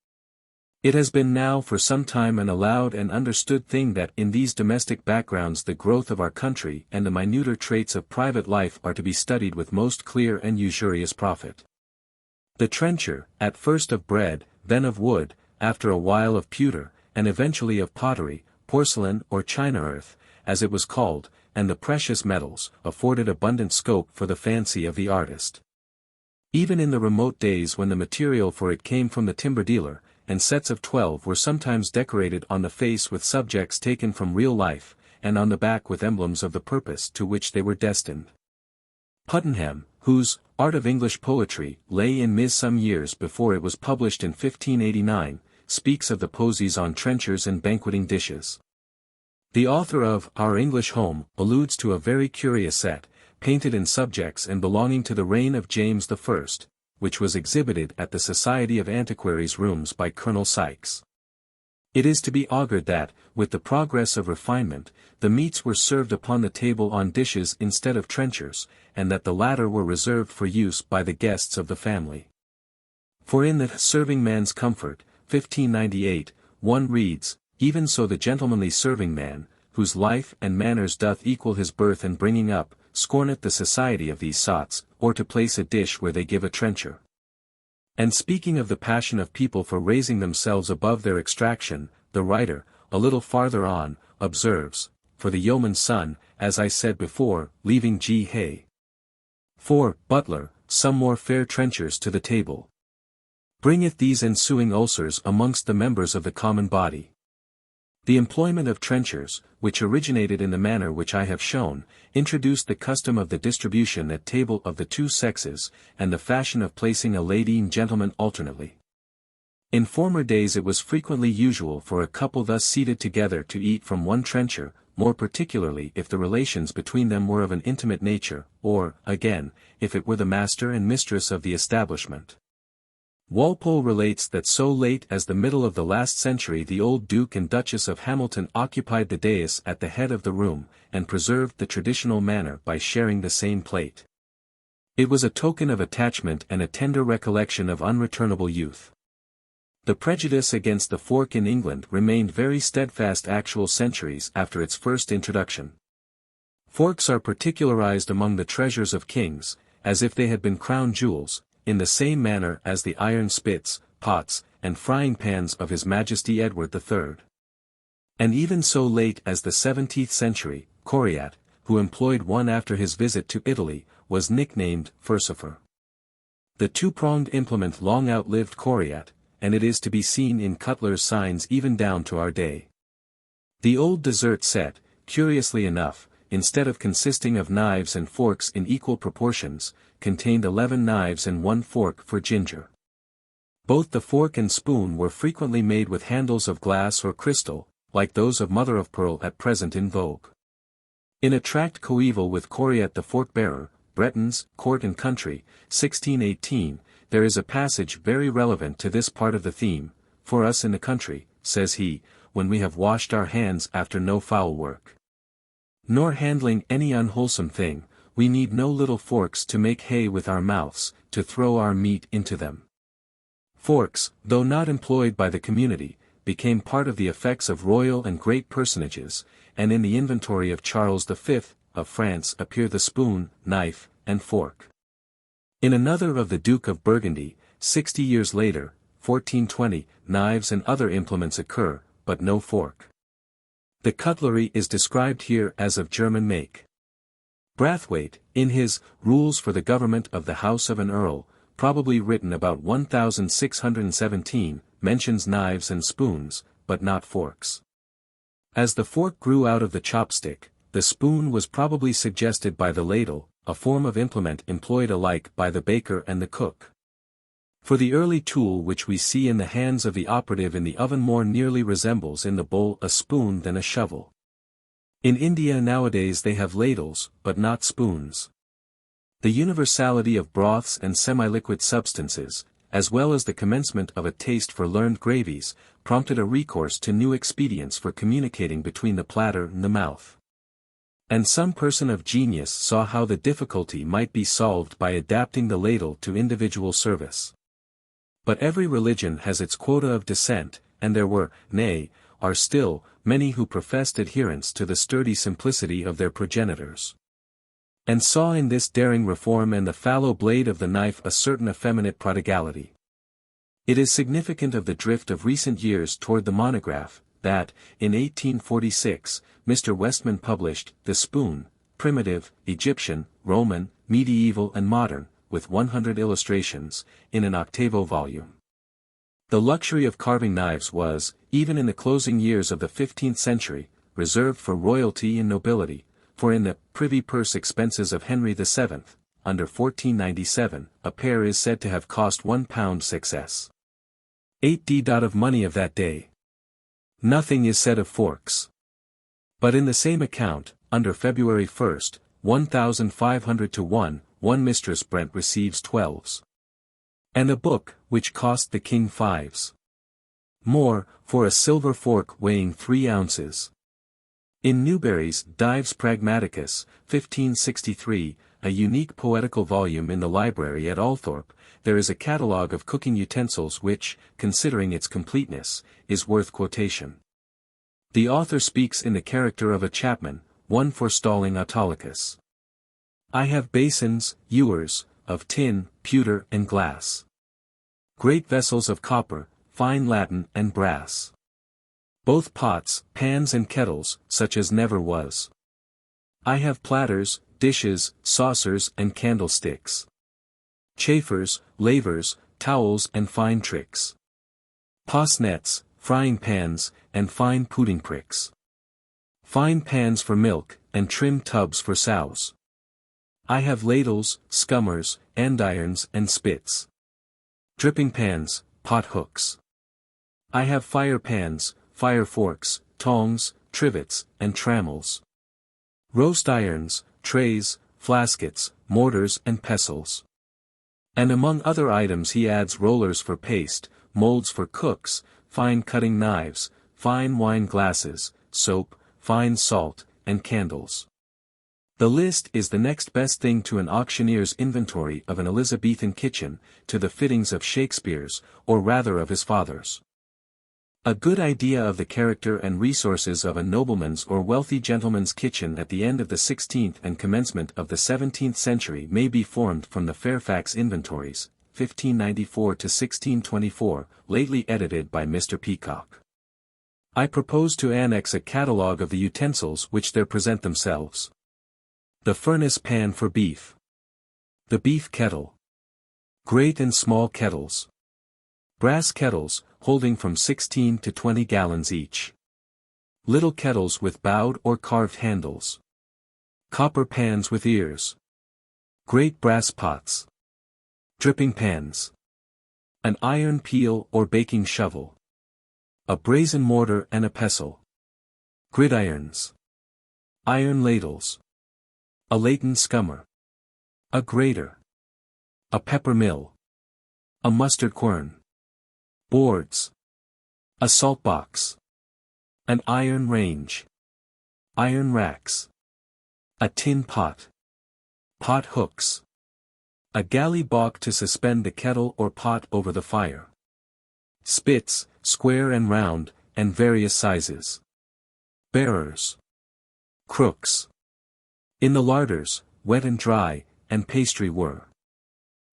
It has been now for some time an allowed and understood thing that in these domestic backgrounds the growth of our country and the minuter traits of private life are to be studied with most clear and usurious profit. The trencher, at first of bread, then of wood, after a while of pewter, and eventually of pottery, porcelain or china earth, as it was called, and the precious metals, afforded abundant scope for the fancy of the artist. Even in the remote days when the material for it came from the timber dealer, and sets of 12 were sometimes decorated on the face with subjects taken from real life, and on the back with emblems of the purpose to which they were destined. Puttenham, whose Art of English Poetry lay in Ms. some years before it was published in 1589, speaks of the posies on trenchers and banqueting dishes. The author of Our English Home alludes to a very curious set, painted in subjects and belonging to the reign of James I, which was exhibited at the Society of Antiquaries' rooms by Colonel Sykes. It is to be augured that, with the progress of refinement, the meats were served upon the table on dishes instead of trenchers, and that the latter were reserved for use by the guests of the family. For in the Serving Man's Comfort, 1598, one reads, "Even so the gentlemanly serving man, whose life and manners doth equal his birth and bringing up, scorneth the society of these sots, or to place a dish where they give a trencher." And speaking of the passion of people for raising themselves above their extraction, the writer, a little farther on, observes, "For the yeoman's son, as I said before, leaving G. Hay. For, butler, some more fair trenchers to the table. Bringeth these ensuing ulcers amongst the members of the common body." The employment of trenchers, which originated in the manner which I have shown, introduced the custom of the distribution at table of the two sexes, and the fashion of placing a lady and gentleman alternately. In former days it was frequently usual for a couple thus seated together to eat from one trencher, more particularly if the relations between them were of an intimate nature, or, again, if it were the master and mistress of the establishment. Walpole relates that so late as the middle of the last century the old Duke and Duchess of Hamilton occupied the dais at the head of the room, and preserved the traditional manner by sharing the same plate. It was a token of attachment and a tender recollection of unreturnable youth. The prejudice against the fork in England remained very steadfast actual centuries after its first introduction. Forks are particularized among the treasures of kings, as if they had been crown jewels, in the same manner as the iron spits, pots, and frying pans of His Majesty Edward III. And even so late as the 17th century, Coriat, who employed one after his visit to Italy, was nicknamed Furcifer. The two-pronged implement long outlived Coriat, and it is to be seen in cutlers' signs even down to our day. The old dessert set, curiously enough, instead of consisting of knives and forks in equal proportions, contained 11 knives and 1 fork for ginger. Both the fork and spoon were frequently made with handles of glass or crystal, like those of mother of pearl at present in vogue. In a tract coeval with Coriat the fork-bearer, Bretons, Court and Country, 1618, there is a passage very relevant to this part of the theme. "For us in the country," says he, "when we have washed our hands after no foul work, nor handling any unwholesome thing, we need no little forks to make hay with our mouths, to throw our meat into them." Forks, though not employed by the community, became part of the effects of royal and great personages, and in the inventory of Charles V. of France appear the spoon, knife, and fork. In another of the Duke of Burgundy, 60 years later, 1420, knives and other implements occur, but no fork. The cutlery is described here as of German make. Brathwaite, in his Rules for the Government of the House of an Earl, probably written about 1617, mentions knives and spoons, but not forks. As the fork grew out of the chopstick, the spoon was probably suggested by the ladle, a form of implement employed alike by the baker and the cook. For the early tool which we see in the hands of the operative in the oven more nearly resembles in the bowl a spoon than a shovel. In India nowadays they have ladles, but not spoons. The universality of broths and semi-liquid substances, as well as the commencement of a taste for learned gravies, prompted a recourse to new expedients for communicating between the platter and the mouth. And some person of genius saw how the difficulty might be solved by adapting the ladle to individual service. But every religion has its quota of dissent, and there were, nay, are still, many who professed adherence to the sturdy simplicity of their progenitors, and saw in this daring reform and the fallow blade of the knife a certain effeminate prodigality. It is significant of the drift of recent years toward the monograph, that, in 1846, Mr. Westman published The Spoon, Primitive, Egyptian, Roman, Medieval and Modern, with 100 illustrations, in an octavo volume. The luxury of carving knives was, even in the closing years of the 15th century, reserved for royalty and nobility, for in the privy purse expenses of Henry VII, under 1497, a pair is said to have cost £1 6s. 8d. Of money of that day. Nothing is said of forks. But in the same account, under February 1st, 1,500 to 1, Mistress Brent receives 12s. And a book, which cost the king 5s. More, for a silver fork weighing 3 ounces. In Newberry's Dives Pragmaticus, 1563, a unique poetical volume in the library at Althorpe, there is a catalogue of cooking utensils which, considering its completeness, is worth quotation. The author speaks in the character of a chapman, one forestalling Autolycus. I have basins, ewers, of tin, pewter and glass. Great vessels of copper, fine latten and brass. Both pots, pans and kettles, such as never was. I have platters, dishes, saucers and candlesticks. Chafers, lavers, towels and fine tricks. Posnets, frying pans, and fine pudding pricks. Fine pans for milk, and trim tubs for sows. I have ladles, skummers, andirons and spits. Dripping pans, pot hooks. I have fire pans, fire forks, tongs, trivets, and trammels. Roast irons, trays, flaskets, mortars and pestles. And among other items he adds rollers for paste, molds for cooks, fine cutting knives, fine wine glasses, soap, fine salt, and candles. The list is the next best thing to an auctioneer's inventory of an Elizabethan kitchen, to the fittings of Shakespeare's, or rather of his father's. A good idea of the character and resources of a nobleman's or wealthy gentleman's kitchen at the end of the 16th and commencement of the 17th century may be formed from the Fairfax Inventories, 1594 to 1624, lately edited by Mr. Peacock. I propose to annex a catalogue of the utensils which there present themselves. The furnace pan for beef. The beef kettle. Great and small kettles. Brass kettles, holding from 16 to 20 gallons each. Little kettles with bowed or carved handles. Copper pans with ears. Great brass pots. Dripping pans. An iron peel or baking shovel. A brazen mortar and a pestle. Gridirons. Iron ladles. A latten scummer. A grater. A pepper mill. A mustard quern. Boards. A salt box. An iron range. Iron racks. A tin pot. Pot hooks. A galley balk to suspend the kettle or pot over the fire. Spits, square and round, and various sizes. Bearers. Crooks. In the larders, wet and dry, and pastry were.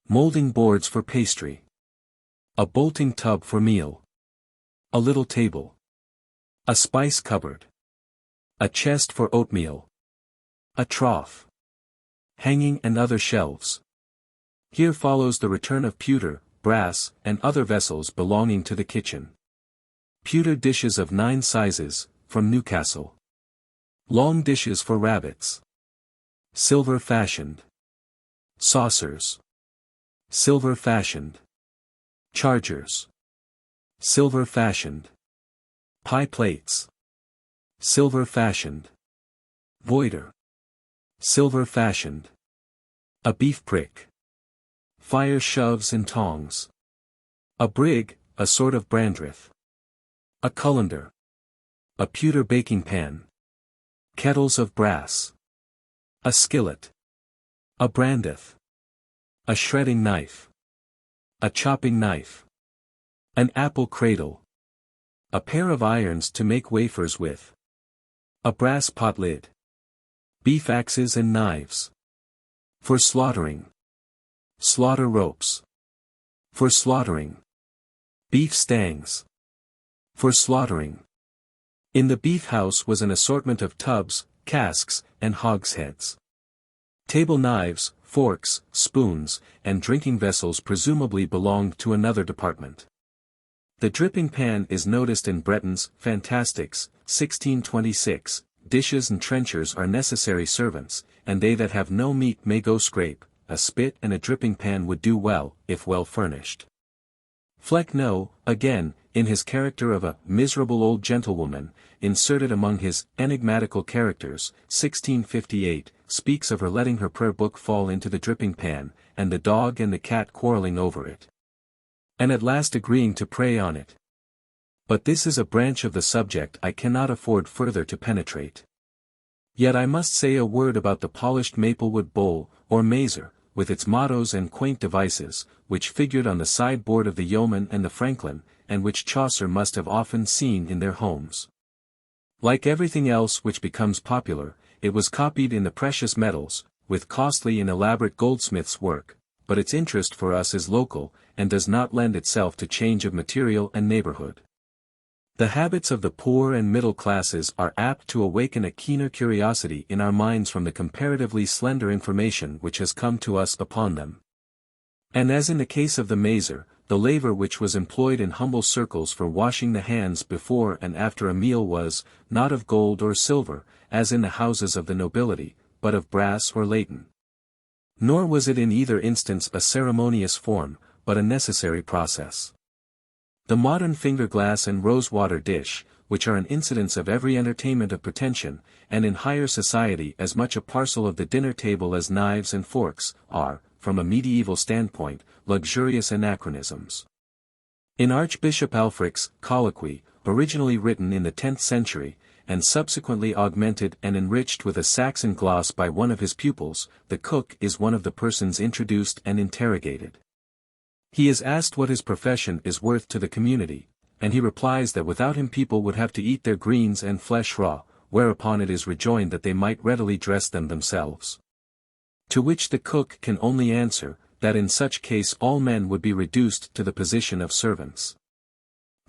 Molding boards for pastry. A bolting tub for meal. A little table. A spice cupboard. A chest for oatmeal. A trough. Hanging and other shelves. Here follows the return of pewter, brass, and other vessels belonging to the kitchen. Pewter dishes of 9 sizes, from Newcastle. Long dishes for rabbits. Silver fashioned. Saucers. Silver fashioned. Chargers. Silver fashioned. Pie plates. Silver fashioned. Voider. Silver fashioned. A beef prick. Fire shoves and tongs. A brig, a sort of brandreth. A colander. A pewter baking pan. Kettles of brass. A skillet. A brandeth. A shredding knife. A chopping knife. An apple cradle. A pair of irons to make wafers with. A brass pot lid. Beef axes and knives. For slaughtering. Slaughter ropes. For slaughtering. Beef stangs. For slaughtering. In the beef house was an assortment of tubs, casks, and hogsheads. Table knives, forks, spoons, and drinking vessels presumably belonged to another department. The dripping pan is noticed in Breton's Fantastics, 1626, dishes and trenchers are necessary servants, and they that have no meat may go scrape, a spit and a dripping pan would do well, if well furnished. Flecknoe, again, in his character of a miserable old gentlewoman, inserted among his enigmatical characters, 1658, speaks of her letting her prayer book fall into the dripping pan, and the dog and the cat quarrelling over it, and at last agreeing to pray on it. But this is a branch of the subject I cannot afford further to penetrate. Yet I must say a word about the polished maplewood bowl, or mazer, with its mottos and quaint devices, which figured on the sideboard of the Yeoman and the Franklin, and which Chaucer must have often seen in their homes. Like everything else which becomes popular, it was copied in the precious metals, with costly and elaborate goldsmiths' work, but its interest for us is local, and does not lend itself to change of material and neighborhood. The habits of the poor and middle classes are apt to awaken a keener curiosity in our minds from the comparatively slender information which has come to us upon them. And as in the case of the mazer, the laver which was employed in humble circles for washing the hands before and after a meal was, not of gold or silver, as in the houses of the nobility, but of brass or latten. Nor was it in either instance a ceremonious form, but a necessary process. The modern finger-glass and rose-water dish, which are an incidence of every entertainment of pretension, and in higher society as much a parcel of the dinner table as knives and forks, are, from a medieval standpoint, luxurious anachronisms. In Archbishop Ælfric's Colloquy, originally written in the 10th century, and subsequently augmented and enriched with a Saxon gloss by one of his pupils, the cook is one of the persons introduced and interrogated. He is asked what his profession is worth to the community, and he replies that without him people would have to eat their greens and flesh raw, whereupon it is rejoined that they might readily dress them themselves. To which the cook can only answer, that in such case all men would be reduced to the position of servants.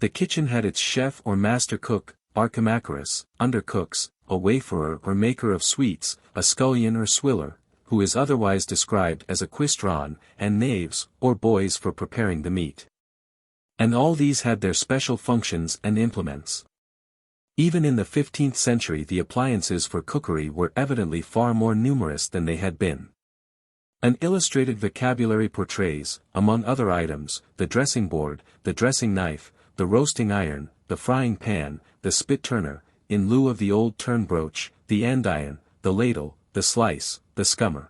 The kitchen had its chef or master cook, archimacharis, undercooks, a waferer or maker of sweets, a scullion or swiller, who is otherwise described as a quistron, and knaves, or boys for preparing the meat. And all these had their special functions and implements. Even in the 15th century the appliances for cookery were evidently far more numerous than they had been. An illustrated vocabulary portrays, among other items, the dressing board, the dressing knife, the roasting iron, the frying pan, the spit turner, in lieu of the old turn broach, the andiron, the ladle, the slice, the scummer.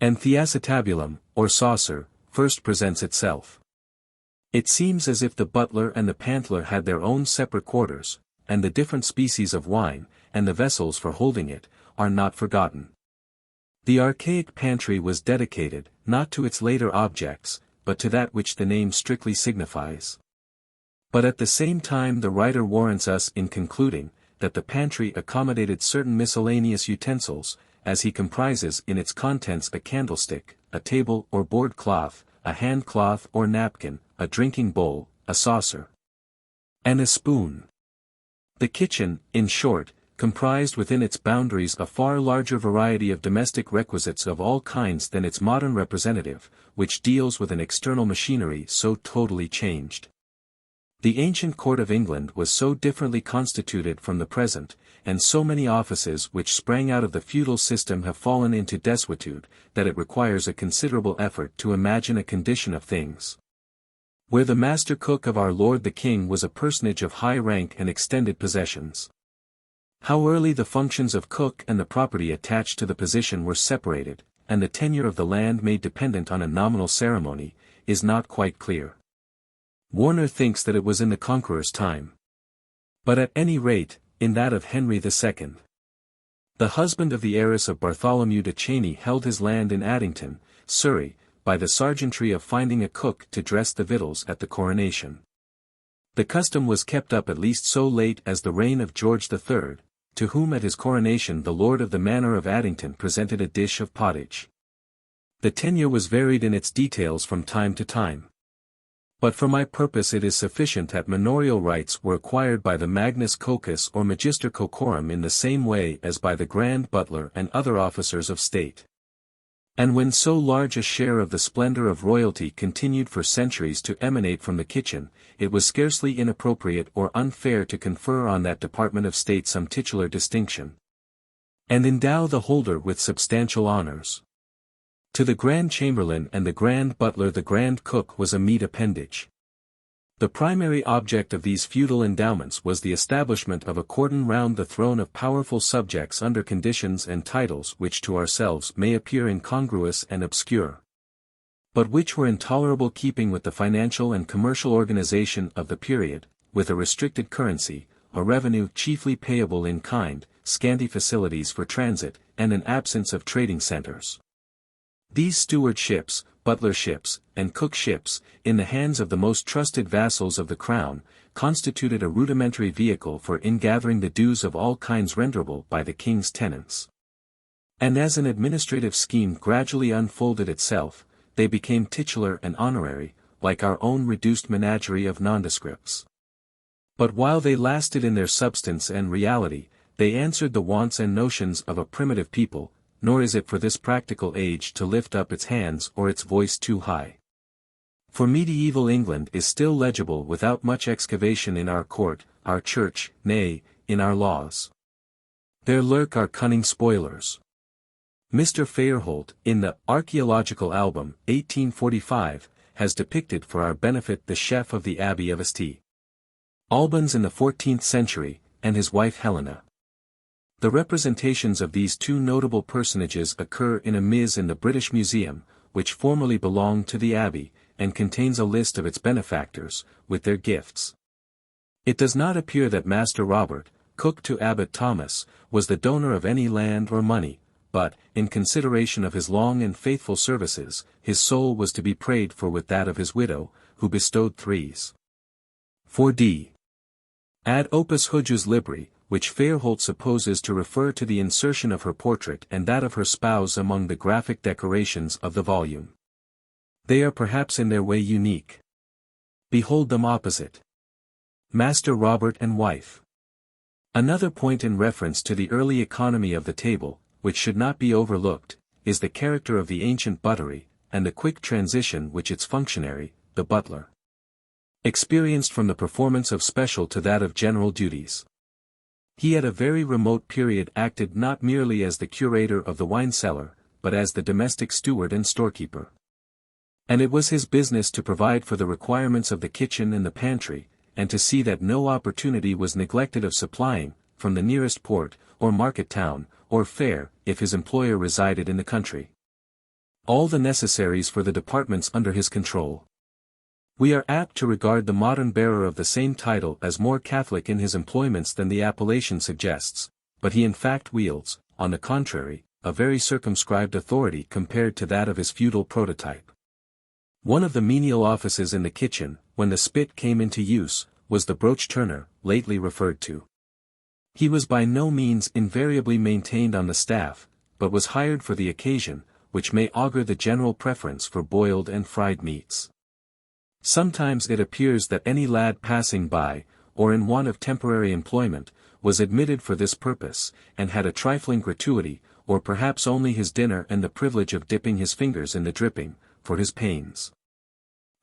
And the acetabulum, or saucer, first presents itself. It seems as if the butler and the pantler had their own separate quarters, and the different species of wine, and the vessels for holding it, are not forgotten. The archaic pantry was dedicated, not to its later objects, but to that which the name strictly signifies. But at the same time the writer warrants us in concluding, that the pantry accommodated certain miscellaneous utensils, as he comprises in its contents a candlestick, a table or board cloth, a hand cloth or napkin, a drinking bowl, a saucer, and a spoon. The kitchen, in short, comprised within its boundaries a far larger variety of domestic requisites of all kinds than its modern representative, which deals with an external machinery so totally changed. The ancient court of England was so differently constituted from the present, and so many offices which sprang out of the feudal system have fallen into desuetude, that it requires a considerable effort to imagine a condition of things where the master cook of our Lord the King was a personage of high rank and extended possessions. How early the functions of cook and the property attached to the position were separated, and the tenure of the land made dependent on a nominal ceremony, is not quite clear. Warner thinks that it was in the Conqueror's time. But at any rate, in that of Henry II. The husband of the heiress of Bartholomew de Chaney held his land in Addington, Surrey, by the sergeantry of finding a cook to dress the victuals at the coronation. The custom was kept up at least so late as the reign of George III, to whom at his coronation the lord of the manor of Addington presented a dish of pottage. The tenure was varied in its details from time to time. But for my purpose it is sufficient that manorial rights were acquired by the Magnus Coccus or Magister Cocorum in the same way as by the Grand Butler and other officers of state. And when so large a share of the splendor of royalty continued for centuries to emanate from the kitchen, it was scarcely inappropriate or unfair to confer on that department of state some titular distinction, and endow the holder with substantial honors. To the Grand Chamberlain and the Grand Butler the Grand Cook was a meet appendage. The primary object of these feudal endowments was the establishment of a cordon round the throne of powerful subjects under conditions and titles which to ourselves may appear incongruous and obscure, but which were in tolerable keeping with the financial and commercial organization of the period, with a restricted currency, a revenue chiefly payable in kind, scanty facilities for transit, and an absence of trading centers. These stewardships, butlerships, and cookships, in the hands of the most trusted vassals of the crown, constituted a rudimentary vehicle for ingathering the dues of all kinds renderable by the king's tenants. And as an administrative scheme gradually unfolded itself, they became titular and honorary, like our own reduced menagerie of nondescripts. But while they lasted in their substance and reality, they answered the wants and notions of a primitive people, nor is it for this practical age to lift up its hands or its voice too high. For medieval England is still legible without much excavation in our court, our church, nay, in our laws. There lurk our cunning spoilers. Mr. Fairholt, in the Archaeological Album, 1845, has depicted for our benefit the chef of the Abbey of St. Albans in the 14th century, and his wife Helena. The representations of these two notable personages occur in a mise in the British Museum, which formerly belonged to the Abbey, and contains a list of its benefactors, with their gifts. It does not appear that Master Robert, cook to Abbot Thomas, was the donor of any land or money, but, in consideration of his long and faithful services, his soul was to be prayed for with that of his widow, who bestowed 4d. Ad opus hujus libri, which Fairholt supposes to refer to the insertion of her portrait and that of her spouse among the graphic decorations of the volume. They are perhaps in their way unique. Behold them opposite. Master Robert and wife. Another point in reference to the early economy of the table, which should not be overlooked, is the character of the ancient buttery, and the quick transition which its functionary, the butler, experienced from the performance of special to that of general duties. He at a very remote period acted not merely as the curator of the wine cellar, but as the domestic steward and storekeeper. And it was his business to provide for the requirements of the kitchen and the pantry, and to see that no opportunity was neglected of supplying, from the nearest port, or market town, or fair, if his employer resided in the country, all the necessaries for the departments under his control. We are apt to regard the modern bearer of the same title as more Catholic in his employments than the appellation suggests, but he in fact wields, on the contrary, a very circumscribed authority compared to that of his feudal prototype. One of the menial offices in the kitchen, when the spit came into use, was the broach turner, lately referred to. He was by no means invariably maintained on the staff, but was hired for the occasion, which may augur the general preference for boiled and fried meats. Sometimes it appears that any lad passing by, or in want of temporary employment, was admitted for this purpose, and had a trifling gratuity, or perhaps only his dinner and the privilege of dipping his fingers in the dripping, for his pains.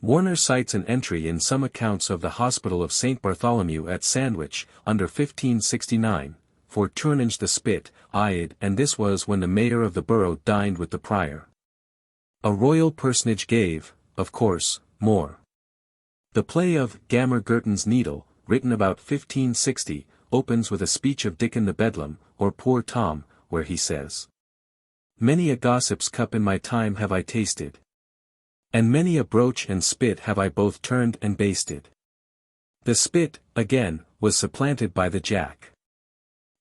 Warner cites an entry in some accounts of the Hospital of St. Bartholomew at Sandwich, under 1569, for turnage the spit, eyed, and this was when the mayor of the borough dined with the prior. A royal personage gave, of course, more. The play of Gammer Gurton's Needle, written about 1560, opens with a speech of Dickon the Bedlam, or Poor Tom, where he says, "Many a gossip's cup in my time have I tasted, and many a broach and spit have I both turned and basted." The spit, again, was supplanted by the jack.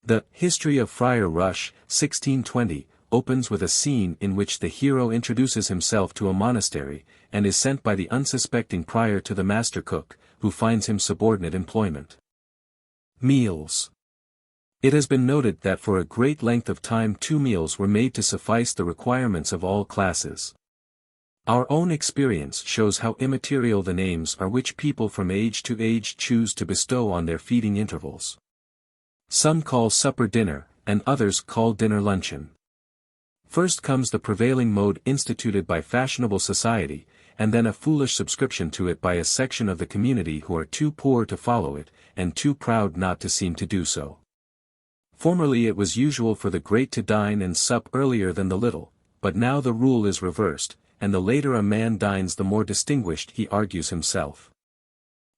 The History of Friar Rush, 1620, opens with a scene in which the hero introduces himself to a monastery, and is sent by the unsuspecting prior to the master cook, who finds him subordinate employment. Meals. It has been noted that for a great length of time 2 meals were made to suffice the requirements of all classes. Our own experience shows how immaterial the names are which people from age to age choose to bestow on their feeding intervals. Some call supper dinner, and others call dinner luncheon. First comes the prevailing mode instituted by fashionable society, and then a foolish subscription to it by a section of the community who are too poor to follow it, and too proud not to seem to do so. Formerly it was usual for the great to dine and sup earlier than the little, but now the rule is reversed, and the later a man dines the more distinguished he argues himself.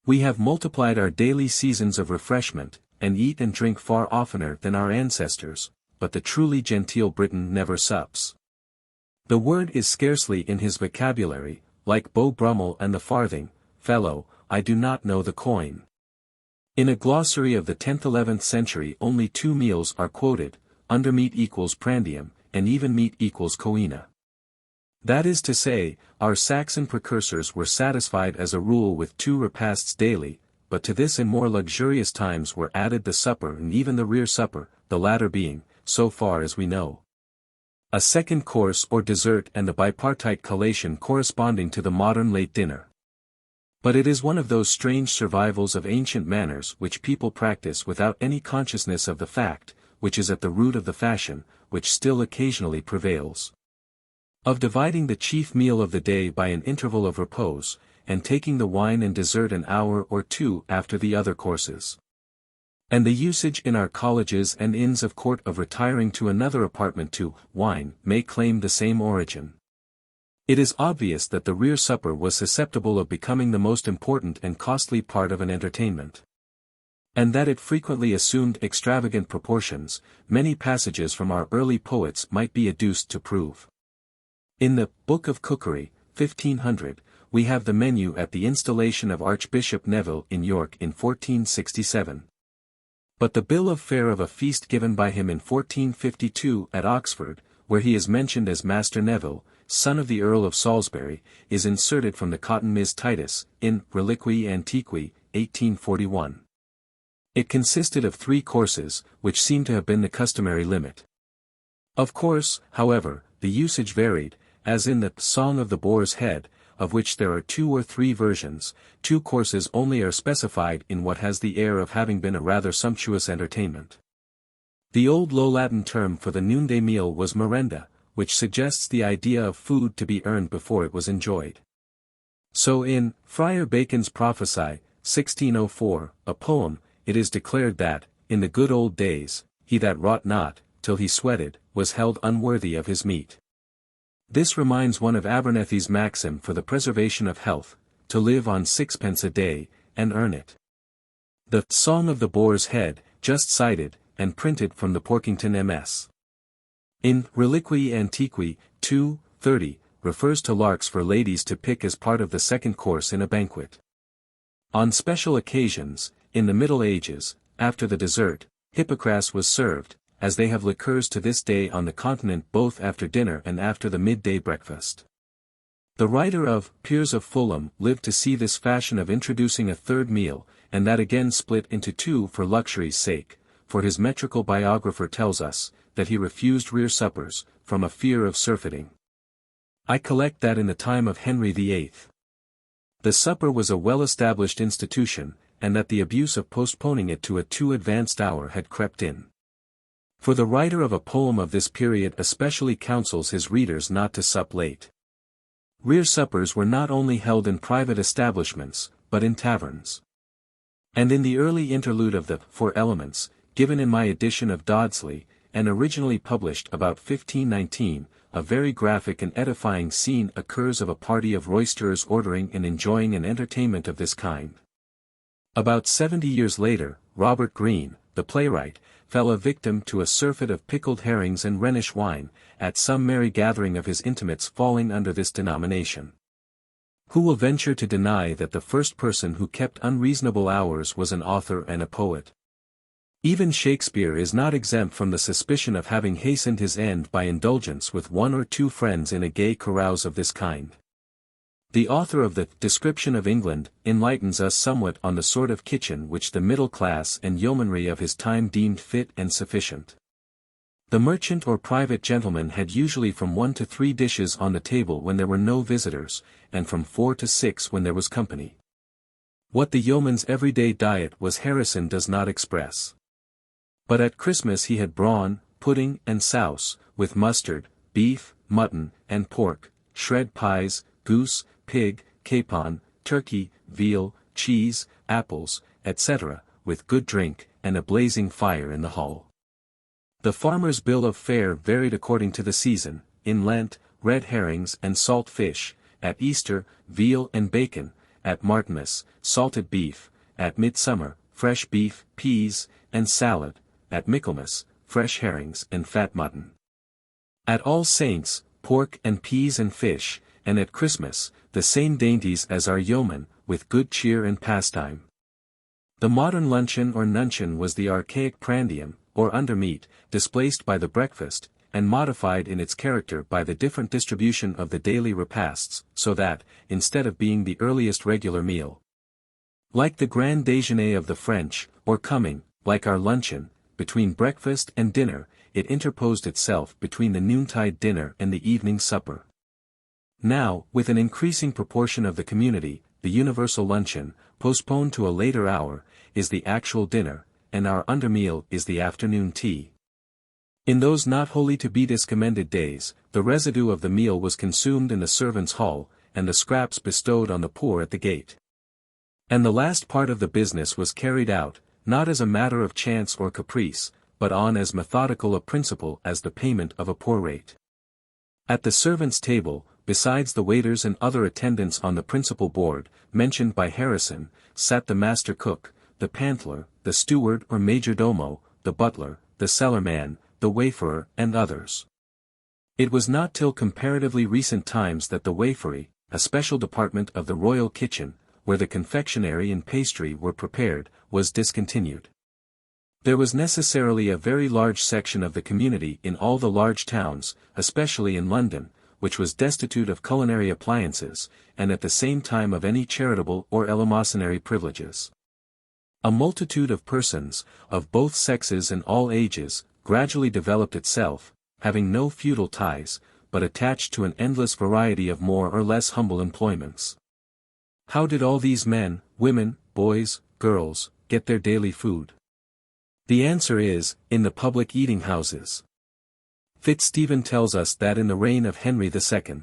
We have multiplied our daily seasons of refreshment, and eat and drink far oftener than our ancestors, but the truly genteel Briton never sups. The word is scarcely in his vocabulary, like Beau Brummel and the farthing, fellow, I do not know the coin. In a glossary of the 10th–11th century only 2 meals are quoted, undermeat equals prandium, and even meat equals coena. That is to say, our Saxon precursors were satisfied as a rule with 2 repasts daily, but to this in more luxurious times were added the supper and even the rear supper, the latter being, so far as we know, a second course or dessert and the bipartite collation corresponding to the modern late dinner. But it is one of those strange survivals of ancient manners which people practice without any consciousness of the fact, which is at the root of the fashion, which still occasionally prevails, of dividing the chief meal of the day by an interval of repose, and taking the wine and dessert an hour or 2 after the other courses. And the usage in our colleges and inns of court of retiring to another apartment to wine may claim the same origin. It is obvious that the rear supper was susceptible of becoming the most important and costly part of an entertainment. And that it frequently assumed extravagant proportions, many passages from our early poets might be adduced to prove. In the Book of Cookery, 1500, we have the menu at the installation of Archbishop Neville in York in 1467. But the bill of fare of a feast given by him in 1452 at Oxford, where he is mentioned as Master Neville, son of the Earl of Salisbury, is inserted from the Cotton Ms. Titus, in Reliquiae Antiqui, 1841. It consisted of 3 courses, which seem to have been the customary limit. Of course, however, the usage varied, as in the Song of the Boar's Head, of which there are 2 or 3 versions, 2 courses only are specified in what has the air of having been a rather sumptuous entertainment. The old Low Latin term for the noonday meal was merenda, which suggests the idea of food to be earned before it was enjoyed. So in Friar Bacon's Prophecy, 1604, a poem, it is declared that, in the good old days, he that wrought not, till he sweated, was held unworthy of his meat. This reminds one of Abernethy's maxim for the preservation of health, to live on 6pence a day, and earn it. The Song of the Boar's Head, just cited, and printed from the Porkington MS. In Reliquiae Antiqui, 2:30, refers to larks for ladies to pick as part of the second course in a banquet. On special occasions, in the Middle Ages, after the dessert, hippocras was served, as they have liqueurs to this day on the continent both after dinner and after the midday breakfast. The writer of Piers of Fulham lived to see this fashion of introducing a third meal, and that again split into 2 for luxury's sake, for his metrical biographer tells us, that he refused rear suppers, from a fear of surfeiting. I collect that in the time of Henry VIII. The supper was a well-established institution, and that the abuse of postponing it to a too advanced hour had crept in. For the writer of a poem of this period especially counsels his readers not to sup late. Rear suppers were not only held in private establishments, but in taverns. And in the early interlude of the 4 Elements, given in my edition of Dodsley, and originally published about 1519, a very graphic and edifying scene occurs of a party of roisterers ordering and enjoying an entertainment of this kind. About 70 years later, Robert Greene, the playwright, fell a victim to a surfeit of pickled herrings and Rhenish wine, at some merry gathering of his intimates falling under this denomination. Who will venture to deny that the first person who kept unreasonable hours was an author and a poet? Even Shakespeare is not exempt from the suspicion of having hastened his end by indulgence with 1 or 2 friends in a gay carouse of this kind. The author of the Description of England enlightens us somewhat on the sort of kitchen which the middle class and yeomanry of his time deemed fit and sufficient. The merchant or private gentleman had usually from 1 to 3 dishes on the table when there were no visitors, and from 4 to 6 when there was company. What the yeoman's everyday diet was Harrison does not express. But at Christmas he had brawn, pudding and souse, with mustard, beef, mutton, and pork, shred pies, goose, pig, capon, turkey, veal, cheese, apples, etc., with good drink, and a blazing fire in the hall. The farmer's bill of fare varied according to the season: in Lent, red herrings and salt fish; at Easter, veal and bacon; at Martinmas, salted beef; at Midsummer, fresh beef, peas, and salad; at Michaelmas, fresh herrings and fat mutton; at All Saints, pork and peas and fish; and at Christmas, the same dainties as our yeoman, with good cheer and pastime. The modern luncheon or nuncheon was the archaic prandium, or undermeat, displaced by the breakfast, and modified in its character by the different distribution of the daily repasts, so that, instead of being the earliest regular meal, like the grand déjeuner of the French, or coming, like our luncheon, between breakfast and dinner, it interposed itself between the noontide dinner and the evening supper. Now, with an increasing proportion of the community, the universal luncheon, postponed to a later hour, is the actual dinner, and our undermeal is the afternoon tea. In those not wholly to be discommended days, the residue of the meal was consumed in the servants' hall, and the scraps bestowed on the poor at the gate. And the last part of the business was carried out, not as a matter of chance or caprice, but on as methodical a principle as the payment of a poor rate. At the servants' table, besides the waiters and other attendants on the principal board, mentioned by Harrison, sat the master cook, the pantler, the steward or majordomo, the butler, the cellarman, the wayfarer, and others. It was not till comparatively recent times that the wafery, a special department of the royal kitchen, where the confectionery and pastry were prepared, was discontinued. There was necessarily a very large section of the community in all the large towns, especially in London, which was destitute of culinary appliances, and at the same time of any charitable or eleemosynary privileges. A multitude of persons, of both sexes and all ages, gradually developed itself, having no feudal ties, but attached to an endless variety of more or less humble employments. How did all these men, women, boys, girls, get their daily food? The answer is, in the public eating houses. Fitzstephen tells us that in the reign of Henry II,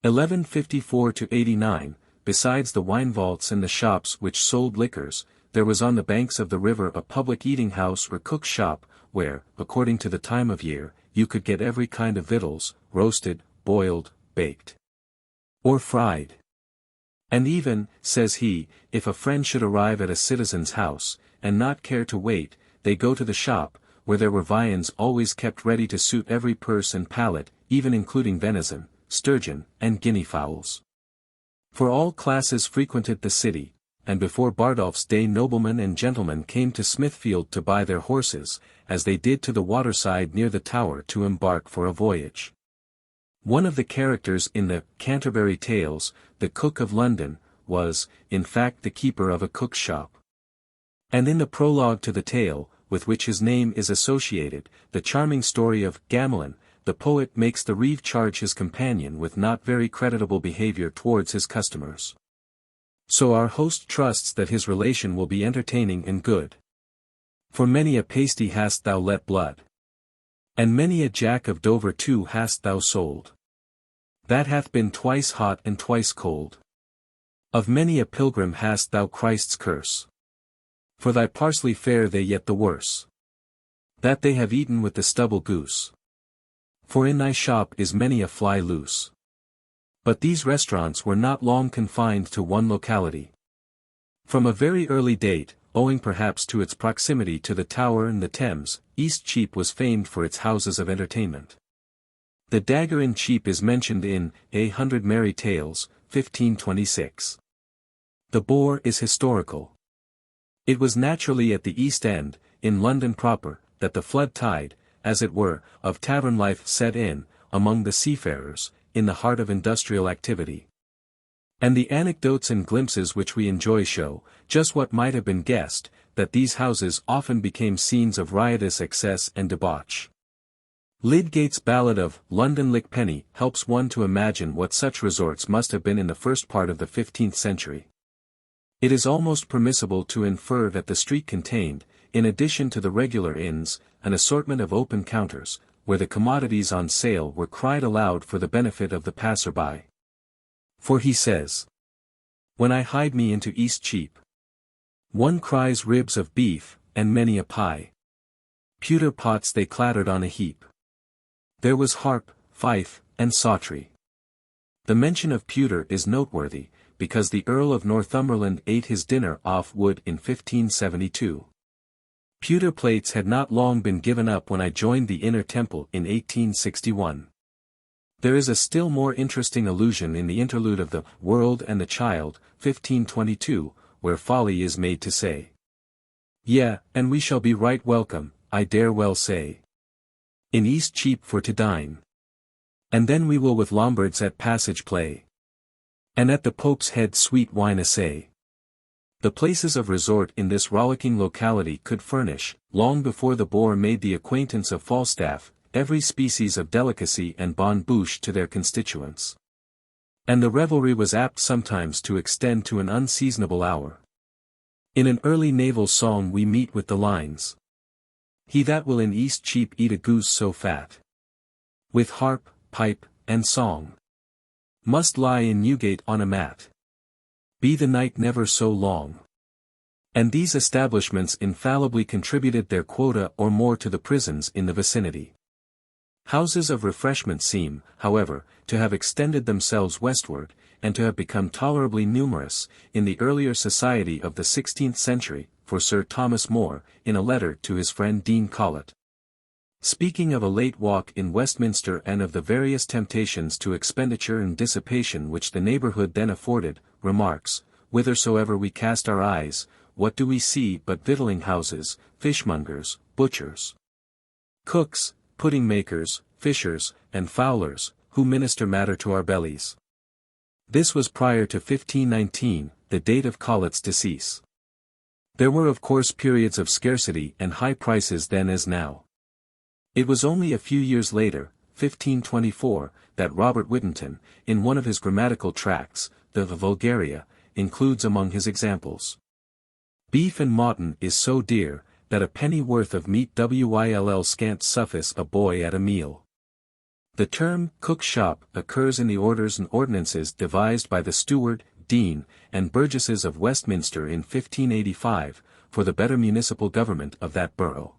1154–89, besides the wine vaults and the shops which sold liquors, there was on the banks of the river a public eating house or cook's shop, where, according to the time of year, you could get every kind of victuals, roasted, boiled, baked, or fried. And even, says he, if a friend should arrive at a citizen's house, and not care to wait, they go to the shop, where there were viands always kept ready to suit every purse and palate, even including venison, sturgeon, and guinea fowls. For all classes frequented the city, and before Bardolph's day noblemen and gentlemen came to Smithfield to buy their horses, as they did to the waterside near the Tower to embark for a voyage. One of the characters in the Canterbury Tales, the Cook of London, was, in fact, the keeper of a cook's shop. And in the prologue to the tale, with which his name is associated, the charming story of Gamelin, the poet makes the reeve charge his companion with not very creditable behavior towards his customers. So our host trusts that his relation will be entertaining and good. For many a pasty hast thou let blood, and many a jack of Dover too hast thou sold, that hath been twice hot and twice cold. Of many a pilgrim hast thou Christ's curse, for thy parsley fare they yet the worse, that they have eaten with the stubble goose. For in thy shop is many a fly loose. But these restaurants were not long confined to one locality. From a very early date, owing perhaps to its proximity to the Tower and the Thames, Eastcheap was famed for its houses of entertainment. The Dagger in Cheap is mentioned in A Hundred Merry Tales, 1526. The Boar is historical. It was naturally at the East End, in London proper, that the flood tide, as it were, of tavern life set in, among the seafarers, in the heart of industrial activity. And the anecdotes and glimpses which we enjoy show, just what might have been guessed, that these houses often became scenes of riotous excess and debauch. Lydgate's ballad of London Lickpenny helps one to imagine what such resorts must have been in the first part of the 15th century. It is almost permissible to infer that the street contained, in addition to the regular inns, an assortment of open counters, where the commodities on sale were cried aloud for the benefit of the passer-by. For he says, "When I hied me into East Cheap, one cries ribs of beef, and many a pie. Pewter pots they clattered on a heap. There was harp, fife, and psaltery." The mention of pewter is noteworthy, because the Earl of Northumberland ate his dinner off wood in 1572. Pewter plates had not long been given up when I joined the Inner Temple in 1861. There is a still more interesting allusion in the interlude of the World and the Child, 1522, where folly is made to say, "Yea, and we shall be right welcome, I dare well say, in East Cheap for to dine. And then we will with Lombards at passage play, and at the Pope's Head sweet wine assay." The places of resort in this rollicking locality could furnish, long before the Boer made the acquaintance of Falstaff, every species of delicacy and bonne bouche to their constituents. And the revelry was apt sometimes to extend to an unseasonable hour. In an early naval song we meet with the lines, "He that will in East Cheap eat a goose so fat, with harp, pipe, and song, must lie in Newgate on a mat, be the night never so long." And these establishments infallibly contributed their quota or more to the prisons in the vicinity. Houses of refreshment seem, however, to have extended themselves westward, and to have become tolerably numerous, in the earlier society of the 16th century, for Sir Thomas More, in a letter to his friend Dean Colet, speaking of a late walk in Westminster and of the various temptations to expenditure and dissipation which the neighbourhood then afforded, remarks, "Whithersoever we cast our eyes, what do we see but victualling houses, fishmongers, butchers, cooks, pudding-makers, fishers, and fowlers, who minister matter to our bellies." This was prior to 1519, the date of Colet's decease. There were of course periods of scarcity and high prices then as now. It was only a few years later, 1524, that Robert Whittington, in one of his grammatical tracts, the Vulgaria, includes among his examples, "Beef and mutton is so dear, that a penny worth of meat will scant suffice a boy at a meal." The term cook's shop occurs in the orders and ordinances devised by the steward, dean, and burgesses of Westminster in 1585, for the better municipal government of that borough.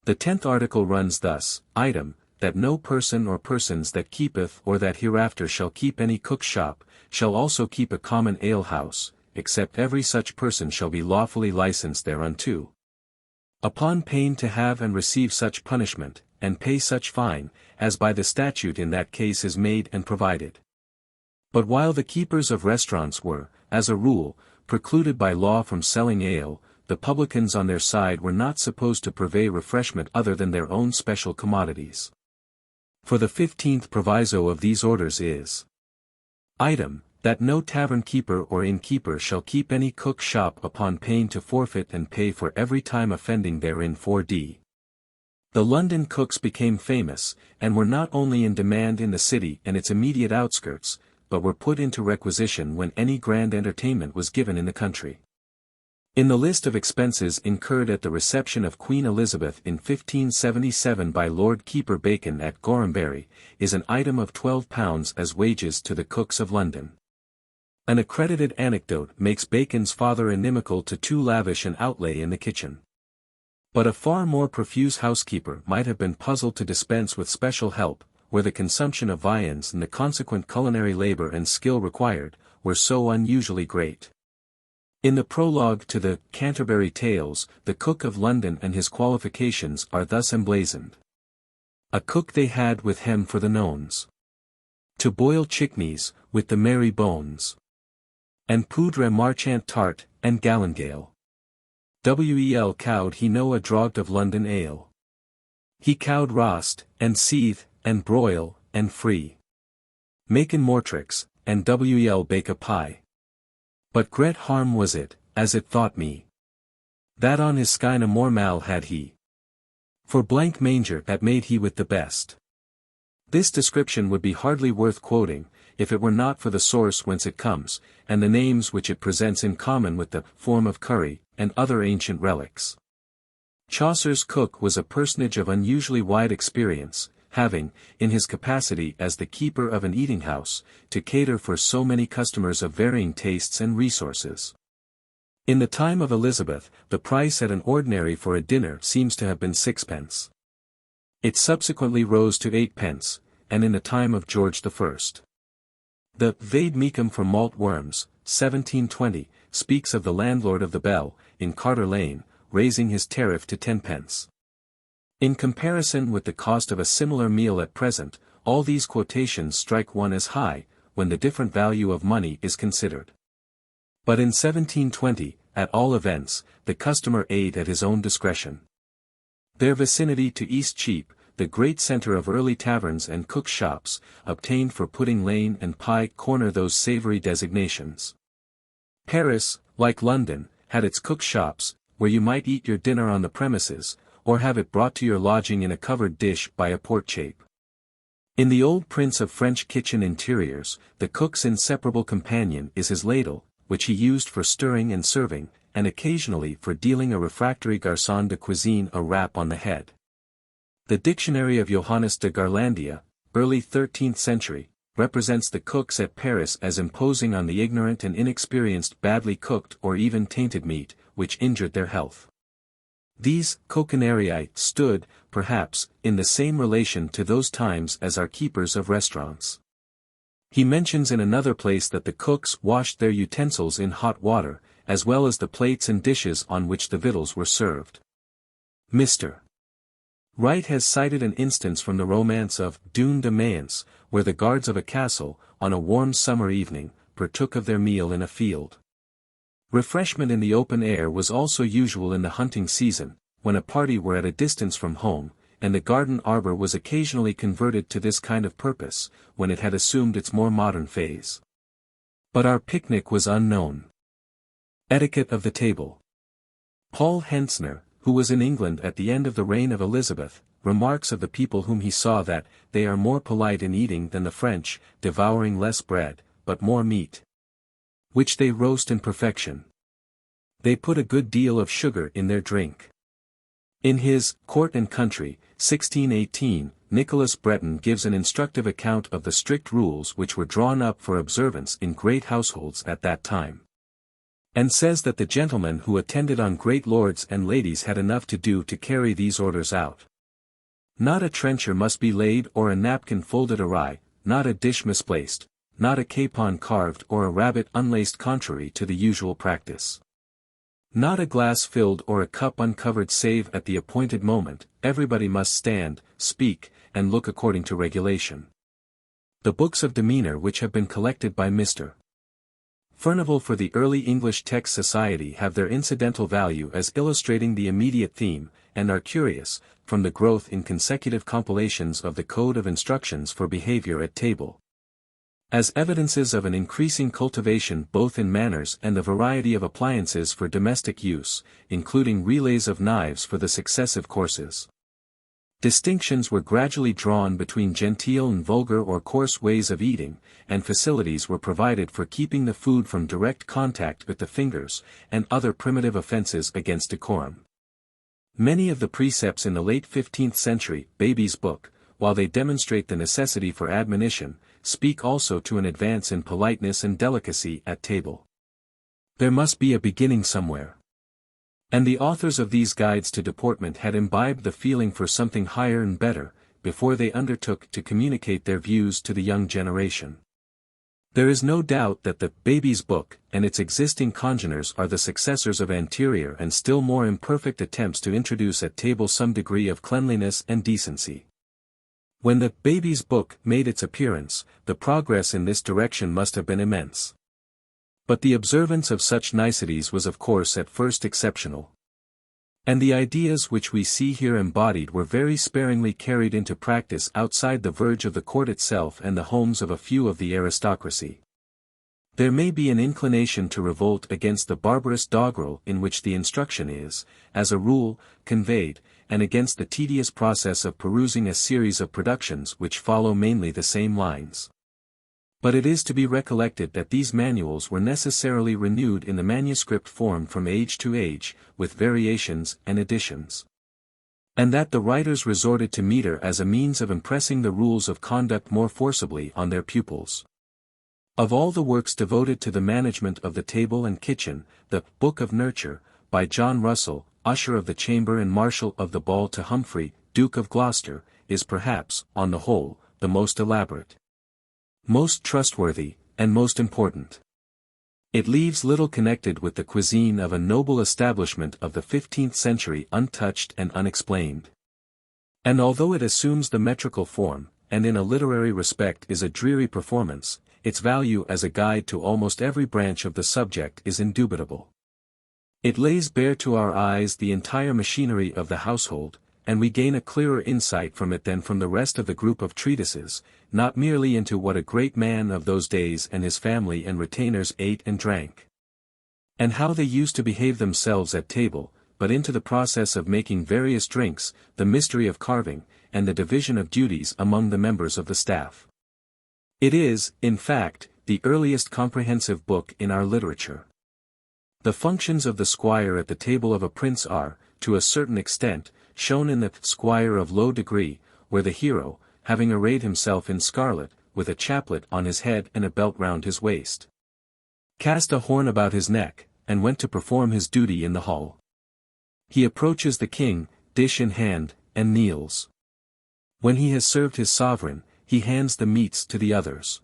The 10th article runs thus, "Item, that no person or persons that keepeth or that hereafter shall keep any cook's shop, shall also keep a common ale-house, except every such person shall be lawfully licensed thereunto, upon pain to have and receive such punishment, and pay such fine, as by the statute in that case is made and provided." But while the keepers of restaurants were, as a rule, precluded by law from selling ale, the publicans on their side were not supposed to purvey refreshment other than their own special commodities. For the 15th proviso of these orders is, "Item, that no tavern keeper or innkeeper shall keep any cook's shop upon pain to forfeit and pay for every time offending therein 4d." The London cooks became famous, and were not only in demand in the city and its immediate outskirts, but were put into requisition when any grand entertainment was given in the country. In the list of expenses incurred at the reception of Queen Elizabeth in 1577 by Lord Keeper Bacon at Gorhambury, is an item of £12 as wages to the cooks of London. An accredited anecdote makes Bacon's father inimical to too lavish an outlay in the kitchen. But a far more profuse housekeeper might have been puzzled to dispense with special help, where the consumption of viands and the consequent culinary labor and skill required, were so unusually great. In the prologue to the Canterbury Tales, the Cook of London and his qualifications are thus emblazoned. "A cook they had with hem for the nones, to boil chickneys, with the merry bones, and poudre marchant tart, and gallingale. Wel cowed he no a draught of London ale. He cowed roast, and seethe, and broil, and free. Maken mortrix, and wel bake a pie. But great harm was it, as it thought me, that on his skyne more mal had he. For blank manger that made he with the best. This description would be hardly worth quoting, if it were not for the source whence it comes, and the names which it presents in common with the Forme of Cury, and other ancient relics. Chaucer's cook was a personage of unusually wide experience, having, in his capacity as the keeper of an eating-house, to cater for so many customers of varying tastes and resources. In the time of Elizabeth, the price at an ordinary for a dinner seems to have been 6d. It subsequently rose to 8d, and in the time of George I. The Vade Mecum for Malt Worms, 1720, speaks of the landlord of the Bell, in Carter Lane, raising his tariff to 10d. In comparison with the cost of a similar meal at present, all these quotations strike one as high, when the different value of money is considered. But in 1720, at all events, the customer ate at his own discretion. Their vicinity to Eastcheap, the great centre of early taverns and cook shops, obtained for Pudding Lane and Pie Corner those savoury designations. Paris, like London, had its cook shops, where you might eat your dinner on the premises, or have it brought to your lodging in a covered dish by a portchape. In the old prince of French kitchen interiors, the cook's inseparable companion is his ladle, which he used for stirring and serving, and occasionally for dealing a refractory garçon de cuisine a rap on the head. The Dictionary of Johannes de Garlandia, early 13th century, represents the cooks at Paris as imposing on the ignorant and inexperienced badly cooked or even tainted meat, which injured their health. These Culinary stood, perhaps, in the same relation to those times as our keepers of restaurants. He mentions in another place that the cooks washed their utensils in hot water, as well as the plates and dishes on which the victuals were served. Mr. Wright has cited an instance from the romance of Dune de Mayence, where the guards of a castle, on a warm summer evening, partook of their meal in a field. Refreshment in the open air was also usual in the hunting season, when a party were at a distance from home, and the garden arbor was occasionally converted to this kind of purpose, when it had assumed its more modern phase. But our picnic was unknown. Etiquette of the table. Paul Hentzner, who was in England at the end of the reign of Elizabeth, remarks of the people whom he saw that, they are more polite in eating than the French, devouring less bread, but more meat, which they roast in perfection. They put a good deal of sugar in their drink. In his Court and Country, 1618, Nicholas Breton gives an instructive account of the strict rules which were drawn up for observance in great households at that time, and says that the gentlemen who attended on great lords and ladies had enough to do to carry these orders out. Not a trencher must be laid or a napkin folded awry, not a dish misplaced, not a capon carved or a rabbit unlaced contrary to the usual practice. Not a glass filled or a cup uncovered save at the appointed moment, everybody must stand, speak, and look according to regulation. The books of demeanor which have been collected by Mr. Furnivall for the Early English Text Society have their incidental value as illustrating the immediate theme, and are curious, from the growth in consecutive compilations of the Code of Instructions for Behavior at Table, as evidences of an increasing cultivation both in manners and the variety of appliances for domestic use, including relays of knives for the successive courses. Distinctions were gradually drawn between genteel and vulgar or coarse ways of eating, and facilities were provided for keeping the food from direct contact with the fingers, and other primitive offences against decorum. Many of the precepts in the late 15th century, Baby's Book, while they demonstrate the necessity for admonition, speak also to an advance in politeness and delicacy at table. There must be a beginning somewhere. And the authors of these guides to deportment had imbibed the feeling for something higher and better, before they undertook to communicate their views to the young generation. There is no doubt that the Baby's Book and its existing congeners are the successors of anterior and still more imperfect attempts to introduce at table some degree of cleanliness and decency. When the Baby's Book made its appearance, the progress in this direction must have been immense. But the observance of such niceties was of course at first exceptional. And the ideas which we see here embodied were very sparingly carried into practice outside the verge of the court itself and the homes of a few of the aristocracy. There may be an inclination to revolt against the barbarous doggerel in which the instruction is, as a rule, conveyed, and against the tedious process of perusing a series of productions which follow mainly the same lines. But it is to be recollected that these manuals were necessarily renewed in the manuscript form from age to age, with variations and additions. And that the writers resorted to metre as a means of impressing the rules of conduct more forcibly on their pupils. Of all the works devoted to the management of the table and kitchen, the Book of Nurture, by John Russell, Usher of the Chamber and Marshal of the Ball to Humphrey, Duke of Gloucester, is perhaps, on the whole, the most elaborate, most trustworthy, and most important. It leaves little connected with the cuisine of a noble establishment of the 15th century untouched and unexplained. And although it assumes the metrical form, and in a literary respect is a dreary performance, its value as a guide to almost every branch of the subject is indubitable. It lays bare to our eyes the entire machinery of the household, and we gain a clearer insight from it than from the rest of the group of treatises, not merely into what a great man of those days and his family and retainers ate and drank, and how they used to behave themselves at table, but into the process of making various drinks, the mystery of carving, and the division of duties among the members of the staff. It is, in fact, the earliest comprehensive book in our literature. The functions of the squire at the table of a prince are, to a certain extent, shown in the Squire of Low Degree, where the hero, having arrayed himself in scarlet, with a chaplet on his head and a belt round his waist, cast a horn about his neck, and went to perform his duty in the hall. He approaches the king, dish in hand, and kneels. When he has served his sovereign, he hands the meats to the others.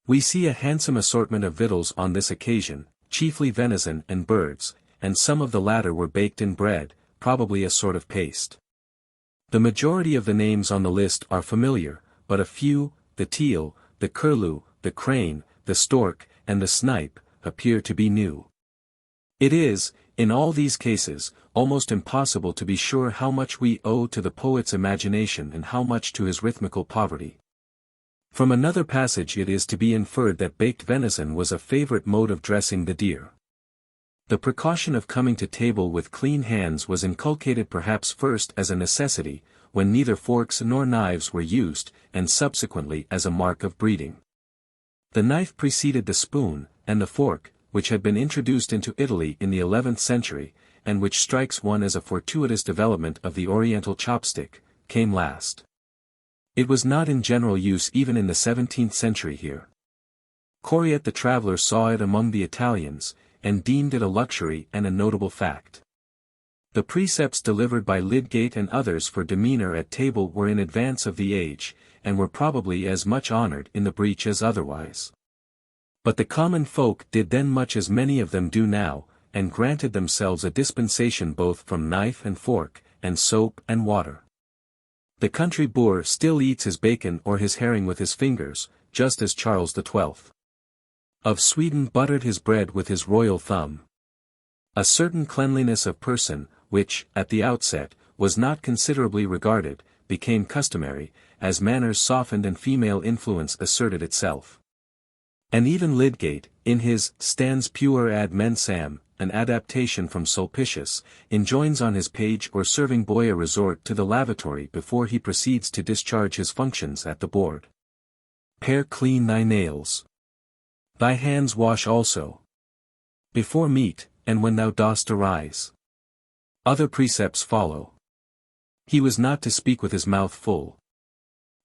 We see a handsome assortment of victuals on this occasion, chiefly venison and birds, and some of the latter were baked in bread, probably a sort of paste. The majority of the names on the list are familiar, but a few, the teal, the curlew, the crane, the stork, and the snipe, appear to be new. It is, in all these cases, almost impossible to be sure how much we owe to the poet's imagination and how much to his rhythmical poverty. From another passage it is to be inferred that baked venison was a favorite mode of dressing the deer. The precaution of coming to table with clean hands was inculcated perhaps first as a necessity, when neither forks nor knives were used, and subsequently as a mark of breeding. The knife preceded the spoon, and the fork, which had been introduced into Italy in the 11th century, and which strikes one as a fortuitous development of the oriental chopstick, came last. It was not in general use even in the 17th century here. Coriat the traveller saw it among the Italians, and deemed it a luxury and a notable fact. The precepts delivered by Lydgate and others for demeanour at table were in advance of the age, and were probably as much honoured in the breach as otherwise. But the common folk did then much as many of them do now, and granted themselves a dispensation both from knife and fork, and soap and water. The country boor still eats his bacon or his herring with his fingers, just as Charles XII. Of Sweden buttered his bread with his royal thumb. A certain cleanliness of person, which, at the outset, was not considerably regarded, became customary, as manners softened and female influence asserted itself. And even Lydgate, in his Stans puer ad mensam, an adaptation from Sulpicius, enjoins on his page or serving boy a resort to the lavatory before he proceeds to discharge his functions at the board. Pare clean thy nails. Thy hands wash also. Before meat, and when thou dost arise. Other precepts follow. He was not to speak with his mouth full.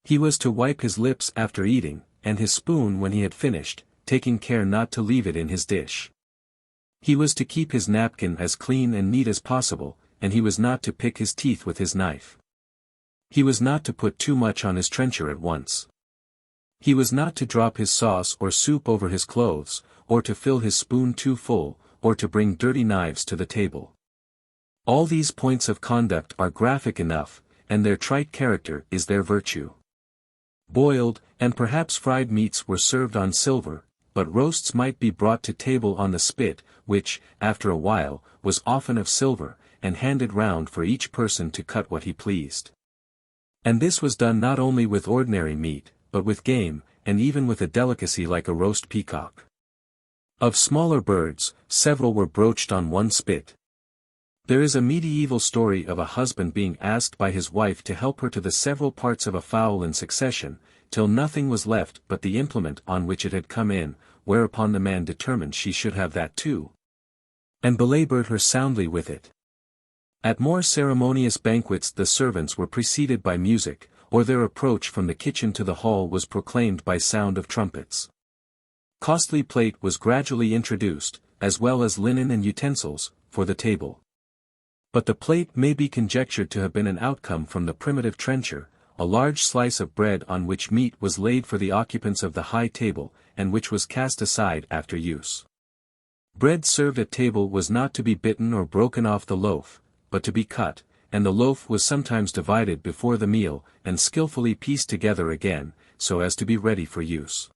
He was to wipe his lips after eating, and his spoon when he had finished, taking care not to leave it in his dish. He was to keep his napkin as clean and neat as possible, and he was not to pick his teeth with his knife. He was not to put too much on his trencher at once. He was not to drop his sauce or soup over his clothes, or to fill his spoon too full, or to bring dirty knives to the table. All these points of conduct are graphic enough, and their trite character is their virtue. Boiled, and perhaps fried meats were served on silver, but roasts might be brought to table on the spit, which, after a while, was often of silver, and handed round for each person to cut what he pleased. And this was done not only with ordinary meat, but with game, and even with a delicacy like a roast peacock. Of smaller birds, several were broached on one spit. There is a medieval story of a husband being asked by his wife to help her to the several parts of a fowl in succession, till nothing was left but the implement on which it had come in, whereupon the man determined she should have that too, and belaboured her soundly with it. At more ceremonious banquets the servants were preceded by music, or their approach from the kitchen to the hall was proclaimed by sound of trumpets. Costly plate was gradually introduced, as well as linen and utensils, for the table. But the plate may be conjectured to have been an outcome from the primitive trencher, a large slice of bread on which meat was laid for the occupants of the high table, and which was cast aside after use. Bread served at table was not to be bitten or broken off the loaf, but to be cut, and the loaf was sometimes divided before the meal, and skillfully pieced together again, so as to be ready for use.